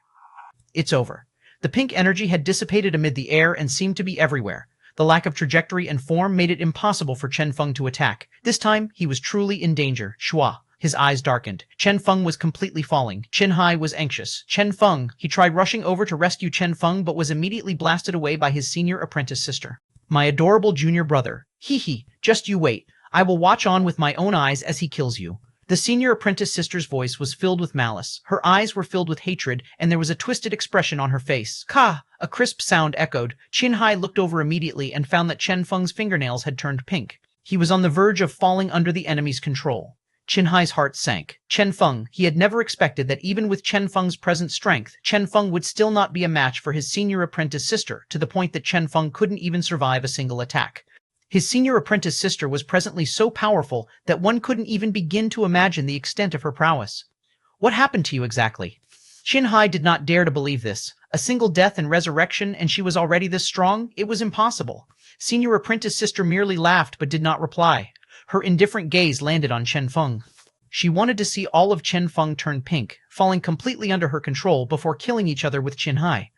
Speaker 1: It's over. The pink energy had dissipated amid the air and seemed to be everywhere. The lack of trajectory and form made it impossible for Chen Feng to attack. This time, he was truly in danger. Shua. His eyes darkened. Chen Feng was completely falling. Qin Hai was anxious. Chen Feng. He tried rushing over to rescue Chen Feng but was immediately blasted away by his senior apprentice sister. My adorable junior brother. Hee, just you wait. I will watch on with my own eyes as he kills you. The senior apprentice sister's voice was filled with malice. Her eyes were filled with hatred, and there was a twisted expression on her face. Ka! A crisp sound echoed. Qin Hai looked over immediately and found that Chen Feng's fingernails had turned pink. He was on the verge of falling under the enemy's control. Qin Hai's heart sank. Chen Feng, he had never expected that even with Chen Feng's present strength, Chen Feng would still not be a match for his senior apprentice sister, to the point that Chen Feng couldn't even survive a single attack. His senior apprentice sister was presently so powerful that one couldn't even begin to imagine the extent of her prowess. What happened to you exactly? Qin Hai did not dare to believe this. A single death and resurrection, and she was already this strong? It was impossible. Senior apprentice sister merely laughed but did not reply. Her indifferent gaze landed on Chen Feng. She wanted to see all of Chen Feng turn pink, falling completely under her control before killing each other with Qin Hai.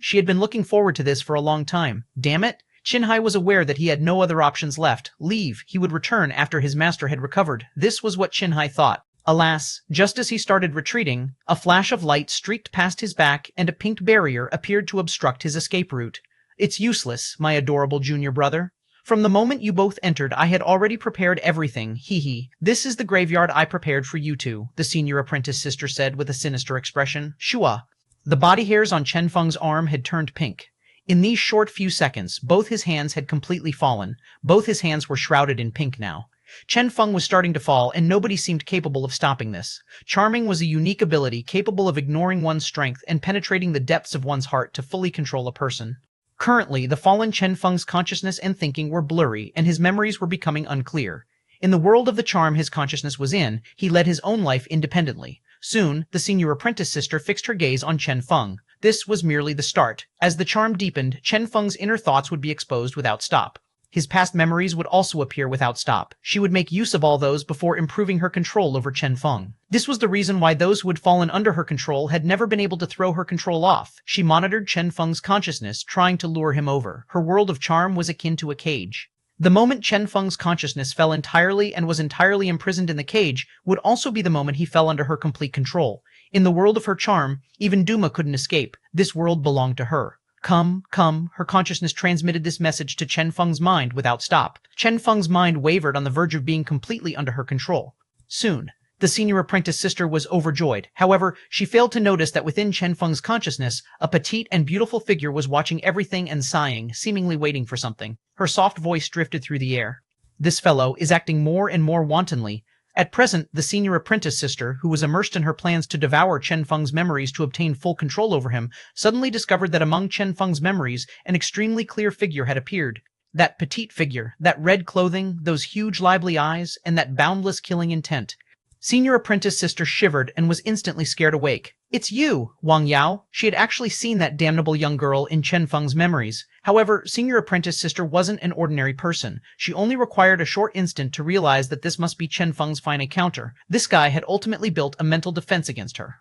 Speaker 1: She had been looking forward to this for a long time. Damn it! Qin Hai was aware that he had no other options left. Leave. He would return after his master had recovered. This was what Qin Hai thought. Alas, just as he started retreating, a flash of light streaked past his back and a pink barrier appeared to obstruct his escape route. It's useless, my adorable junior brother. From the moment you both entered, I had already prepared everything, hee hee. This is the graveyard I prepared for you two, the senior apprentice sister said with a sinister expression. Shua. The body hairs on Chen Feng's arm had turned pink. In these short few seconds, both his hands had completely fallen. Both his hands were shrouded in pink now. Chen Feng was starting to fall, and nobody seemed capable of stopping this. Charming was a unique ability capable of ignoring one's strength and penetrating the depths of one's heart to fully control a person. Currently, the fallen Chen Feng's consciousness and thinking were blurry, and his memories were becoming unclear. In the world of the charm his consciousness was in, he led his own life independently. Soon, the senior apprentice sister fixed her gaze on Chen Feng. This was merely the start. As the charm deepened, Chen Feng's inner thoughts would be exposed without stop. His past memories would also appear without stop. She would make use of all those before improving her control over Chen Feng. This was the reason why those who had fallen under her control had never been able to throw her control off. She monitored Chen Feng's consciousness, trying to lure him over. Her world of charm was akin to a cage. The moment Chen Feng's consciousness fell entirely and was entirely imprisoned in the cage would also be the moment he fell under her complete control. In the world of her charm, even Duma couldn't escape. This world belonged to her. Come, come, her consciousness transmitted this message to Chen Feng's mind without stop. Chen Feng's mind wavered on the verge of being completely under her control. Soon, the senior apprentice sister was overjoyed. However, she failed to notice that within Chen Feng's consciousness, a petite and beautiful figure was watching everything and sighing, seemingly waiting for something. Her soft voice drifted through the air. This fellow is acting more and more wantonly. At present, the senior apprentice sister, who was immersed in her plans to devour Chen Feng's memories to obtain full control over him, suddenly discovered that among Chen Feng's memories, an extremely clear figure had appeared. That petite figure, that red clothing, those huge lively eyes, and that boundless killing intent. Senior apprentice sister shivered and was instantly scared awake. It's you, Wang Yao. She had actually seen that damnable young girl in Chen Feng's memories. However, senior apprentice sister wasn't an ordinary person. She only required a short instant to realize that this must be Chen Feng's final encounter. This guy had ultimately built a mental defense against her.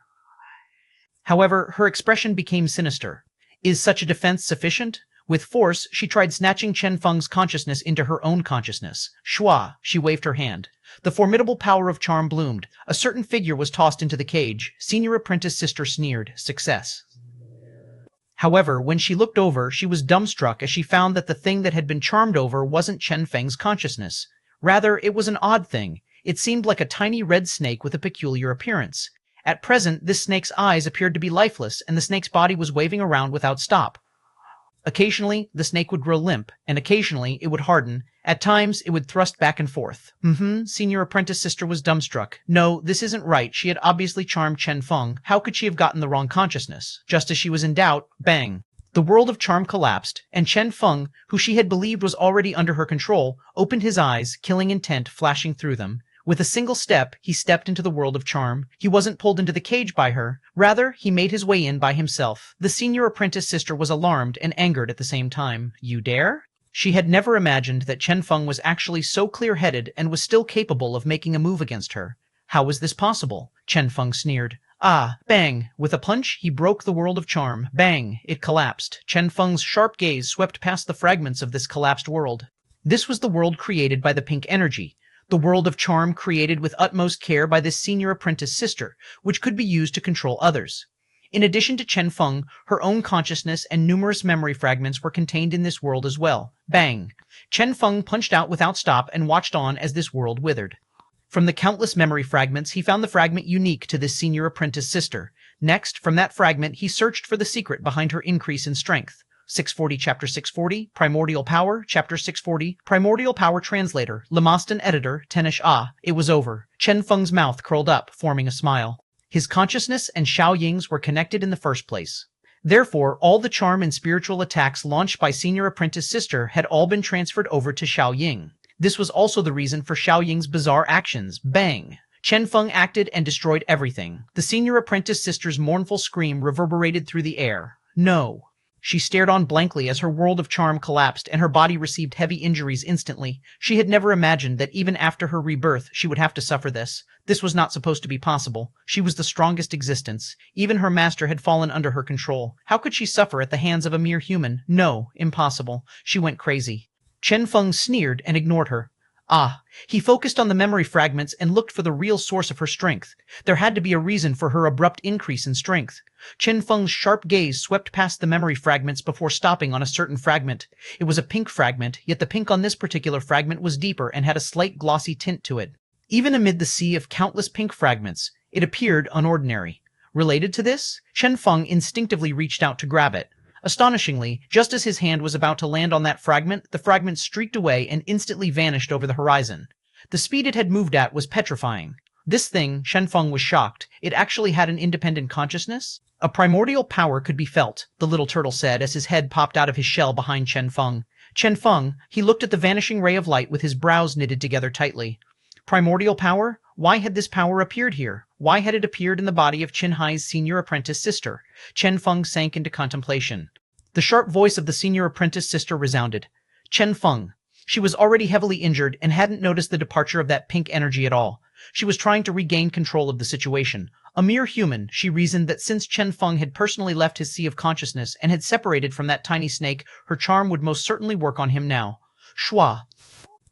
Speaker 1: However, her expression became sinister. Is such a defense sufficient? With force, she tried snatching Chen Feng's consciousness into her own consciousness. Shua, she waved her hand. The formidable power of charm bloomed. A certain figure was tossed into the cage. Senior apprentice sister sneered. Success. However, when she looked over, she was dumbstruck as she found that the thing that had been charmed over wasn't Chen Feng's consciousness. Rather, it was an odd thing. It seemed like a tiny red snake with a peculiar appearance. At present, this snake's eyes appeared to be lifeless, and the snake's body was waving around without stop. Occasionally, the snake would grow limp, and occasionally it would harden. At times, it would thrust back and forth. Senior apprentice sister was dumbstruck. No, this isn't right. She had obviously charmed Chen Feng. How could she have gotten the wrong consciousness? Just as she was in doubt, bang. The world of charm collapsed, and Chen Feng, who she had believed was already under her control, opened his eyes, killing intent flashing through them. With a single step, he stepped into the world of charm. He wasn't pulled into the cage by her. Rather, he made his way in by himself. The senior apprentice sister was alarmed and angered at the same time. You dare? She had never imagined that Chen Feng was actually so clear-headed and was still capable of making a move against her. How was this possible? Chen Feng sneered. Ah, bang! With a punch, he broke the world of charm. Bang! It collapsed. Chen Feng's sharp gaze swept past the fragments of this collapsed world. This was the world created by the pink energy. The world of charm created with utmost care by this senior apprentice sister, which could be used to control others. In addition to Chen Feng, her own consciousness and numerous memory fragments were contained in this world as well. Bang! Chen Feng punched out without stop and watched on as this world withered. From the countless memory fragments, he found the fragment unique to this senior apprentice sister. Next, from that fragment, he searched for the secret behind her increase in strength. 640 Chapter 640, Primordial Power, Chapter 640, Primordial Power Translator, Lemostan Editor, Tenish Ah. It was over. Chen Feng's mouth curled up, forming a smile. His consciousness and Xiao Ying's were connected in the first place. Therefore, all the charm and spiritual attacks launched by Senior Apprentice Sister had all been transferred over to Xiao Ying. This was also the reason for Xiao Ying's bizarre actions. Bang! Chen Feng acted and destroyed everything. The Senior Apprentice Sister's mournful scream reverberated through the air. No. She stared on blankly as her world of charm collapsed and her body received heavy injuries instantly. She had never imagined that even after her rebirth, she would have to suffer this. This was not supposed to be possible. She was the strongest existence. Even her master had fallen under her control. How could she suffer at the hands of a mere human? No, impossible. She went crazy. Chen Feng sneered and ignored her. Ah, he focused on the memory fragments and looked for the real source of her strength. There had to be a reason for her abrupt increase in strength. Chen Feng's sharp gaze swept past the memory fragments before stopping on a certain fragment. It was a pink fragment, yet the pink on this particular fragment was deeper and had a slight glossy tint to it. Even amid the sea of countless pink fragments, it appeared unordinary. Related to this, Chen Feng instinctively reached out to grab it. Astonishingly, just as his hand was about to land on that fragment, the fragment streaked away and instantly vanished over the horizon. The speed it had moved at was petrifying. This thing, Chen Feng was shocked. It actually had an independent consciousness? A primordial power could be felt, the little turtle said as his head popped out of his shell behind Chen Feng. Chen Feng, he looked at the vanishing ray of light with his brows knitted together tightly. Primordial power? Why had this power appeared here? Why had it appeared in the body of Chen Hai's senior apprentice sister? Chen Feng sank into contemplation. The sharp voice of the senior apprentice sister resounded. Chen Feng. She was already heavily injured and hadn't noticed the departure of that pink energy at all. She was trying to regain control of the situation. A mere human, she reasoned that since Chen Feng had personally left his sea of consciousness and had separated from that tiny snake, her charm would most certainly work on him now. Shua.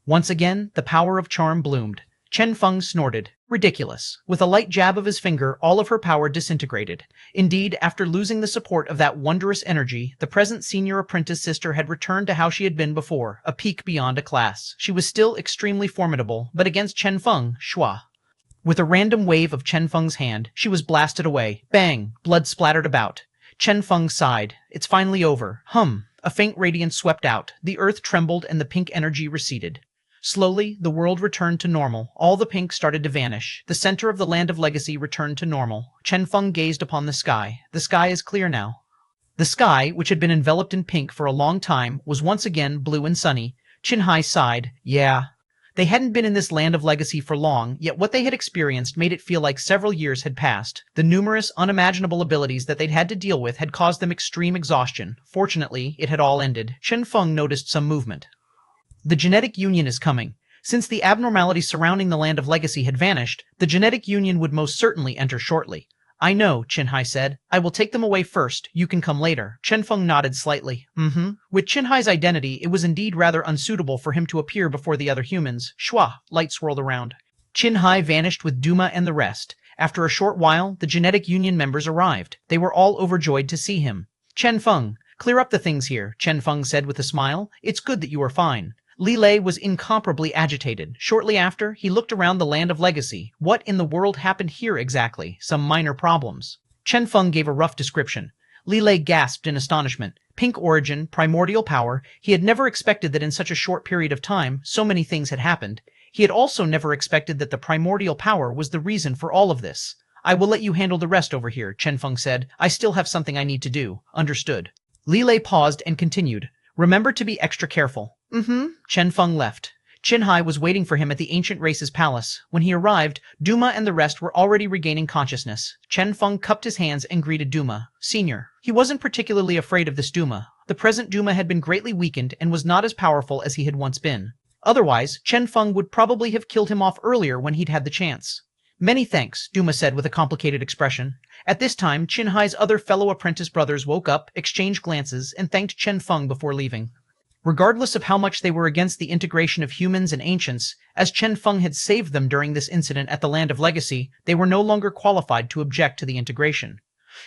Speaker 1: Once again, the power of charm bloomed. Chen Feng snorted. Ridiculous. With a light jab of his finger, all of her power disintegrated. Indeed, after losing the support of that wondrous energy, the present senior apprentice sister had returned to how she had been before, a peak beyond a class. She was still extremely formidable, but against Chen Feng, Shua. With a random wave of Chen Feng's hand, she was blasted away. Bang! Blood splattered about. Chen Feng sighed. It's finally over. A faint radiance swept out. The earth trembled and the pink energy receded. Slowly, the world returned to normal. All the pink started to vanish. The center of the land of legacy returned to normal. Chen Feng gazed upon the sky. The sky is clear now. The sky, which had been enveloped in pink for a long time, was once again blue and sunny. Chen Hai sighed. Yeah. They hadn't been in this land of legacy for long, yet what they had experienced made it feel like several years had passed. The numerous, unimaginable abilities that they'd had to deal with had caused them extreme exhaustion. Fortunately, it had all ended. Chen Feng noticed some movement. The genetic union is coming. Since the abnormalities surrounding the land of legacy had vanished, the genetic union would most certainly enter shortly. I know, Chen Hai said. I will take them away first. You can come later. Chen Feng nodded slightly. With Chen Hai's identity, it was indeed rather unsuitable for him to appear before the other humans. Shua, light swirled around. Chen Hai vanished with Duma and the rest. After a short while, the genetic union members arrived. They were all overjoyed to see him. Chen Feng, clear up the things here, Chen Feng said with a smile. It's good that you are fine. Li Lei was incomparably agitated. Shortly after, he looked around the land of legacy. What in the world happened here exactly? Some minor problems. Chen Feng gave a rough description. Li Lei gasped in astonishment. Pink origin, primordial power. He had never expected that in such a short period of time, so many things had happened. He had also never expected that the primordial power was the reason for all of this. I will let you handle the rest over here, Chen Feng said. I still have something I need to do. Understood. Li Lei paused and continued. Remember to be extra careful. Chen Feng left. Chen Hai was waiting for him at the ancient race's palace. When he arrived, Duma and the rest were already regaining consciousness. Chen Feng cupped his hands and greeted Duma. Senior. He wasn't particularly afraid of this Duma. The present Duma had been greatly weakened and was not as powerful as he had once been. Otherwise, Chen Feng would probably have killed him off earlier when he'd had the chance. Many thanks, Duma said with a complicated expression. At this time, Chen Hai's other fellow apprentice brothers woke up, exchanged glances, and thanked Chen Feng before leaving. Regardless of how much they were against the integration of humans and ancients, as Chen Feng had saved them during this incident at the Land of Legacy, they were no longer qualified to object to the integration.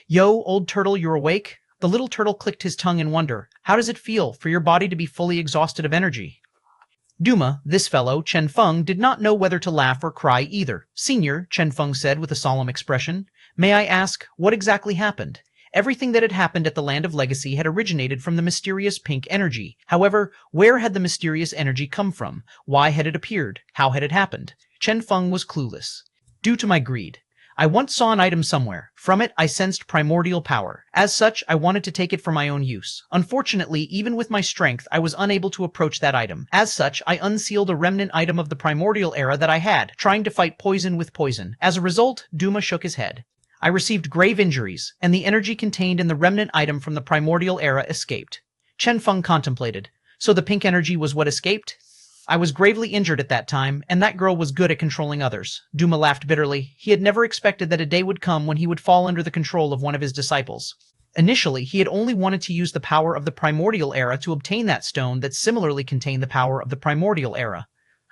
Speaker 1: Yo, old turtle, you're awake? The little turtle clicked his tongue in wonder. How does it feel for your body to be fully exhausted of energy? Duma, this fellow, Chen Feng, did not know whether to laugh or cry either. Senior, Chen Feng said with a solemn expression, may I ask, what exactly happened? Everything that had happened at the Land of Legacy had originated from the mysterious pink energy. However, where had the mysterious energy come from? Why had it appeared? How had it happened? Chen Feng was clueless. Due to my greed. I once saw an item somewhere. From it, I sensed primordial power. As such, I wanted to take it for my own use. Unfortunately, even with my strength, I was unable to approach that item. As such, I unsealed a remnant item of the primordial era that I had, trying to fight poison with poison. As a result, Duma shook his head. I received grave injuries, and the energy contained in the remnant item from the primordial era escaped. Chen Feng contemplated. So the pink energy was what escaped? I was gravely injured at that time, and that girl was good at controlling others. Duma laughed bitterly. He had never expected that a day would come when he would fall under the control of one of his disciples. Initially, he had only wanted to use the power of the primordial era to obtain that stone that similarly contained the power of the primordial era.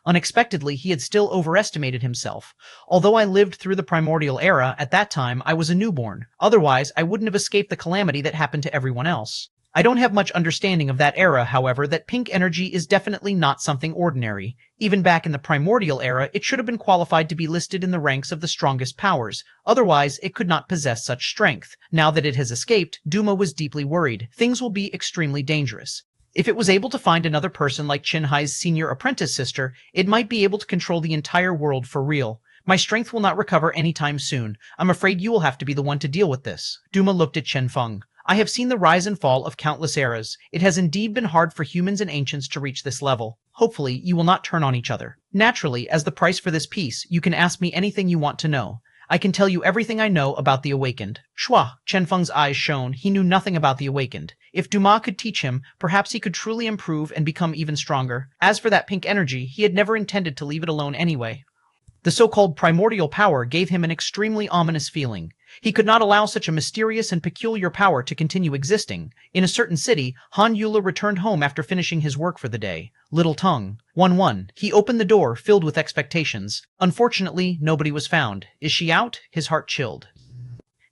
Speaker 1: Unexpectedly, he had still overestimated himself. Although I lived through the primordial era, at that time I was a newborn. Otherwise, I wouldn't have escaped the calamity that happened to everyone else. I don't have much understanding of that era, however. That pink energy is definitely not something ordinary. Even back in the primordial era, it should have been qualified to be listed in the ranks of the strongest powers. Otherwise, it could not possess such strength. Now that it has escaped, Duma was deeply worried. Things will be extremely dangerous. If it was able to find another person like Qinhai's senior apprentice sister, it might be able to control the entire world for real. My strength will not recover anytime soon. I'm afraid you will have to be the one to deal with this. Duma looked at Chen Feng. I have seen the rise and fall of countless eras. It has indeed been hard for humans and ancients to reach this level. Hopefully, you will not turn on each other. Naturally, as the price for this peace, you can ask me anything you want to know. I can tell you everything I know about the awakened. Shua, Chen Feng's eyes shone. He knew nothing about the awakened. If Dumas could teach him, perhaps he could truly improve and become even stronger. As for that pink energy, he had never intended to leave it alone anyway. The so-called primordial power gave him an extremely ominous feeling. He could not allow such a mysterious and peculiar power to continue existing. In a certain city, Han Yula returned home after finishing his work for the day. Little tongue. 1-1. He opened the door, filled with expectations. Unfortunately, nobody was found. Is she out? His heart chilled.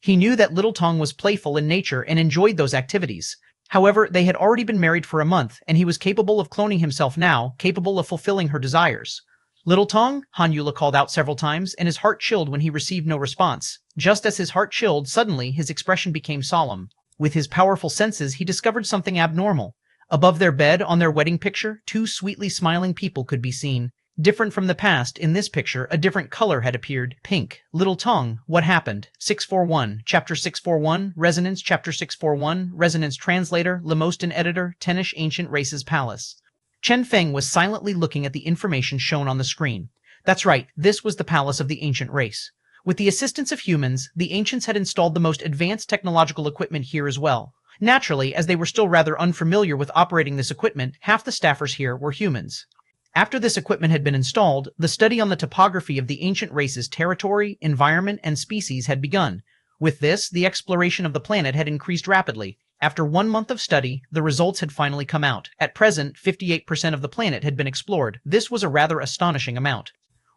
Speaker 1: He knew that Little Tongue was playful in nature and enjoyed those activities. However, they had already been married for a month, and he was capable of cloning himself now, capable of fulfilling her desires. Little Tongue? Han Yula called out several times, and his heart chilled when he received no response. Just as his heart chilled, suddenly his expression became solemn. With his powerful senses, he discovered something abnormal. Above their bed, on their wedding picture, two sweetly smiling people could be seen. Different from the past, in this picture, a different color had appeared. Pink. Little Tongue, what happened? 641. Chapter 641, Resonance. Chapter 641, Resonance. Translator, Lemostan Editor, Tennish Ancient Races Palace. Chen Feng was silently looking at the information shown on the screen. That's right, this was the palace of the ancient race. With the assistance of humans, the ancients had installed the most advanced technological equipment here as well. Naturally, as they were still rather unfamiliar with operating this equipment, half the staffers here were humans. After this equipment had been installed, the study on the topography of the ancient race's territory, environment, and species had begun. With this, the exploration of the planet had increased rapidly. After 1 month of study, the results had finally come out. At present, 58% of the planet had been explored. This was a rather astonishing amount.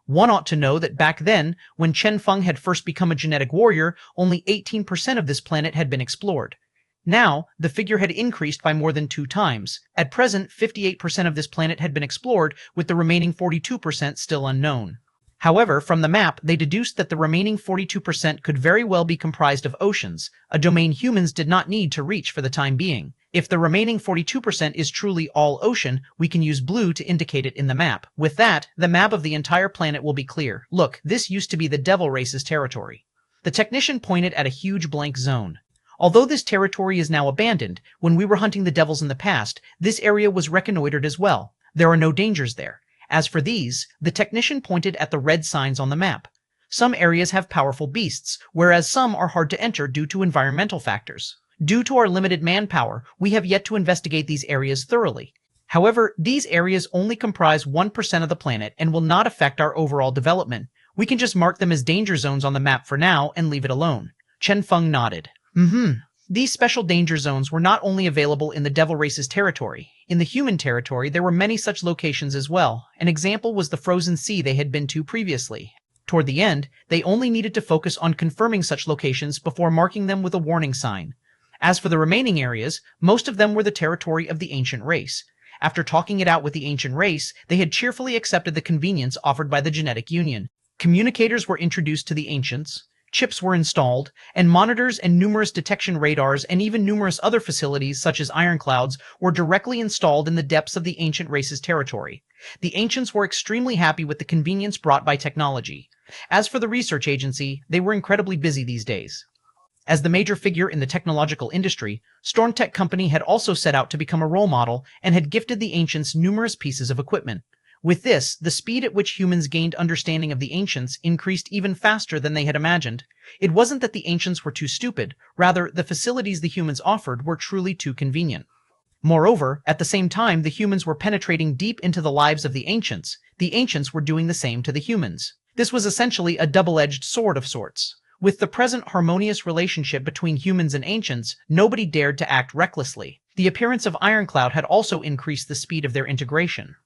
Speaker 1: One ought to know that back then, when Chen Feng had first become a genetic warrior, only 18% of this planet had been explored. Now, the figure had increased by more than 2 times. At present, 58% of this planet had been explored, with the remaining 42% still unknown. However, from the map, they deduced that the remaining 42% could very well be comprised of oceans, a domain humans did not need to reach for the time being. If the remaining 42% is truly all ocean, we can use blue to indicate it in the map. With that, the map of the entire planet will be clear. Look, this used to be the Devil Race's territory. The technician pointed at a huge blank zone. Although this territory is now abandoned, when we were hunting the devils in the past, this area was reconnoitered as well. There are no dangers there. As for these, the technician pointed at the red signs on the map. Some areas have powerful beasts, whereas some are hard to enter due to environmental factors. Due to our limited manpower, we have yet to investigate these areas thoroughly. However, these areas only comprise 1% of the planet and will not affect our overall development. We can just mark them as danger zones on the map for now and leave it alone. Chen Feng nodded. These special danger zones were not only available in the Devil Race's territory. In the human territory, there were many such locations as well. An example was the frozen sea they had been to previously. Toward the end, they only needed to focus on confirming such locations before marking them with a warning sign. As for the remaining areas, most of them were the territory of the ancient race. After talking it out with the ancient race, they had cheerfully accepted the convenience offered by the genetic union. Communicators were introduced to the ancients. Chips were installed, and monitors and numerous detection radars and even numerous other facilities such as ironclads were directly installed in the depths of the ancient race's territory. The ancients were extremely happy with the convenience brought by technology. As for the research agency, they were incredibly busy these days. As the major figure in the technological industry, Stormtech Company had also set out to become a role model and had gifted the ancients numerous pieces of equipment. With this, the speed at which humans gained understanding of the ancients increased even faster than they had imagined. It wasn't that the ancients were too stupid, rather, the facilities the humans offered were truly too convenient. Moreover, at the same time the humans were penetrating deep into the lives of the ancients were doing the same to the humans. This was essentially a double-edged sword of sorts. With the present harmonious relationship between humans and ancients, nobody dared to act recklessly. The appearance of Ironclad had also increased the speed of their integration.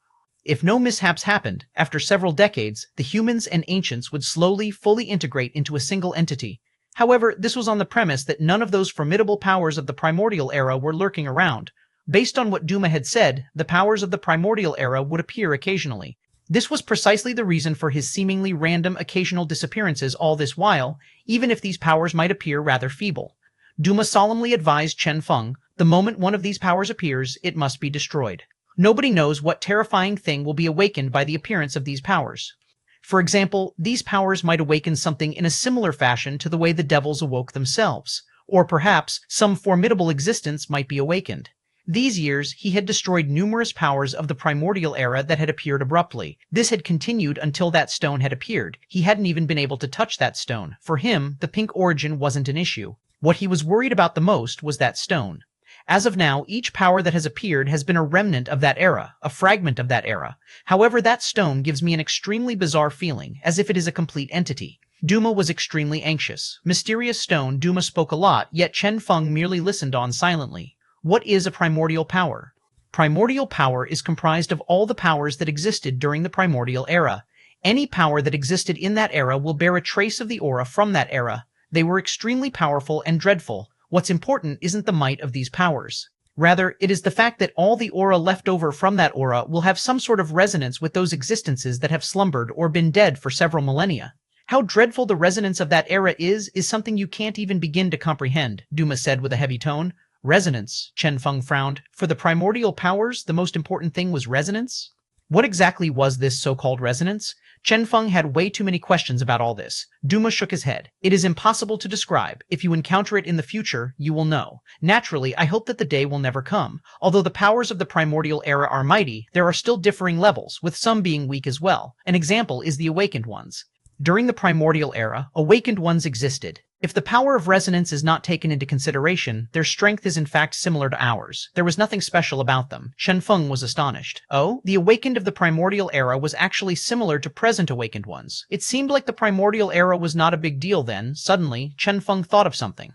Speaker 1: If no mishaps happened, after several decades, the humans and ancients would slowly, fully integrate into a single entity. However, this was on the premise that none of those formidable powers of the primordial era were lurking around. Based on what Duma had said, the powers of the primordial era would appear occasionally. This was precisely the reason for his seemingly random occasional disappearances all this while, even if these powers might appear rather feeble. Duma solemnly advised Chen Feng, the moment one of these powers appears, it must be destroyed. Nobody knows what terrifying thing will be awakened by the appearance of these powers. For example, these powers might awaken something in a similar fashion to the way the devils awoke themselves, or perhaps some formidable existence might be awakened. These years, he had destroyed numerous powers of the primordial era that had appeared abruptly. This had continued until that stone had appeared. He hadn't even been able to touch that stone. For him, the pink origin wasn't an issue. What he was worried about the most was that stone. As of now, each power that has appeared has been a remnant of that era, a fragment of that era. However, that stone gives me an extremely bizarre feeling, as if it is a complete entity. Duma was extremely anxious. Mysterious stone, Duma spoke a lot, yet Chen Feng merely listened on silently. What is a primordial power? Primordial power is comprised of all the powers that existed during the primordial era. Any power that existed in that era will bear a trace of the aura from that era. They were extremely powerful and dreadful. What's important isn't the might of these powers. Rather, it is the fact that all the aura left over from that aura will have some sort of resonance with those existences that have slumbered or been dead for several millennia. How dreadful the resonance of that era is something you can't even begin to comprehend, Duma said with a heavy tone. Resonance, Chen Feng frowned. For the primordial powers, the most important thing was resonance? What exactly was this so-called resonance? Chen Feng had way too many questions about all this. Duma shook his head. It is impossible to describe. If you encounter it in the future, you will know. Naturally, I hope that the day will never come. Although the powers of the primordial era are mighty, there are still differing levels, with some being weak as well. An example is the awakened ones. During the primordial era, awakened ones existed. If the power of resonance is not taken into consideration, their strength is in fact similar to ours. There was nothing special about them. Chen Feng was astonished. Oh, the awakened of the primordial era was actually similar to present awakened ones. It seemed like the primordial era was not a big deal then. Suddenly, Chen Feng thought of something.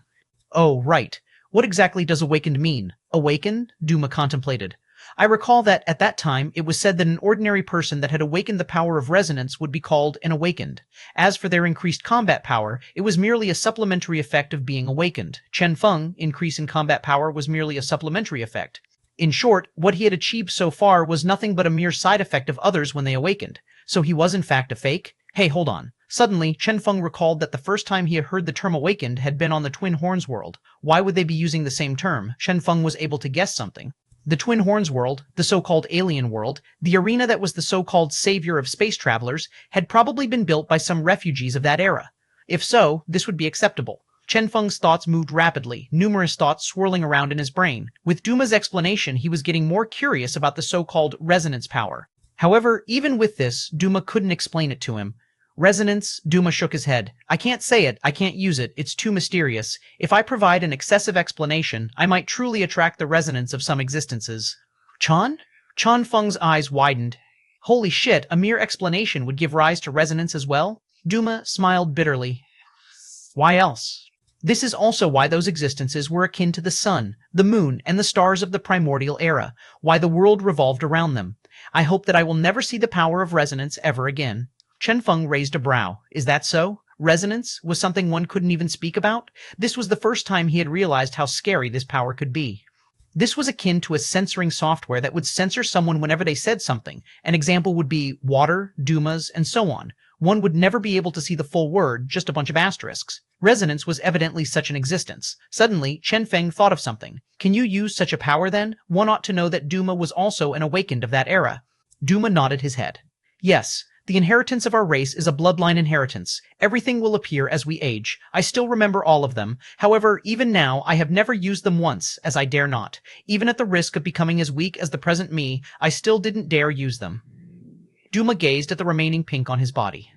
Speaker 1: Oh, right. What exactly does awakened mean? Awaken? Duma contemplated. I recall that, at that time, it was said that an ordinary person that had awakened the power of resonance would be called an awakened. As for their increased combat power, it was merely a supplementary effect of being awakened. Chen Feng, increase in combat power was merely a supplementary effect. In short, what he had achieved so far was nothing but a mere side effect of others when they awakened. So he was in fact a fake? Hey, hold on. Suddenly, Chen Feng recalled that the first time he had heard the term awakened had been on the Twin Horns world. Why would they be using the same term? Chen Feng was able to guess something. The Twin Horns world, the so-called alien world, the arena that was the so-called savior of space travelers, had probably been built by some refugees of that era. If so, this would be acceptable. Chen Feng's thoughts moved rapidly, numerous thoughts swirling around in his brain. With Duma's explanation, he was getting more curious about the so-called resonance power. However, even with this, Duma couldn't explain it to him. Resonance, Duma shook his head. I can't say it, I can't use it, it's too mysterious. If I provide an excessive explanation, I might truly attract the resonance of some existences. Chan? Chen Feng's eyes widened. Holy shit, a mere explanation would give rise to resonance as well? Duma smiled bitterly. Why else? This is also why those existences were akin to the sun, the moon, and the stars of the primordial era, why the world revolved around them. I hope that I will never see the power of resonance ever again. Chen Feng raised a brow. Is that so? Resonance was something one couldn't even speak about? This was the first time he had realized how scary this power could be. This was akin to a censoring software that would censor someone whenever they said something. An example would be water, Dumas, and so on. One would never be able to see the full word, just a bunch of asterisks. Resonance was evidently such an existence. Suddenly, Chen Feng thought of something. Can you use such a power then? One ought to know that Duma was also an awakened of that era. Duma nodded his head. Yes. The inheritance of our race is a bloodline inheritance. Everything will appear as we age. I still remember all of them. However, even now, I have never used them once, as I dare not. Even at the risk of becoming as weak as the present me, I still didn't dare use them. Duma gazed at the remaining pink on his body.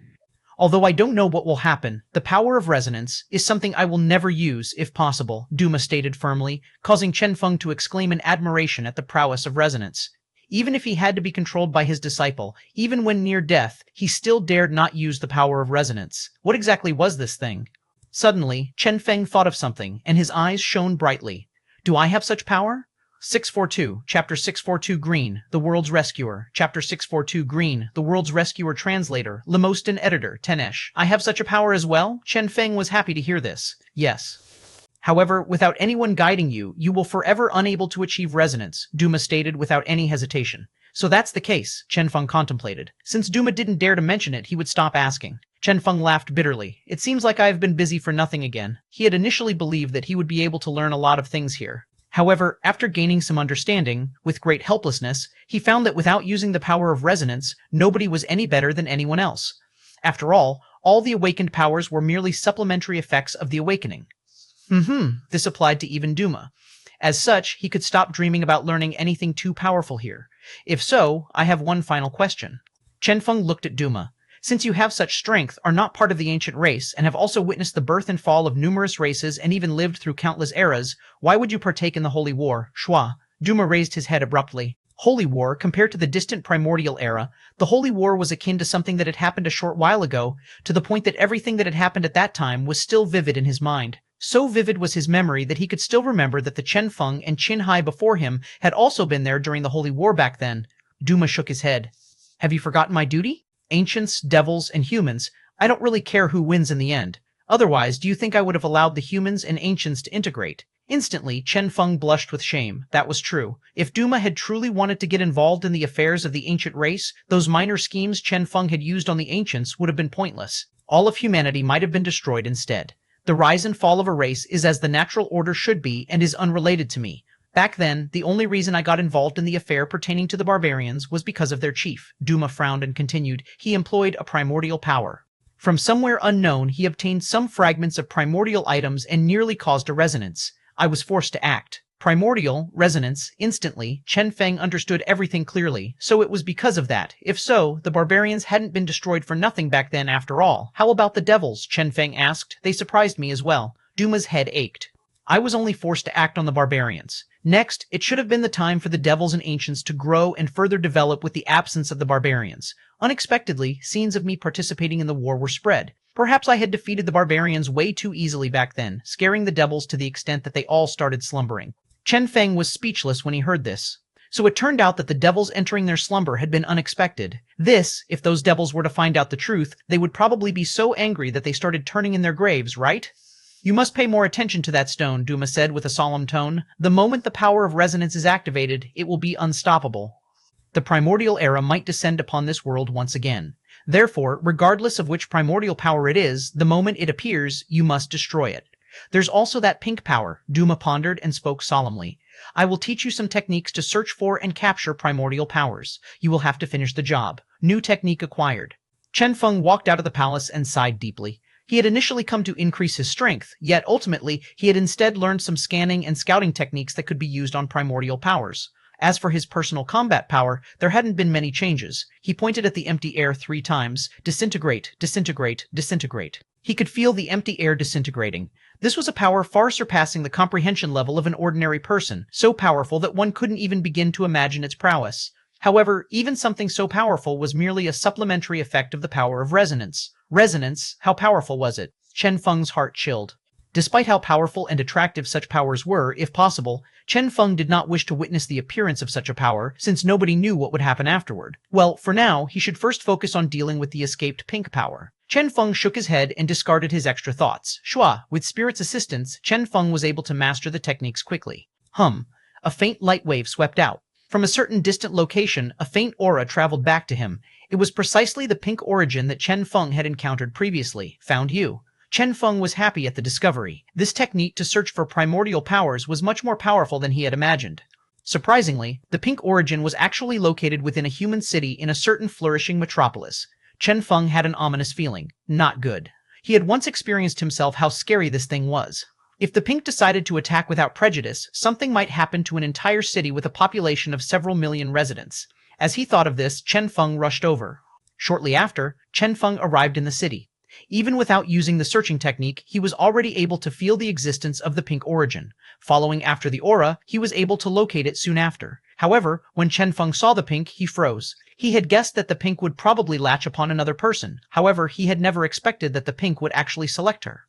Speaker 1: Although I don't know what will happen, the power of resonance is something I will never use, if possible, Duma stated firmly, causing Chen Feng to exclaim in admiration at the prowess of resonance. Even if he had to be controlled by his disciple, even when near death, he still dared not use the power of resonance. What exactly was this thing? Suddenly, Chen Feng thought of something, and his eyes shone brightly. Do I have such power? 642, Chapter 642 Green, The World's Rescuer, Chapter 642 Green, The World's Rescuer Translator, Lemoston Editor, Tenesh. I have such a power as well? Chen Feng was happy to hear this. Yes. However, without anyone guiding you, you will forever unable to achieve resonance, Duma stated without any hesitation. So that's the case, Chen Feng contemplated. Since Duma didn't dare to mention it, he would stop asking. Chen Feng laughed bitterly. It seems like I have been busy for nothing again. He had initially believed that he would be able to learn a lot of things here. However, after gaining some understanding, with great helplessness, he found that without using the power of resonance, nobody was any better than anyone else. After all the awakened powers were merely supplementary effects of the awakening. This applied to even Duma. As such, he could stop dreaming about learning anything too powerful here. If so, I have one final question. Chen Feng looked at Duma. Since you have such strength, are not part of the ancient race, and have also witnessed the birth and fall of numerous races and even lived through countless eras, why would you partake in the Holy War, Shua? Duma raised his head abruptly. Holy War, compared to the distant primordial era, the Holy War was akin to something that had happened a short while ago, to the point that everything that had happened at that time was still vivid in his mind. So vivid was his memory that he could still remember that the Chen Feng and Qin Hai before him had also been there during the Holy War back then. Duma shook his head. Have you forgotten my duty? Ancients, devils, and humans, I don't really care who wins in the end. Otherwise, do you think I would have allowed the humans and ancients to integrate? Instantly, Chen Feng blushed with shame. That was true. If Duma had truly wanted to get involved in the affairs of the ancient race, those minor schemes Chen Feng had used on the ancients would have been pointless. All of humanity might have been destroyed instead. The rise and fall of a race is as the natural order should be and is unrelated to me. Back then, the only reason I got involved in the affair pertaining to the barbarians was because of their chief. Duma frowned and continued. He employed a primordial power. From somewhere unknown, he obtained some fragments of primordial items and nearly caused a resonance. I was forced to act. Primordial, resonance, instantly, Chen Feng understood everything clearly, so it was because of that. If so, the barbarians hadn't been destroyed for nothing back then after all. How about the devils? Chen Feng asked. They surprised me as well. Duma's head ached. I was only forced to act on the barbarians. Next, it should have been the time for the devils and ancients to grow and further develop with the absence of the barbarians. Unexpectedly, scenes of me participating in the war were spread. Perhaps I had defeated the barbarians way too easily back then, scaring the devils to the extent that they all started slumbering. Chen Feng was speechless when he heard this. So it turned out that the devils entering their slumber had been unexpected. This, if those devils were to find out the truth, they would probably be so angry that they started turning in their graves, right? You must pay more attention to that stone, Duma said with a solemn tone. The moment the power of resonance is activated, it will be unstoppable. The primordial era might descend upon this world once again. Therefore, regardless of which primordial power it is, the moment it appears, you must destroy it. There's also that pink power, Duma pondered and spoke solemnly. I will teach you some techniques to search for and capture primordial powers. You will have to finish the job. New technique acquired. Chen Feng walked out of the palace and sighed deeply. He had initially come to increase his strength, yet ultimately he had instead learned some scanning and scouting techniques that could be used on primordial powers. As for his personal combat power, there hadn't been many changes. He pointed at the empty air 3 times. Disintegrate, disintegrate, disintegrate. He could feel the empty air disintegrating. This was a power far surpassing the comprehension level of an ordinary person, so powerful that one couldn't even begin to imagine its prowess. However, even something so powerful was merely a supplementary effect of the power of resonance. Resonance? How powerful was it? Chen Feng's heart chilled. Despite how powerful and attractive such powers were, if possible, Chen Feng did not wish to witness the appearance of such a power, since nobody knew what would happen afterward. Well, for now, he should first focus on dealing with the escaped pink power. Chen Feng shook his head and discarded his extra thoughts. With Spirit's assistance, Chen Feng was able to master the techniques quickly. A faint light wave swept out. From a certain distant location, a faint aura traveled back to him. It was precisely the pink origin that Chen Feng had encountered previously. Found you. Chen Feng was happy at the discovery. This technique to search for primordial powers was much more powerful than he had imagined. Surprisingly, the pink origin was actually located within a human city in a certain flourishing metropolis. Chen Feng had an ominous feeling. Not good. He had once experienced himself how scary this thing was. If the pink decided to attack without prejudice, something might happen to an entire city with a population of several million residents. As he thought of this, Chen Feng rushed over. Shortly after, Chen Feng arrived in the city. Even without using the searching technique, he was already able to feel the existence of the pink origin. Following after the aura, he was able to locate it soon after. However, when Chen Feng saw the pink, he froze. He had guessed that the pink would probably latch upon another person. However, he had never expected that the pink would actually select her.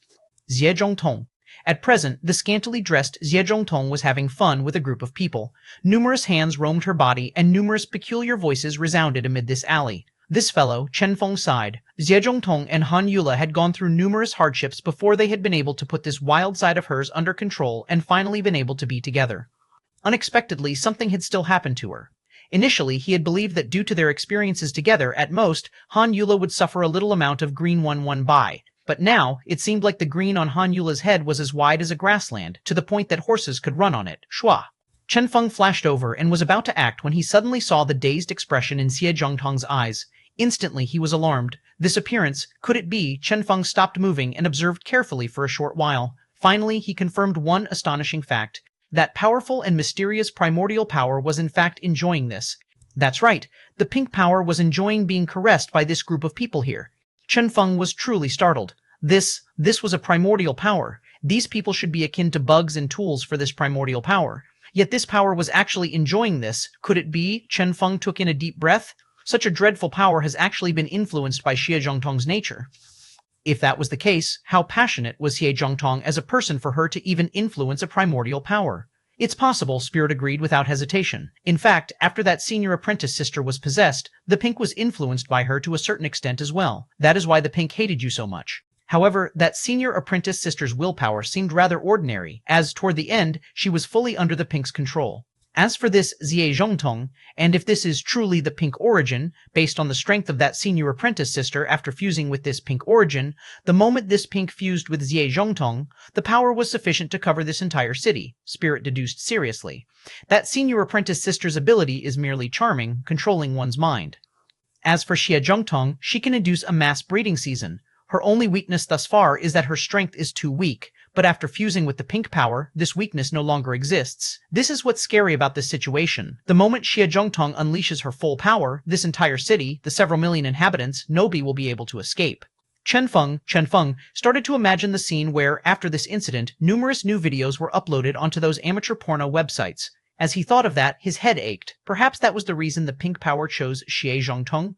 Speaker 1: Zhe Zhongtong. At present, the scantily dressed Zhejiangtong was having fun with a group of people. Numerous hands roamed her body, and numerous peculiar voices resounded amid this alley. This fellow, Chen Feng, sighed. Zhejiangtong and Han Yula had gone through numerous hardships before they had been able to put this wild side of hers under control and finally been able to be together. Unexpectedly, something had still happened to her. Initially, he had believed that due to their experiences together, at most, Han Yula would suffer a little amount of green 1-1 by. But now, it seemed like the green on Han Yula's head was as wide as a grassland, to the point that horses could run on it. Shua. Chen Feng flashed over and was about to act when he suddenly saw the dazed expression in Xie Zhongtong's eyes. Instantly, he was alarmed. This appearance, could it be? Chen Feng stopped moving and observed carefully for a short while. Finally, he confirmed one astonishing fact. That powerful and mysterious primordial power was in fact enjoying this. That's right, the pink power was enjoying being caressed by this group of people here. Chen Feng was truly startled. This was a primordial power. These people should be akin to bugs and tools for this primordial power. Yet this power was actually enjoying this. Could it be? Chen Feng took in a deep breath. Such a dreadful power has actually been influenced by Xie Zhongtong's nature. If that was the case, how passionate was Xie Zhongtong as a person for her to even influence a primordial power? It's possible, Spirit agreed without hesitation. In fact, after that senior apprentice sister was possessed, the pink was influenced by her to a certain extent as well. That is why the pink hated you so much. However, that senior apprentice sister's willpower seemed rather ordinary, as toward the end, she was fully under the pink's control. As for this Xie Zhongtong, and if this is truly the pink origin, based on the strength of that senior apprentice sister after fusing with this pink origin, the moment this pink fused with Xie Zhongtong, the power was sufficient to cover this entire city, Spirit deduced seriously. That senior apprentice sister's ability is merely charming, controlling one's mind. As for Xie Zhongtong, she can induce a mass breeding season. Her only weakness thus far is that her strength is too weak. But after fusing with the pink power, this weakness no longer exists. This is what's scary about this situation. The moment Xie Zhongtong unleashes her full power, this entire city, the several million inhabitants, nobody will be able to escape. Chen Feng started to imagine the scene where, after this incident, numerous new videos were uploaded onto those amateur porno websites. As he thought of that, his head ached. Perhaps that was the reason the pink power chose Xie Zhongtong?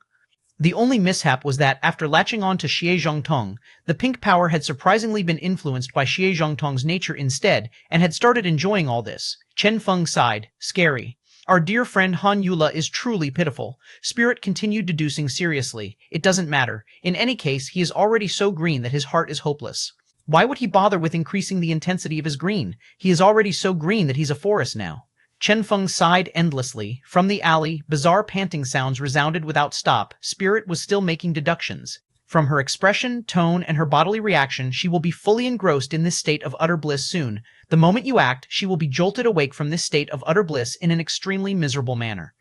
Speaker 1: The only mishap was that, after latching on to Xie Zhongtong, the pink power had surprisingly been influenced by Xie Zhongtong's nature instead, and had started enjoying all this. Chen Feng sighed. Scary. Our dear friend Han Yula is truly pitiful. Spirit continued deducing seriously. It doesn't matter. In any case, he is already so green that his heart is hopeless. Why would he bother with increasing the intensity of his green? He is already so green that he's a forest now. Chen Feng sighed endlessly. From the alley, bizarre panting sounds resounded without stop. Spirit was still making deductions. From her expression, tone, and her bodily reaction, she will be fully engrossed in this state of utter bliss soon. The moment you act, she will be jolted awake from this state of utter bliss in an extremely miserable manner.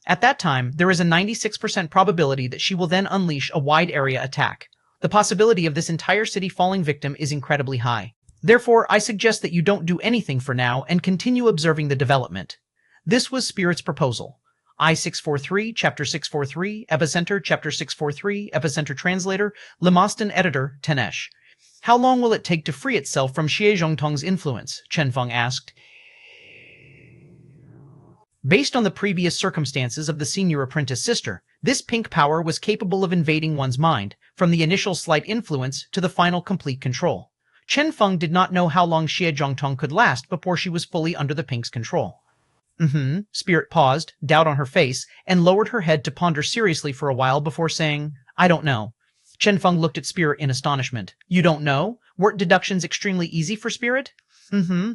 Speaker 1: At that time, there is a 96% probability that she will then unleash a wide-area attack. The possibility of this entire city falling victim is incredibly high. Therefore, I suggest that you don't do anything for now and continue observing the development. This was Spirit's proposal. I-643, Chapter 643, Epicenter, Chapter 643, Epicenter Translator, Lemoston Editor, Tenesh. How long will it take to free itself from Xie Zhongtong's influence? Chen Feng asked. Based on the previous circumstances of the senior apprentice sister, this pink power was capable of invading one's mind, from the initial slight influence to the final complete control. Chen Feng did not know how long Xie Zhongtong could last before she was fully under the pink's control. Spirit paused, doubt on her face, and lowered her head to ponder seriously for a while before saying, I don't know. Chen Feng looked at Spirit in astonishment. You don't know? Weren't deductions extremely easy for Spirit?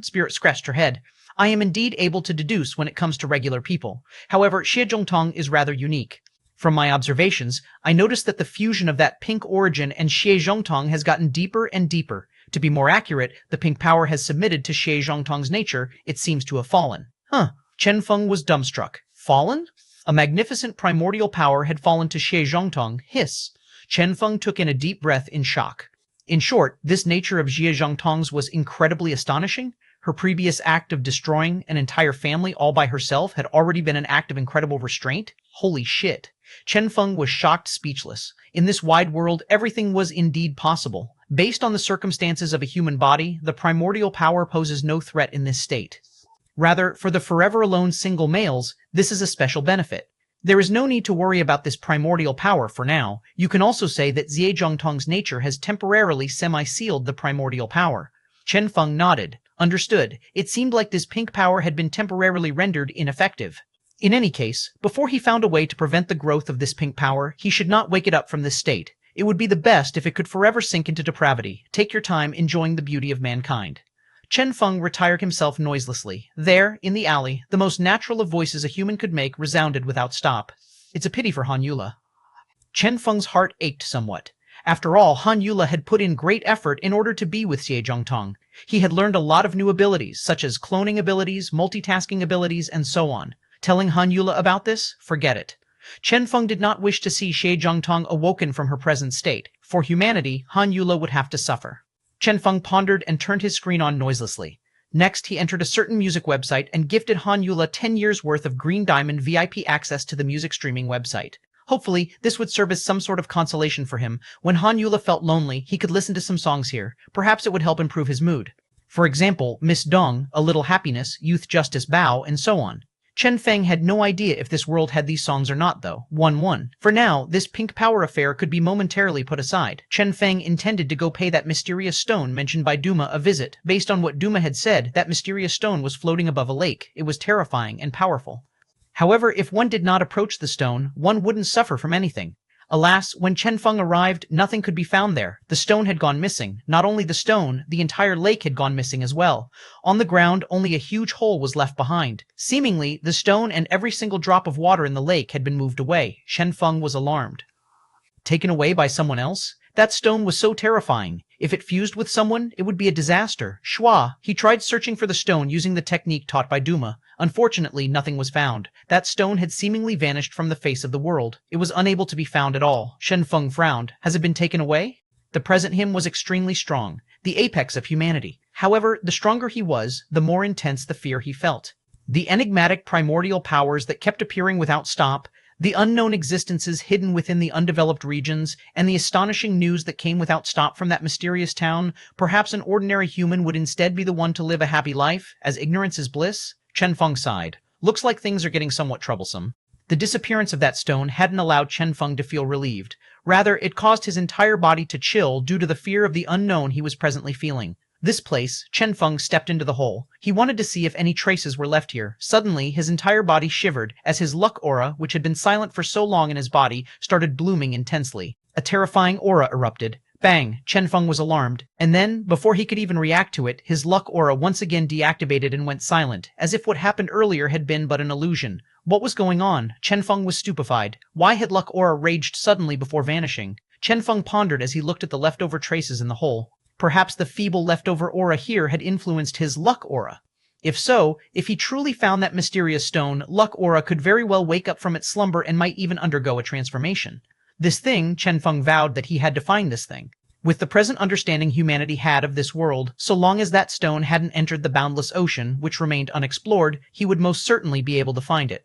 Speaker 1: Spirit scratched her head. I am indeed able to deduce when it comes to regular people. However, Xie Zhongtong is rather unique. From my observations, I noticed that the fusion of that pink origin and Xie Zhongtong has gotten deeper and deeper. To be more accurate, the pink power has submitted to Xie Zhongtong's nature. It seems to have fallen. Chen Feng was dumbstruck. Fallen? A magnificent primordial power had fallen to Xie Zhongtong. Hiss. Chen Feng took in a deep breath in shock. In short, this nature of Xie Zhongtong's was incredibly astonishing. Her previous act of destroying an entire family all by herself had already been an act of incredible restraint. Holy shit. Chen Feng was shocked, speechless. In this wide world, everything was indeed possible. Based on the circumstances of a human body, the primordial power poses no threat in this state. Rather, for the forever alone single males, this is a special benefit. There is no need to worry about this primordial power for now. You can also say that Xie Zhongtong's nature has temporarily semi-sealed the primordial power. Chen Feng nodded. Understood. It seemed like this pink power had been temporarily rendered ineffective. In any case, before he found a way to prevent the growth of this pink power, he should not wake it up from this state. It would be the best if it could forever sink into depravity. Take your time enjoying the beauty of mankind. Chen Feng retired himself noiselessly. There, in the alley, the most natural of voices a human could make resounded without stop. It's a pity for Han Yula. Chen Feng's heart ached somewhat. After all, Han Yula had put in great effort in order to be with Xie Zhongtong. He had learned a lot of new abilities, such as cloning abilities, multitasking abilities, and so on. Telling Han Yula about this? Forget it. Chen Feng did not wish to see Xie Zhongtong awoken from her present state. For humanity, Han Yula would have to suffer. Chen Feng pondered and turned his screen on noiselessly. Next, he entered a certain music website and gifted Han Yula 10 years' worth of Green Diamond VIP access to the music streaming website. Hopefully, this would serve as some sort of consolation for him. When Han Yula felt lonely, he could listen to some songs here. Perhaps it would help improve his mood. For example, Miss Dong, A Little Happiness, Youth Justice Bao, and so on. Chen Feng had no idea if this world had these songs or not, though. 1-1. For now, this pink power affair could be momentarily put aside. Chen Feng intended to go pay that mysterious stone mentioned by Duma a visit. Based on what Duma had said, that mysterious stone was floating above a lake. It was terrifying and powerful. However, if one did not approach the stone, one wouldn't suffer from anything. Alas, when Chen Feng arrived, nothing could be found there. The stone had gone missing. Not only the stone, the entire lake had gone missing as well. On the ground, only a huge hole was left behind. Seemingly, the stone and every single drop of water in the lake had been moved away. Chen Feng was alarmed. Taken away by someone else? That stone was so terrifying. If it fused with someone, it would be a disaster. Shua, he tried searching for the stone using the technique taught by Duma. Unfortunately, nothing was found. That stone had seemingly vanished from the face of the world. It was unable to be found at all. Chen Feng frowned. Has it been taken away? The present him was extremely strong, the apex of humanity. However, the stronger he was, the more intense the fear he felt. The enigmatic primordial powers that kept appearing without stop, the unknown existences hidden within the undeveloped regions, and the astonishing news that came without stop from that mysterious town. Perhaps an ordinary human would instead be the one to live a happy life, as ignorance is bliss? Chen Feng sighed. Looks like things are getting somewhat troublesome. The disappearance of that stone hadn't allowed Chen Feng to feel relieved. Rather, it caused his entire body to chill due to the fear of the unknown he was presently feeling. This place, Chen Feng stepped into the hole. He wanted to see if any traces were left here. Suddenly, his entire body shivered as his luck aura, which had been silent for so long in his body, started blooming intensely. A terrifying aura erupted. Bang! Chen Feng was alarmed. And then, before he could even react to it, his luck aura once again deactivated and went silent, as if what happened earlier had been but an illusion. What was going on? Chen Feng was stupefied. Why had luck aura raged suddenly before vanishing? Chen Feng pondered as he looked at the leftover traces in the hole. Perhaps the feeble leftover aura here had influenced his luck aura. If so, if he truly found that mysterious stone, luck aura could very well wake up from its slumber and might even undergo a transformation. This thing, Chen Feng vowed that he had to find this thing. With the present understanding humanity had of this world, so long as that stone hadn't entered the boundless ocean, which remained unexplored, he would most certainly be able to find it.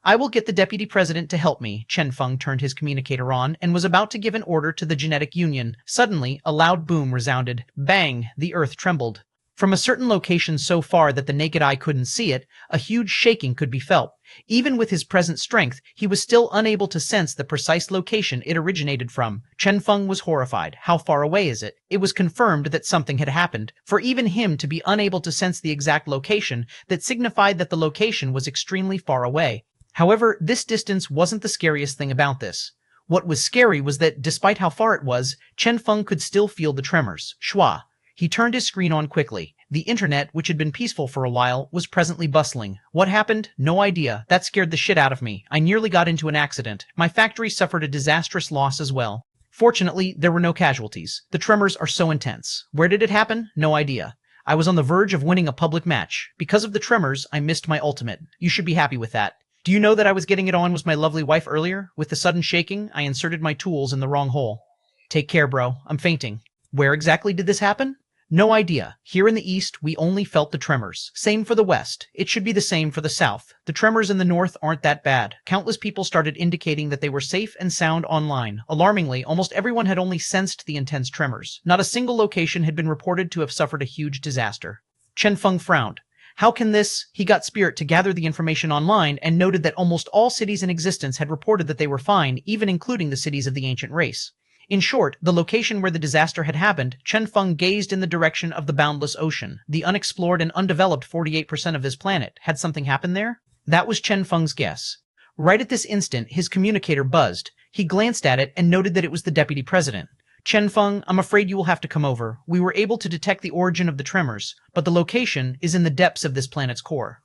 Speaker 1: I will get the deputy president to help me. Chen Feng turned his communicator on and was about to give an order to the genetic union. Suddenly, a loud boom resounded. Bang! The earth trembled. From a certain location so far that the naked eye couldn't see it, a huge shaking could be felt. Even with his present strength, he was still unable to sense the precise location it originated from. Chen Feng was horrified. How far away is it? It was confirmed that something had happened. For even him to be unable to sense the exact location, that signified that the location was extremely far away. However, this distance wasn't the scariest thing about this. What was scary was that, despite how far it was, Chen Feng could still feel the tremors. Shua. He turned his screen on quickly. The internet, which had been peaceful for a while, was presently bustling. What happened? No idea. That scared the shit out of me. I nearly got into an accident. My factory suffered a disastrous loss as well. Fortunately, there were no casualties. The tremors are so intense. Where did it happen? No idea. I was on the verge of winning a public match. Because of the tremors, I missed my ultimate. You should be happy with that. Do you know that I was getting it on with my lovely wife earlier? With the sudden shaking, I inserted my tools in the wrong hole. Take care, bro. I'm fainting. Where exactly did this happen? No idea. Here in the east, we only felt the tremors. Same for the west. It should be the same for the south. The tremors in the north aren't that bad. Countless people started indicating that they were safe and sound online. Alarmingly, almost everyone had only sensed the intense tremors. Not a single location had been reported to have suffered a huge disaster. Chen Feng frowned. How can this? He got Spirit to gather the information online and noted that almost all cities in existence had reported that they were fine, even including the cities of the ancient race. In short, the location where the disaster had happened, Chen Feng gazed in the direction of the boundless ocean, the unexplored and undeveloped 48% of his planet. Had something happened there? That was Chen Feng's guess. Right at this instant, his communicator buzzed. He glanced at it and noted that it was the deputy president. Chen Feng, I'm afraid you will have to come over. We were able to detect the origin of the tremors, but the location is in the depths of this planet's core.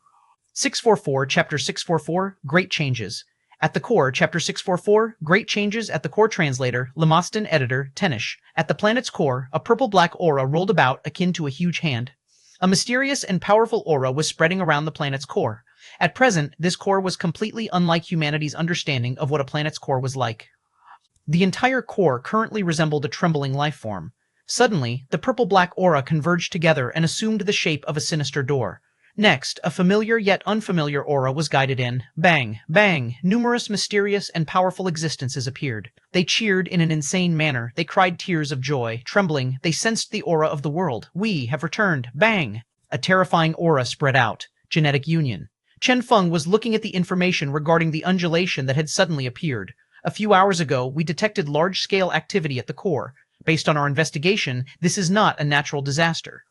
Speaker 1: 644, Chapter 644, Great Changes. At the core, Chapter 644, Great Changes at the Core. Translator, Lemoston. Editor, Tenish. At the planet's core, a purple-black aura rolled about akin to a huge hand. A mysterious and powerful aura was spreading around the planet's core. At present, this core was completely unlike humanity's understanding of what a planet's core was like. The entire core currently resembled a trembling life form. Suddenly, the purple-black aura converged together and assumed the shape of a sinister door. Next, a familiar yet unfamiliar aura was guided in. Bang, bang, numerous mysterious and powerful existences appeared. They cheered in an insane manner. They cried tears of joy. Trembling, they sensed the aura of the world. We have returned. Bang! A terrifying aura spread out. Genetic union. Chen Feng was looking at the information regarding the undulation that had suddenly appeared. A few hours ago, we detected large-scale activity at the core. Based on our investigation, this is not a natural disaster.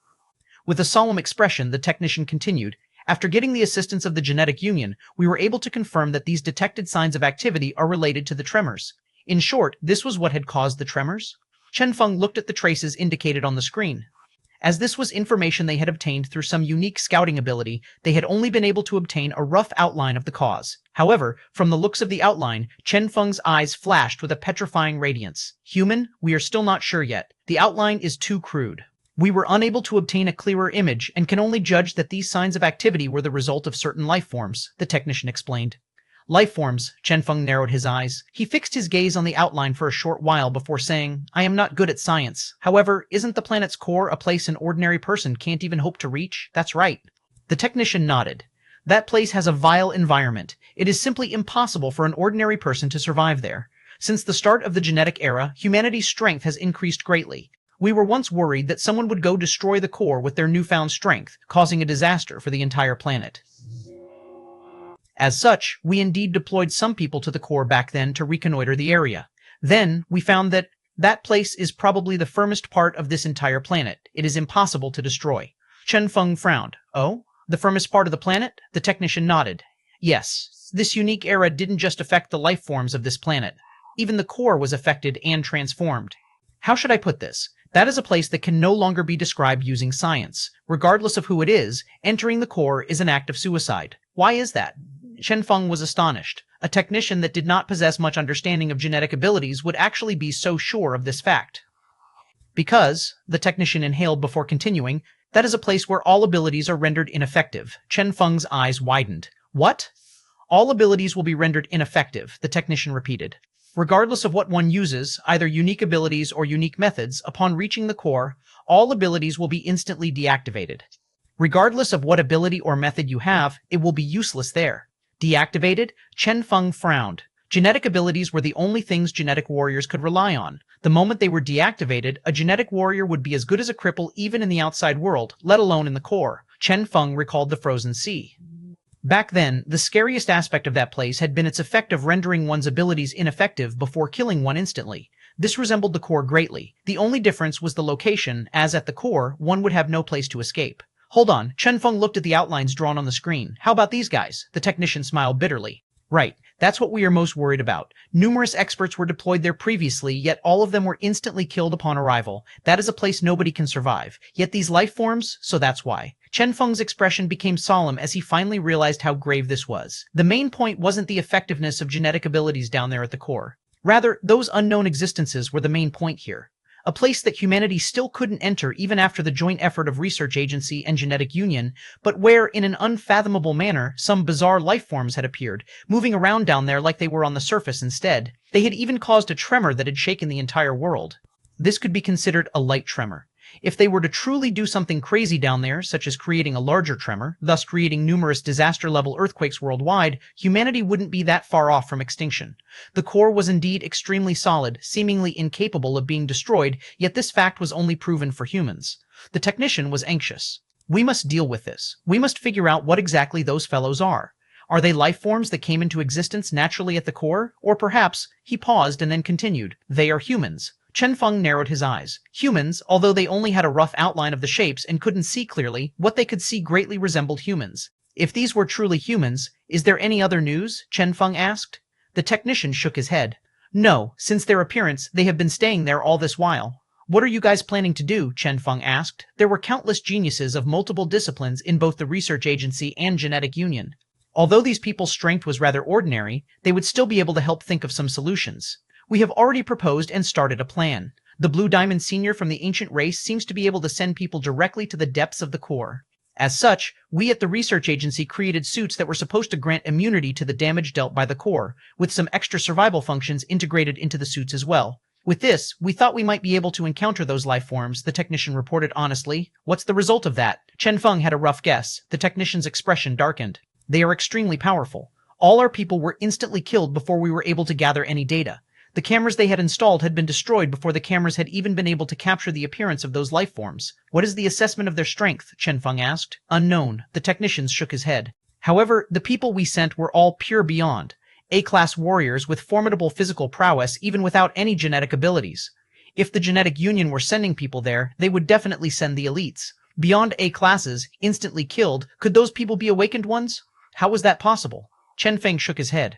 Speaker 1: With a solemn expression, the technician continued, after getting the assistance of the genetic union, we were able to confirm that these detected signs of activity are related to the tremors. In short, this was what had caused the tremors? Chen Feng looked at the traces indicated on the screen. As this was information they had obtained through some unique scouting ability, they had only been able to obtain a rough outline of the cause. However, from the looks of the outline, Chen Feng's eyes flashed with a petrifying radiance. Human? We are still not sure yet. The outline is too crude. We were unable to obtain a clearer image and can only judge that these signs of activity were the result of certain life forms, the technician explained. Life forms, Chen Feng narrowed his eyes. He fixed his gaze on the outline for a short while before saying, I am not good at science. However, isn't the planet's core a place an ordinary person can't even hope to reach? That's right. The technician nodded. That place has a vile environment. It is simply impossible for an ordinary person to survive there. Since the start of the genetic era, humanity's strength has increased greatly. We were once worried that someone would go destroy the core with their newfound strength, causing a disaster for the entire planet. As such, we indeed deployed some people to the core back then to reconnoiter the area. Then, we found that that place is probably the firmest part of this entire planet. It is impossible to destroy. Chen Feng frowned. Oh? The firmest part of the planet? The technician nodded. Yes, this unique era didn't just affect the life forms of this planet. Even the core was affected and transformed. How should I put this? That is a place that can no longer be described using science. Regardless of who it is, entering the core is an act of suicide. Why is that? Chen Feng was astonished. A technician that did not possess much understanding of genetic abilities would actually be so sure of this fact. Because, the technician inhaled before continuing, that is a place where all abilities are rendered ineffective. Chen Feng's eyes widened. What? All abilities will be rendered ineffective, the technician repeated. Regardless of what one uses, either unique abilities or unique methods, upon reaching the core, all abilities will be instantly deactivated. Regardless of what ability or method you have, it will be useless there. Deactivated? Chen Feng frowned. Genetic abilities were the only things genetic warriors could rely on. The moment they were deactivated, a genetic warrior would be as good as a cripple even in the outside world, let alone in the core. Chen Feng recalled the frozen sea. Back then, the scariest aspect of that place had been its effect of rendering one's abilities ineffective before killing one instantly. This resembled the core greatly. The only difference was the location, as at the core, one would have no place to escape. Hold on, Chen Feng looked at the outlines drawn on the screen. How about these guys? The technician smiled bitterly. Right, that's what we are most worried about. Numerous experts were deployed there previously, yet all of them were instantly killed upon arrival. That is a place nobody can survive. Yet these life forms, so that's why. Chen Feng's expression became solemn as he finally realized how grave this was. The main point wasn't the effectiveness of genetic abilities down there at the core. Rather, those unknown existences were the main point here. A place that humanity still couldn't enter even after the joint effort of research agency and genetic union, but where, in an unfathomable manner, some bizarre life forms had appeared, moving around down there like they were on the surface instead. They had even caused a tremor that had shaken the entire world. This could be considered a light tremor. If they were to truly do something crazy down there, such as creating a larger tremor, thus creating numerous disaster-level earthquakes worldwide, humanity wouldn't be that far off from extinction. The core was indeed extremely solid, seemingly incapable of being destroyed, yet this fact was only proven for humans. The technician was anxious. We must deal with this. We must figure out what exactly those fellows are. Are they life forms that came into existence naturally at the core? Or perhaps, he paused and then continued, they are humans. Chen Feng narrowed his eyes. Humans, although they only had a rough outline of the shapes and couldn't see clearly, what they could see greatly resembled humans. If these were truly humans, is there any other news? Chen Feng asked. The technician shook his head. No, since their appearance, they have been staying there all this while. What are you guys planning to do? Chen Feng asked. There were countless geniuses of multiple disciplines in both the research agency and genetic union. Although these people's strength was rather ordinary, they would still be able to help think of some solutions. We have already proposed and started a plan. The Blue Diamond Senior from the ancient race seems to be able to send people directly to the depths of the core. As such, we at the research agency created suits that were supposed to grant immunity to the damage dealt by the core, with some extra survival functions integrated into the suits as well. With this, we thought we might be able to encounter those life forms, the technician reported honestly. What's the result of that? Chen Feng had a rough guess. The technician's expression darkened. They are extremely powerful. All our people were instantly killed before we were able to gather any data. The cameras they had installed had been destroyed before the cameras had even been able to capture the appearance of those life forms. What is the assessment of their strength? Chen Feng asked. Unknown. The technician shook his head. However, the people we sent were all pure beyond. A-class warriors with formidable physical prowess even without any genetic abilities. If the genetic union were sending people there, they would definitely send the elites. Beyond A-classes, instantly killed, could those people be awakened ones? How was that possible? Chen Feng shook his head.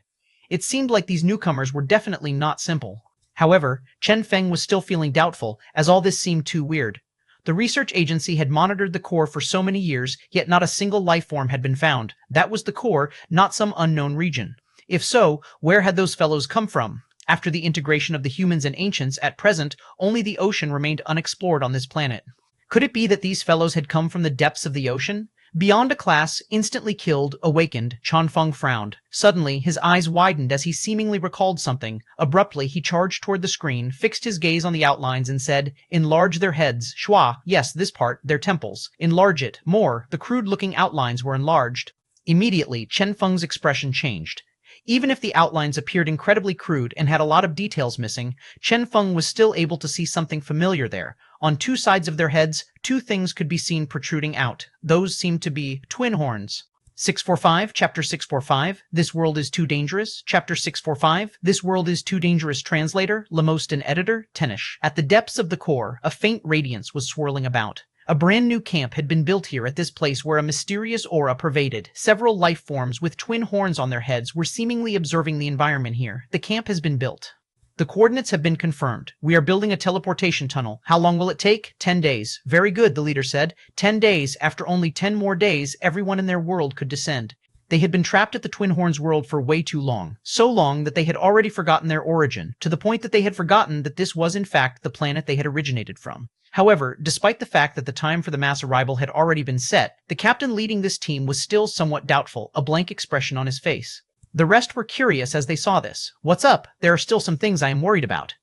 Speaker 1: It seemed like these newcomers were definitely not simple. However, Chen Feng was still feeling doubtful, as all this seemed too weird. The research agency had monitored the core for so many years, yet not a single life form had been found. That was the core, not some unknown region. If so, where had those fellows come from? After the integration of the humans and ancients, at present, only the ocean remained unexplored on this planet. Could it be that these fellows had come from the depths of the ocean? Beyond a class, instantly killed, awakened, Chen Feng frowned. Suddenly, his eyes widened as he seemingly recalled something. Abruptly, he charged toward the screen, fixed his gaze on the outlines, and said, "Enlarge their heads. Shua, yes, this part, their temples. Enlarge it. More." The crude-looking outlines were enlarged. Immediately, Chen Feng's expression changed. Even if the outlines appeared incredibly crude and had a lot of details missing, Chen Feng was still able to see something familiar there. On two sides of their heads, two things could be seen protruding out. Those seemed to be twin horns. 645, Chapter 645, This World is Too Dangerous. Chapter 645, This World is Too Dangerous. Translator, Lemostan Editor, Tenish. At the depths of the core, a faint radiance was swirling about. A brand new camp had been built here at this place where a mysterious aura pervaded. Several life forms with twin horns on their heads were seemingly observing the environment here. The camp has been built. The coordinates have been confirmed. We are building a teleportation tunnel. How long will it take? 10 days. Very good, the leader said. 10 days. After only 10 more days, everyone in their world could descend. They had been trapped at the Twin Horns world for way too long. So long that they had already forgotten their origin, to the point that they had forgotten that this was in fact the planet they had originated from. However, despite the fact that the time for the mass arrival had already been set, the captain leading this team was still somewhat doubtful, a blank expression on his face. The rest were curious as they saw this. What's up? There are still some things I am worried about.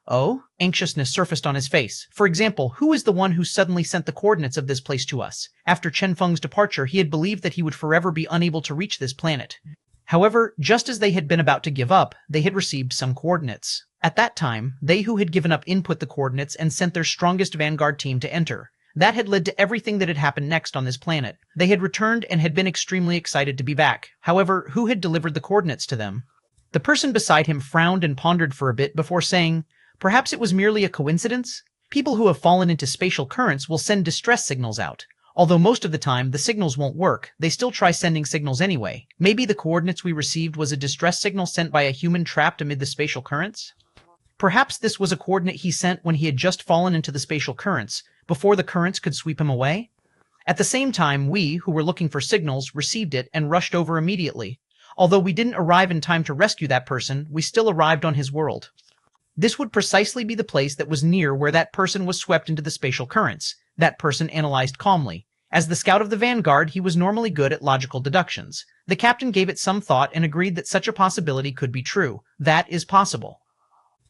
Speaker 1: Oh? Anxiousness surfaced on his face. For example, who is the one who suddenly sent the coordinates of this place to us? After Chen Feng's departure, he had believed that he would forever be unable to reach this planet. However, just as they had been about to give up, they had received some coordinates. At that time, they who had given up input the coordinates and sent their strongest vanguard team to enter. That had led to everything that had happened next on this planet. They had returned and had been extremely excited to be back. However, who had delivered the coordinates to them? The person beside him frowned and pondered for a bit before saying, "Perhaps it was merely a coincidence? People who have fallen into spatial currents will send distress signals out. Although most of the time the signals won't work, they still try sending signals anyway. Maybe the coordinates we received was a distress signal sent by a human trapped amid the spatial currents? Perhaps this was a coordinate he sent when he had just fallen into the spatial currents, before the currents could sweep him away? At the same time, we, who were looking for signals, received it and rushed over immediately. Although we didn't arrive in time to rescue that person, we still arrived on his world. This would precisely be the place that was near where that person was swept into the spatial currents. That person analyzed calmly. As the scout of the vanguard, he was normally good at logical deductions. The captain gave it some thought and agreed that such a possibility could be true. That is possible.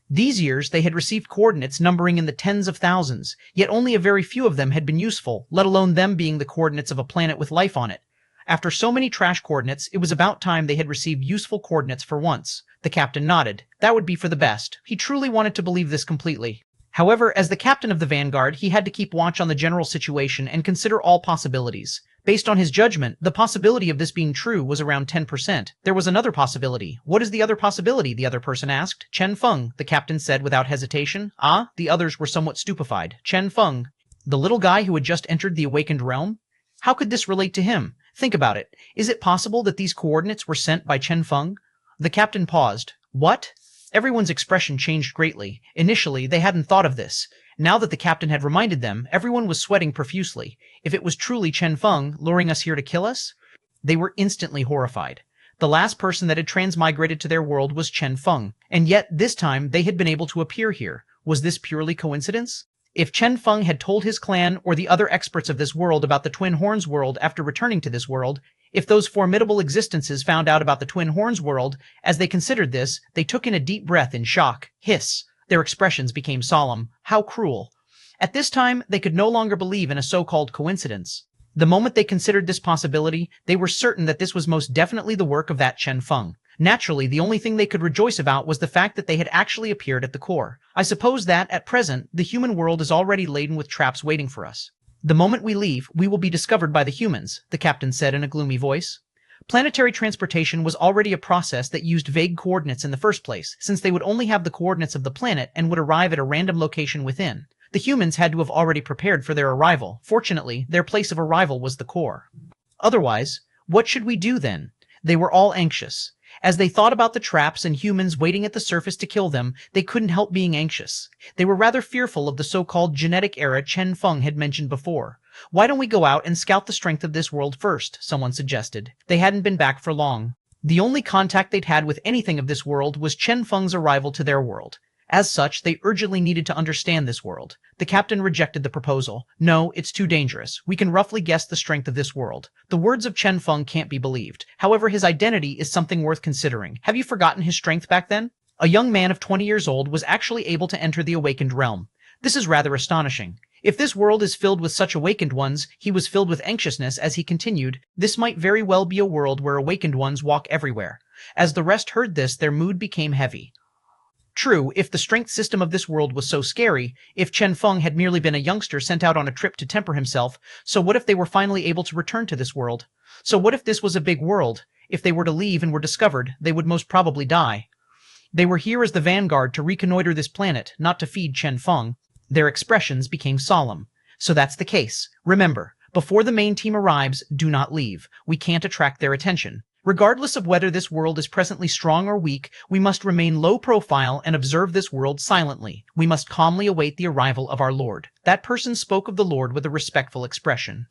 Speaker 1: These years they had received coordinates numbering in the tens of thousands, yet only a very few of them had been useful, let alone them being the coordinates of a planet with life on it. After so many trash coordinates, it was about time they had received useful coordinates for once. The captain nodded. That would be for the best. He truly wanted to believe this completely. However, as the captain of the vanguard, he had to keep watch on the general situation and consider all possibilities. Based on his judgment, the possibility of this being true was around 10%. There was another possibility. What is the other possibility? The other person asked. Chen Feng, the captain said without hesitation. Ah, the others were somewhat stupefied. Chen Feng, the little guy who had just entered the awakened realm? How could this relate to him? Think about it. Is it possible that these coordinates were sent by Chen Feng? The captain paused. What? Everyone's expression changed greatly. Initially, they hadn't thought of this. Now that the captain had reminded them, everyone was sweating profusely. If it was truly Chen Feng luring us here to kill us? They were instantly horrified. The last person that had transmigrated to their world was Chen Feng, and yet this time they had been able to appear here. Was this purely coincidence? If Chen Feng had told his clan or the other experts of this world about the Twin Horns world after returning to this world, if those formidable existences found out about the Twin Horns world, as they considered this, they took in a deep breath in shock. Hiss. Their expressions became solemn. How cruel. At this time, they could no longer believe in a so-called coincidence. The moment they considered this possibility, they were certain that this was most definitely the work of that Chen Feng. Naturally, the only thing they could rejoice about was the fact that they had actually appeared at the core. I suppose that, at present, the human world is already laden with traps waiting for us. The moment we leave, we will be discovered by the humans, the captain said in a gloomy voice. Planetary transportation was already a process that used vague coordinates in the first place, since they would only have the coordinates of the planet and would arrive at a random location within. The humans had to have already prepared for their arrival. Fortunately, their place of arrival was the core. Otherwise, what should we do then? They were all anxious. As they thought about the traps and humans waiting at the surface to kill them, they couldn't help being anxious. They were rather fearful of the so-called genetic era Chen Feng had mentioned before. Why don't we go out and scout the strength of this world first, someone suggested. They hadn't been back for long. The only contact they'd had with anything of this world was Chen Feng's arrival to their world. As such, they urgently needed to understand this world. The captain rejected the proposal. No, it's too dangerous. We can roughly guess the strength of this world. The words of Chen Feng can't be believed. However, his identity is something worth considering. Have you forgotten his strength back then? A young man of 20 years old was actually able to enter the awakened realm. This is rather astonishing. If this world is filled with such awakened ones, he was filled with anxiousness as he continued. This might very well be a world where awakened ones walk everywhere. As the rest heard this, their mood became heavy. True, if the strength system of this world was so scary, if Chen Feng had merely been a youngster sent out on a trip to temper himself, so what if they were finally able to return to this world? So what if this was a big world? If they were to leave and were discovered, they would most probably die. They were here as the vanguard to reconnoiter this planet, not to feed Chen Feng. Their expressions became solemn. So that's the case. Remember, before the main team arrives, do not leave. We can't attract their attention. Regardless of whether this world is presently strong or weak, we must remain low profile and observe this world silently. We must calmly await the arrival of our Lord. That person spoke of the Lord with a respectful expression.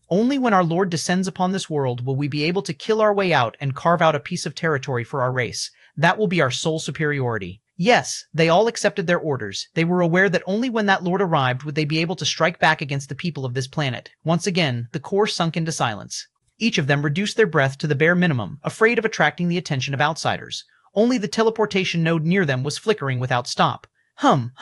Speaker 1: Only when our Lord descends upon this world will we be able to kill our way out and carve out a piece of territory for our race. That will be our sole superiority. Yes, they all accepted their orders. They were aware that only when that Lord arrived would they be able to strike back against the people of this planet. Once again, the core sunk into silence. Each of them reduced their breath to the bare minimum, afraid of attracting the attention of outsiders. Only the teleportation node near them was flickering without stop. Hum,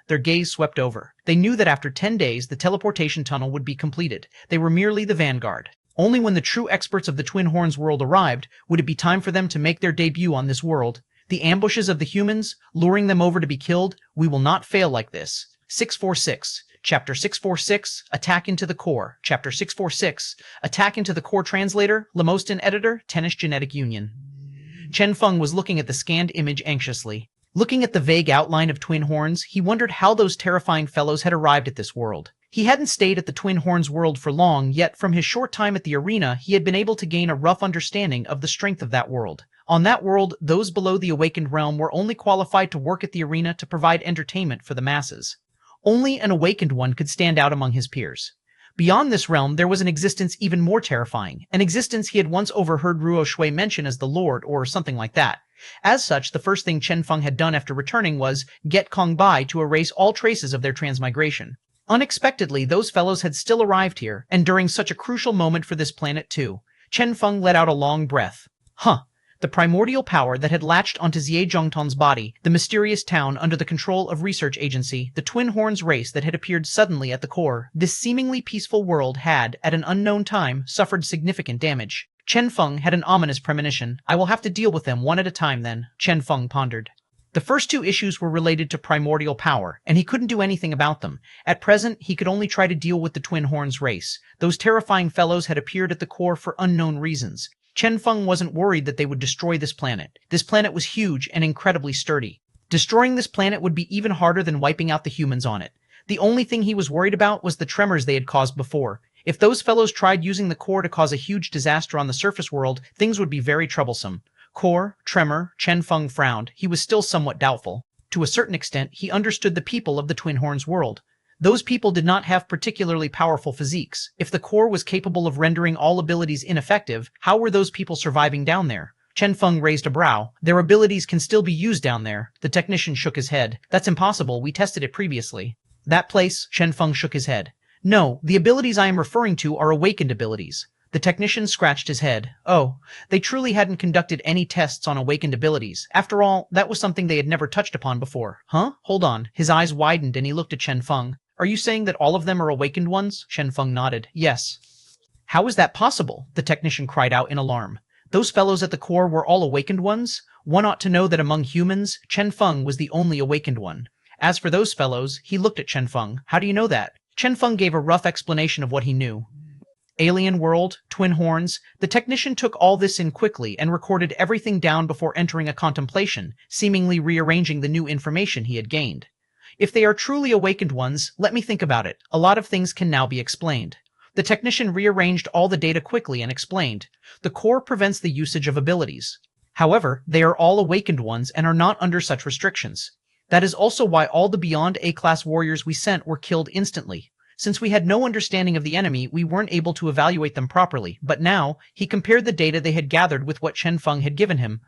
Speaker 1: their gaze swept over. They knew that after 10 days the teleportation tunnel would be completed. They were merely the vanguard. Only when the true experts of the Twin Horns world arrived would it be time for them to make their debut on this world. The ambushes of the humans, luring them over to be killed, we will not fail like this. 646. Chapter 646, Attack into the Core. Chapter 646, Attack into the Core. Translator, Lemostin Editor, Tennis Genetic Union. Chen Feng was looking at the scanned image anxiously. Looking at the vague outline of Twin Horns, he wondered how those terrifying fellows had arrived at this world. He hadn't stayed at the Twin Horns world for long, yet from his short time at the arena, he had been able to gain a rough understanding of the strength of that world. On that world, those below the awakened realm were only qualified to work at the arena to provide entertainment for the masses. Only an awakened one could stand out among his peers. Beyond this realm, there was an existence even more terrifying, an existence he had once overheard Ruo Shui mention as the Lord, or something like that. As such, the first thing Chen Feng had done after returning was get Kong Bai to erase all traces of their transmigration. Unexpectedly, those fellows had still arrived here, and during such a crucial moment for this planet too. Chen Feng let out a long breath. The primordial power that had latched onto Xie Zhongtan's body, the mysterious town under the control of Research Agency, the Twin Horns race that had appeared suddenly at the core, this seemingly peaceful world had, at an unknown time, suffered significant damage. Chen Feng had an ominous premonition. I will have to deal with them one at a time then, Chen Feng pondered. The The first two issues were related to primordial power, and he couldn't do anything about them. At present, he could only try to deal with the Twin Horns race. Those terrifying fellows had appeared at the core for unknown reasons. Chen Feng wasn't worried that they would destroy this planet. This planet was huge and incredibly sturdy. Destroying this planet would be even harder than wiping out the humans on it. The only thing he was worried about was the tremors they had caused before. If those fellows tried using the core to cause a huge disaster on the surface world, things would be very troublesome. Core, tremor, Chen Feng frowned. He was still somewhat doubtful. To a certain extent, he understood the people of the Twin Horns world. Those people did not have particularly powerful physiques. If the core was capable of rendering all abilities ineffective, how were those people surviving down there? Chen Feng raised a brow. Their abilities can still be used down there. The technician shook his head. That's impossible. We tested it previously. That place? Chen Feng shook his head. No, the abilities I am referring to are awakened abilities. The technician scratched his head. Oh, they truly hadn't conducted any tests on awakened abilities. After all, that was something they had never touched upon before. Huh? Hold on. His eyes widened and he looked at Chen Feng. Are you saying that all of them are awakened ones? Chen Feng nodded. Yes. How is that possible? The technician cried out in alarm. Those fellows at the core were all awakened ones? One ought to know that among humans, Chen Feng was the only awakened one. As for those fellows, he looked at Chen Feng. How do you know that? Chen Feng gave a rough explanation of what he knew. Alien world, twin horns. The technician took all this in quickly and recorded everything down before entering a contemplation, seemingly rearranging the new information he had gained. If they are truly awakened ones, let me think about it. A lot of things can now be explained. The technician rearranged all the data quickly and explained. The core prevents the usage of abilities. However, they are all awakened ones and are not under such restrictions. That is also why all the beyond A-class warriors we sent were killed instantly. Since we had no understanding of the enemy, we weren't able to evaluate them properly, but now, he compared the data they had gathered with what Chen Feng had given him.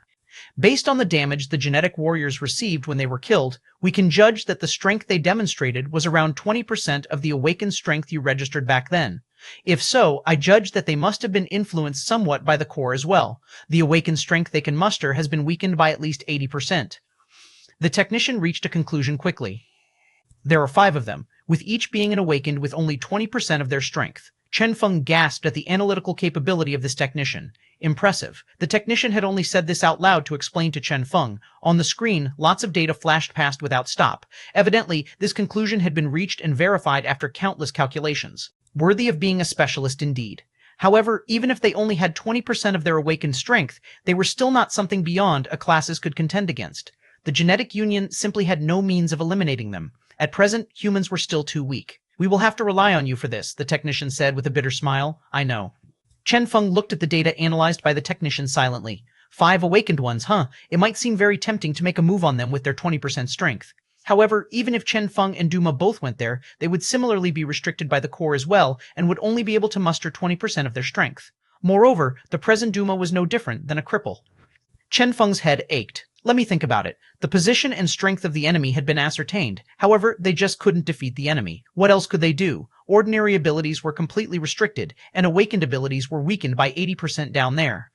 Speaker 1: Based on the damage the genetic warriors received when they were killed, we can judge that the strength they demonstrated was around 20% of the awakened strength you registered back then. If so, I judge that they must have been influenced somewhat by the core as well. The awakened strength they can muster has been weakened by at least 80%. The technician reached a conclusion quickly. There are 5 of them, with each being an awakened with only 20% of their strength. Chen Feng gasped at the analytical capability of this technician. Impressive. The technician had only said this out loud to explain to Chen Feng. On the screen, lots of data flashed past without stop. Evidently, this conclusion had been reached and verified after countless calculations. Worthy of being a specialist indeed. However, even if they only had 20% of their awakened strength, they were still not something beyond a classes could contend against. The genetic union simply had no means of eliminating them. At present, humans were still too weak. We will have to rely on you for this, the technician said with a bitter smile. I know. Chen Feng looked at the data analyzed by the technician silently. 5 awakened ones, huh? It might seem very tempting to make a move on them with their 20% strength. However, even if Chen Feng and Duma both went there, they would similarly be restricted by the core as well and would only be able to muster 20% of their strength. Moreover, the present Duma was no different than a cripple. Chen Feng's head ached. Let me think about it. The position and strength of the enemy had been ascertained. However, they just couldn't defeat the enemy. What else could they do? Ordinary abilities were completely restricted, and awakened abilities were weakened by 80% down there.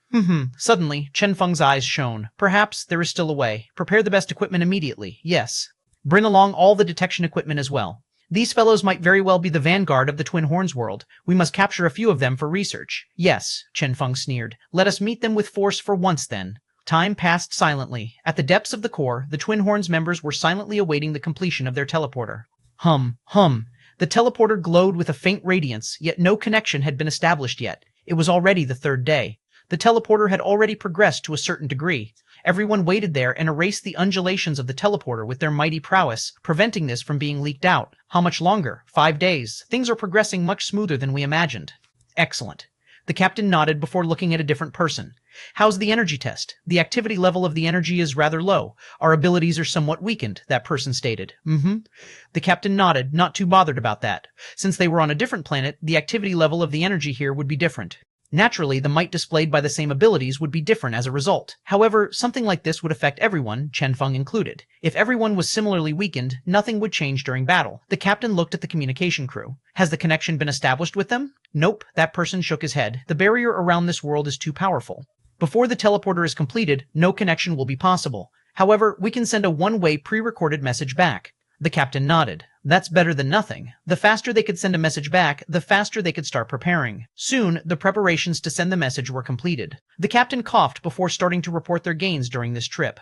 Speaker 1: Suddenly, Chen Feng's eyes shone. Perhaps there is still a way. Prepare the best equipment immediately. Yes. Bring along all the detection equipment as well. These fellows might very well be the vanguard of the Twin Horns world. We must capture a few of them for research. Yes, Chen Feng sneered. Let us meet them with force for once then. Time passed silently. At the depths of the core, the Twin Horns members were silently awaiting the completion of their teleporter. Hum. The teleporter glowed with a faint radiance, yet no connection had been established yet. It was already the 3rd day. The teleporter had already progressed to a certain degree. Everyone waited there and erased the undulations of the teleporter with their mighty prowess, preventing this from being leaked out. How much longer? 5 days. Things are progressing much smoother than we imagined. Excellent. The captain nodded before looking at a different person. How's the energy test? The activity level of the energy is rather low. Our abilities are somewhat weakened, that person stated. The captain nodded, not too bothered about that. Since they were on a different planet, the activity level of the energy here would be different. Naturally, the might displayed by the same abilities would be different as a result. However, something like this would affect everyone, Chen Feng included. If everyone was similarly weakened, nothing would change during battle. The captain looked at the communication crew. Has the connection been established with them? Nope, that person shook his head. The barrier around this world is too powerful. Before the teleporter is completed, no connection will be possible. However, we can send a one-way pre-recorded message back. The captain nodded. That's better than nothing. The faster they could send a message back, the faster they could start preparing. Soon, the preparations to send the message were completed. The captain coughed before starting to report their gains during this trip.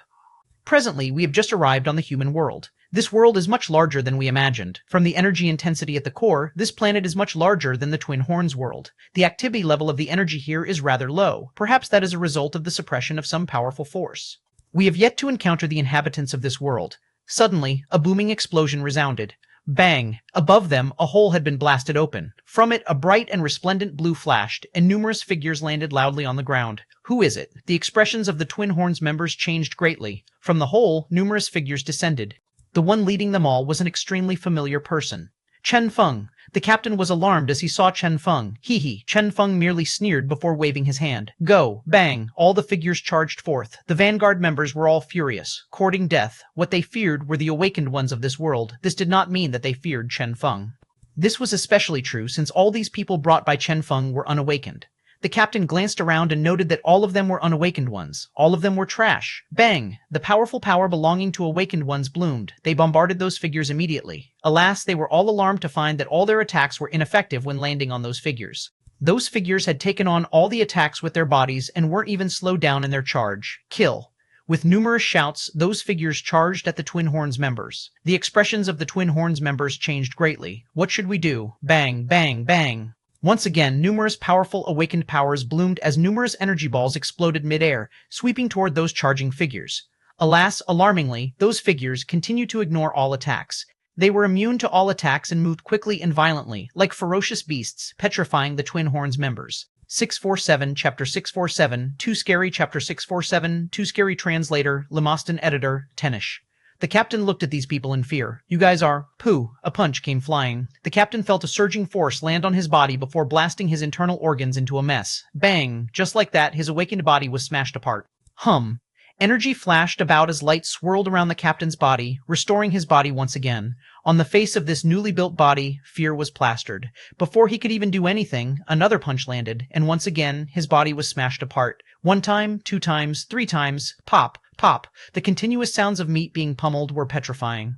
Speaker 1: Presently, we have just arrived on the human world. This world is much larger than we imagined. From the energy intensity at the core, this planet is much larger than the Twin Horns world. The activity level of the energy here is rather low. Perhaps that is a result of the suppression of some powerful force. We have yet to encounter the inhabitants of this world. Suddenly, a booming explosion resounded. Bang! Above them, a hole had been blasted open. From it, a bright and resplendent blue flashed, and numerous figures landed loudly on the ground. Who is it? The expressions of the Twin Horns members changed greatly. From the hole, numerous figures descended. The one leading them all was an extremely familiar person. Chen Feng. The captain was alarmed as he saw Chen Feng. Hee. Chen Feng merely sneered before waving his hand. Go! Bang! All the figures charged forth. The vanguard members were all furious, courting death. What they feared were the awakened ones of this world. This did not mean that they feared Chen Feng. This was especially true since all these people brought by Chen Feng were unawakened. The captain glanced around and noted that all of them were unawakened ones. All of them were trash. Bang! The powerful power belonging to awakened ones bloomed. They bombarded those figures immediately. Alas, they were all alarmed to find that all their attacks were ineffective when landing on those figures. Those figures had taken on all the attacks with their bodies and weren't even slowed down in their charge. Kill. With numerous shouts, those figures charged at the Twin Horns members. The expressions of the Twin Horns members changed greatly. What should we do? Bang, bang, bang. Once again, numerous powerful awakened powers bloomed as numerous energy balls exploded mid-air, sweeping toward those charging figures. Alas, alarmingly, those figures continued to ignore all attacks. They were immune to all attacks and moved quickly and violently, like ferocious beasts, petrifying the Twin Horns members. 647, Chapter 647, Too Scary, Chapter 647, Too Scary Translator, Lemoston Editor, Tenish. The captain looked at these people in fear. You guys are... Pooh! A punch came flying. The captain felt a surging force land on his body before blasting his internal organs into a mess. Bang! Just like that, his awakened body was smashed apart. Hum. Energy flashed about as light swirled around the captain's body, restoring his body once again. On the face of this newly built body, fear was plastered. Before he could even do anything, another punch landed, and once again, his body was smashed apart. 1 time, 2 times, 3 times, pop, pop. The continuous sounds of meat being pummeled were petrifying.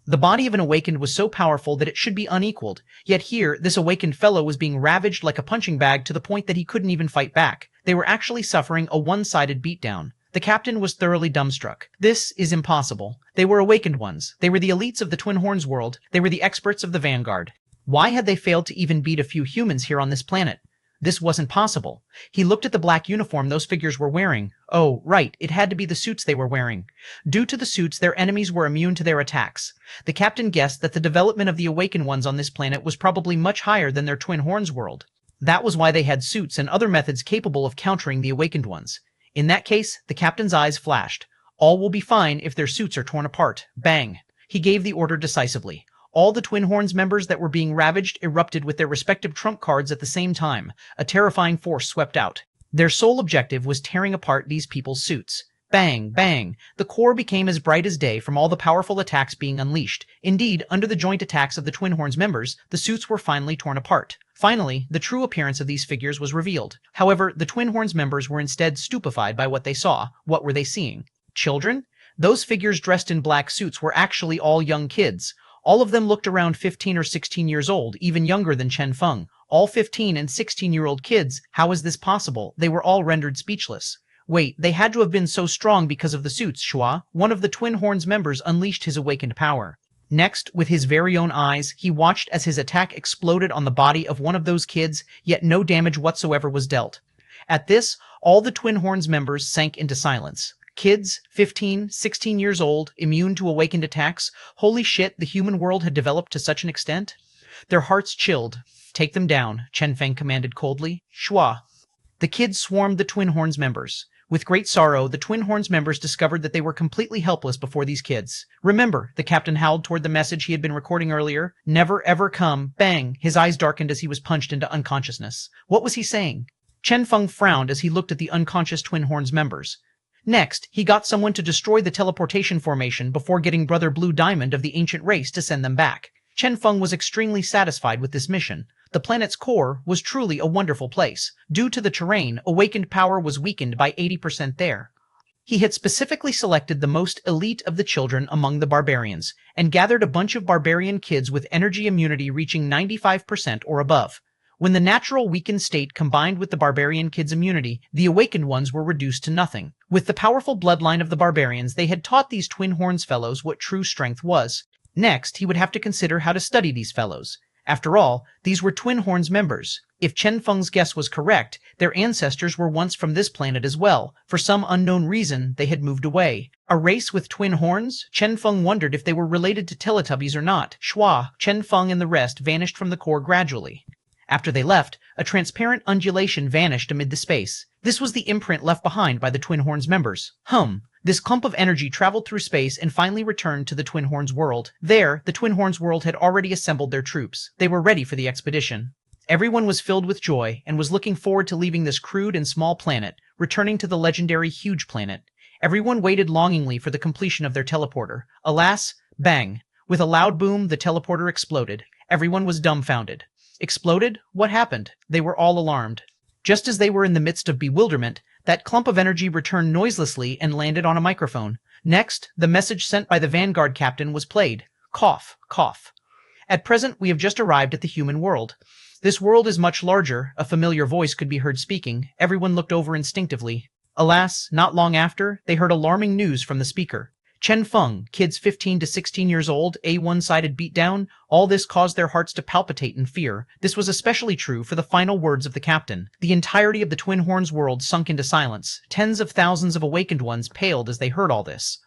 Speaker 1: The body of an awakened was so powerful that it should be unequaled, yet here, this awakened fellow was being ravaged like a punching bag to the point that he couldn't even fight back. They were actually suffering a one-sided beatdown. The captain was thoroughly dumbstruck. This is impossible. They were awakened ones. They were the elites of the Twin Horns world. They were the experts of the vanguard. Why had they failed to even beat a few humans here on this planet? This wasn't possible. He looked at the black uniform those figures were wearing. Oh, right, it had to be the suits they were wearing. Due to the suits, their enemies were immune to their attacks. The captain guessed that the development of the awakened ones on this planet was probably much higher than their Twin Horns world. That was why they had suits and other methods capable of countering the awakened ones. In that case, the captain's eyes flashed. All will be fine if their suits are torn apart. Bang! He gave the order decisively. All the Twin Horns members that were being ravaged erupted with their respective trump cards at the same time. A terrifying force swept out. Their sole objective was tearing apart these people's suits. Bang, bang. The core became as bright as day from all the powerful attacks being unleashed. Indeed, under the joint attacks of the Twin Horns members, the suits were finally torn apart. Finally, the true appearance of these figures was revealed. However, the Twin Horns members were instead stupefied by what they saw. What were they seeing? Children? Those figures dressed in black suits were actually all young kids. All of them looked around 15 or 16 years old, even younger than Chen Feng. All 15 and 16-year-old kids. How is this possible? They were all rendered speechless. Wait, they had to have been so strong because of the suits, Shua. One of the Twin Horns members unleashed his awakened power. Next, with his very own eyes, he watched as his attack exploded on the body of one of those kids, yet no damage whatsoever was dealt. At this, all the Twin Horns members sank into silence. Kids, 15, 16 years old, immune to awakened attacks. Holy shit, the human world had developed to such an extent? Their hearts chilled. Take them down, Chen Feng commanded coldly. Shua. The kids swarmed the Twin Horns members. With great sorrow, the Twin Horns members discovered that they were completely helpless before these kids. Remember, the captain howled toward the message he had been recording earlier. Never ever come. Bang! His eyes darkened as he was punched into unconsciousness. What was he saying? Chen Feng frowned as he looked at the unconscious Twin Horns members. Next, he got someone to destroy the teleportation formation before getting Brother Blue Diamond of the ancient race to send them back. Chen Feng was extremely satisfied with this mission. The planet's core was truly a wonderful place. Due to the terrain, awakened power was weakened by 80% there. He had specifically selected the most elite of the children among the barbarians, and gathered a bunch of barbarian kids with energy immunity reaching 95% or above. When the natural weakened state combined with the barbarian kid's immunity, the awakened ones were reduced to nothing. With the powerful bloodline of the barbarians, they had taught these twin horns fellows what true strength was. Next, he would have to consider how to study these fellows. After all, these were Twin Horns members. If Chen Feng's guess was correct, their ancestors were once from this planet as well. For some unknown reason, they had moved away. A race with twin horns? Chen Feng wondered if they were related to Teletubbies or not. Shua, Chen Feng and the rest vanished from the core gradually. After they left, a transparent undulation vanished amid the space. This was the imprint left behind by the Twin Horns members. This clump of energy traveled through space and finally returned to the Twin Horns world. There, the Twin Horns world had already assembled their troops. They were ready for the expedition. Everyone was filled with joy and was looking forward to leaving this crude and small planet, returning to the legendary huge planet. Everyone waited longingly for the completion of their teleporter. Alas, bang! With a loud boom, the teleporter exploded. Everyone was dumbfounded. Exploded? What happened? They were all alarmed. Just as they were in the midst of bewilderment, that clump of energy returned noiselessly and landed on a microphone. Next, the message sent by the Vanguard captain was played. Cough, cough. At present, we have just arrived at the human world. This world is much larger. A familiar voice could be heard speaking. Everyone looked over instinctively. Alas, not long after, they heard alarming news from the speaker. Chen Feng, kids 15 to 16 years old, a one-sided beatdown, all this caused their hearts to palpitate in fear. This was especially true for the final words of the captain. The entirety of the Twin Horns world sunk into silence. Tens of thousands of awakened ones paled as they heard all this.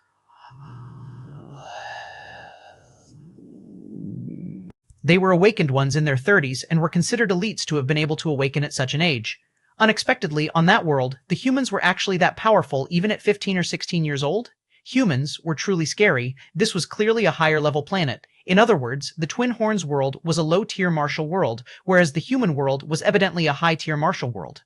Speaker 1: They were awakened ones in their 30s and were considered elites to have been able to awaken at such an age. Unexpectedly, on that world, the humans were actually that powerful even at 15 or 16 years old? Humans were truly scary. This was clearly a higher-level planet. In other words, the Twin Horns world was a low-tier martial world, whereas the human world was evidently a high-tier martial world.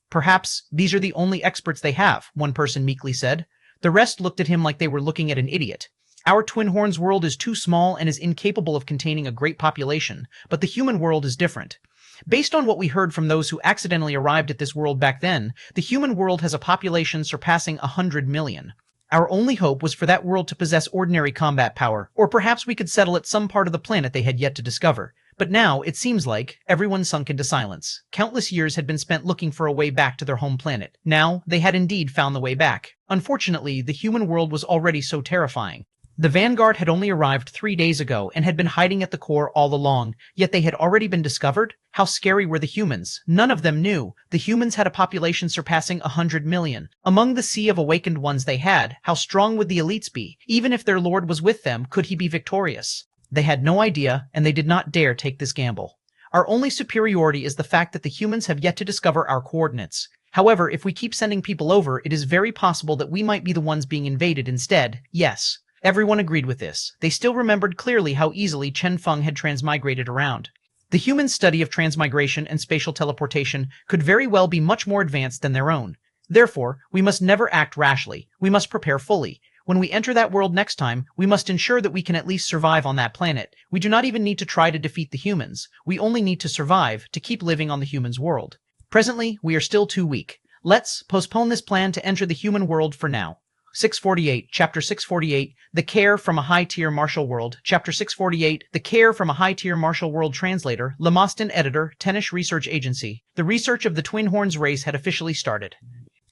Speaker 1: Perhaps these are the only experts they have, one person meekly said. The rest looked at him like they were looking at an idiot. Our Twin Horns world is too small and is incapable of containing a great population, but the human world is different. Based on what we heard from those who accidentally arrived at this world back then, the human world has a population surpassing 100 million. Our only hope was for that world to possess ordinary combat power, or perhaps we could settle at some part of the planet they had yet to discover. But now, it seems like, everyone sunk into silence. Countless years had been spent looking for a way back to their home planet. Now, they had indeed found the way back. Unfortunately, the human world was already so terrifying. The Vanguard had only arrived 3 days ago and had been hiding at the core all along, yet they had already been discovered? How scary were the humans? None of them knew. The humans had a population surpassing 100 million. Among the sea of awakened ones they had, how strong would the elites be? Even if their lord was with them, could he be victorious? They had no idea, and they did not dare take this gamble. Our only superiority is the fact that the humans have yet to discover our coordinates. However, if we keep sending people over, it is very possible that we might be the ones being invaded instead. Yes. Everyone agreed with this. They still remembered clearly how easily Chen Feng had transmigrated around. The human study of transmigration and spatial teleportation could very well be much more advanced than their own. Therefore, we must never act rashly. We must prepare fully. When we enter that world next time, we must ensure that we can at least survive on that planet. We do not even need to try to defeat the humans. We only need to survive, to keep living on the humans' world. Presently, we are still too weak. Let's postpone this plan to enter the human world for now. 648, Chapter 648, The Care from a High-Tier Martial World, Chapter 648, The Care from a High-Tier Martial World Translator, Lemoston Editor, Tennish Research Agency. The research of the Twin Horns race had officially started.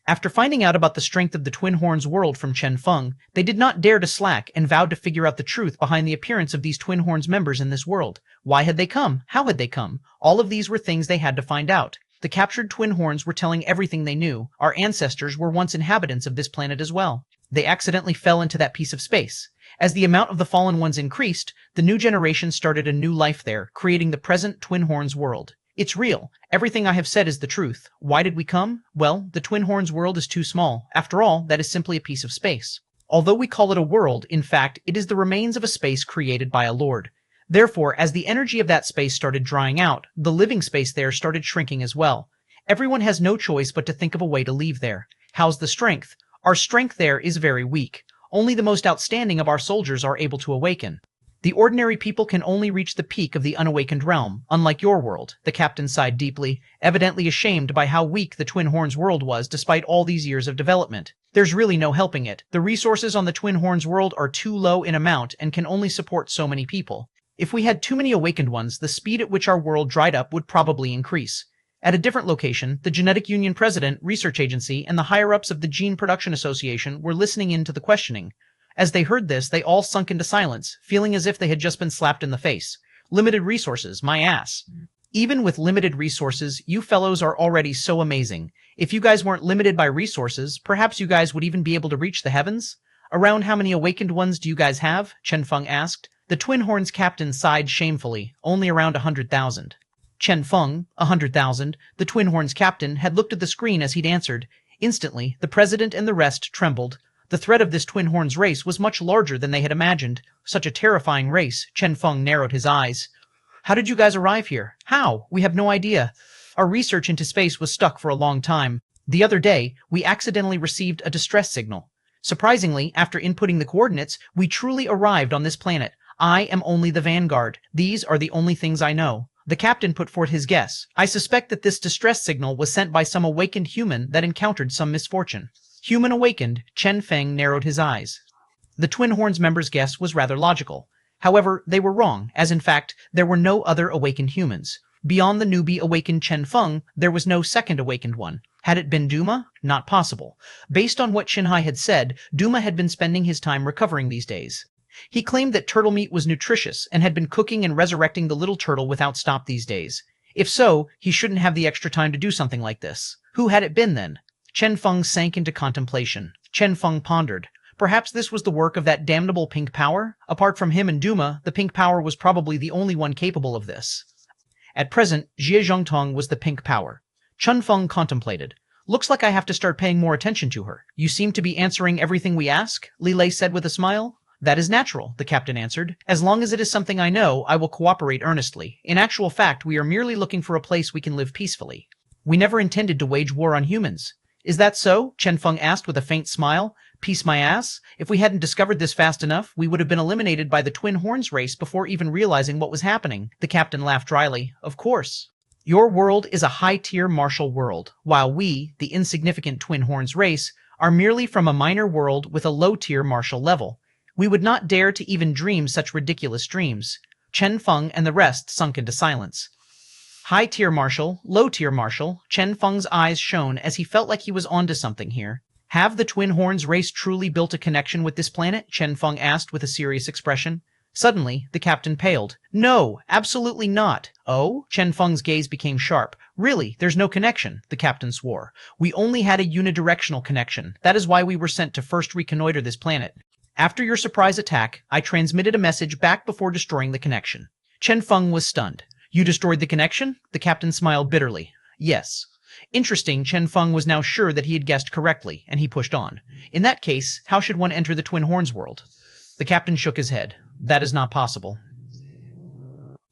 Speaker 1: After finding out about the strength of the Twin Horns world from Chen Feng, they did not dare to slack and vowed to figure out the truth behind the appearance of these Twin Horns members in this world. Why had they come? How had they come? All of these were things they had to find out. The captured Twin Horns were telling everything they knew. Our ancestors were once inhabitants of this planet as well. They accidentally fell into that piece of space. As the amount of the fallen ones increased, the new generation started a new life there, creating the present Twin Horns world. It's real. Everything I have said is the truth. Why did we come? Well, the Twin Horns world is too small. After all, that is simply a piece of space. Although we call it a world, in fact, it is the remains of a space created by a lord. Therefore, as the energy of that space started drying out, the living space there started shrinking as well. Everyone has no choice but to think of a way to leave there. How's the strength? Our strength there is very weak. Only the most outstanding of our soldiers are able to awaken. The ordinary people can only reach the peak of the unawakened realm, unlike your world. The captain sighed deeply, evidently ashamed by how weak the Twin Horns world was despite all these years of development. There's really no helping it. The resources on the Twin Horns world are too low in amount and can only support so many people. If we had too many awakened ones, the speed at which our world dried up would probably increase. At a different location, the Genetic Union President, Research Agency, and the higher-ups of the Gene Production Association were listening in to the questioning. As they heard this, they all sunk into silence, feeling as if they had just been slapped in the face. Limited resources, my ass. Even with limited resources, you fellows are already so amazing. If you guys weren't limited by resources, perhaps you guys would even be able to reach the heavens? Around how many awakened ones do you guys have? Chen Feng asked. The Twin Horns captain sighed shamefully. Only around 100,000. Chen Feng, 100,000. The Twin Horns captain had looked at the screen as he'd answered. Instantly, the president and the rest trembled. The threat of this Twin Horns race was much larger than they had imagined. Such a terrifying race. Chen Feng narrowed his eyes. How did you guys arrive here? How? We have no idea. Our research into space was stuck for a long time. The other day, we accidentally received a distress signal. Surprisingly, after inputting the coordinates, we truly arrived on this planet. I am only the vanguard. These are the only things I know. The captain put forth his guess. I suspect that this distress signal was sent by some awakened human that encountered some misfortune. Human awakened, Chen Feng narrowed his eyes. The Twin Horns members' guess was rather logical. However, they were wrong, as in fact, there were no other awakened humans. Beyond the newbie awakened Chen Feng, there was no second awakened one. Had it been Duma? Not possible. Based on what Xinhai had said, Duma had been spending his time recovering these days. He claimed that turtle meat was nutritious and had been cooking and resurrecting the little turtle without stop these days. If so, he shouldn't have the extra time to do something like this. Who had it been then? Chen Feng sank into contemplation. Chen Feng pondered. Perhaps this was the work of that damnable pink power? Apart from him and Duma, the pink power was probably the only one capable of this. At present, Jie Zhongtong was the pink power. Chen Feng contemplated. Looks like I have to start paying more attention to her. You seem to be answering everything we ask, Li Lei said with a smile. That is natural, the captain answered. As long as it is something I know, I will cooperate earnestly. In actual fact, we are merely looking for a place we can live peacefully. We never intended to wage war on humans. Is that so? Chen Feng asked with a faint smile. Peace my ass? If we hadn't discovered this fast enough, we would have been eliminated by the Twin Horns race before even realizing what was happening. The captain laughed dryly. Of course. Your world is a high-tier martial world, while we, the insignificant Twin Horns race, are merely from a minor world with a low-tier martial level. We would not dare to even dream such ridiculous dreams. Chen Feng and the rest sunk into silence. High-tier martial, low-tier martial, Chen Feng's eyes shone as he felt like he was onto something here. Have the Twin Horns race truly built a connection with this planet? Chen Feng asked with a serious expression. Suddenly, the captain paled. No, absolutely not. Oh? Chen Feng's gaze became sharp. Really, there's no connection, the captain swore. We only had a unidirectional connection. That is why we were sent to first reconnoiter this planet. After your surprise attack, I transmitted a message back before destroying the connection. Chen Feng was stunned. You destroyed the connection? The captain smiled bitterly. Yes. Interesting, Chen Feng was now sure that he had guessed correctly, and he pushed on. In that case, how should one enter the Twin Horns world? The captain shook his head. That is not possible.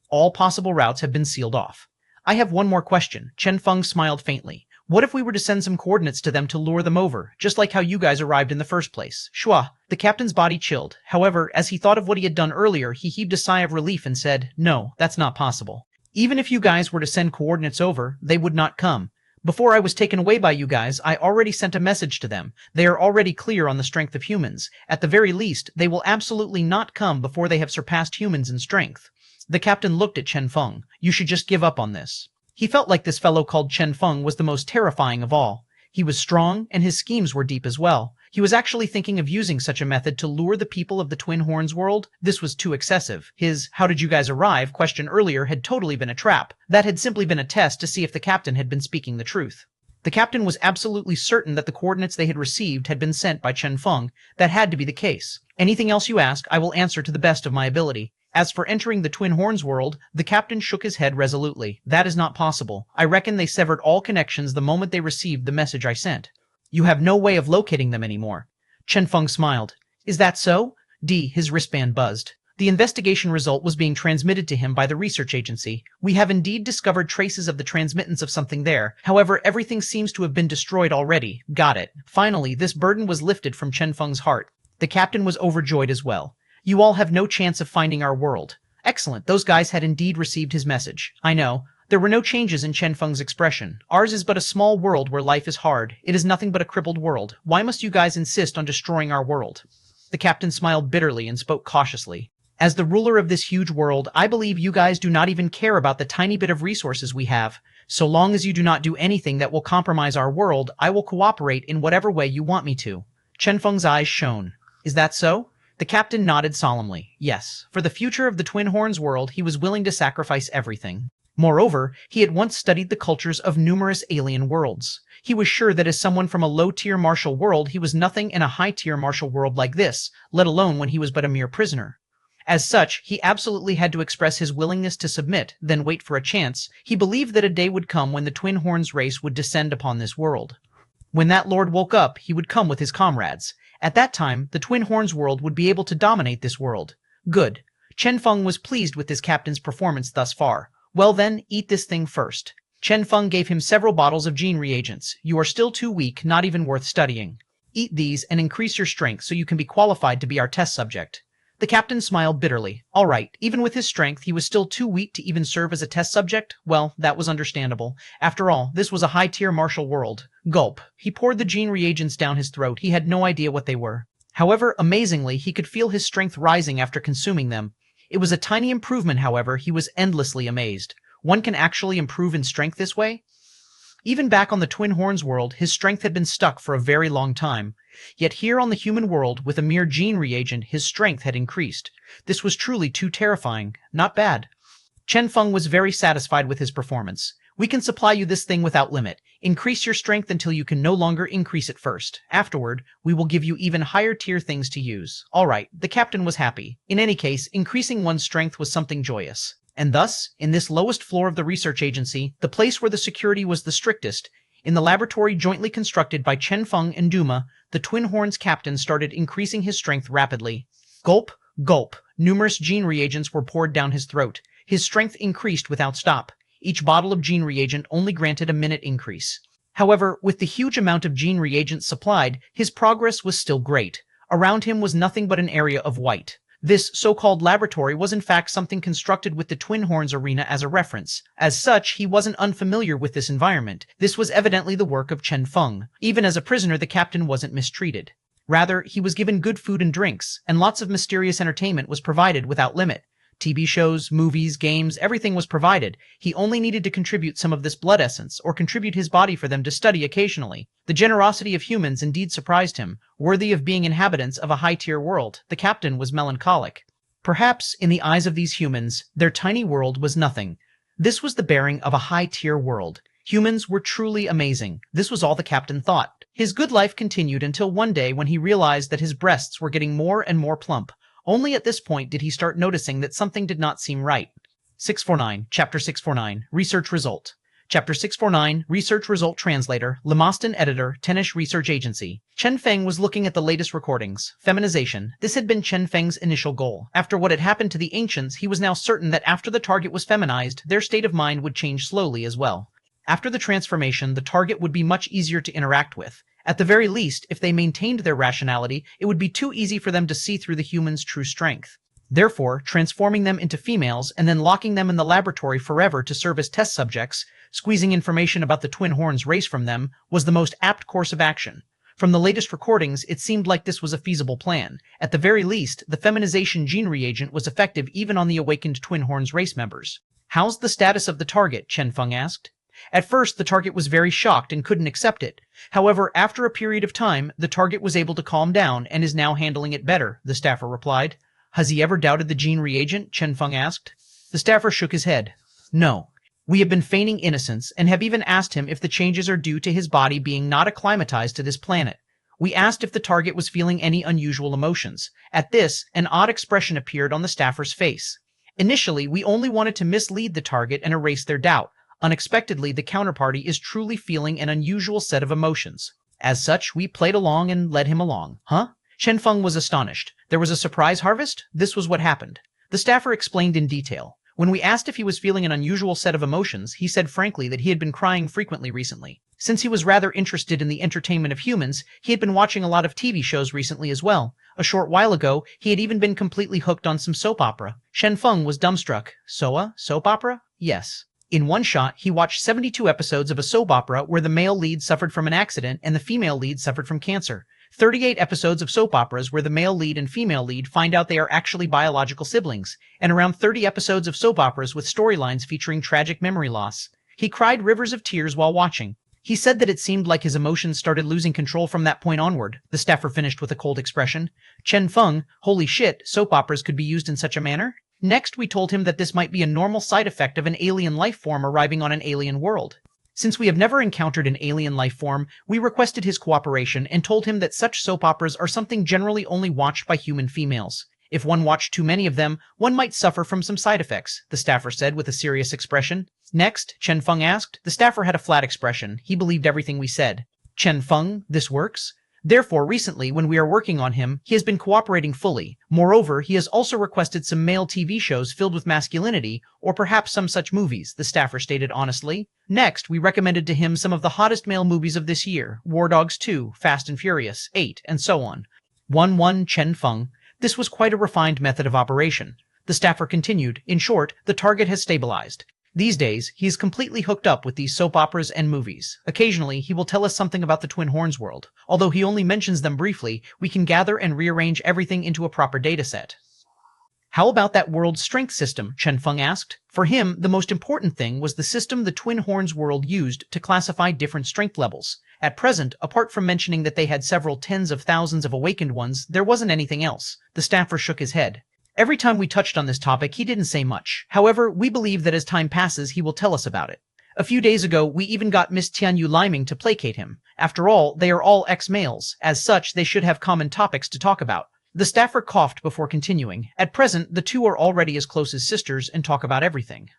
Speaker 1: All possible routes have been sealed off. I have one more question. Chen Feng smiled faintly. What if we were to send some coordinates to them to lure them over, just like how you guys arrived in the first place? Shua. The captain's body chilled. However, as he thought of what he had done earlier, he heaved a sigh of relief and said, No, that's not possible. Even if you guys were to send coordinates over, they would not come. Before I was taken away by you guys, I already sent a message to them. They are already clear on the strength of humans. At the very least, they will absolutely not come before they have surpassed humans in strength. The captain looked at Chen Feng. You should just give up on this. He felt like this fellow called Chen Feng was the most terrifying of all. He was strong, and his schemes were deep as well. He was actually thinking of using such a method to lure the people of the Twin Horns world. This was too excessive. His "how did you guys arrive" question earlier had totally been a trap. That had simply been a test to see if the captain had been speaking the truth. The captain was absolutely certain that the coordinates they had received had been sent by Chen Feng. That had to be the case. Anything else you ask, I will answer to the best of my ability. As for entering the Twin Horns world, the captain shook his head resolutely. That is not possible. I reckon they severed all connections the moment they received the message I sent. You have no way of locating them anymore. Chen Feng smiled. Is that so? His wristband buzzed. The investigation result was being transmitted to him by the research agency. We have indeed discovered traces of the transmittance of something there. However, everything seems to have been destroyed already. Got it. Finally, this burden was lifted from Chen Feng's heart. The captain was overjoyed as well. You all have no chance of finding our world. Excellent. Those guys had indeed received his message. I know. There were no changes in Chen Feng's expression. Ours is but a small world where life is hard. It is nothing but a crippled world. Why must you guys insist on destroying our world? The captain smiled bitterly and spoke cautiously. As the ruler of this huge world, I believe you guys do not even care about the tiny bit of resources we have. So long as you do not do anything that will compromise our world, I will cooperate in whatever way you want me to. Chen Feng's eyes shone. Is that so? The captain nodded solemnly. Yes, for the future of the Twin Horns world, he was willing to sacrifice everything. Moreover, he had once studied the cultures of numerous alien worlds. He was sure that as someone from a low-tier martial world, he was nothing in a high-tier martial world like this, let alone when he was but a mere prisoner. As such, he absolutely had to express his willingness to submit, then wait for a chance. He believed that a day would come when the Twin Horns race would descend upon this world. When that lord woke up, he would come with his comrades. At that time, the Twin Horns world would be able to dominate this world. Good. Chen Feng was pleased with his captain's performance thus far. Well then, eat this thing first. Chen Feng gave him several bottles of gene reagents. You are still too weak, not even worth studying. Eat these and increase your strength so you can be qualified to be our test subject. The captain smiled bitterly. All right, even with his strength, he was still too weak to even serve as a test subject? Well, that was understandable. After all, this was a high-tier martial world. Gulp. He poured the gene reagents down his throat. He had no idea what they were. However, amazingly, he could feel his strength rising after consuming them. It was a tiny improvement, however. He was endlessly amazed. One can actually improve in strength this way? Even back on the Twin Horns world, his strength had been stuck for a very long time. Yet here on the human world, with a mere gene reagent, his strength had increased. This was truly too terrifying. Not bad. Chen Feng was very satisfied with his performance. We can supply you this thing without limit. Increase your strength until you can no longer increase it first. Afterward, we will give you even higher tier things to use. All right, the captain was happy. In any case, increasing one's strength was something joyous. And thus, in this lowest floor of the research agency, the place where the security was the strictest, in the laboratory jointly constructed by Chen Feng and Duma, the Twin Horns captain started increasing his strength rapidly. Gulp, gulp. Numerous gene reagents were poured down his throat. His strength increased without stop. Each bottle of gene reagent only granted a minute increase. However, with the huge amount of gene reagents supplied, his progress was still great. Around him was nothing but an area of white. This so-called laboratory was in fact something constructed with the Twin Horns arena as a reference. As such, he wasn't unfamiliar with this environment. This was evidently the work of Chen Feng. Even as a prisoner, the captain wasn't mistreated. Rather, he was given good food and drinks, and lots of mysterious entertainment was provided without limit. TV shows, movies, games, everything was provided. He only needed to contribute some of this blood essence, or contribute his body for them to study occasionally. The generosity of humans indeed surprised him. Worthy of being inhabitants of a high-tier world, the captain was melancholic. Perhaps, in the eyes of these humans, their tiny world was nothing. This was the bearing of a high-tier world. Humans were truly amazing. This was all the captain thought. His good life continued until one day when he realized that his breasts were getting more and more plump. Only at this point did he start noticing that something did not seem right. 649, Chapter 649, Research Result. Chapter 649, Research Result Translator, Lemoston Editor, Tennish Research Agency. Chen Feng was looking at the latest recordings. Feminization. This had been Chen Feng's initial goal. After what had happened to the ancients, he was now certain that after the target was feminized, their state of mind would change slowly as well. After the transformation, the target would be much easier to interact with. At the very least, if they maintained their rationality, it would be too easy for them to see through the humans' true strength. Therefore, transforming them into females and then locking them in the laboratory forever to serve as test subjects, squeezing information about the Twin Horns race from them, was the most apt course of action. From the latest recordings, it seemed like this was a feasible plan. At the very least, the feminization gene reagent was effective even on the awakened Twin Horns race members. How's the status of the target? Chen Feng asked. At first, the target was very shocked and couldn't accept it. However, after a period of time, the target was able to calm down and is now handling it better, the staffer replied. Has he ever doubted the gene reagent? Chen Feng asked. The staffer shook his head. No. We have been feigning innocence and have even asked him if the changes are due to his body being not acclimatized to this planet. We asked if the target was feeling any unusual emotions. At this, an odd expression appeared on the staffer's face. Initially, we only wanted to mislead the target and erase their doubt. Unexpectedly, the counterparty is truly feeling an unusual set of emotions. As such, we played along and led him along. Huh? Chen Feng was astonished. There was a surprise harvest? This was what happened. The staffer explained in detail. When we asked if he was feeling an unusual set of emotions, he said frankly that he had been crying frequently recently. Since he was rather interested in the entertainment of humans, he had been watching a lot of TV shows recently as well. A short while ago, he had even been completely hooked on some soap opera. Chen Feng was dumbstruck. Soap opera? Yes. In one shot, he watched 72 episodes of a soap opera where the male lead suffered from an accident and the female lead suffered from cancer. 38 episodes of soap operas where the male lead and female lead find out they are actually biological siblings, and around 30 episodes of soap operas with storylines featuring tragic memory loss. He cried rivers of tears while watching. He said that it seemed like his emotions started losing control from that point onward, the staffer finished with a cold expression. Chen Feng, holy shit, soap operas could be used in such a manner? Next, we told him that this might be a normal side effect of an alien life form arriving on an alien world. Since we have never encountered an alien life form, we requested his cooperation and told him that such soap operas are something generally only watched by human females. If one watched too many of them, one might suffer from some side effects, the staffer said with a serious expression. Next, Chen Feng asked. The staffer had a flat expression. He believed everything we said. Chen Feng, this works? Therefore, recently, when we are working on him, he has been cooperating fully. Moreover, he has also requested some male TV shows filled with masculinity, or perhaps some such movies, the staffer stated honestly. Next, we recommended to him some of the hottest male movies of this year, War Dogs 2, Fast and Furious, 8, and so on. 1-1 Chen Feng. This was quite a refined method of operation. The staffer continued. In short, the target has stabilized. These days, he is completely hooked up with these soap operas and movies. Occasionally, he will tell us something about the Twin Horns world. Although he only mentions them briefly, we can gather and rearrange everything into a proper dataset. How about that world's strength system? Chen Feng asked. For him, the most important thing was the system the Twin Horns world used to classify different strength levels. At present, apart from mentioning that they had several tens of thousands of awakened ones, there wasn't anything else. The staffer shook his head. Every time we touched on this topic, he didn't say much. However, we believe that as time passes, he will tell us about it. A few days ago, we even got Miss Tianyu Liming to placate him. After all, they are all ex-males. As such, they should have common topics to talk about. The staffer coughed before continuing. At present, the two are already as close as sisters and talk about everything.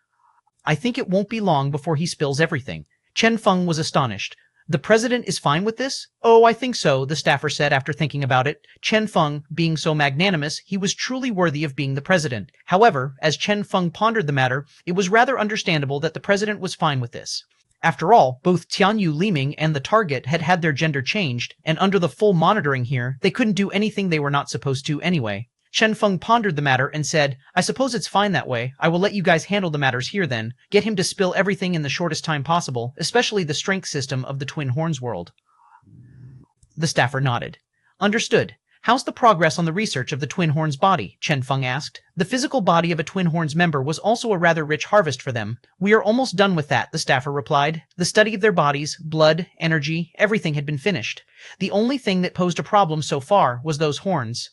Speaker 1: I think it won't be long before he spills everything. Chen Feng was astonished. The president is fine with this? Oh, I think so, the staffer said after thinking about it. Chen Feng, being so magnanimous, he was truly worthy of being the president. However, as Chen Feng pondered the matter, it was rather understandable that the president was fine with this. After all, both Tianyu Liming and the target had had their gender changed, and under the full monitoring here, they couldn't do anything they were not supposed to anyway. Chen Feng pondered the matter and said, I suppose it's fine that way. I will let you guys handle the matters here then. Get him to spill everything in the shortest time possible, especially the strength system of the Twin Horns world. The staffer nodded. Understood. How's the progress on the research of the Twin Horns body? Chen Feng asked. The physical body of a Twin Horns member was also a rather rich harvest for them. We are almost done with that, the staffer replied. The study of their bodies, blood, energy, everything had been finished. The only thing that posed a problem so far was those horns.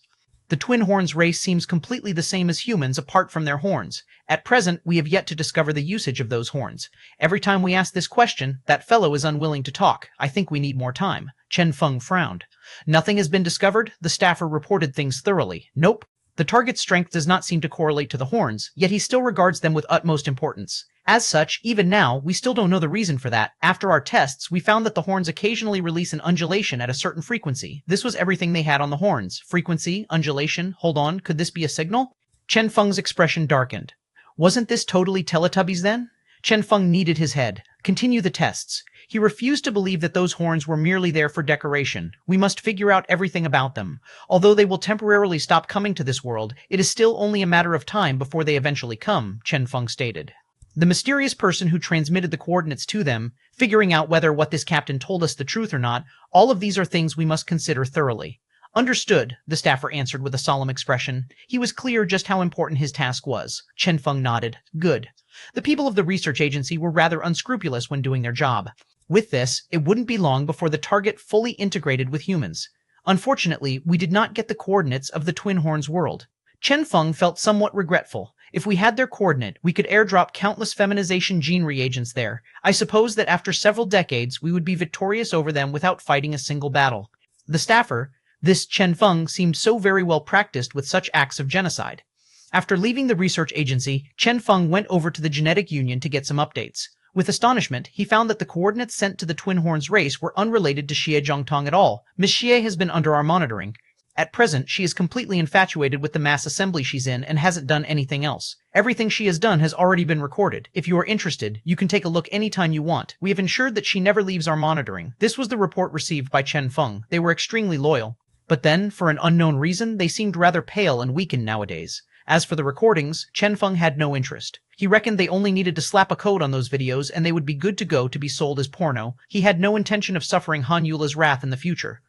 Speaker 1: The Twin Horns race seems completely the same as humans apart from their horns. At present, we have yet to discover the usage of those horns. Every time we ask this question, that fellow is unwilling to talk. I think we need more time. Chen Feng frowned. Nothing has been discovered? The staffer reported things thoroughly. Nope. The target's strength does not seem to correlate to the horns, yet he still regards them with utmost importance. As such, even now, we still don't know the reason for that. After our tests, we found that the horns occasionally release an undulation at a certain frequency. This was everything they had on the horns. Frequency, undulation, hold on, could this be a signal? Chen Feng's expression darkened. Wasn't this totally Teletubbies then? Chen Feng kneaded his head. Continue the tests. He refused to believe that those horns were merely there for decoration. We must figure out everything about them. Although they will temporarily stop coming to this world, it is still only a matter of time before they eventually come, Chen Feng stated. The mysterious person who transmitted the coordinates to them, figuring out whether what this captain told us the truth or not, all of these are things we must consider thoroughly. Understood, the staffer answered with a solemn expression. He was clear just how important his task was. Chen Feng nodded. Good. The people of the research agency were rather unscrupulous when doing their job. With this, it wouldn't be long before the target fully integrated with humans. Unfortunately, we did not get the coordinates of the Twin Horns world. Chen Feng felt somewhat regretful. If we had their coordinate, we could airdrop countless feminization gene reagents there. I suppose that after several decades, we would be victorious over them without fighting a single battle. The staffer, this Chen Feng, seemed so very well practiced with such acts of genocide. After leaving the research agency, Chen Feng went over to the Genetic Union to get some updates. With astonishment, he found that the coordinates sent to the Twin Horns race were unrelated to Xie Zhongtong at all. Miss Xie has been under our monitoring. At present, she is completely infatuated with the mass assembly she's in and hasn't done anything else. Everything she has done has already been recorded. If you are interested, you can take a look anytime you want. We have ensured that she never leaves our monitoring. This was the report received by Chen Feng. They were extremely loyal. But then, for an unknown reason, they seemed rather pale and weakened nowadays. As for the recordings, Chen Feng had no interest. He reckoned they only needed to slap a code on those videos and they would be good to go to be sold as porno. He had no intention of suffering Han Yula's wrath in the future.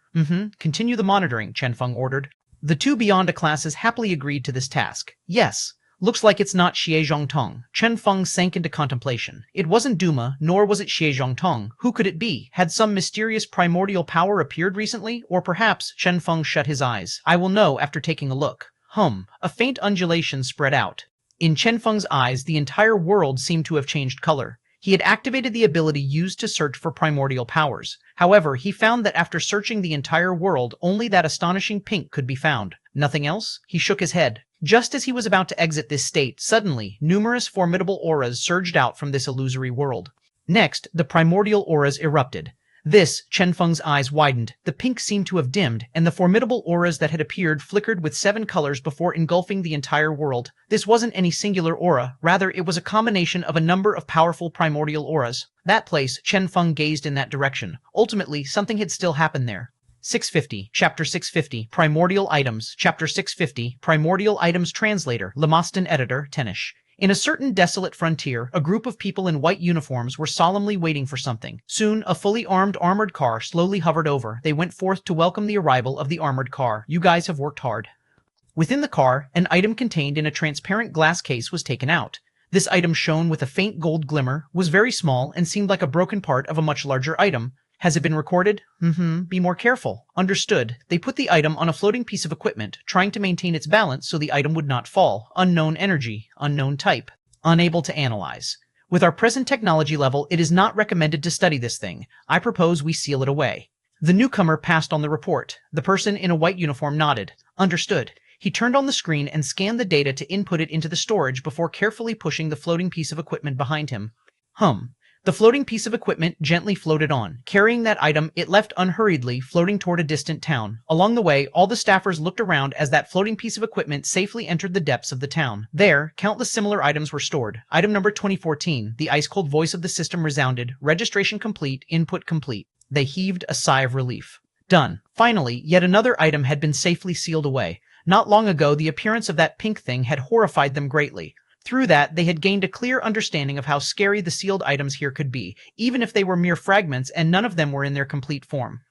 Speaker 1: Continue the monitoring, Chen Feng ordered. The two Beyond classes happily agreed to this task. Yes. Looks like it's not Xie Zhongtong. Chen Feng sank into contemplation. It wasn't Duma, nor was it Xie Zhongtong. Who could it be? Had some mysterious primordial power appeared recently? Or perhaps Chen Feng shut his eyes. I will know after taking a look. A faint undulation spread out. In Chen Feng's eyes, the entire world seemed to have changed color. He had activated the ability used to search for primordial powers. However, he found that after searching the entire world, only that astonishing pink could be found. Nothing else? He shook his head. Just as he was about to exit this state, suddenly, numerous formidable auras surged out from this illusory world. Next, the primordial auras erupted. This, Chen Feng's eyes widened, the pink seemed to have dimmed, and the formidable auras that had appeared flickered with 7 colors before engulfing the entire world. This wasn't any singular aura, rather it was a combination of a number of powerful primordial auras. That place, Chen Feng gazed in that direction. Ultimately, something had still happened there. 650, Chapter 650, Primordial Items, Chapter 650, Primordial Items Translator, Lemoston Editor, Tenish. In a certain desolate frontier, a group of people in white uniforms were solemnly waiting for something. Soon, a fully armored car slowly hovered over. They went forth to welcome the arrival of the armored car. You guys have worked hard. Within the car, an item contained in a transparent glass case was taken out. This item shone with a faint gold glimmer, was very small, and seemed like a broken part of a much larger item. Has it been recorded? Be more careful. Understood. They put the item on a floating piece of equipment, trying to maintain its balance so the item would not fall. Unknown energy. Unknown type. Unable to analyze. With our present technology level, it is not recommended to study this thing. I propose we seal it away. The newcomer passed on the report. The person in a white uniform nodded. Understood. He turned on the screen and scanned the data to input it into the storage before carefully pushing the floating piece of equipment behind him. The floating piece of equipment gently floated on. Carrying that item, it left unhurriedly, floating toward a distant town. Along the way, all the staffers looked around as that floating piece of equipment safely entered the depths of the town. There, countless similar items were stored. Item number 2014, the ice-cold voice of the system resounded. Registration complete, input complete. They heaved a sigh of relief. Done. Finally, yet another item had been safely sealed away. Not long ago, the appearance of that pink thing had horrified them greatly. Through that, they had gained a clear understanding of how scary the sealed items here could be, even if they were mere fragments and none of them were in their complete form.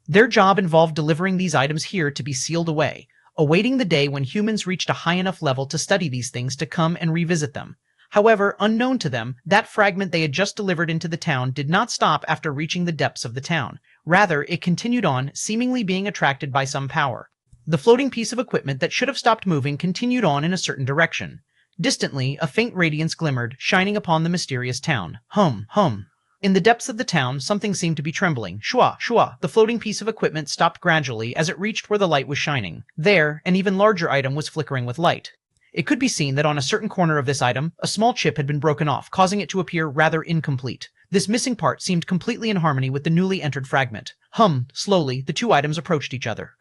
Speaker 1: Their job involved delivering these items here to be sealed away, awaiting the day when humans reached a high enough level to study these things to come and revisit them. However, unknown to them, that fragment they had just delivered into the town did not stop after reaching the depths of the town. Rather, it continued on, seemingly being attracted by some power. The floating piece of equipment that should have stopped moving continued on in a certain direction. Distantly, a faint radiance glimmered, shining upon the mysterious town. In the depths of the town, something seemed to be trembling. Shua. The floating piece of equipment stopped gradually as it reached where the light was shining. There, an even larger item was flickering with light. It could be seen that on a certain corner of this item, a small chip had been broken off, causing it to appear rather incomplete. This missing part seemed completely in harmony with the newly entered fragment. Slowly, the two items approached each other.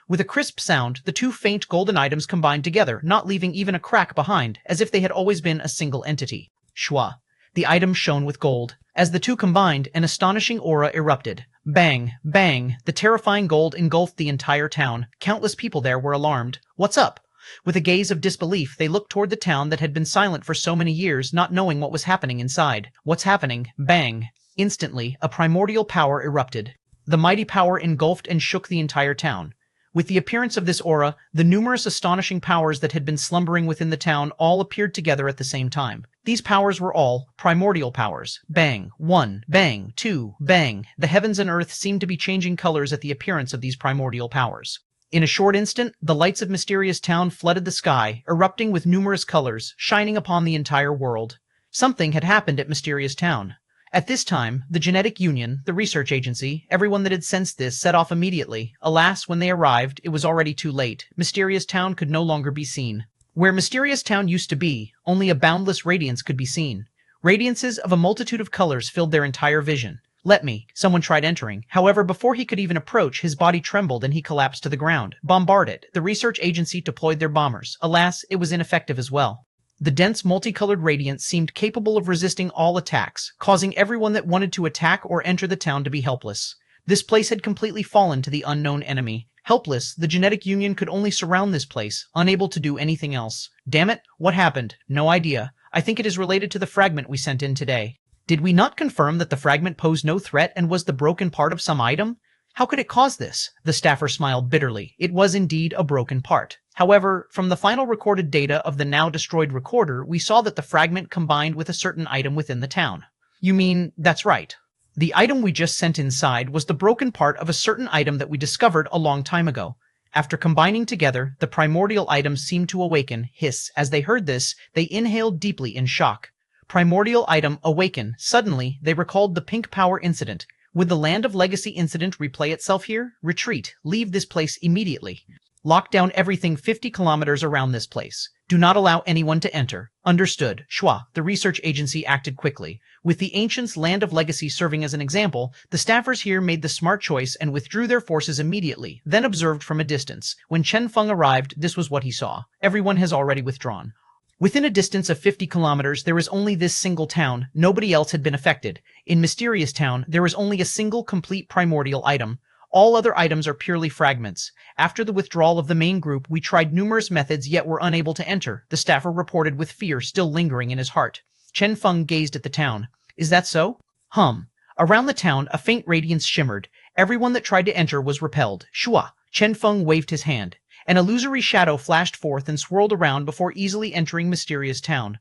Speaker 1: With a crisp sound, the two faint golden items combined together, not leaving even a crack behind, as if they had always been a single entity. Shua. The item shone with gold. As the two combined, an astonishing aura erupted. Bang, bang, the terrifying gold engulfed the entire town. Countless people there were alarmed. What's up? With a gaze of disbelief, they looked toward the town that had been silent for so many years, not knowing what was happening inside. What's happening? Bang. Instantly, a primordial power erupted. The mighty power engulfed and shook the entire town. With the appearance of this aura, the numerous astonishing powers that had been slumbering within the town all appeared together at the same time. These powers were all primordial powers. Bang. 1. Bang. 2. Bang. The heavens and earth seemed to be changing colors at the appearance of these primordial powers. In a short instant, the lights of Mysterious Town flooded the sky, erupting with numerous colors, shining upon the entire world. Something had happened at Mysterious Town. At this time, the Genetic Union, the research agency, everyone that had sensed this set off immediately. Alas, when they arrived, it was already too late. Mysterious Town could no longer be seen. Where Mysterious Town used to be, only a boundless radiance could be seen. Radiances of a multitude of colors filled their entire vision. Someone tried entering. However, before he could even approach, his body trembled and he collapsed to the ground. Bombard it. The research agency deployed their bombers. Alas, it was ineffective as well. The dense, multicolored radiance seemed capable of resisting all attacks, causing everyone that wanted to attack or enter the town to be helpless. This place had completely fallen to the unknown enemy. Helpless, the Genetic Union could only surround this place, unable to do anything else. Damn it, what happened? No idea. I think it is related to the fragment we sent in today. Did we not confirm that the fragment posed no threat and was the broken part of some item? How could it cause this? The staffer smiled bitterly. It was indeed a broken part. However, from the final recorded data of the now destroyed recorder, we saw that the fragment combined with a certain item within the town. You mean, that's right. The item we just sent inside was the broken part of a certain item that we discovered a long time ago. After combining together, the primordial items seemed to awaken, hiss. As they heard this, they inhaled deeply in shock. Primordial item awaken. Suddenly, they recalled the pink power incident. Would the Land of Legacy incident replay itself here? Retreat. Leave this place immediately. Lock down everything 50 kilometers around this place. Do not allow anyone to enter. Understood. Shua, the research agency, acted quickly. With the ancients' Land of Legacy serving as an example, the staffers here made the smart choice and withdrew their forces immediately, then observed from a distance. When Chen Feng arrived, this was what he saw. Everyone has already withdrawn. Within a distance of 50 kilometers, there was only this single town. Nobody else had been affected. In Mysterious Town, there was only a single complete primordial item. All other items are purely fragments. After the withdrawal of the main group, we tried numerous methods yet were unable to enter, the staffer reported with fear still lingering in his heart. Chen Feng gazed at the town. Is that so? Around the town, a faint radiance shimmered. Everyone that tried to enter was repelled. Shua. Chen Feng waved his hand. An illusory shadow flashed forth and swirled around before easily entering Mysterious Town.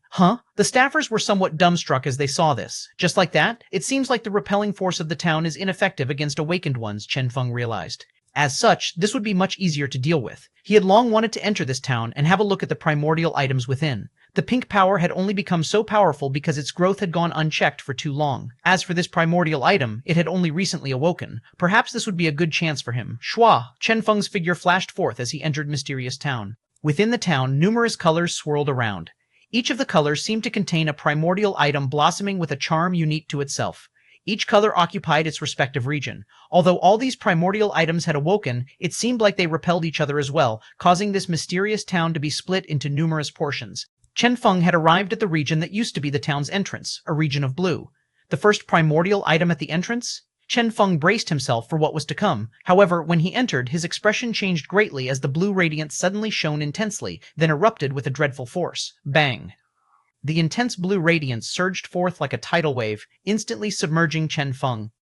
Speaker 1: The staffers were somewhat dumbstruck as they saw this. Just like that, it seems like the repelling force of the town is ineffective against awakened ones, Chen Feng realized. As such, this would be much easier to deal with. He had long wanted to enter this town and have a look at the primordial items within. The pink power had only become so powerful because its growth had gone unchecked for too long. As for this primordial item, it had only recently awoken. Perhaps this would be a good chance for him. Shua, Chen Feng's figure flashed forth as he entered Mysterious Town. Within the town, numerous colors swirled around. Each of the colors seemed to contain a primordial item blossoming with a charm unique to itself. Each color occupied its respective region. Although all these primordial items had awoken, it seemed like they repelled each other as well, causing this mysterious town to be split into numerous portions. Chen Feng had arrived at the region that used to be the town's entrance, a region of blue. The first primordial item at the entrance? Chen Feng braced himself for what was to come. However, when he entered, his expression changed greatly as the blue radiance suddenly shone intensely, then erupted with a dreadful force. Bang! The intense blue radiance surged forth like a tidal wave, instantly submerging Chen Feng.